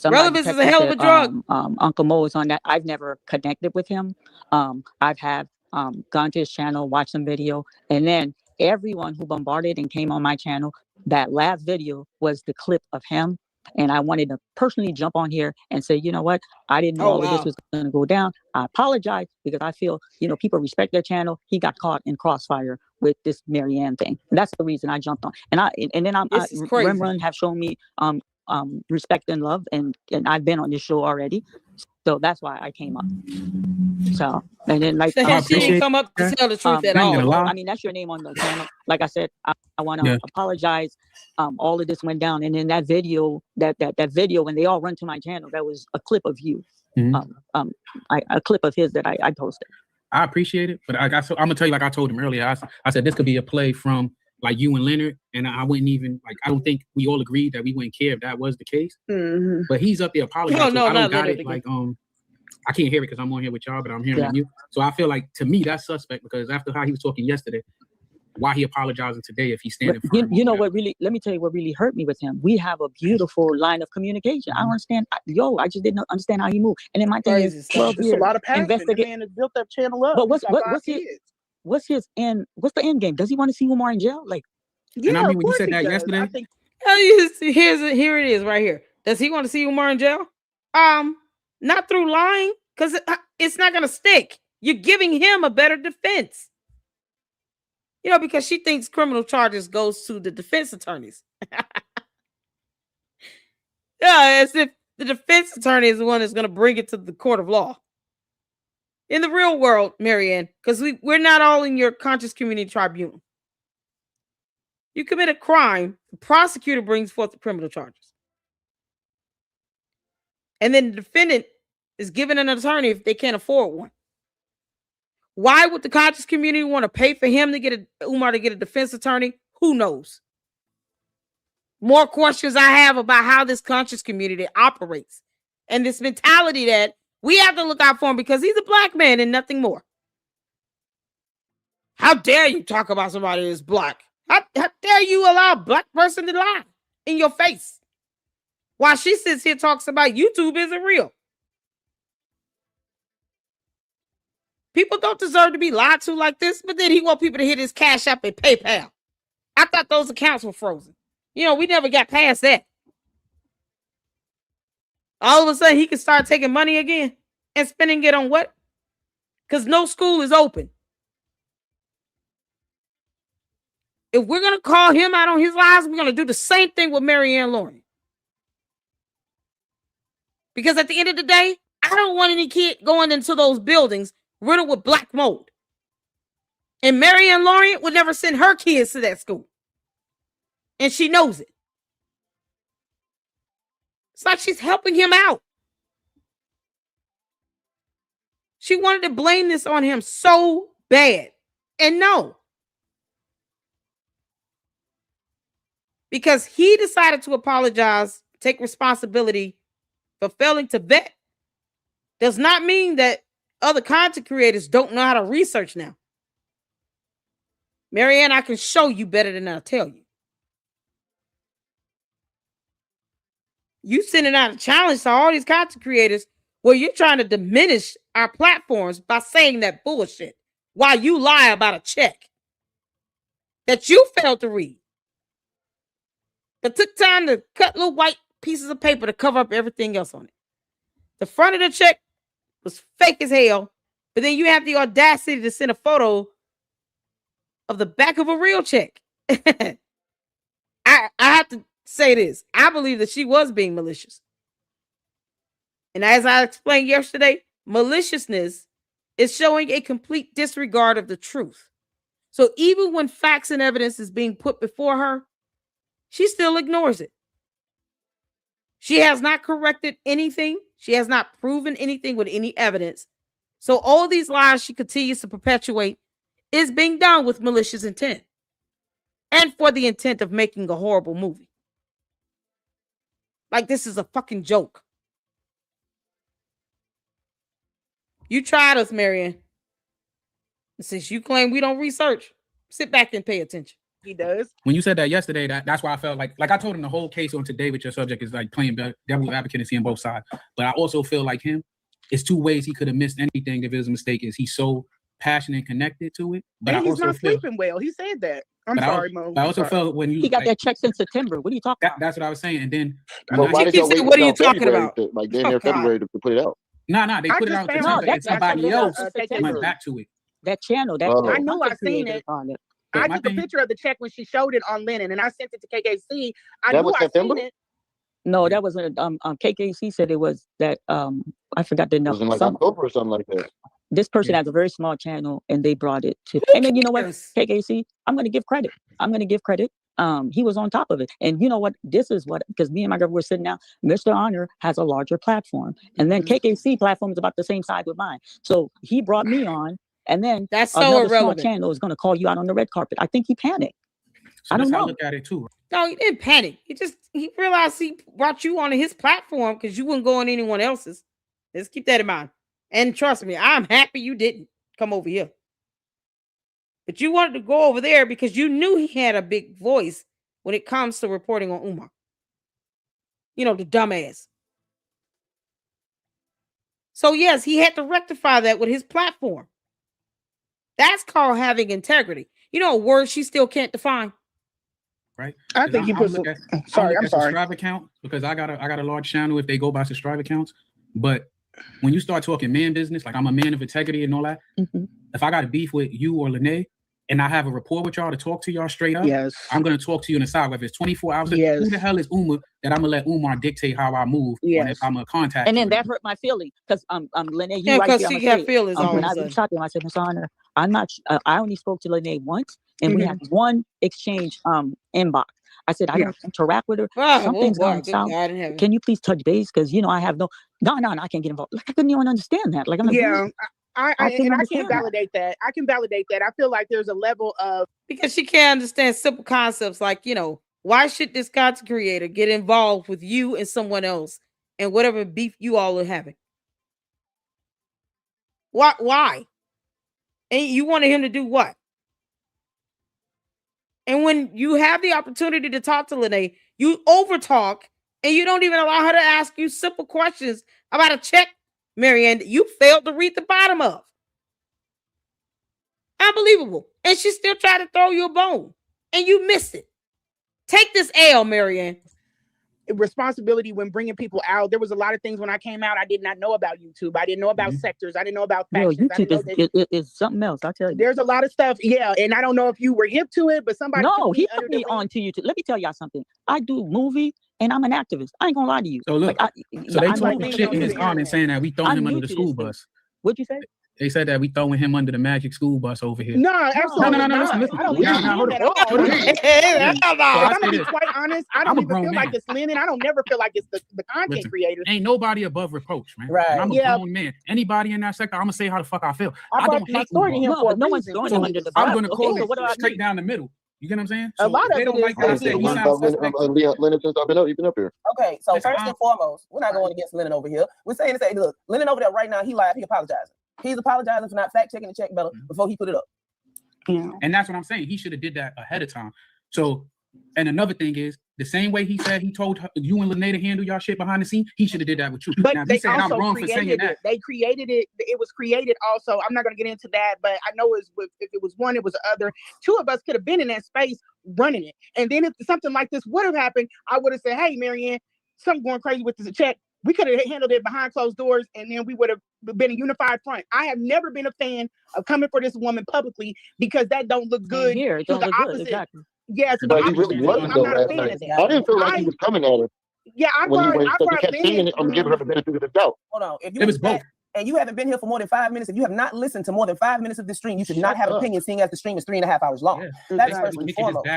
Relevance is a hell of a drug. Uncle Mo is on that. I've never connected with him. I've gone to his channel, watched some video, and then everyone who bombarded and came on my channel, that last video was the clip of him And I wanted to personally jump on here and say, you know what? I didn't know all of this was going to go down. I apologize because I feel, people respect their channel. He got caught in crossfire with this Marianne thing. And that's the reason I jumped on. And then Run have shown me respect and love, and I've been on this show already. So that's why I came up. So, and then like, she didn't come up to tell the truth at all. I mean, that's your name on the channel. Like I said, I want to apologize. All of this went down, and then that video, that video when they all run to my channel, that was a clip of you, a clip of his that I posted. I appreciate it, but I'm gonna tell you, like I told him earlier, I said this could be a play from like you and Leonard, and I wouldn't even I don't think we all agreed that we wouldn't care if that was the case. But he's up there apologizing. No, I don't got Leonard it. Like I can't hear it because I'm on here with y'all, but I'm hearing you. So I feel like to me that's suspect because after how he was talking yesterday, why he apologizing today if he's standing for him? You know what really? Let me tell you what really hurt me with him. We have a beautiful line of communication. I don't understand. I just didn't understand how he moved. And then my thing is 12 years. A lot of passion. The man has built that channel up. But what's the end game? Does he want to see Umar in jail? Like, yeah, and I mean when you said that yesterday, I think here it is right here. Does he want to see Umar in jail? Not through lying, because it's not gonna stick. You're giving him a better defense. Because she thinks criminal charges goes to the defense attorneys. As if the defense attorney is the one that's going to bring it to the court of law. In the real world, Marianne, because we're not all in your conscious community tribunal. You commit a crime, the prosecutor brings forth the criminal charges. And then the defendant is given an attorney if they can't afford one. Why would the conscious community want to pay for him to get Umar to get a defense attorney? Who knows? More questions I have about how this conscious community operates and this mentality that we have to look out for him because he's a black man and nothing more. How dare you talk about somebody that's black? How dare you allow a black person to lie in your face? While she sits here talks about YouTube isn't real. People don't deserve to be lied to like this, but then he want people to hit his Cash App and PayPal. I thought those accounts were frozen. We never got past that. All of a sudden, he can start taking money again and spending it on what? Because no school is open. If we're going to call him out on his lies, we're going to do the same thing with Marianne Lorient. Because at the end of the day, I don't want any kid going into those buildings riddled with black mold. And Marianne Lorient would never send her kids to that school. And she knows it. It's like she's helping him out. She wanted to blame this on him so bad. And no. Because he decided to apologize, take responsibility for failing to vet, does not mean that other content creators don't know how to research now. Marianne, I can show you better than I'll tell you. You sending out a challenge to all these content creators where you're trying to diminish our platforms by saying that bullshit while you lie about a check that you failed to read. But took time to cut little white pieces of paper to cover up everything else on it. The front of the check was fake as hell, but then you have the audacity to send a photo of the back of a real check. I have to say this. I believe that she was being malicious. And as I explained yesterday, maliciousness is showing a complete disregard of the truth. So even when facts and evidence is being put before her, she still ignores it. She has not corrected anything. She has not proven anything with any evidence. So all these lies she continues to perpetuate is being done with malicious intent and for the intent of making a horrible movie. Like this is a fucking joke. You tried us, Marianne. Since you claim we don't research, sit back and pay attention. He does. When you said that yesterday, that's why I felt like I told him the whole case on today with your subject is like playing devil's advocate and seeing both sides. But I also feel like him, it's two ways he could have missed anything if it was a mistake. Is he's so passionate and connected to it. But and I he's also not sleeping well. He said that. I'm sorry, Mo. I also felt when you he got that check since September. What are you talking about? That's what I was saying. And then Well, why did y'all wait what are you until talking February about? like damn near February to put it out? No, they put it out and somebody else went back to it. That channel, I knew I seen it. I took a picture of the check when she showed it on Lennon, and I sent it to KKC. I knew I seen it. No, that wasn't. KKC said it was that. I forgot the number. It was in like October or something like that. This person has a very small channel, and they brought it to. And then you know what, KKC, I'm going to give credit. He was on top of it, and you know what? This is what, because me and my girl were sitting down. Mr. Honor has a larger platform, and then KKC platform is about the same size with mine. So he brought me on, and then that's so another irrelevant. small channel is going to call you out on the red carpet. I think he panicked. So I don't know. I look at it too. No, he didn't panic. He realized he brought you on his platform because you wouldn't go on anyone else's. Let's keep that in mind. And trust me, I'm happy you didn't come over here. But you wanted to go over there because you knew he had a big voice when it comes to reporting on Umar. You know, the dumbass. So yes, he had to rectify that with his platform. That's called having integrity. You know, a word she still can't define. Right. I think he put. Sorry, I'm sorry. Subscribe account, because I got a large channel if they go by subscribe accounts. But when you start talking man business, like I'm a man of integrity and all that, if I got a beef with you or Lene and I have a rapport with y'all to talk to y'all straight up, I'm gonna talk to you on the side, whether it's 24 hours. Who the hell is Umar that I'm gonna let Umar dictate how I move? If I'm a contact. And then that hurt my feelings because Lene, yeah, because she got feelings all when of I a sudden. reached out to him, I said, Miss Honor, I'm not. I only spoke to Lene once, and we had one exchange inbox. I said, I don't interact with her. Something's going south. Can you please touch base? Because you know I have no, I can't get involved. Like I couldn't even understand that. Like I'm like, I can't validate that. I can validate that. I feel like there's a level of, because she can't understand simple concepts like, you know, why should this content creator get involved with you and someone else and whatever beef you all are having? Why? And you wanted him to do what? And when you have the opportunity to talk to Lene, you overtalk and you don't even allow her to ask you simple questions about a check, Marianne, that you failed to read the bottom of. Unbelievable. And she still tried to throw you a bone and you missed it. Take this L, Marianne. Responsibility when bringing people out. There was a lot of things when I came out I did not know about YouTube. I didn't know about sectors. I didn't know about factions. YouTube is something else. I'll tell you. There's a lot of stuff. Yeah, and I don't know if you were hip to it, but somebody. No, he put me on to YouTube. Let me tell y'all something. I do movie and I'm an activist. I ain't gonna lie to you. So look, so they told shit in his comments saying that we throwing him under the school bus. What'd you say? They said that we throwing him under the magic school bus over here. No, absolutely. No. Listen. I don't believe that. I'm gonna be quite honest. I don't even feel like it's Lennon. I don't never feel like it's the content creators. Ain't nobody above reproach, man. Right. I'm a grown man. Anybody in that sector, I'm gonna say how the fuck I feel. I don't hate him. No one's throwing him under the bus. I'm gonna call it straight down the middle. You get what I'm saying? So a lot of they don't like that I said. Lennon, since I've been up here. Okay, so first and foremost, we're not going against Lennon over here. We're saying to say, look, Lennon over there right now, he lied, he apologizing. He's apologizing for not fact checking the check better before he put it up. Yeah. And that's what I'm saying. He should have did that ahead of time. So, and another thing is, the same way he said he told you and Lene to handle y'all shit behind the scene, he should have did that with you. But now, they saying also I'm wrong for saying created that. it. They created it. It was created also. I'm not going to get into that, but I know if it was one, it was the other. Two of us could have been in that space running it. And then if something like this would have happened, I would have said, hey, Marianne, something going crazy with this check. We could have handled it behind closed doors, and then we would have been a unified front. I have never been a fan of coming for this woman publicly because that don't look good. Here, it don't look good. Exactly. Yeah, but he really wasn't though last night. I didn't feel like he was coming at her. Yeah, I kept saying it. I'm giving her the benefit of the doubt. Hold on. If you it was both. And you haven't been here for more than 5 minutes, if you have not listened to more than 5 minutes of the stream, you should not have opinions, seeing as the stream is 3.5 hours long. Yeah. That's first and foremost.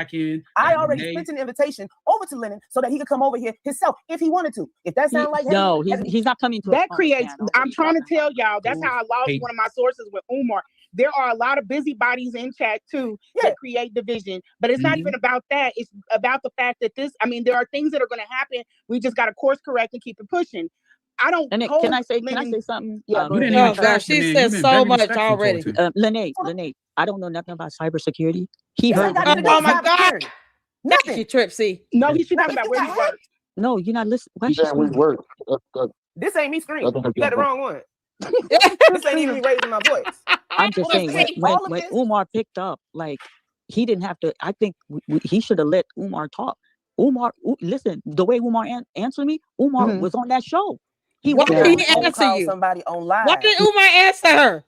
I already sent an invitation over to Lennon so that he could come over here himself if he wanted to. If that sounds like no, he's not coming to that creates. I'm trying to tell y'all that's how I lost one of my sources with Umar. There are a lot of busybodies in chat too that create division, but it's not even about that. It's about the fact that there are things that are going to happen. We just got to course correct and keep it pushing. I don't. And can I say something? Yeah, she said so much already. Lene, I don't know nothing about cybersecurity. He heard. Oh my God! Nothing. She tripped. See, no, he should talk about where he works. No, you're not listening. Why yeah, we work. This ain't me screaming. You got the wrong one. This ain't even me raising my voice. I'm just saying when Umar picked up, like he didn't have to. I think he should have let Umar talk. Umar, listen, the way Umar answered me, Umar was on that show. Why did he answer you? Somebody on live. Why did Umar answer her?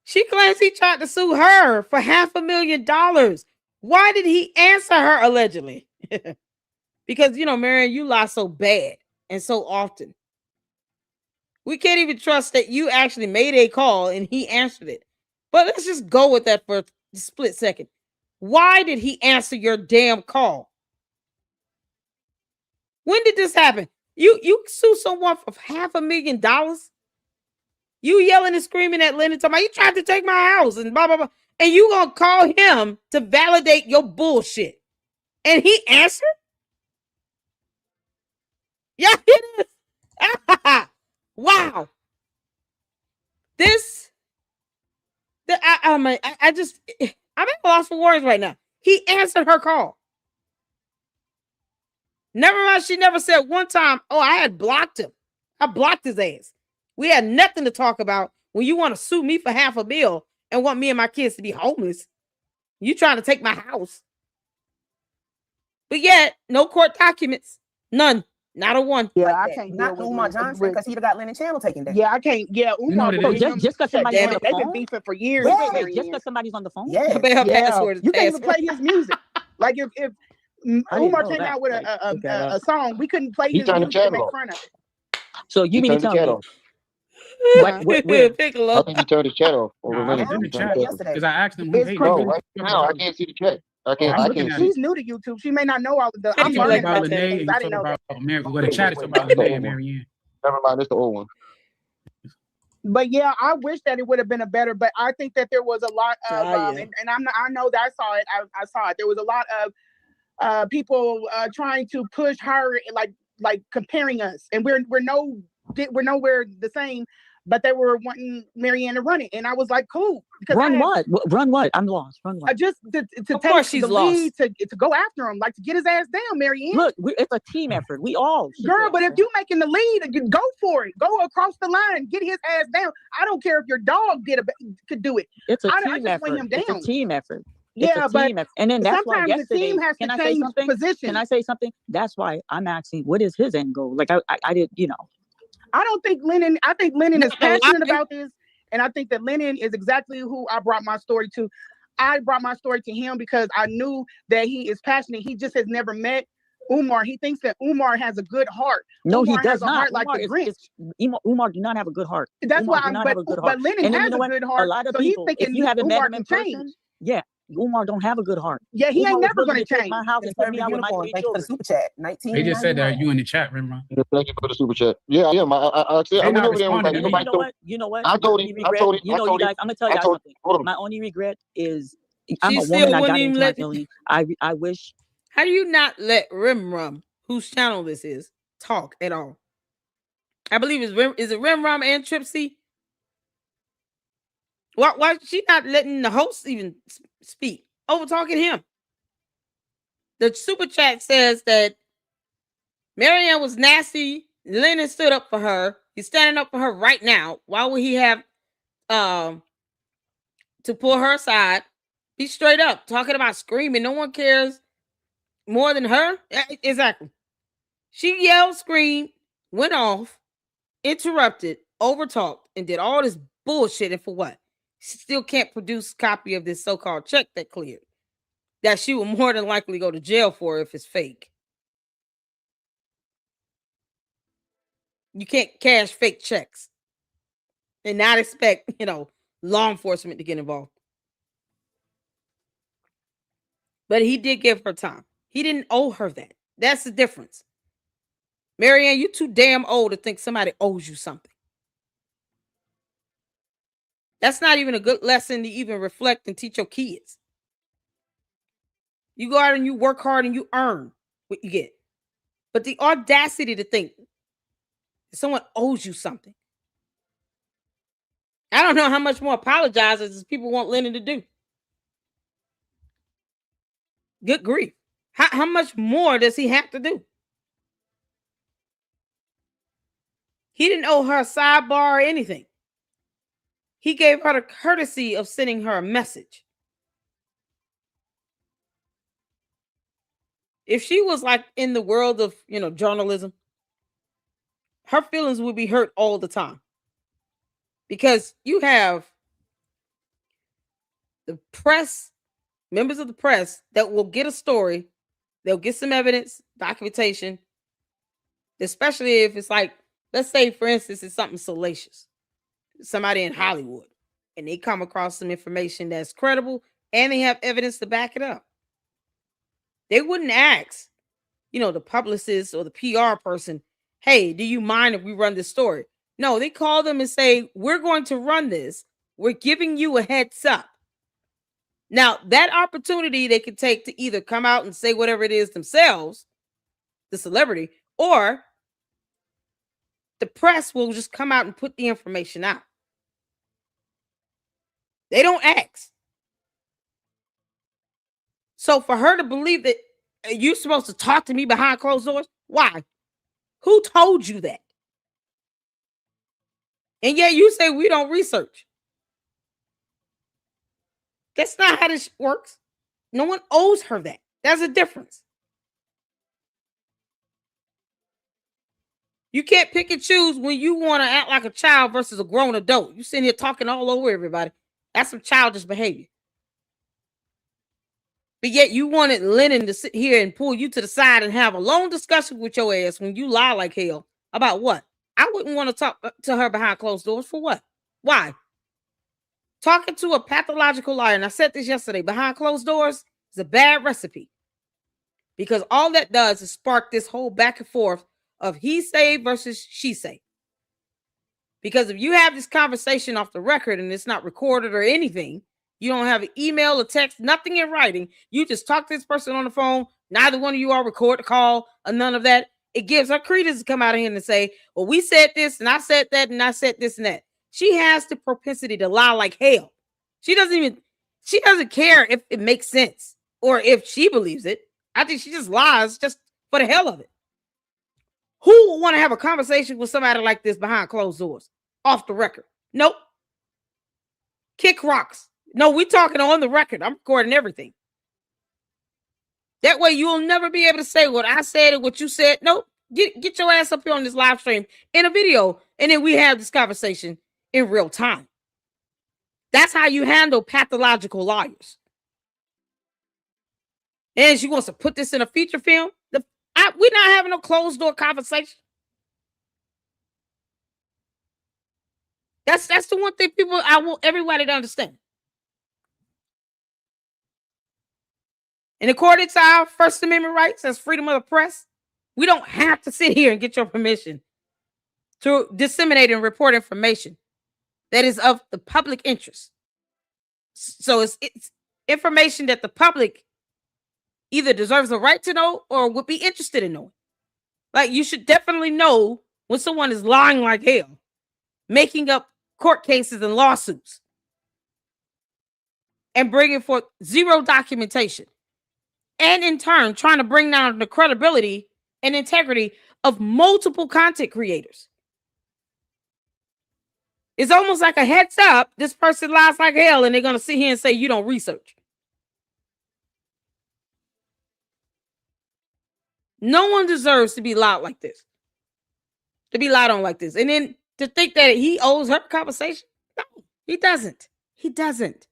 She claims he tried to sue her for $500,000. Why did he answer her allegedly? Because, you know, Marion, you lie so bad and so often. We can't even trust that you actually made a call and he answered it. But let's just go with that for a split second. Why did he answer your damn call? When did this happen? You sue someone for $500,000? You yelling and screaming at Lennon, talking about you tried to take my house and blah, blah, blah. And you gonna call him to validate your bullshit. And he answered? Yeah, it is. Wow. I'm at a loss for words right now. He answered her call. Never mind, she never said one time, oh, I had blocked him. I blocked his ass. We had nothing to talk about when you want to sue me for $500,000 and want me and my kids to be homeless. You trying to take my house. But yet, no court documents. None. Not a one. Yeah, I can't. Not Umar Johnson, because he'd have got Lennon Channel taken down. Yeah, I can't. Yeah, Umar. Just because somebody's on the they've phone. been beefing for years. Wait, just because somebody's on the phone. Yeah, you can't even play his music. Like if Umar came out with a song, we couldn't play his music to make fun of it. So you mean to tell me? I think he turned his chat off. Because I asked him. Right now I can't see the chat. I can't. She's new to YouTube. She may not know all of the. I'm learning about things. I didn't know that. Well, the chat is about Lene and Marianne. Never mind, it's the old one. But yeah, I wish that it would have been a better. But I think that there was a lot of, and I know that I saw it. I saw it. There was a lot of people trying to push her, like comparing us, and we're nowhere the same. But they were wanting Marianne to run it, and I was like, "Cool." Run what? Run what? I'm lost. Run what? Just to take the lead to go after him, like to get his ass down, Marianne. Look, it's a team effort. We all. Girl, but if you making the lead, go for it. Go across the line, get his ass down. I don't care if your dog could do it. It's a team effort. It's a team effort. Yeah, but and then that's why sometimes the team has to change position. Can I say something? That's why I'm asking, what is his end goal? Like I did, you know. I think Lennon is passionate about this. And I think that Lennon is exactly who I brought my story to. I brought my story to him because I knew that he is passionate. He just has never met Umar. He thinks that Umar has a good heart. No, Umar he does has a not. heart like the Grinch. Umar do not have a good heart. That's Umar why but Lennon has a good heart. A lot of so people, he's thinking if you haven't met Umar him in can person, change. yeah, Umar don't have a good heart. Yeah, he Umar ain't never going to change. my house and put me out with my 3 Thank you for the children. super chat. 19. They just said that you in the chat, remember? Thank you for the super chat. Yeah, I am. I said, I went over there. You know what? I told him. You know, you guys. I'm gonna tell you guys something. My only regret is I'm a woman. I got into my feelings. I wish. How do you not let Rim, whose channel this is, talk at all? I believe is it Rim and Tripsy? Why she not letting the host even speak? Over talking him. The super chat says that Marianne was nasty. Lennon stood up for her. He's standing up for her right now. Why would he have to pull her aside? Be straight up talking about screaming. No one cares more than her. Exactly. She yelled, screamed, went off, interrupted, overtalked, and did all this bullshit. And for what? She still can't produce a copy of this so-called check that cleared. That she will more than likely go to jail for if it's fake. You can't cash fake checks and not expect, law enforcement to get involved. But he did give her time. He didn't owe her that. That's the difference. Marianne, you're too damn old to think somebody owes you something. That's not even a good lesson to even reflect and teach your kids. You go out and you work hard and you earn what you get. But the audacity to think someone owes you something. I don't know how much more apologizes people want Lennon to do. Good grief. How much more does he have to do? He didn't owe her a sidebar or anything. He gave her the courtesy of sending her a message. If she was like in the world of, journalism, her feelings would be hurt all the time. Because you have the press, members of the press that will get a story, they'll get some evidence, documentation, especially if it's like, let's say, for instance, it's something salacious. Somebody in Hollywood, and they come across some information that's credible and they have evidence to back it up. They wouldn't ask, the publicist or the PR person, hey, do you mind if we run this story? No, they call them and say, we're going to run this. We're giving you a heads up. Now, that opportunity they could take to either come out and say whatever it is themselves, the celebrity, or the press will just come out and put the information out. They don't ask. So for her to believe that you're supposed to talk to me behind closed doors, why? Who told you that? And yet you say we don't research. That's not how this works. No one owes her that. There's a difference. You can't pick and choose when you want to act like a child versus a grown adult. You sitting here talking all over everybody. That's some childish behavior. But yet you wanted Lennon to sit here and pull you to the side and have a long discussion with your ass when you lie like hell. About what? I wouldn't want to talk to her behind closed doors. For what? Why? Talking to a pathological liar, and I said this yesterday, behind closed doors is a bad recipe. Because all that does is spark this whole back and forth of he say versus she say. Because if you have this conversation off the record and it's not recorded or anything, you don't have an email or text, nothing in writing, you just talk to this person on the phone, neither one of you are record the call or none of that, it gives her credence to come out of here and say, well, we said this and I said that and I said this and that. She has the propensity to lie like hell. She doesn't care if it makes sense or if she believes it. I think she just lies just for the hell of it. Who would want to have a conversation with somebody like this behind closed doors? Off the record? Nope. Kick rocks. No, we're talking on the record. I'm recording everything. That way you'll never be able to say what I said and what you said. Nope. Get your ass up here on this live stream in a video, and then we have this conversation in real time. That's how you handle pathological liars. And she wants to put this in a feature film. We're not having no closed door conversation. That's the one thing I want everybody to understand. And according to our First Amendment rights as freedom of the press, we don't have to sit here and get your permission to disseminate and report information that is of the public interest. So it's information that the public either deserves a right to know or would be interested in knowing. Like, you should definitely know when someone is lying like hell, making up court cases and lawsuits, and bringing forth zero documentation, and in turn trying to bring down the credibility and integrity of multiple content creators. It's almost like a heads up, this person lies like hell, and they're going to sit here and say you don't research. No one deserves to be lied like this, to be lied on like this. And then to think that he owes her conversation. No, he doesn't. He doesn't.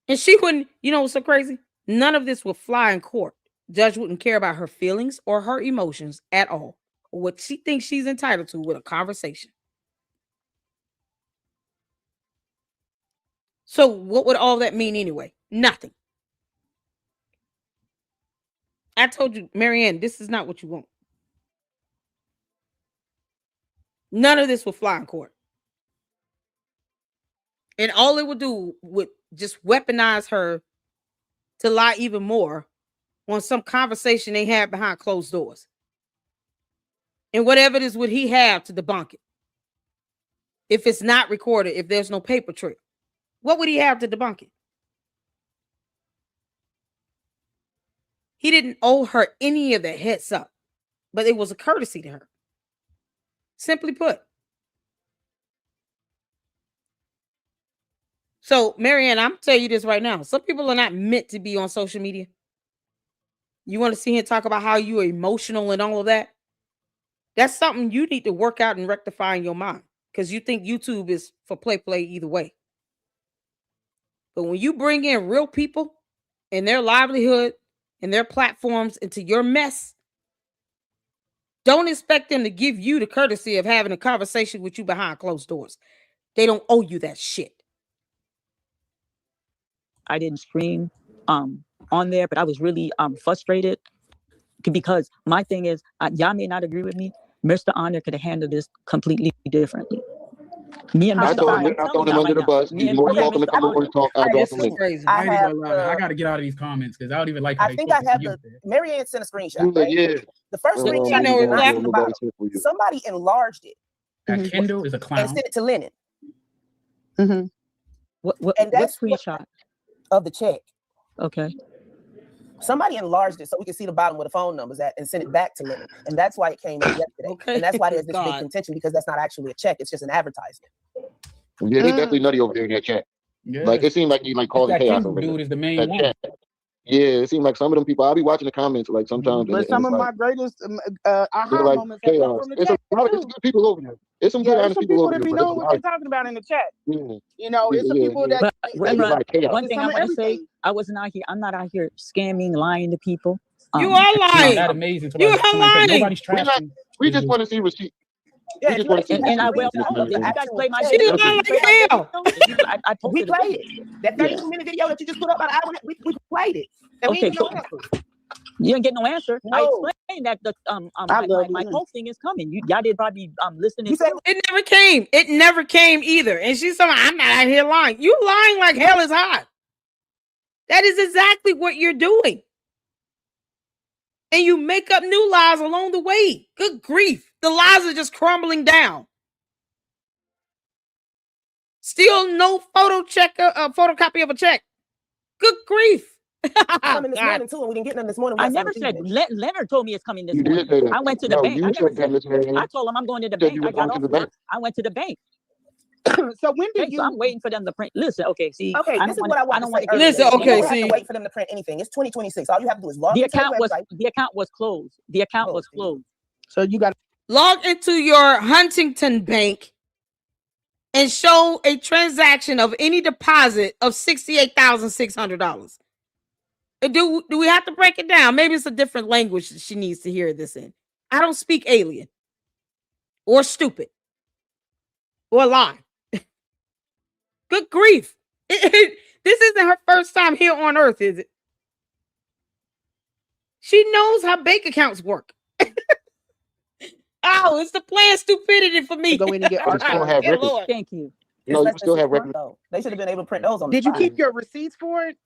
And she wouldn't, what's so crazy? None of this would fly in court. Judge wouldn't care about her feelings or her emotions at all, or what she thinks she's entitled to with a conversation. So what would all that mean anyway? Nothing. I told you, Marianne, this is not what you want. None of this will fly in court. And all it would do would just weaponize her to lie even more on some conversation they had behind closed doors. And what evidence would he have to debunk it? If it's not recorded, if there's no paper trail, what would he have to debunk it? He didn't owe her any of that heads up, but it was a courtesy to her. Simply put. So, Marianne, I'm telling you this right now. Some people are not meant to be on social media. You want to see him talk about how you are emotional and all of that? That's something you need to work out and rectify in your mind, because you think YouTube is for play either way. But when you bring in real people and their livelihood and their platforms into your mess, don't expect them to give you the courtesy of having a conversation with you behind closed doors. They don't owe you that shit. I didn't scream on there, but I was really frustrated because my thing is, y'all may not agree with me. Mr. Honor could have handled this completely differently. Me and I Mr. throw Honor, him under the bus. He's more than welcome to come over and talk. I drop him in. Crazy. I got to get out of these comments because I don't even like how I think I have the Marianne sent a screenshot. Right? Yeah. The first screenshot is not at the bottom. Somebody enlarged it. That Kendall is a clown. And sent it to Lennon. Mm-hmm. What screenshot of the check? Okay. Somebody enlarged it so we can see the bottom where the phone number's at and sent it back to Lennon. And that's why it came in yesterday. Okay. And that's why there's this big contention, because that's not actually a check. It's just an advertisement. Yeah, he definitely nutty over there in that chat. Yeah. Like, it seemed like he causing chaos over there. Dude is the main one. Chat. Yeah, it seemed like some of them people, I'll be watching the comments like sometimes. But some of my greatest aha like moments have come from the chat. It's good people over there. It's some good honest people over there. That be knowing what they're talking about in the chat. Yeah. You know, it's some people that. One thing I want to say, I'm not out here scamming, lying to people. You are lying. That amazing. You are lying. Nobody's trashing. We just want to see receipts. Yeah, and I will. You guys play my video. We played it. That 32-minute video that you just put up about an hour, we played it. And okay, so you didn't get no answer. No. I explained that the my posting is coming. Y'all did probably listening. You said it never came. It never came either. And she's saying, I'm not out here lying. You lying like hell is hot. That is exactly what you're doing. And you make up new lies along the way. Good grief. The lies are just crumbling down. Still no photocopy of a check. Good grief. Coming this morning too, and we didn't get none this morning. I never said. Leonard told me it's coming this morning. I went to the bank. I told him I'm going to the bank. I went to the bank. So when did you? I'm waiting for them to print. Listen, okay, see. Okay, this is what I want to say. Listen, okay, see. You don't have to wait for them to print anything. It's 2026. All you have to do is log the into account the website. The account was closed. The account was closed. So you got to log into your Huntington Bank and show a transaction of any deposit of $68,600. Do we have to break it down? Maybe it's a different language that she needs to hear this in. I don't speak alien or stupid or lie. Good grief. This isn't her first time here on earth, is it? She knows how bank accounts work. Oh, it's the planned stupidity for me. Go in and get Thank you. No, you still have records. They should have been able to print those on. Did you keep your receipts for it?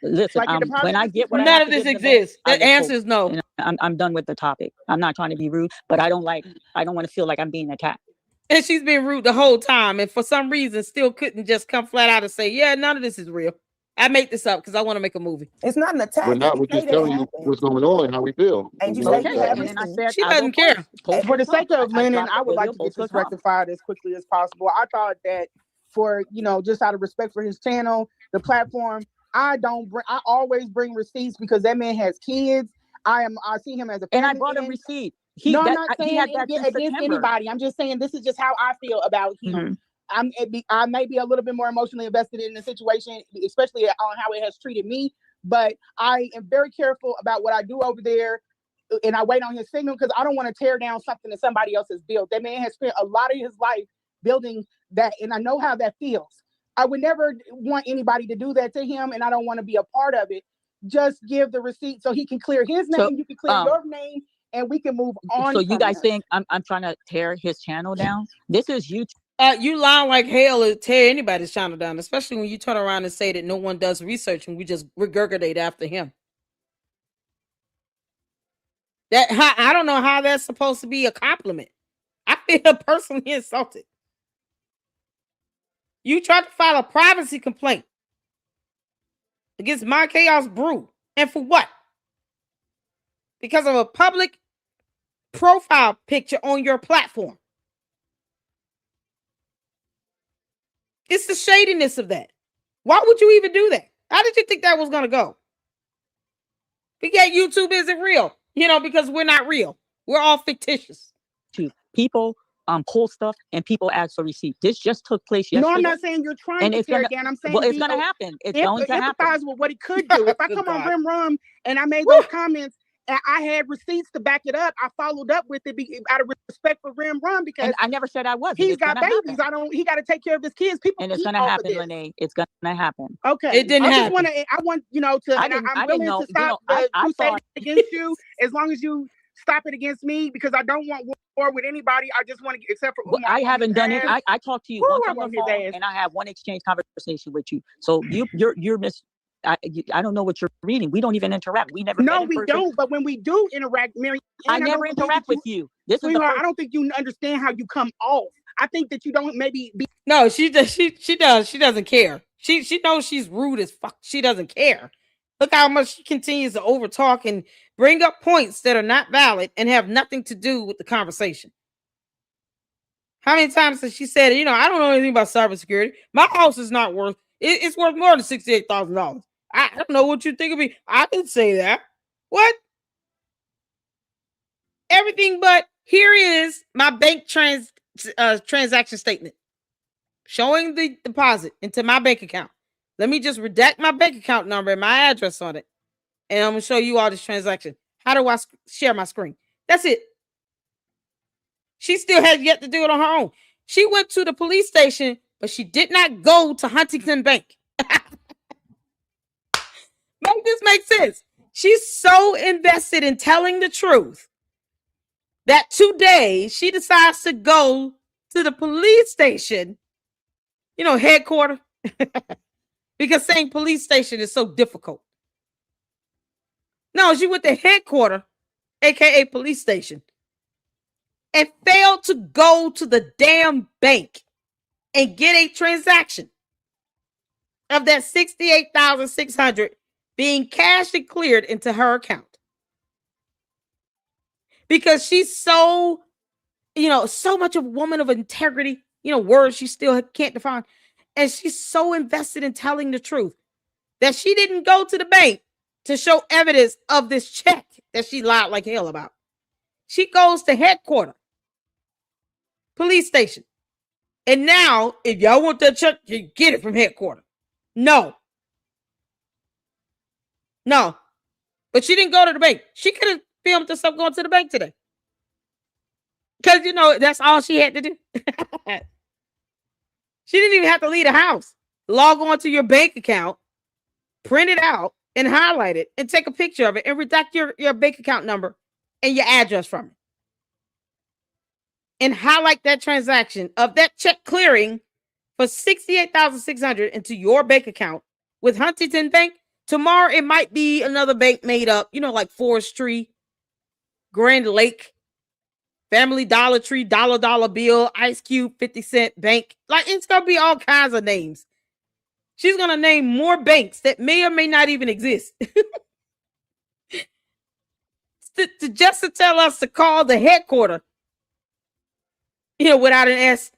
Listen, Like when I get what none of this exists. The answer is no. I'm done with the topic. I'm not trying to be rude, but I don't want to feel like I'm being attacked. And she's been rude the whole time, and for some reason still couldn't just come flat out and say, yeah, none of this is real. I make this up because I want to make a movie. It's not an attack. We're not. We're just telling you what's going on and how we feel. And you say she doesn't care. For the sake of Lennon, I would like to get this rectified as quickly as possible. I thought that for, just out of respect for his channel, the platform, I always bring receipts because that man has kids. I see him as a family. And I brought him receipt. I'm not saying against anybody. I'm just saying this is just how I feel about him. Mm-hmm. I may be a little bit more emotionally invested in the situation, especially on how it has treated me. But I am very careful about what I do over there, and I wait on his signal because I don't want to tear down something that somebody else has built. That man has spent a lot of his life building that, and I know how that feels. I would never want anybody to do that to him, and I don't want to be a part of it. Just give the receipt so he can clear his name, you can clear your name, and we can move on. So you guys think I'm trying to tear his channel down? This is YouTube. You lie like hell to tear anybody's channel down, especially when you turn around and say that no one does research and we just regurgitate after him. I don't know how that's supposed to be a compliment. I feel personally insulted. You tried to file a privacy complaint against My Chaos Brew. And for what? Because of a public profile picture on your platform. It's the shadiness of that. Why would you even do that? How did you think that was going to go? Forget YouTube isn't real, because we're not real. We're all fictitious. People pull stuff and people ask for receipts. This just took place yesterday. No, I'm not saying you're trying to tear it down. I'm saying it's going to happen. It's going to happen. Empathize with what it could do. If I come on Rim Rum and I made those comments and I had receipts to back it up, I followed up with it out of respect for Rim Rum because I never said I wasn't. He's got babies. He got to take care of his kids. People, and it's going to happen, Lene. It's going to happen. Okay, it didn't happen. I want to. I'm willing to stop the crusade against you as long as you stop it against me because I don't want war with anybody. I just want to, except for Umar. I haven't done it. I talked to you once on the phone, and I have one exchange conversation with you. So you're I don't know what you're reading. We don't even interact. We never. No, we don't. But when we do interact, Mary, I never interact with you. This is I don't think you understand how you come off. I think that you don't maybe be. No, she does. She does. She doesn't care. She knows she's rude as fuck. She doesn't care. Look how much she continues to overtalk and bring up points that are not valid and have nothing to do with the conversation. How many times has she said, I don't know anything about cybersecurity. My house is not worth, it's worth more than $68,000. I don't know what you think of me. I didn't say that. What? Everything but here is my bank transaction statement showing the deposit into my bank account. Let me just redact my bank account number and my address on it. And I'm going to show you all this transaction. How do I share my screen? That's it. She still has yet to do it on her own. She went to the police station, but she did not go to Huntington Bank. Make this make sense. She's so invested in telling the truth that today she decides to go to the police station, headquarters, because saying police station is so difficult. No, she went to headquarters, aka police station, and failed to go to the damn bank and get a transaction of that $68,600 being cashed and cleared into her account. Because she's so, so much of a woman of integrity, words she still can't define. And she's so invested in telling the truth that she didn't go to the bank to show evidence of this check that she lied like hell about. She goes to headquarters, police station. And now, if y'all want that check, you get it from headquarters. No. But she didn't go to the bank. She could have filmed herself going to the bank today. Because, that's all she had to do. She didn't even have to leave the house. Log on to your bank account, print it out, and highlight it, and take a picture of it, and redact your bank account number and your address from it. And highlight that transaction of that check clearing for $68,600 into your bank account with Huntington Bank. Tomorrow, it might be another bank made up, like Forestry, Grand Lake, Family Dollar Tree, Dollar Bill, Ice Cube, 50 Cent Bank. Like, it's going to be all kinds of names. She's going to name more banks that may or may not even exist. Just to tell us to call the headquarters, without an S,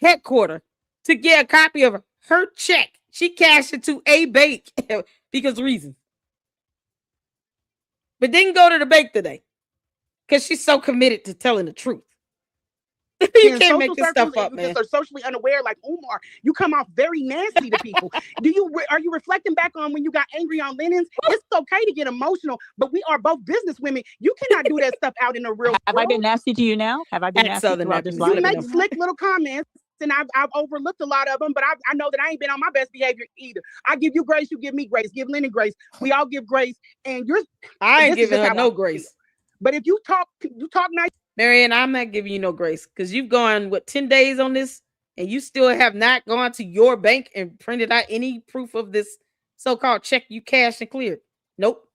headquarters, to get a copy of her check. She cashed it to a bank because of reasons. But didn't go to the bank today because she's so committed to telling the truth. You can't make this stuff up, man. Are socially unaware, like Umar. You come off very nasty to people. Are you reflecting back on when you got angry on Lennon's? It's okay to get emotional, but we are both business women. You cannot do that stuff out in the real world. Have I been nasty to you now? Have I been nasty throughout this life? You make slick little comments, and I've overlooked a lot of them, but I know that I ain't been on my best behavior either. I give you grace, you give me grace. Give Lennon grace. We all give grace, and I ain't giving her no grace. But if you talk nice. Marianne, I'm not giving you no grace because you've gone, 10 days on this and you still have not gone to your bank and printed out any proof of this so-called check you cashed and cleared. Nope.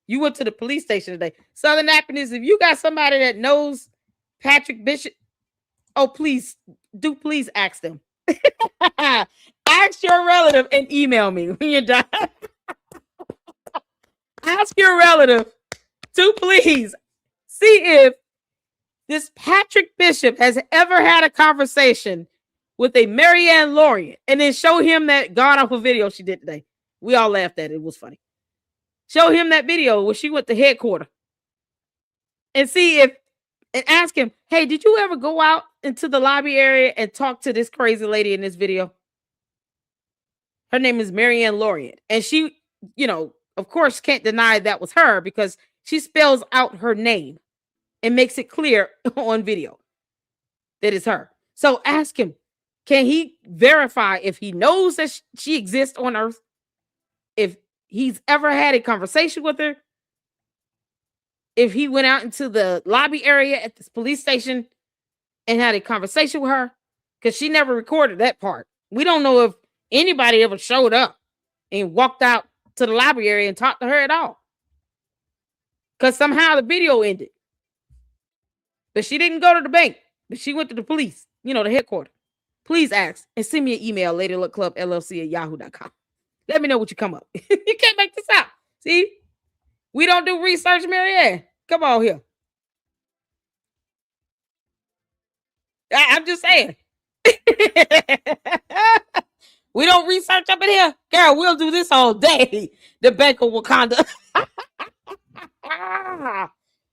You went to the police station today. Southern Happiness, if you got somebody that knows Patrick Bishop, please ask them. Ask your relative and email me when you're done. Ask your relative to please see if this Patrick Bishop has ever had a conversation with a Marianne Lorient and then show him that god awful video she did today. We all laughed at it. It was funny. Show him that video where she went to headquarters and ask him, hey, did you ever go out into the lobby area and talk to this crazy lady in this video? Her name is Lorient. And she, of course, can't deny that was her because she spells out her name and makes it clear on video that it's her. So ask him, can he verify if he knows that she exists on Earth? If he's ever had a conversation with her? If he went out into the lobby area at this police station and had a conversation with her? Because she never recorded that part. We don't know if anybody ever showed up and walked out to the lobby area and talked to her at all. Because somehow the video ended. But she didn't go to the bank. But she went to the police, the headquarters. Please ask and send me an email, ladyluckclubllc@yahoo.com. Let me know what you come up. You can't make this out. See? We don't do research, Marianne. Come on here. I'm just saying. We don't research up in here. Girl, we'll do this all day. The Bank of Wakanda.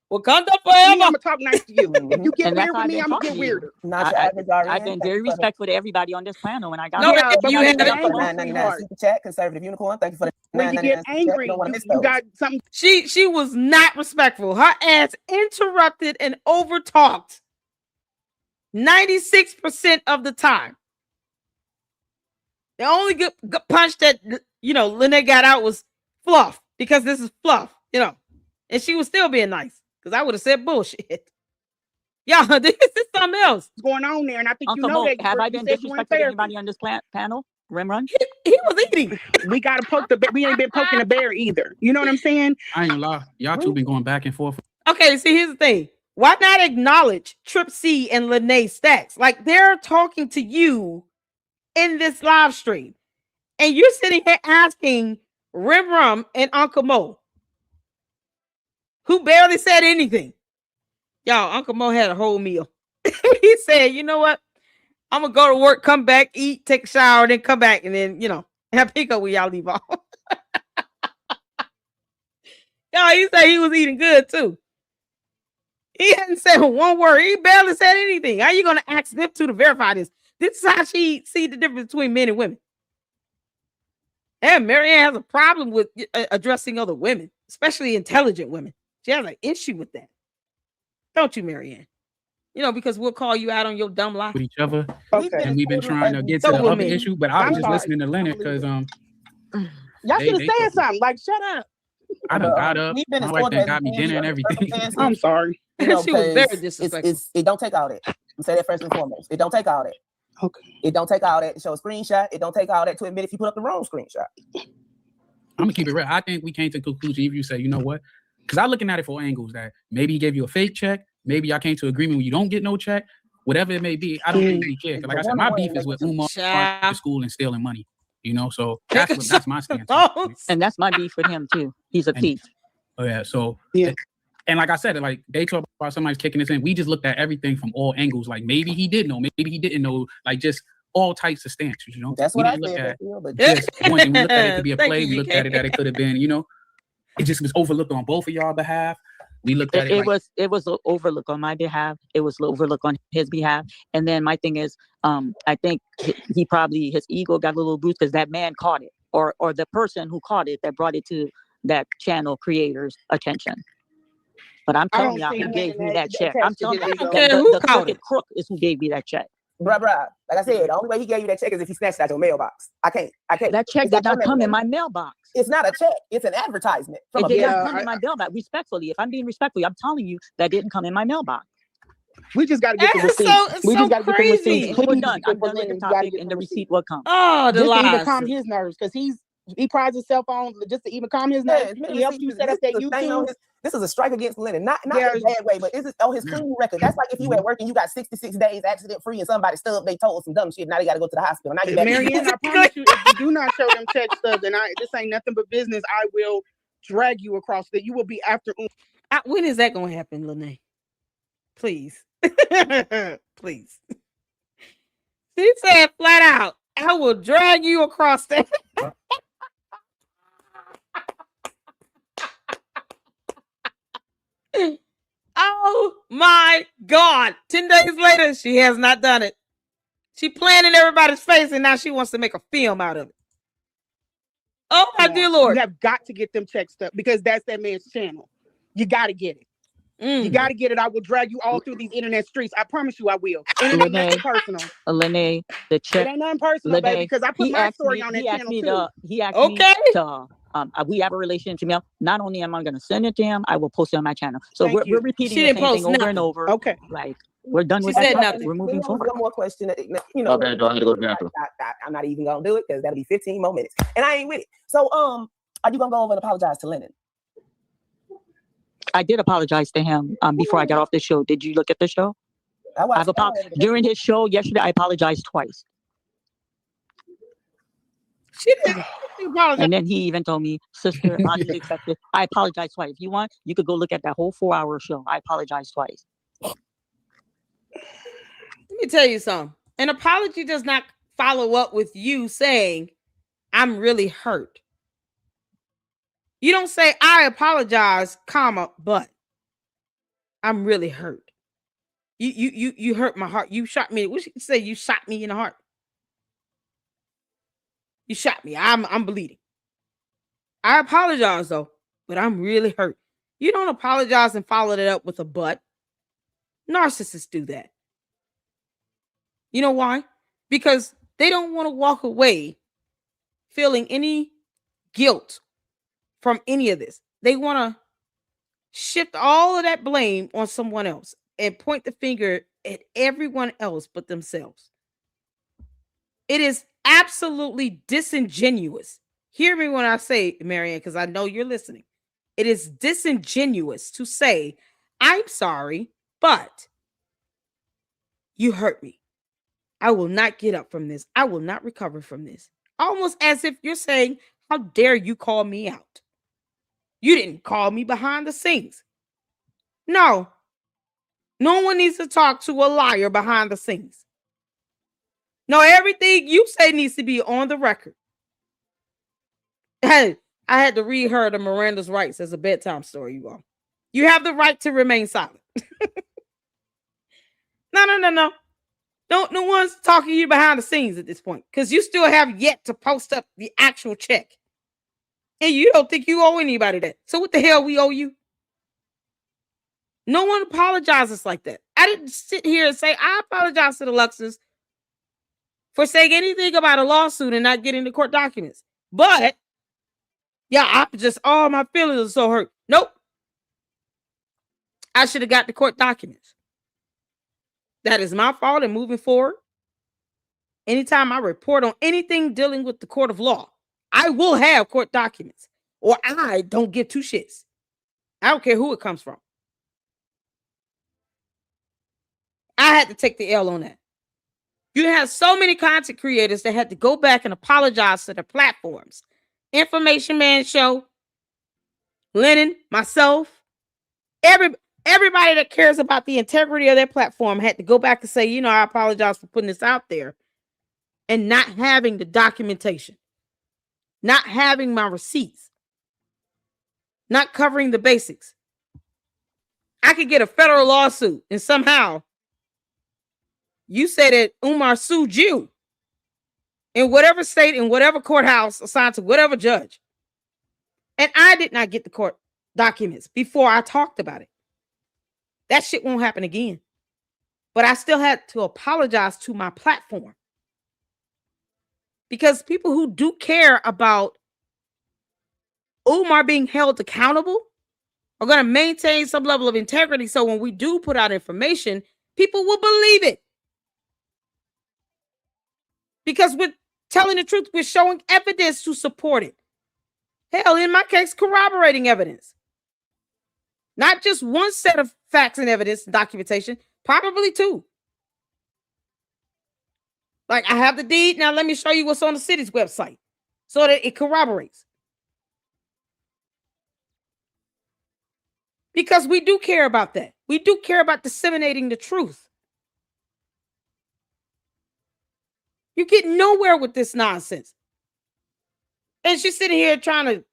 Wakanda forever. I'm gonna talk nice to you. If you get weird with me, I'm gonna get weirder. I've been very respectful to everybody on this panel when I got you had super chat, conservative unicorn. Thank you for the when you get angry, you got something. She was not respectful. Her ass interrupted and overtalked 96% of the time. The only good punch that Lene got out was fluff, because this is fluff, and she was still being nice, because I would have said bullshit. Y'all, this is something else going on there, and I think Uncle Mo, have I been disrespectful to anybody on this panel? Rimrun? He was eating. We gotta poke the bear. We ain't been poking the bear either. You know what I'm saying? I ain't gonna lie. Y'all two been going back and forth. Okay, see, here's the thing. Why not acknowledge Trip C and Lene Stacks? Like, they're talking to you in this live stream, and you're sitting here asking Rim and Uncle Mo, who barely said anything. Y'all, Uncle Mo had a whole meal. He said, you know what? I'm gonna go to work, come back, eat, take a shower, then come back, and then have pick up when y'all leave off. Y'all, he said he was eating good too. He hadn't said one word. He barely said anything. How are you gonna ask them to verify this? This is how she see the difference between men and women. And Marianne has a problem with addressing other women, especially intelligent women. She has an issue with that. Don't you, Marianne? Because we'll call you out on your dumb lie. With each other. Okay. And we've been trying to get to the other issue, but I was just listening to Leonard because y'all should have said something. Like, shut up. I done got up. My wife done got me dinner and everything. I'm sorry. She was very disrespectful. It don't take all that. I'm say that first and foremost. It don't take all that. Okay. It don't take all that to show a screenshot. It don't take all that to admit if you put up the wrong screenshot. I'm gonna keep it real. I think we came to the conclusion if you say, you know what? Because I'm looking at it for angles that maybe he gave you a fake check. Maybe y'all came to agreement when you don't get no check. Whatever it may be, I don't think he cares. Like I said, my beef is with Umar going to school and stealing money. So that's my stance. And that's my beef with him too. He's a thief. Oh yeah. So yeah. And like I said, like they talk about somebody's kicking this in. We just looked at everything from all angles. Like maybe he did know, maybe he didn't know. Like just all types of stances. That's what I look said. At just one thing. We looked at it could be a play. We looked at it that it could have been. It just was overlooked on both of y'all behalf. We looked at it. It was an overlook on my behalf. It was an overlook on his behalf. And then my thing is, I think he probably his ego got a little boost because that man caught it, or the person who caught it that brought it to that channel creator's attention. But I'm telling y'all, who gave me that check. I'm telling you, the crooked crook is who gave me that check. Bruh. Like I said, the only way he gave you that check is if he snatched it out your mailbox. I can't. That check did not come in my mailbox. It's not a check. It's an advertisement. It did not come in my mailbox. Respectfully, if I'm being respectful, I'm telling you that didn't come in my mailbox. We just got to get the receipt. We just got to get the receipt. We're done. I'm done with the topic, and the receipt will come. Oh, the lies. To even calm his nerves, because he prides himself on just to even calm his nerves. He helped you set up that YouTube. This is a strike against Lennon, not in a bad way, but this is on his clean record. That's like if you at work and you got 66 days accident free and somebody stubbed they told some dumb shit. Now they got to go to the hospital. Now you Marianne, I promise you, if you do not show them check stubs, and this ain't nothing but business, I will drag you across that. You will be after. When is that going to happen, Lene? Please, please. She said flat out, I will drag you across that. Oh my God. 10 days later, she has not done it. She playing in everybody's face, and now she wants to make a film out of it. Oh my dear Lord. You have got to get them checks up because that's that man's channel. You got to get it. You got to get it. I will drag you all through these internet streets. I promise you I will. And it ain't nothing personal. Lene, the check. It ain't nothing personal, baby, because I put my story on that channel too. He asked me to, we have a relationship. Not only am I going to send it to him, I will post it on my channel. So we're repeating the same thing over and over. Okay. Like, we're done with that. We're moving forward. One more question. You know, I'm not even going to do it because that'll be 15 more minutes. And I ain't with it. So, are you going to go over and apologize to Lennon? I did apologize to him before I got off the show. Did you look at the show? I've apologized. During his show yesterday, I apologized twice. She didn't apologize. And then he even told me, sister, apologies accepted. I apologize twice. If you want, you could go look at that whole 4-hour show. I apologize twice. Let me tell you something. An apology does not follow up with you saying, I'm really hurt. You don't say, I apologize, comma, but I'm really hurt. You hurt my heart. You shot me. What should you say? You shot me in the heart. You shot me. I'm bleeding. I apologize though, but I'm really hurt. You don't apologize and follow it up with a but. Narcissists do that. You know why? Because they don't want to walk away feeling any guilt from any of this. They want to shift all of that blame on someone else and point the finger at everyone else but themselves. It is absolutely disingenuous. Hear me when I say, Marianne, because I know you're listening. It is disingenuous to say, I'm sorry, but you hurt me. I will not get up from this. I will not recover from this. Almost as if you're saying, how dare you call me out? You didn't call me behind the scenes. No. No one needs to talk to a liar behind the scenes. No, everything you say needs to be on the record. Hey, I had to read her the Miranda's Rights as a bedtime story, you all. You have the right to remain silent. No. No one's talking to you behind the scenes at this point because you still have yet to post up the actual check. And you don't think you owe anybody that. So what the hell we owe you? No one apologizes like that. I didn't sit here and say, I apologize to the Luxes for saying anything about a lawsuit and not getting the court documents. But, yeah, my feelings are so hurt. Nope. I should have got the court documents. That is my fault in moving forward. Anytime I report on anything dealing with the court of law, I will have court documents or I don't give two shits. I don't care who it comes from. I had to take the L on that. You have so many content creators that had to go back and apologize to their platforms. Information Man Show, Lennon, myself, everybody that cares about the integrity of their platform had to go back and say, I apologize for putting this out there and not having the documentation, not having my receipts, not covering the basics. I could get a federal lawsuit and somehow you say that Umar sued you in whatever state, in whatever courthouse assigned to whatever judge. And I did not get the court documents before I talked about it. That shit won't happen again. But I still had to apologize to my platform. Because people who do care about Umar being held accountable are going to maintain some level of integrity. So when we do put out information, people will believe it. Because we're telling the truth, we're showing evidence to support it. Hell, in my case, corroborating evidence. Not just one set of facts and evidence and documentation, probably two. Like, I have the deed. Now let me show you what's on the city's website so that it corroborates. Because we do care about that. We do care about disseminating the truth. You get nowhere with this nonsense. And she's sitting here trying to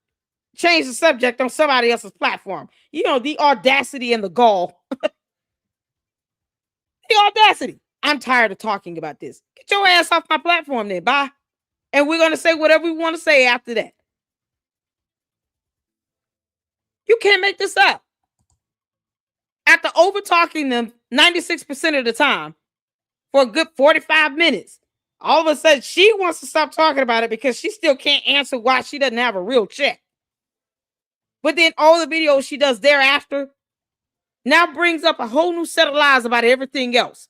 change the subject on somebody else's platform. You know, the audacity and the gall. The audacity. I'm tired of talking about this. Get your ass off my platform then. Bye. And we're going to say whatever we want to say after that. You can't make this up. After over talking them 96% of the time for a good 45 minutes, all of a sudden she wants to stop talking about it because she still can't answer why she doesn't have a real check. But then all the videos she does thereafter now brings up a whole new set of lies about everything else.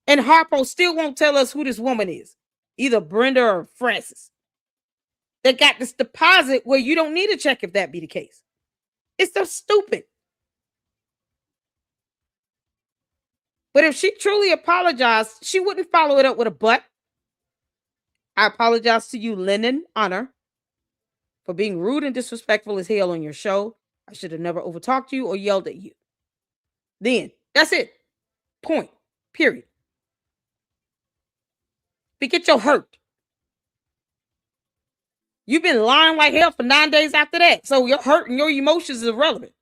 And Harpo still won't tell us who this woman is, either Brenda or Francis. They got this deposit where you don't need a check if that be the case. It's so stupid. But if she truly apologized, she wouldn't follow it up with a but. I apologize to you, Lennon Honor, for being rude and disrespectful as hell on your show. I should have never overtalked you or yelled at you. Then, that's it. Point. Period. But get your hurt. You've been lying like hell for 9 days after that. So your hurt and your emotions is irrelevant.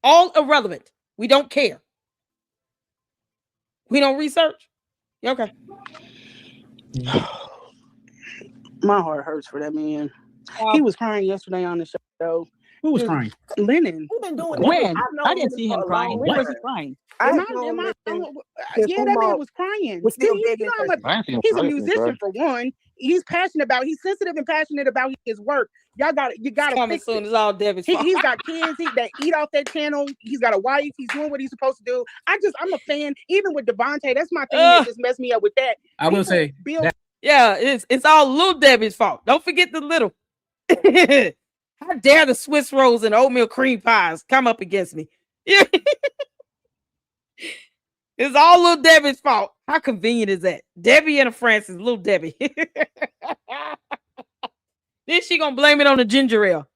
All irrelevant. We don't care. We don't research. Okay. My heart hurts for that man. He was crying yesterday on the show. Who was crying? Lennon. Who been doing When? that? I didn't see him crying. When was he crying? Yeah, that man was crying. He's a musician for one. He's passionate about. He's sensitive and passionate about his work. You gotta fix soon. it. It's all Debbie's fault. He's got kids that eat off that channel. He's got a wife. He's doing what he's supposed to do. I'm a fan. Even with Devontae, that's my thing that just messed me up with that. I will say, yeah, it's all little Debbie's fault. Don't forget the little. How dare the Swiss rolls and oatmeal cream pies come up against me? Yeah. It's all little Debbie's fault. How convenient is that? Debbie and a Francis, little Debbie. Then she gonna blame it on the ginger ale.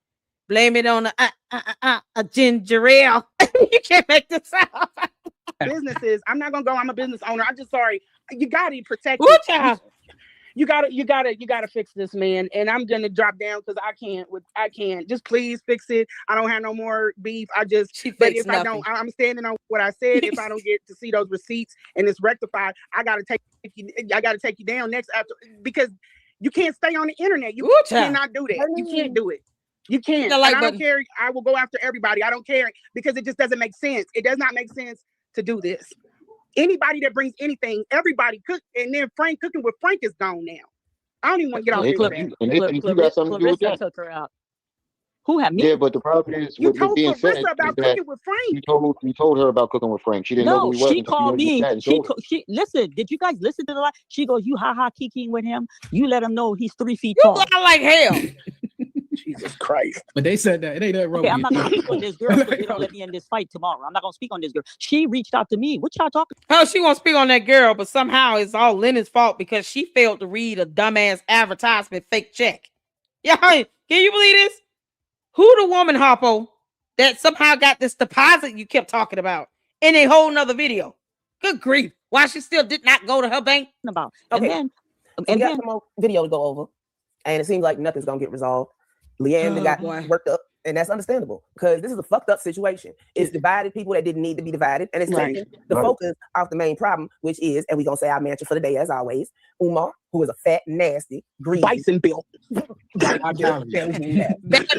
Blame it on a ginger ale. You can't make this out. Businesses. I'm not gonna go. I'm a business owner. I'm just sorry. You gotta protect. You gotta fix this, man. And I'm gonna drop down because I can't. Just please fix it. I don't have no more beef. But if I don't, I'm standing on what I said. If I don't get to see those receipts and it's rectified, I gotta take you down next after, because you can't stay on the internet. You cannot do that. You can't do it. You can't. And I don't care. I will go after everybody. I don't care because it just doesn't make sense. It does not make sense to do this. Anybody that brings anything, everybody cook, and then Frank cooking with Frank is gone now. I don't even want to get off this. You got something to do with that. Took her out. Who had me? Yeah, but the problem is, you told Clarissa about cooking with Frank. You told her about cooking with Frank. She didn't know who he was. She called me. She listen. Did you guys listen to the live? She goes, "You kikiing with him. You let him know he's 3 feet tall." You lie like hell. Jesus Christ. But they said that it ain't that wrong. Okay, I'm not gonna speak on this girl because they don't let me in this fight tomorrow. I'm not gonna speak on this girl. She reached out to me. What y'all talking? Oh, she won't speak on that girl, but somehow it's all Lennon's fault because she failed to read a dumbass advertisement fake check. Yeah, can you believe this? Who the woman, Harpo, that somehow got this deposit you kept talking about in a whole nother video? Good grief. Why she still did not go to her bank? About. Okay. And we then got some more video to go over, and it seems like nothing's gonna get resolved. Leanne got worked up, and that's understandable because this is a fucked up situation. It's divided people that didn't need to be divided, and it's taking the focus off the main problem, which is, and we're gonna say our mantra for the day as always, Umar, who is a fat, nasty, greasy, bison built, bad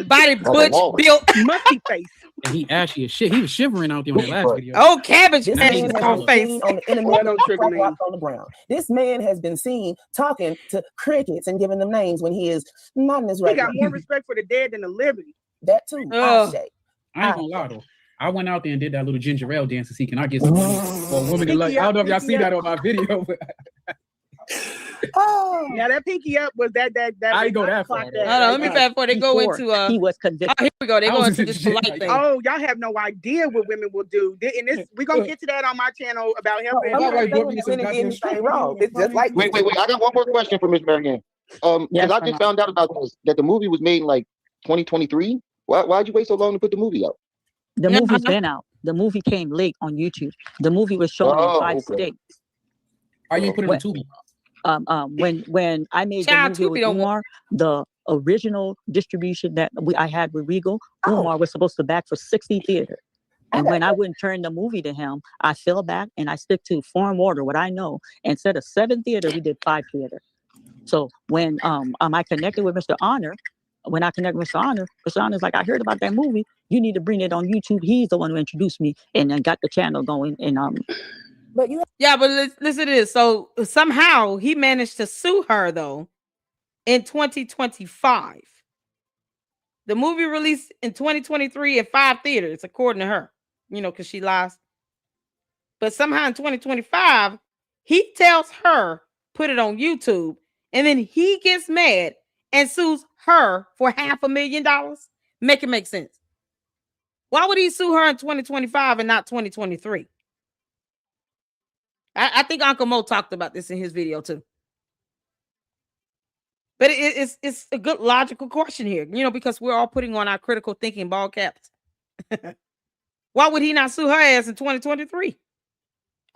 body, butch built, musty face. And he ashy as shit. He was shivering out there on that last video. Oh, cabbage face on the internet on the ground. This man has been seen talking to crickets and giving them names when he is not in his right. He got more respect for the dead than the living. That too. I ain't gonna lie though. I went out there and did that little ginger ale dance to see can I get some money for a woman to like. I don't know if y'all see that on my video, but yeah, that pinky up was that. I go that far. Hold on, let me fast forward. They go into he was convicted. Oh, here we go. They go into this polite thing. Oh, y'all have no idea what women will do. And this, we're gonna get to that on my channel about helping. It's just like wait. I got one more question for Miss Marianne. Because I just found out about this that the movie was made in like 2023. Why'd you wait so long to put the movie out? The movie's been out. The movie came late on YouTube. The movie was shown in 5 states. Are you putting it on Tubi? When I made the movie with Umar, the original distribution that I had with Regal, Umar was supposed to back for 60 theaters. And when I wouldn't turn the movie to him, I fell back and I stick to form order, what I know. Instead of 7 theater, we did 5 theater. So when I connected with Mr. Honor, Mr. Honor's like, I heard about that movie. You need to bring it on YouTube. He's the one who introduced me and then got the channel going. And but listen to this. So somehow he managed to sue her though in 2025. The movie released in 2023 in 5 theaters, according to her, because she lies. But somehow in 2025, he tells her, put it on YouTube, and then he gets mad and sues her for $500,000. Make it make sense. Why would he sue her in 2025 and not 2023? I think Uncle Mo talked about this in his video too. But it's a good logical question here, because we're all putting on our critical thinking ball caps. Why would he not sue her ass in 2023?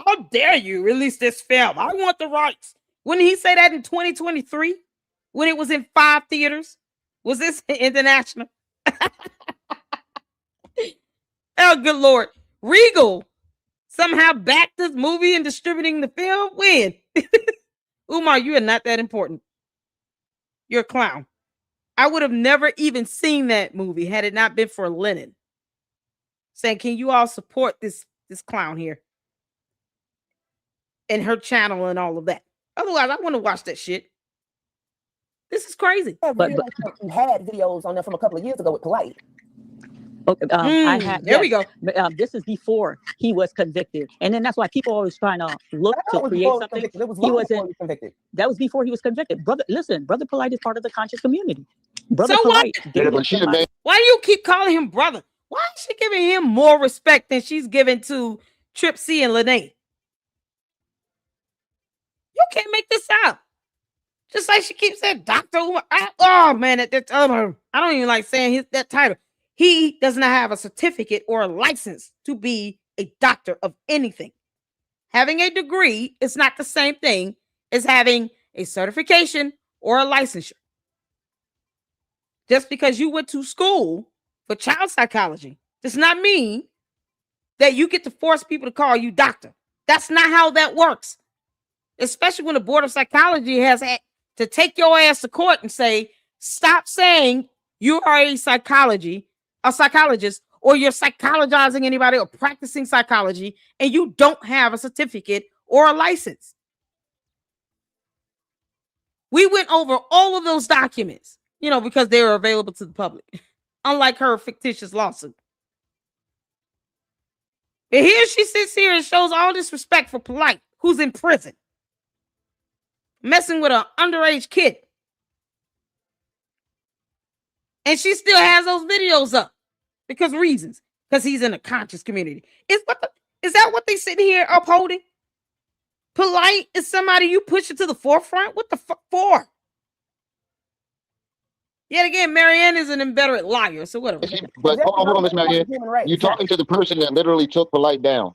How dare you release this film? I want the rights. Wouldn't he say that in 2023 when it was in 5 theaters? Was this international? Oh, good Lord. Regal somehow backed this movie and distributing the film? When? Umar, you are not that important. You're a clown. I would have never even seen that movie had it not been for Lennon saying, can you all support this clown here and her channel and all of that? Otherwise, I want to watch that shit. This is crazy. But you had videos on there from a couple of years ago with Polite. Okay, I had. There we go. This is before he was convicted, and then that's why people always trying to look to create something. He wasn't convicted. That was before he was convicted. Brother Polite is part of the conscious community. Brother so Polite. Why do you keep calling him brother? Why is she giving him more respect than she's giving to Trip C and Lene? You can't make this up. Just like she keeps saying Dr. Umar. Oh man, I don't even like saying that title. He does not have a certificate or a license to be a doctor of anything. Having a degree is not the same thing as having a certification or a licensure. Just because you went to school for child psychology does not mean that you get to force people to call you doctor. That's not how that works. Especially when the Board of Psychology has had to take your ass to court and say, stop saying you are a psychologist, or you're psychologizing anybody or practicing psychology, and you don't have a certificate or a license. We went over all of those documents, because they were available to the public, unlike her fictitious lawsuit. And here she sits here and shows all this respect for Polite, who's in prison, messing with an underage kid. And she still has those videos up because he's in a conscious community. Is that what they sitting here upholding? Polite is somebody you push it to the forefront? What the fuck for? Yet again, Marianne is an inveterate liar, so whatever. But hold on, Miss Marianne. You're talking to the person that literally took Polite down.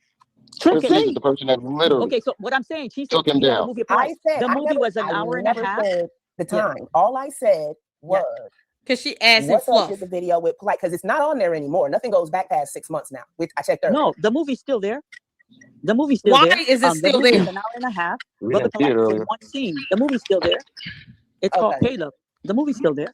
This is the person that literally. Okay, so what I'm saying, she took him down. The movie was an hour and a half. The time. Yeah. All I said was because she asked him fluff. The video with Polite because it's not on there anymore. Nothing goes back past 6 months now. I checked earlier. No, the movie's still there. The movie's still there. Why is it still there? An hour and a half. Brother Polite was in one scene. The movie's still there. It's called Caleb. The movie's still there.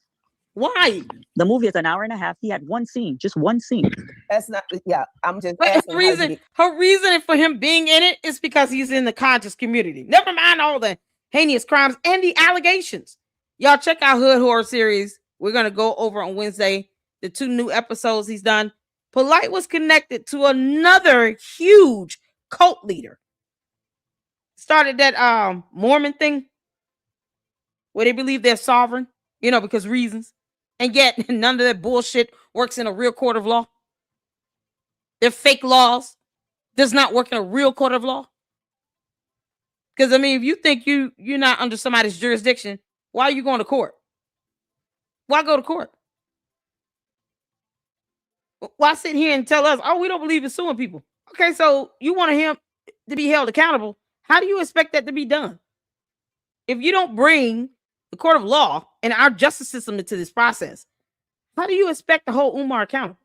Why? The movie is an hour and a half. He had one scene, just one scene. That's not. Yeah, I'm just. But her reason for him being in it is because he's in the conscious community. Never mind all the heinous crimes and the allegations. Y'all check out Hood Horror series. We're gonna go over on Wednesday the 2 new episodes he's done. Polite was connected to another huge cult leader. Started that Mormon thing where they believe they're sovereign, because reasons. And yet none of that bullshit works in a real court of law. Their fake laws does not work in a real court of law. Because if you think you're not under somebody's jurisdiction, why are you going to court? Why go to court? Why sit here and tell us, we don't believe in suing people? Okay, so you want him to be held accountable. How do you expect that to be done? If you don't bring the court of law, and our justice system into this process, how do you expect to hold Umar accountable?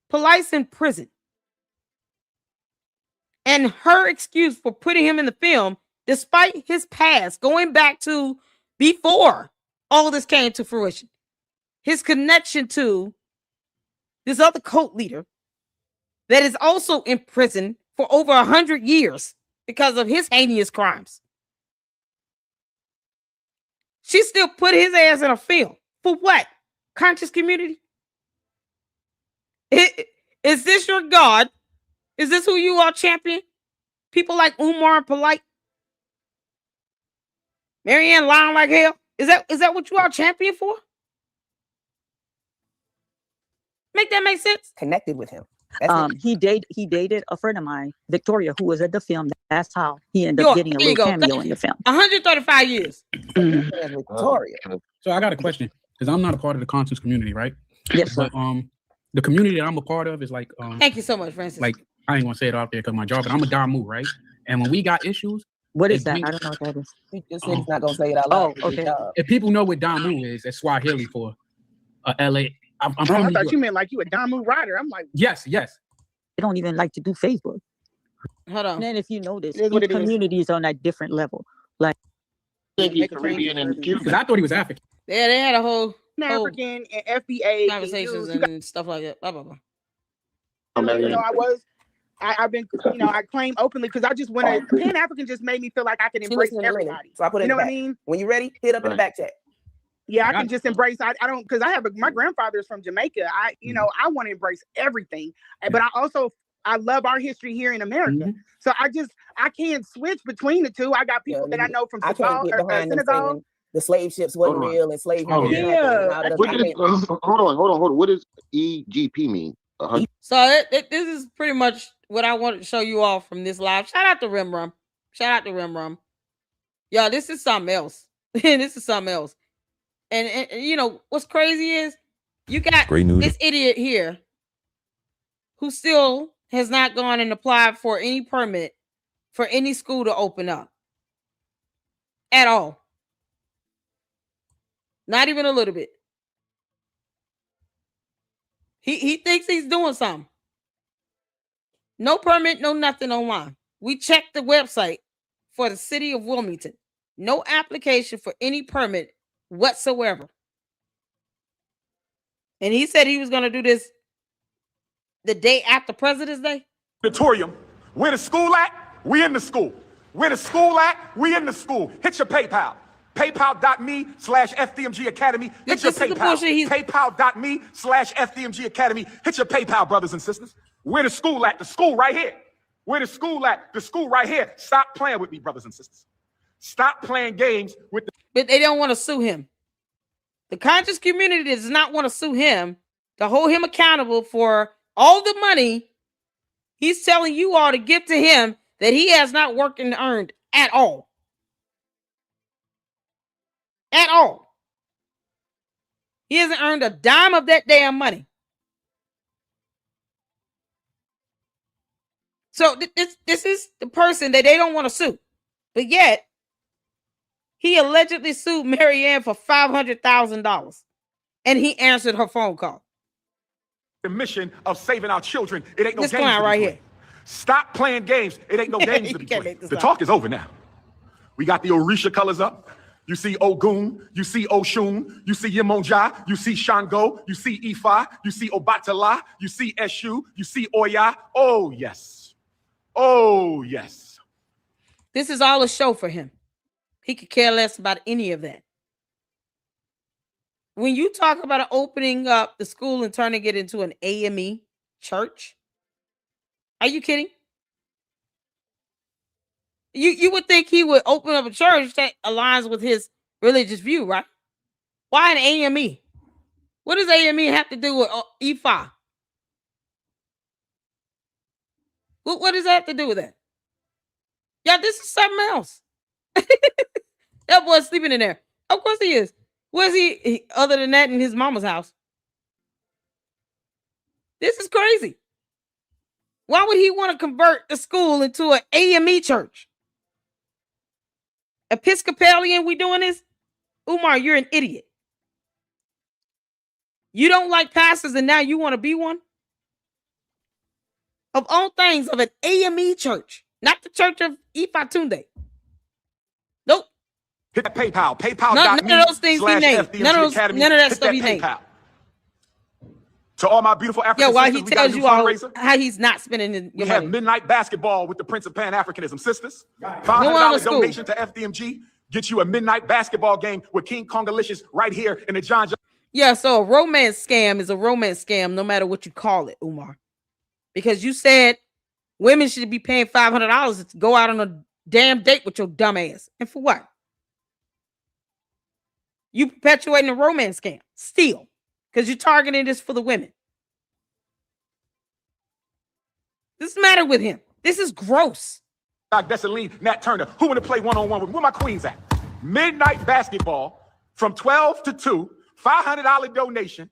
Polite's in prison. And her excuse for putting him in the film, despite his past, going back to before all this came to fruition, his connection to this other cult leader that is also in prison for over 100 years because of his heinous crimes. She still put his ass in a film. For what? Conscious community? Is this your God? Is this who you all champion? People like Umar and Polite? Marianne lying like hell? Is that what you all champion for? Make that make sense? Connected with him. He dated a friend of mine, Victoria, who was at the film. That's how he ended up getting a little cameo in the film. 135 years. Victoria. So I got a question, because I'm not a part of the conscious community, right? Yes, sir. But the community that I'm a part of is like thank you so much, Francis. Like, I ain't gonna say it out there because my job, but I'm a Damu, right? And when we got issues, what is that? I don't know what that is. He just said he's not gonna say it out loud. Oh, okay. If people know what Damu is, that's Swahili for LA. I thought you meant like you a Damu rider. I'm like, yes. They don't even like to do Facebook. Hold on. And then if you notice, It is what each it is. community is on a different level. Like, I think he's Caribbean and Cuban. Because I thought he was African. Yeah, they had a whole African and FBA conversations and stuff like that. Blah, blah, blah. I've been, I claim openly because I just went to Pan African just made me feel like I can embrace everybody. So I put it You know in what the I back. mean? When you're ready, hit up in the back chat. Yeah, I can just embrace. I don't, because I have my grandfather's from Jamaica. I want to embrace everything, but I love our history here in America. So I can't switch between the two. I got people that I know from Senegal. The slave ships wasn't real and slavery. Hold on. What does EGP mean? So this is pretty much what I wanted to show you all from this live. Shout out to Rim Rum. Y'all, this is something else. This is something else. And what's crazy is you got this idiot here who still has not gone and applied for any permit for any school to open up at all. Not even a little bit. He thinks he's doing something. No permit, no nothing online. We checked the website for the city of Wilmington. No application for any permit whatsoever. And he said he was going to do this the day after President's Day. Auditorium. Where the school at? We in the school. Where the school at? We in the school. Hit your PayPal. PayPal.me/FDMG Academy. Hit your PayPal. PayPal.me/FDMG Academy. Hit your PayPal, brothers and sisters. Where the school at? The school right here. Where the school at? The school right here. Stop playing with me, brothers and sisters. Stop playing games with the... But they don't want to sue him. The conscious community does not want to sue him to hold him accountable for all the money he's telling you all to give to him that he has not worked and earned at all. At all. He hasn't earned a dime of that damn money. So this is the person that they don't want to sue. But yet, he allegedly sued Marianne for $500,000. And he answered her phone call. The mission of saving our children. It ain't no this games client to be right played. here. Stop playing games. It ain't no games to be played. The talk is over now. We got the Orisha colors up. You see Ogun, you see Oshun, you see Yemonja, you see Shango, you see Ifa, you see Obatala, you see Eshu, you see Oya. Oh, yes. Oh, yes. This is all a show for him. He could care less about any of that. When you talk about opening up the school and turning it into an AME church, are you kidding? You would think he would open up a church that aligns with his religious view, right? Why an AME? What does AME have to do with Ifa? What does that have to do with that? Yeah, this is something else. That boy's sleeping in there. Of course he is. Where's he other than that in his mama's house? This is crazy. Why would he want to convert the school into an AME church? Episcopalian, we doing this? Umar, you're an idiot. You don't like pastors and now you want to be one? Of all things, of an AME church, not the church of Ifatunde. Nope. Hit that PayPal. PayPal. None of those things he named. None of that stuff he named. To all my beautiful African sisters, while he tells you all how he's not spending his we have midnight basketball with the Prince of Pan-Africanism. Sisters, $500 donation to FDMG. Get you a midnight basketball game with King Kongalicious right here in the John. Yeah, so a romance scam is a romance scam no matter what you call it, Umar. Because you said women should be paying $500 to go out on a damn date with your dumb ass. And for what? You perpetuating a romance scam. Still. Because you're targeting this for the women. What's the matter with him? This is gross. Doc Dessalines, Nat Turner. Who want to play one-on-one with me? Where my queens at? Midnight basketball from 12 to 2. $500 donation.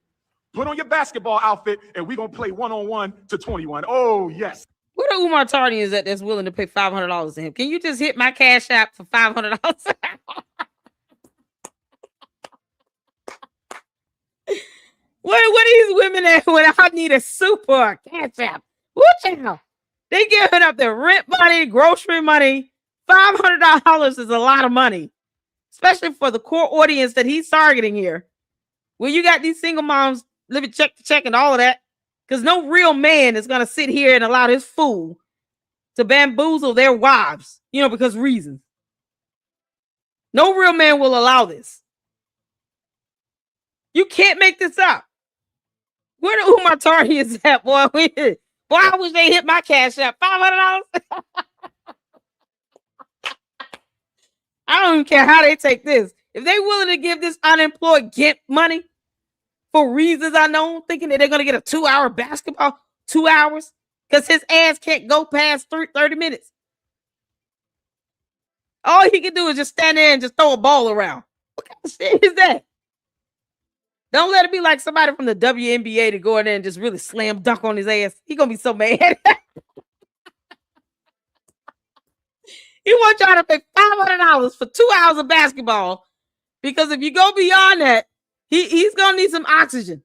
Put on your basketball outfit, and we're going to play one-on-one to 21. Oh, yes. What are Umar Tardy is that's willing to pay $500 to him? Can you just hit my cash app for $500? What are these women at when I need a super or a cash app? What child? They giving up their rent money, grocery money. $500 is a lot of money, especially for the core audience that he's targeting here. Where you got these single moms living check to check and all of that. Because no real man is going to sit here and allow this fool to bamboozle their wives, because reasons. No real man will allow this. You can't make this up. Where the Umar Tardy is at, boy? Boy, I wish they hit my cash app. $500? I don't even care how they take this. If they're willing to give this unemployed Gimp money for reasons unknown, thinking that they're going to get a 2-hour basketball, 2 hours, because his ass can't go past 30 minutes. All he can do is just stand there and just throw a ball around. What kind of shit is that? Don't let it be like somebody from the WNBA to go in there and just really slam dunk on his ass. He going to be so mad. He wants y'all to pay $500 for 2 hours of basketball because if you go beyond that, he's going to need some oxygen.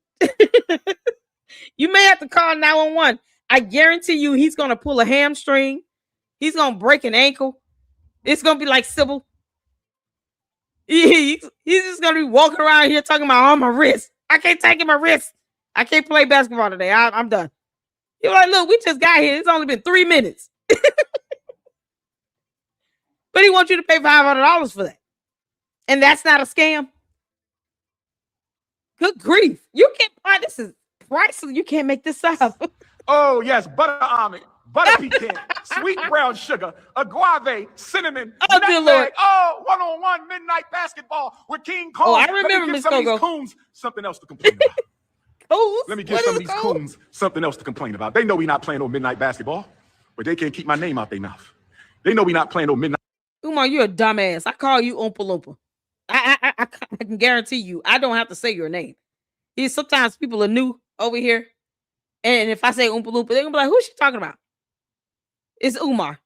You may have to call 911. I guarantee you he's going to pull a hamstring. He's going to break an ankle. It's going to be like Sybil. He's just going to be walking around here talking about, my wrist. I can't take my wrist. I can't play basketball today. I'm done. You're like, look, we just got here. It's only been 3 minutes. But he wants you to pay $500 for that. And that's not a scam. Good grief. You can't, this is priceless. You can't make this up. Oh, yes. Butter almond, butter pecan, sweet brown sugar, agave, cinnamon, nutmeg. Oh, one-on-one midnight basketball with King Kong. Oh, I remember Miss Gogo. Coons, something else to complain about. Let me give some of these coons something else to complain about. They know we not playing no midnight basketball, but they can't keep my name out their mouth. They know we not playing no midnight. Umar, you're a dumbass. I call you Oompa Loompa. I can guarantee you, I don't have to say your name. Sometimes people are new over here. And if I say Oompa Loompa, they're going to be like, who's she talking about? It's Umar.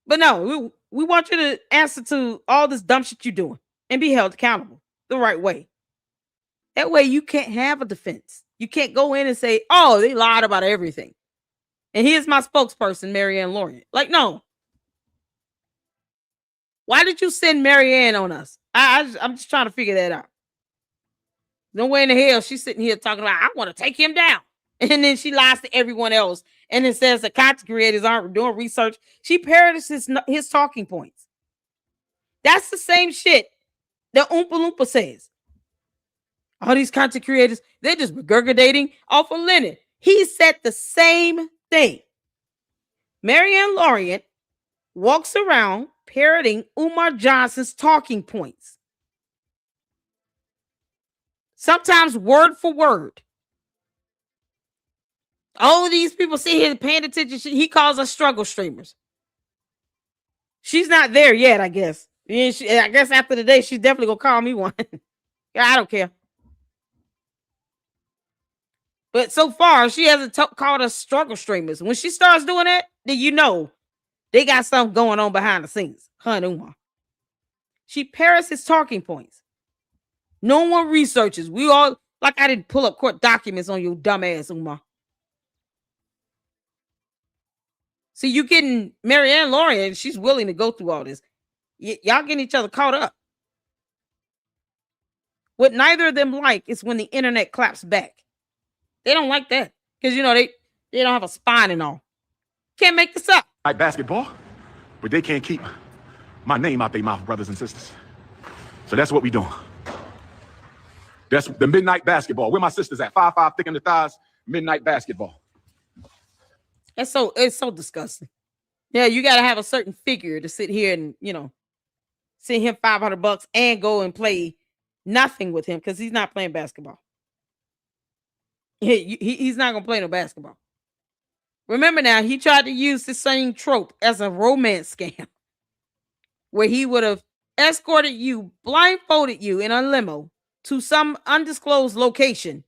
But no, we want you to answer to all this dumb shit you're doing and be held accountable the right way. That way you can't have a defense. You can't go in and say, oh, they lied about everything. And here's my spokesperson, Marianne Lorient. Like, no. Why did you send Marianne on us? I'm just trying to figure that out. No way in the hell she's sitting here talking about, I want to take him down. And then she lies to everyone else. And it says the content creators aren't doing research. She parrots his talking points. That's the same shit that Oompa Loompa says. All these content creators, they're just regurgitating off of Leonard. He said the same thing. Marianne Lorient walks around parroting Umar Johnson's talking points. Sometimes word for word. All of these people sit here paying attention. He calls us struggle streamers. She's not there yet, I guess. I guess after the day, she's definitely going to call me one. I don't care. But so far, she hasn't called us struggle streamers. When she starts doing that, then you know They got something going on behind the scenes. Her and Umar. She parrots his talking points. No one researches. We all, like I didn't pull up court documents on your dumb ass, Umar. See, you getting Marianne Lorient, she's willing to go through all this. Y'all getting each other caught up. What neither of them like is when the internet claps back. They don't like that. Because, you know, they don't have a spine and all. Can't make this up. Like basketball, but they can't keep my name out their mouth, brothers and sisters. So that's what we doing. That's the midnight basketball. Where my sisters at? 5'5", thick in the thighs, midnight basketball. It's so disgusting. Yeah, you got to have a certain figure to sit here and, you know, send him $500 and go and play nothing with him because he's not playing basketball. He's not going to play no basketball. Remember now, he tried to use the same trope as a romance scam where he would have escorted you, blindfolded you in a limo to some undisclosed location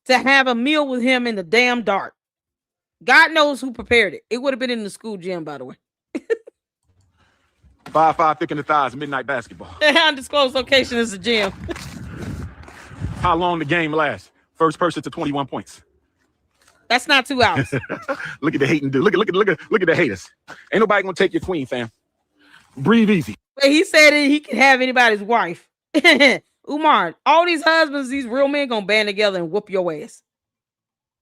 to have a meal with him in the damn dark. God knows who prepared it. It would have been in the school gym, by the way. 5'5", thick in the thighs, midnight basketball. The undisclosed location is the gym. How long the game lasts? First person to 21 points. That's not 2 hours. Look at the hating dude. Look at the haters. Ain't nobody gonna take your queen, fam. Breathe easy. But he said that he could have anybody's wife. Umar, all these husbands, these real men gonna band together and whoop your ass.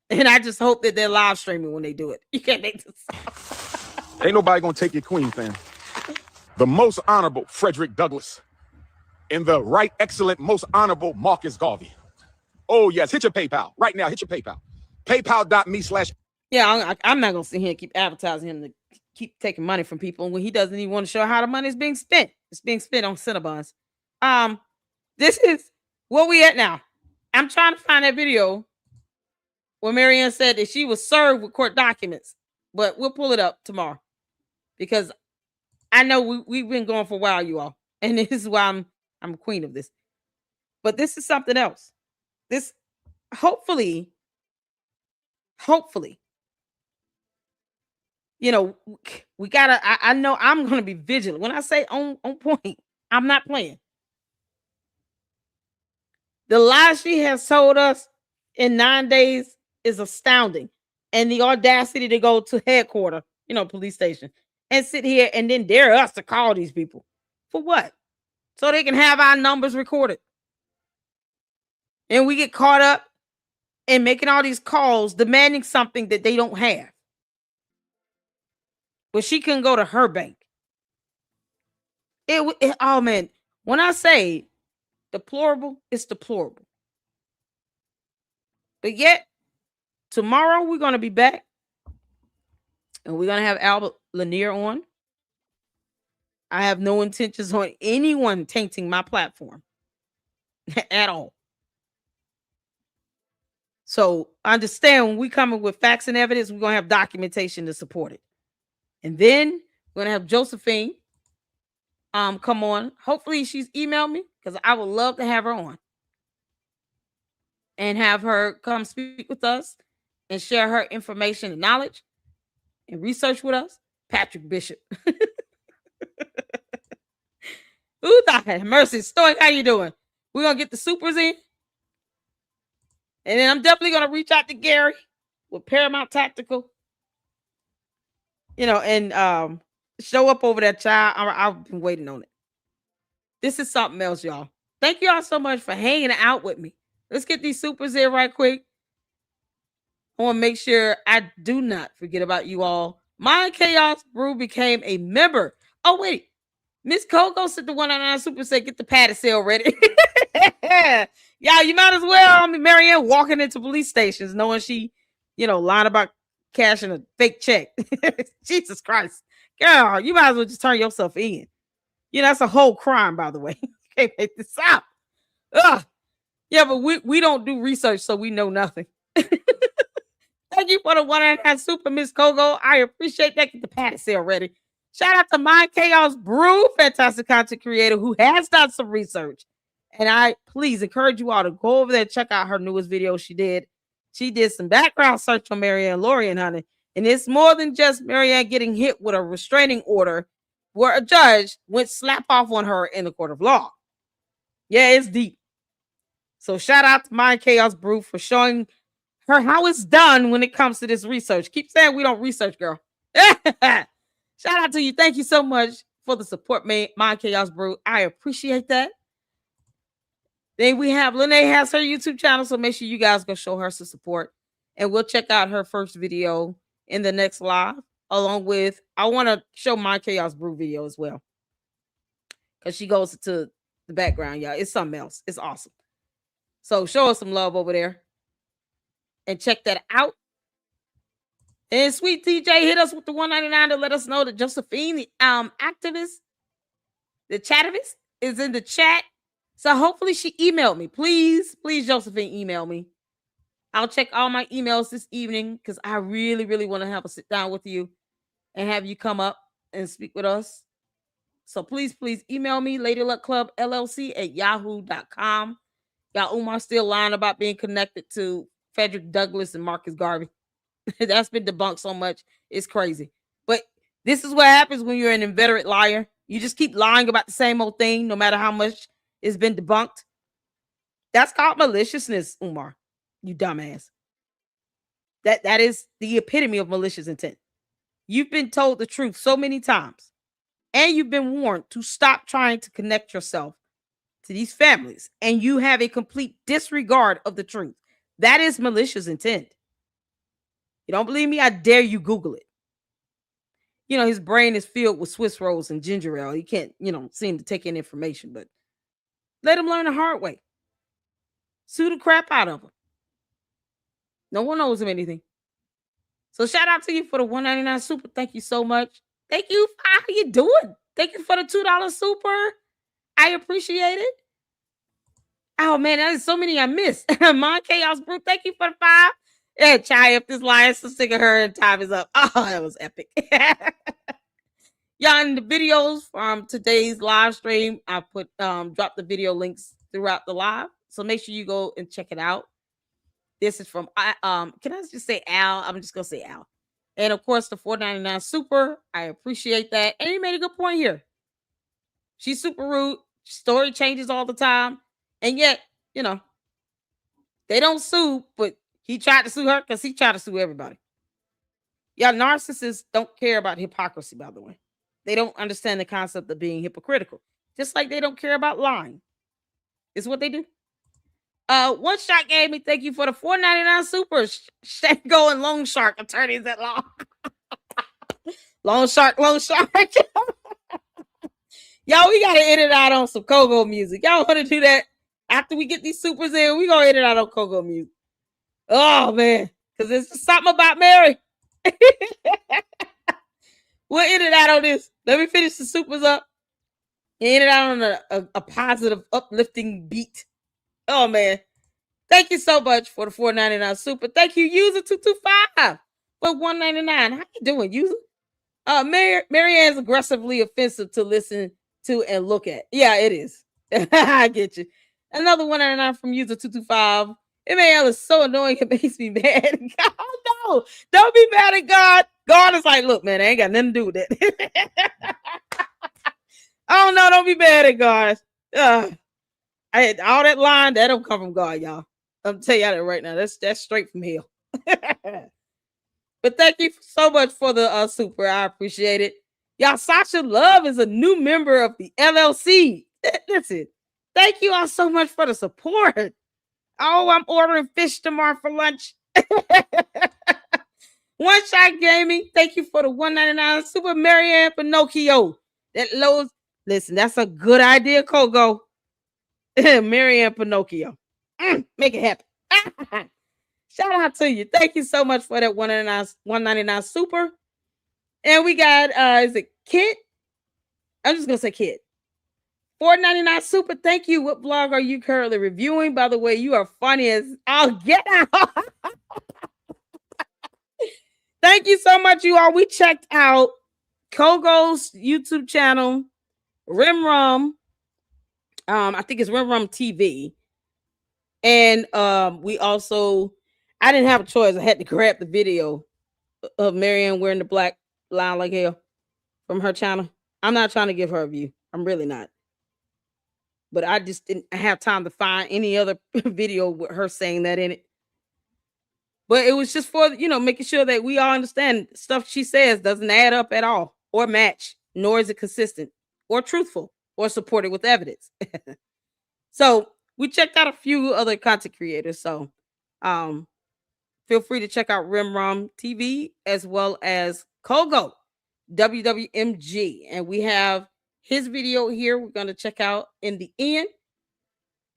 And I just hope that they're live streaming when they do it. You can't make this up. Ain't nobody gonna take your queen, fam. The most honorable Frederick Douglass and the right excellent, most honorable Marcus Garvey. Oh, yes. Hit your PayPal. Right now, hit your PayPal. PayPal.me/ Yeah, I'm not going to sit here and keep advertising him to keep taking money from people when he doesn't even want to show how the money is being spent. It's being spent on Cinnabons. This is where we at now. I'm trying to find that video where Marianne said that she was served with court documents, but we'll pull it up tomorrow because I know we've been going for a while, you all, and this is why I'm queen of this. But this is something else. This hopefully, you know, we gotta. I know I'm gonna be vigilant when I say on point. I'm not playing. The lies she has told us in 9 days is astounding, and the audacity to go to headquarters, you know, police station, and sit here and then dare us to call these people for what? So they can have our numbers recorded, and we get caught up in making all these calls demanding something that they don't have. But she couldn't go to her bank. Oh man, when I say deplorable, it's deplorable. But yet, tomorrow we're going to be back, and we're going to have Albert Lanier on. I have no intentions on anyone tainting my platform at all. So understand when we come in with facts and evidence, we're going to have documentation to support it. And then we're going to have Josephine come on. Hopefully she's emailed me because I would love to have her on and have her come speak with us and share her information and knowledge and research with us. Patrick Bishop. Ooh, God, mercy. Stoic, how you doing? We're going to get the supers in. And then I'm definitely going to reach out to Gary with Paramount Tactical. You know, and show up over that child. I've been waiting on it. This is something else, y'all. Thank y'all so much for hanging out with me. Let's get these supers in right quick. I want to make sure I do not forget about you all. My Chaos Brew became a member. Oh, wait. Miss Coco said the 199 super said, get the patty sale ready. Y'all, you might as well. I mean, Marianne walking into police stations knowing she, you know, lying about cashing a fake check. Jesus Christ. Girl, you might as well just turn yourself in. You know, that's a whole crime, by the way. You can't make this up. Ugh. Yeah, but we don't do research, so we know nothing. Thank you for the 199 super, Miss Coco. I appreciate that. Get the patty sale ready. Shout out to My Chaos Brew, fantastic content creator who has done some research. And I please encourage you all to go over there and check out her newest video she did. She did some background search on Marianne Lorient, honey. And it's more than just Marianne getting hit with a restraining order where a judge went slap off on her in the court of law. Yeah, it's deep. So shout out to Mind Chaos Brew for showing her how it's done when it comes to this research. Keep saying we don't research, girl. Shout out to you. Thank you so much for the support, Mind Chaos Brew. I appreciate that. Then we have Lene has her YouTube channel, so make sure you guys go show her some support. And we'll check out her first video in the next live, along with, I want to show Mind Chaos Brew video as well. Because she goes to the background, y'all. It's something else. It's awesome. So show us some love over there. And check that out. And Sweet TJ hit us with the $1.99 to let us know that Josephine, the activist, the chativist, is in the chat. So hopefully she emailed me. Please, Josephine, email me. I'll check all my emails this evening because I really, really want to have a sit down with you and have you come up and speak with us. So please email me, LadyLuckClubLLC@yahoo.com. Y'all, Umar still lying about being connected to Frederick Douglass and Marcus Garvey. That's been debunked so much. It's crazy. But this is what happens when you're an inveterate liar. You just keep lying about the same old thing, no matter how much it's been debunked. That's called maliciousness, Umar. You dumbass. That is the epitome of malicious intent. You've been told the truth so many times, and you've been warned to stop trying to connect yourself to these families, and you have a complete disregard of the truth. That is malicious intent. You don't believe me? I dare you Google it. You know, his brain is filled with Swiss rolls and ginger ale. He can't, seem to take in information, but let him learn the hard way. Sue the crap out of him. No one owes him anything. So shout out to you for the $1.99 super. Thank you so much. Thank you. How you doing? Thank you for the $2 super. I appreciate it. Oh man, there's so many I missed. Mind Chaos Brew, thank you for the 5. Yeah, Chai, if this lie is so sick of her and time is up. Oh, that was epic. Y'all, in the videos from today's live stream, I put dropped the video links throughout the live. So make sure you go and check it out. This is from can I just say Al? I'm just gonna say Al. And of course, the $4.99 super. I appreciate that. And he made a good point here. She's super rude. Story changes all the time. And yet, they don't sue, but he tried to sue her because he tried to sue everybody. Y'all, narcissists don't care about hypocrisy, by the way. They don't understand the concept of being hypocritical. Just like they don't care about lying. It's what they do. One Shot gave me, thank you for the $4.99 super. Shango and Loan Shark, attorneys at law. Loan Shark. Y'all, we got to edit out on some Kogo music. Y'all want to do that? After we get these supers in, we going to edit out on Kogo music. Oh, man. Because it's something about Mary. We'll edit out on this. Let me finish the supers up. And edit out on a positive, uplifting beat. Oh, man. Thank you so much for the $4.99 super. Thank you, user225 for $1.99. How you doing, user? Marianne's aggressively offensive to listen to and look at. Yeah, it is. I get you. Another $1.99 from user225. MAL is so annoying, it makes me mad. God, no. Don't be mad at God. God is like, look, man, I ain't got nothing to do with that. Oh, no, don't be mad at God. All that line, that don't come from God, y'all. I'm telling y'all that right now. That's straight from hell. But thank you so much for the super. I appreciate it. Y'all, Sasha Love is a new member of the LLC. Listen, thank you all so much for the support. Oh, I'm ordering fish tomorrow for lunch. One Shot Gaming, thank you for the $1.99 super. Marianne Pinocchio. Listen, that's a good idea, Kogo. Marianne Pinocchio. Make it happen. Shout out to you. Thank you so much for that $1.99 super. And we got is it Kit? I'm just gonna say Kit. $4.99 super. Thank you. What blog are you currently reviewing? By the way, you are funny as I'll get out. Thank you so much, you all. We checked out Kogo's YouTube channel, Rimrum. I think it's Rimrum TV. And we also, I didn't have a choice. I had to grab the video of Marianne wearing the black loud like hell from her channel. I'm not trying to give her a view. I'm really not. But I just didn't have time to find any other video with her saying that in it. But it was just for, making sure that we all understand stuff she says doesn't add up at all or match, nor is it consistent or truthful or supported with evidence. So we checked out a few other content creators. So feel free to check out Rimrom TV as well as Kogo WWMG. And we have his video here we're going to check out in the end.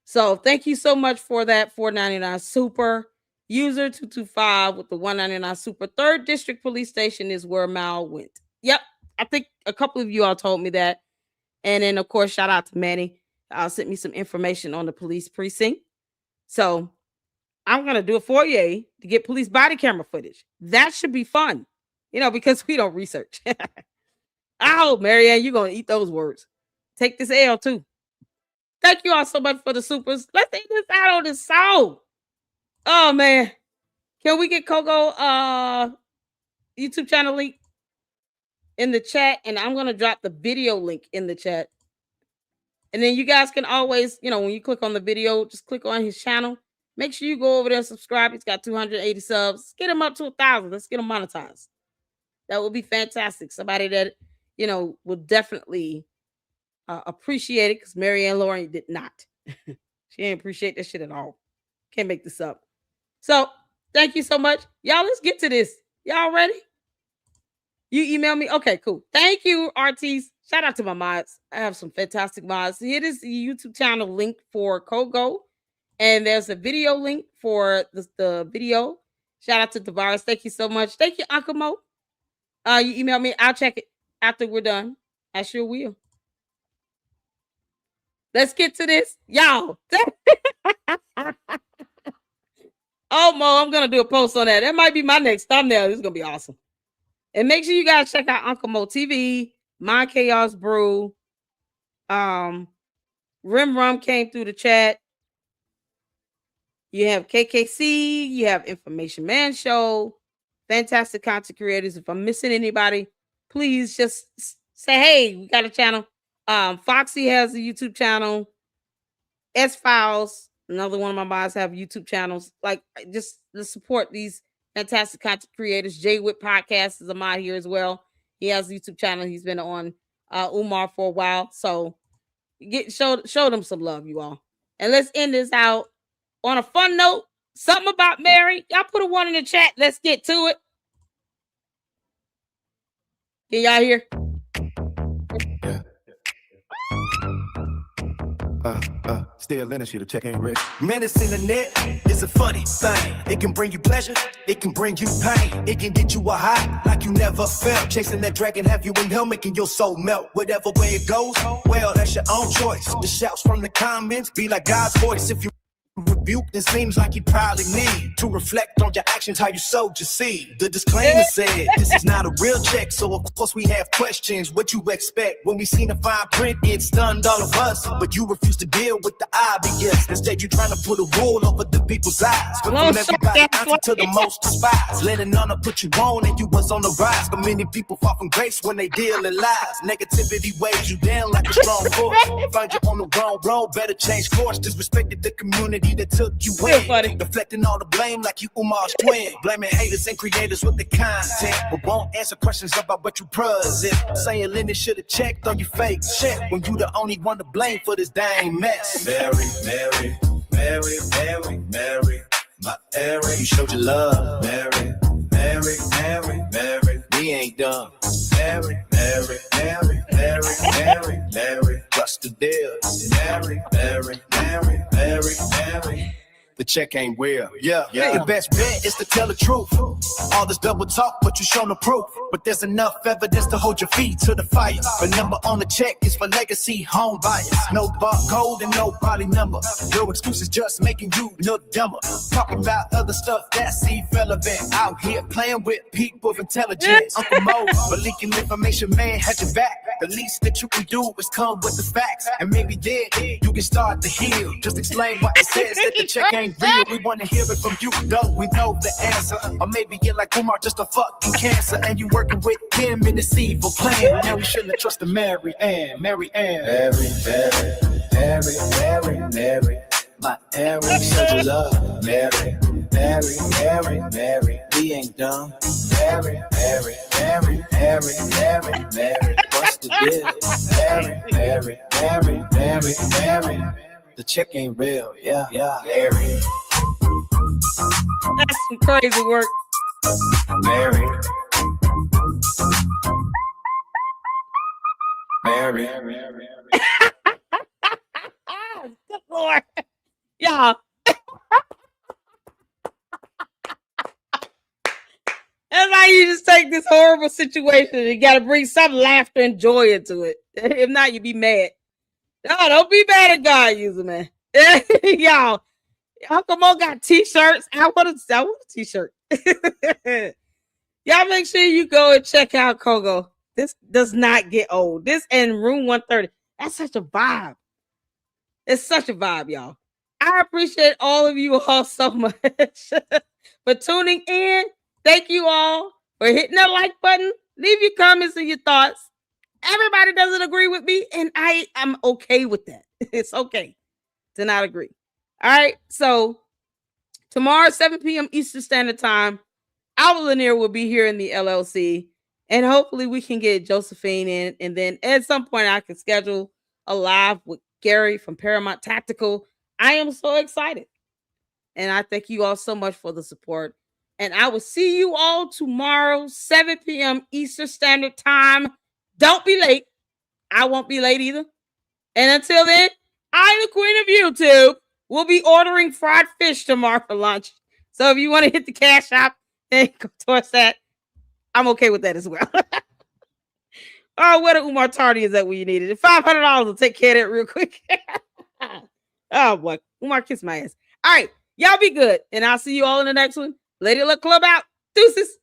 So thank you so much for that $4.99 super. User 225 with the $1.99 super. 3rd District Police Station is where Mal went. Yep. I think a couple of you all told me that. And then, of course, shout out to Manny. Sent me some information on the police precinct. So I'm going to do a foyer to get police body camera footage. That should be fun, because we don't research. I hope, Marianne, you're going to eat those words. Take this L, too. Thank you all so much for the supers. Let's take this out on this song. Oh, man. Can we get Kogo YouTube channel link in the chat? And I'm going to drop the video link in the chat. And then you guys can always, when you click on the video, just click on his channel. Make sure you go over there and subscribe. He's got 280 subs. Let's get him up to 1,000. Let's get him monetized. That would be fantastic. Somebody that, would definitely appreciate it, because Marianne Lorient did not. She didn't appreciate that shit at all. Can't make this up. So thank you so much. Y'all, let's get to this. Y'all ready? You email me? Okay, cool. Thank you, RTs. Shout out to my mods. I have some fantastic mods. Here is the YouTube channel link for Kogo. And there's a video link for the video. Shout out to Tavares. Thank you so much. Thank you, Uncle Mo. You email me. I'll check it after we're done. I sure will. Let's get to this. Y'all. Oh, Mo, I'm going to do a post on that. That might be my next thumbnail. This is going to be awesome. And make sure you guys check out Uncle Mo TV, My Chaos Brew. Rim Rum came through the chat. You have KKC. You have Information Man Show. Fantastic content creators. If I'm missing anybody, please just say, hey, we got a channel. Foxy has a YouTube channel. S-Files. Another one of my mods have YouTube channels. Like, just to support these fantastic content creators. Jay Whip Podcast is a mod here as well. He has a YouTube channel. He's been on Umar for a while. So show them some love, you all. And let's end this out on a fun note. Something about Mary. Y'all put a 1 in the chat. Let's get to it. Can y'all hear? Yeah. Still in it, shit, the check ain't rich. Menace in the net is a funny thing. It can bring you pleasure, it can bring you pain. It can get you a high like you never felt. Chasing that dragon, have you in hell, making your soul melt. Whatever way it goes, well, that's your own choice. The shouts from the comments be like God's voice. If you rebuke, it seems like you probably need to reflect on your actions, how you sowed your seed. The disclaimer said this is not a real check, so of course we have questions. What you expect when we seen the fine print? It stunned all of us, but you refuse to deal with the obvious. Instead, you trying to put a rule over the people's eyes. But from everybody to the most despised, letting none of put you on, and you was on the rise. But many people fall from grace when they deal in lies. Negativity weighs you down like a strong force. Find you on the wrong road, better change course. Disrespected the community that took you in. Deflecting all the blame like you Umar's twin. Blaming haters and creators with the content, but won't answer questions about what you present. Saying Lenny should have checked on your fake shit when you the only one to blame for this dang mess. Mary, Mary, Mary, Mary, Mary, my Mary, you showed your love. Mary, Mary, Mary, Mary, we ain't done. Mary, Mary, Mary, Mary, Mary, Mary, trust the deal. Mary, Mary, Mary, Mary, Mary. The check ain't real. Yeah. The best bet is to tell the truth. All this double talk, but you show no proof. But there's enough evidence to hold your feet to the fire. The number on the check is for legacy home buyers. No barcode and no body number. No excuses, just making you look dumber. Talking about other stuff that's irrelevant. Out here playing with people of intelligence. Uncle Mo, but leaking information, man, had your back. The least that you can do is come with the facts. And maybe then you can start to heal. Just explain why it says that the check ain't ain't real. We want to hear it from you, though. We know the answer. Or maybe you're like Umar, just a fucking cancer. And you working with him in this evil plan. Now we shouldn't trust the Mary Ann. Mary Ann. Mary, Mary, Mary, Mary, Mary. My Mary, so love. Mary, Mary, Mary, Mary. We ain't dumb. Mary, Mary, Mary, Mary, Mary, Mary. What's the deal? Mary, Mary, Mary, Mary, Mary. The check ain't real, yeah, yeah. Mary. That's some crazy work. Mary. Mary. Good Lord. Y'all. That's how you just take this horrible situation and you got to bring some laughter and joy into it. If not, you be mad. No, don't be mad at God, user man. Y'all, Uncle Mo got t-shirts. I want a t-shirt. Y'all make sure you go and check out Kogo. This does not get old. This and Room 130. That's such a vibe. It's such a vibe, y'all. I appreciate all of you all so much for tuning in. Thank you all for hitting that like button. Leave your comments and your thoughts. Everybody doesn't agree with me, and I am okay with that. It's okay to not agree. All right. So tomorrow, 7 p.m. Eastern Standard Time, Alva Lanier will be here in the LLC, and hopefully we can get Josephine in. And then at some point, I can schedule a live with Gary from Paramount Tactical. I am so excited. And I thank you all so much for the support. And I will see you all tomorrow, 7 p.m. Eastern Standard Time. Don't be late. I won't be late either. And until then, I, the queen of YouTube, will be ordering fried fish tomorrow for lunch. So if you want to hit the cash app and go towards that, I'm okay with that as well. Oh, what a Umar Tardy is that when you need it? $500 will take care of that real quick. Oh, boy. Umar, kiss my ass. All right. Y'all be good. And I'll see you all in the next one. Lady Luck Club out. Deuces.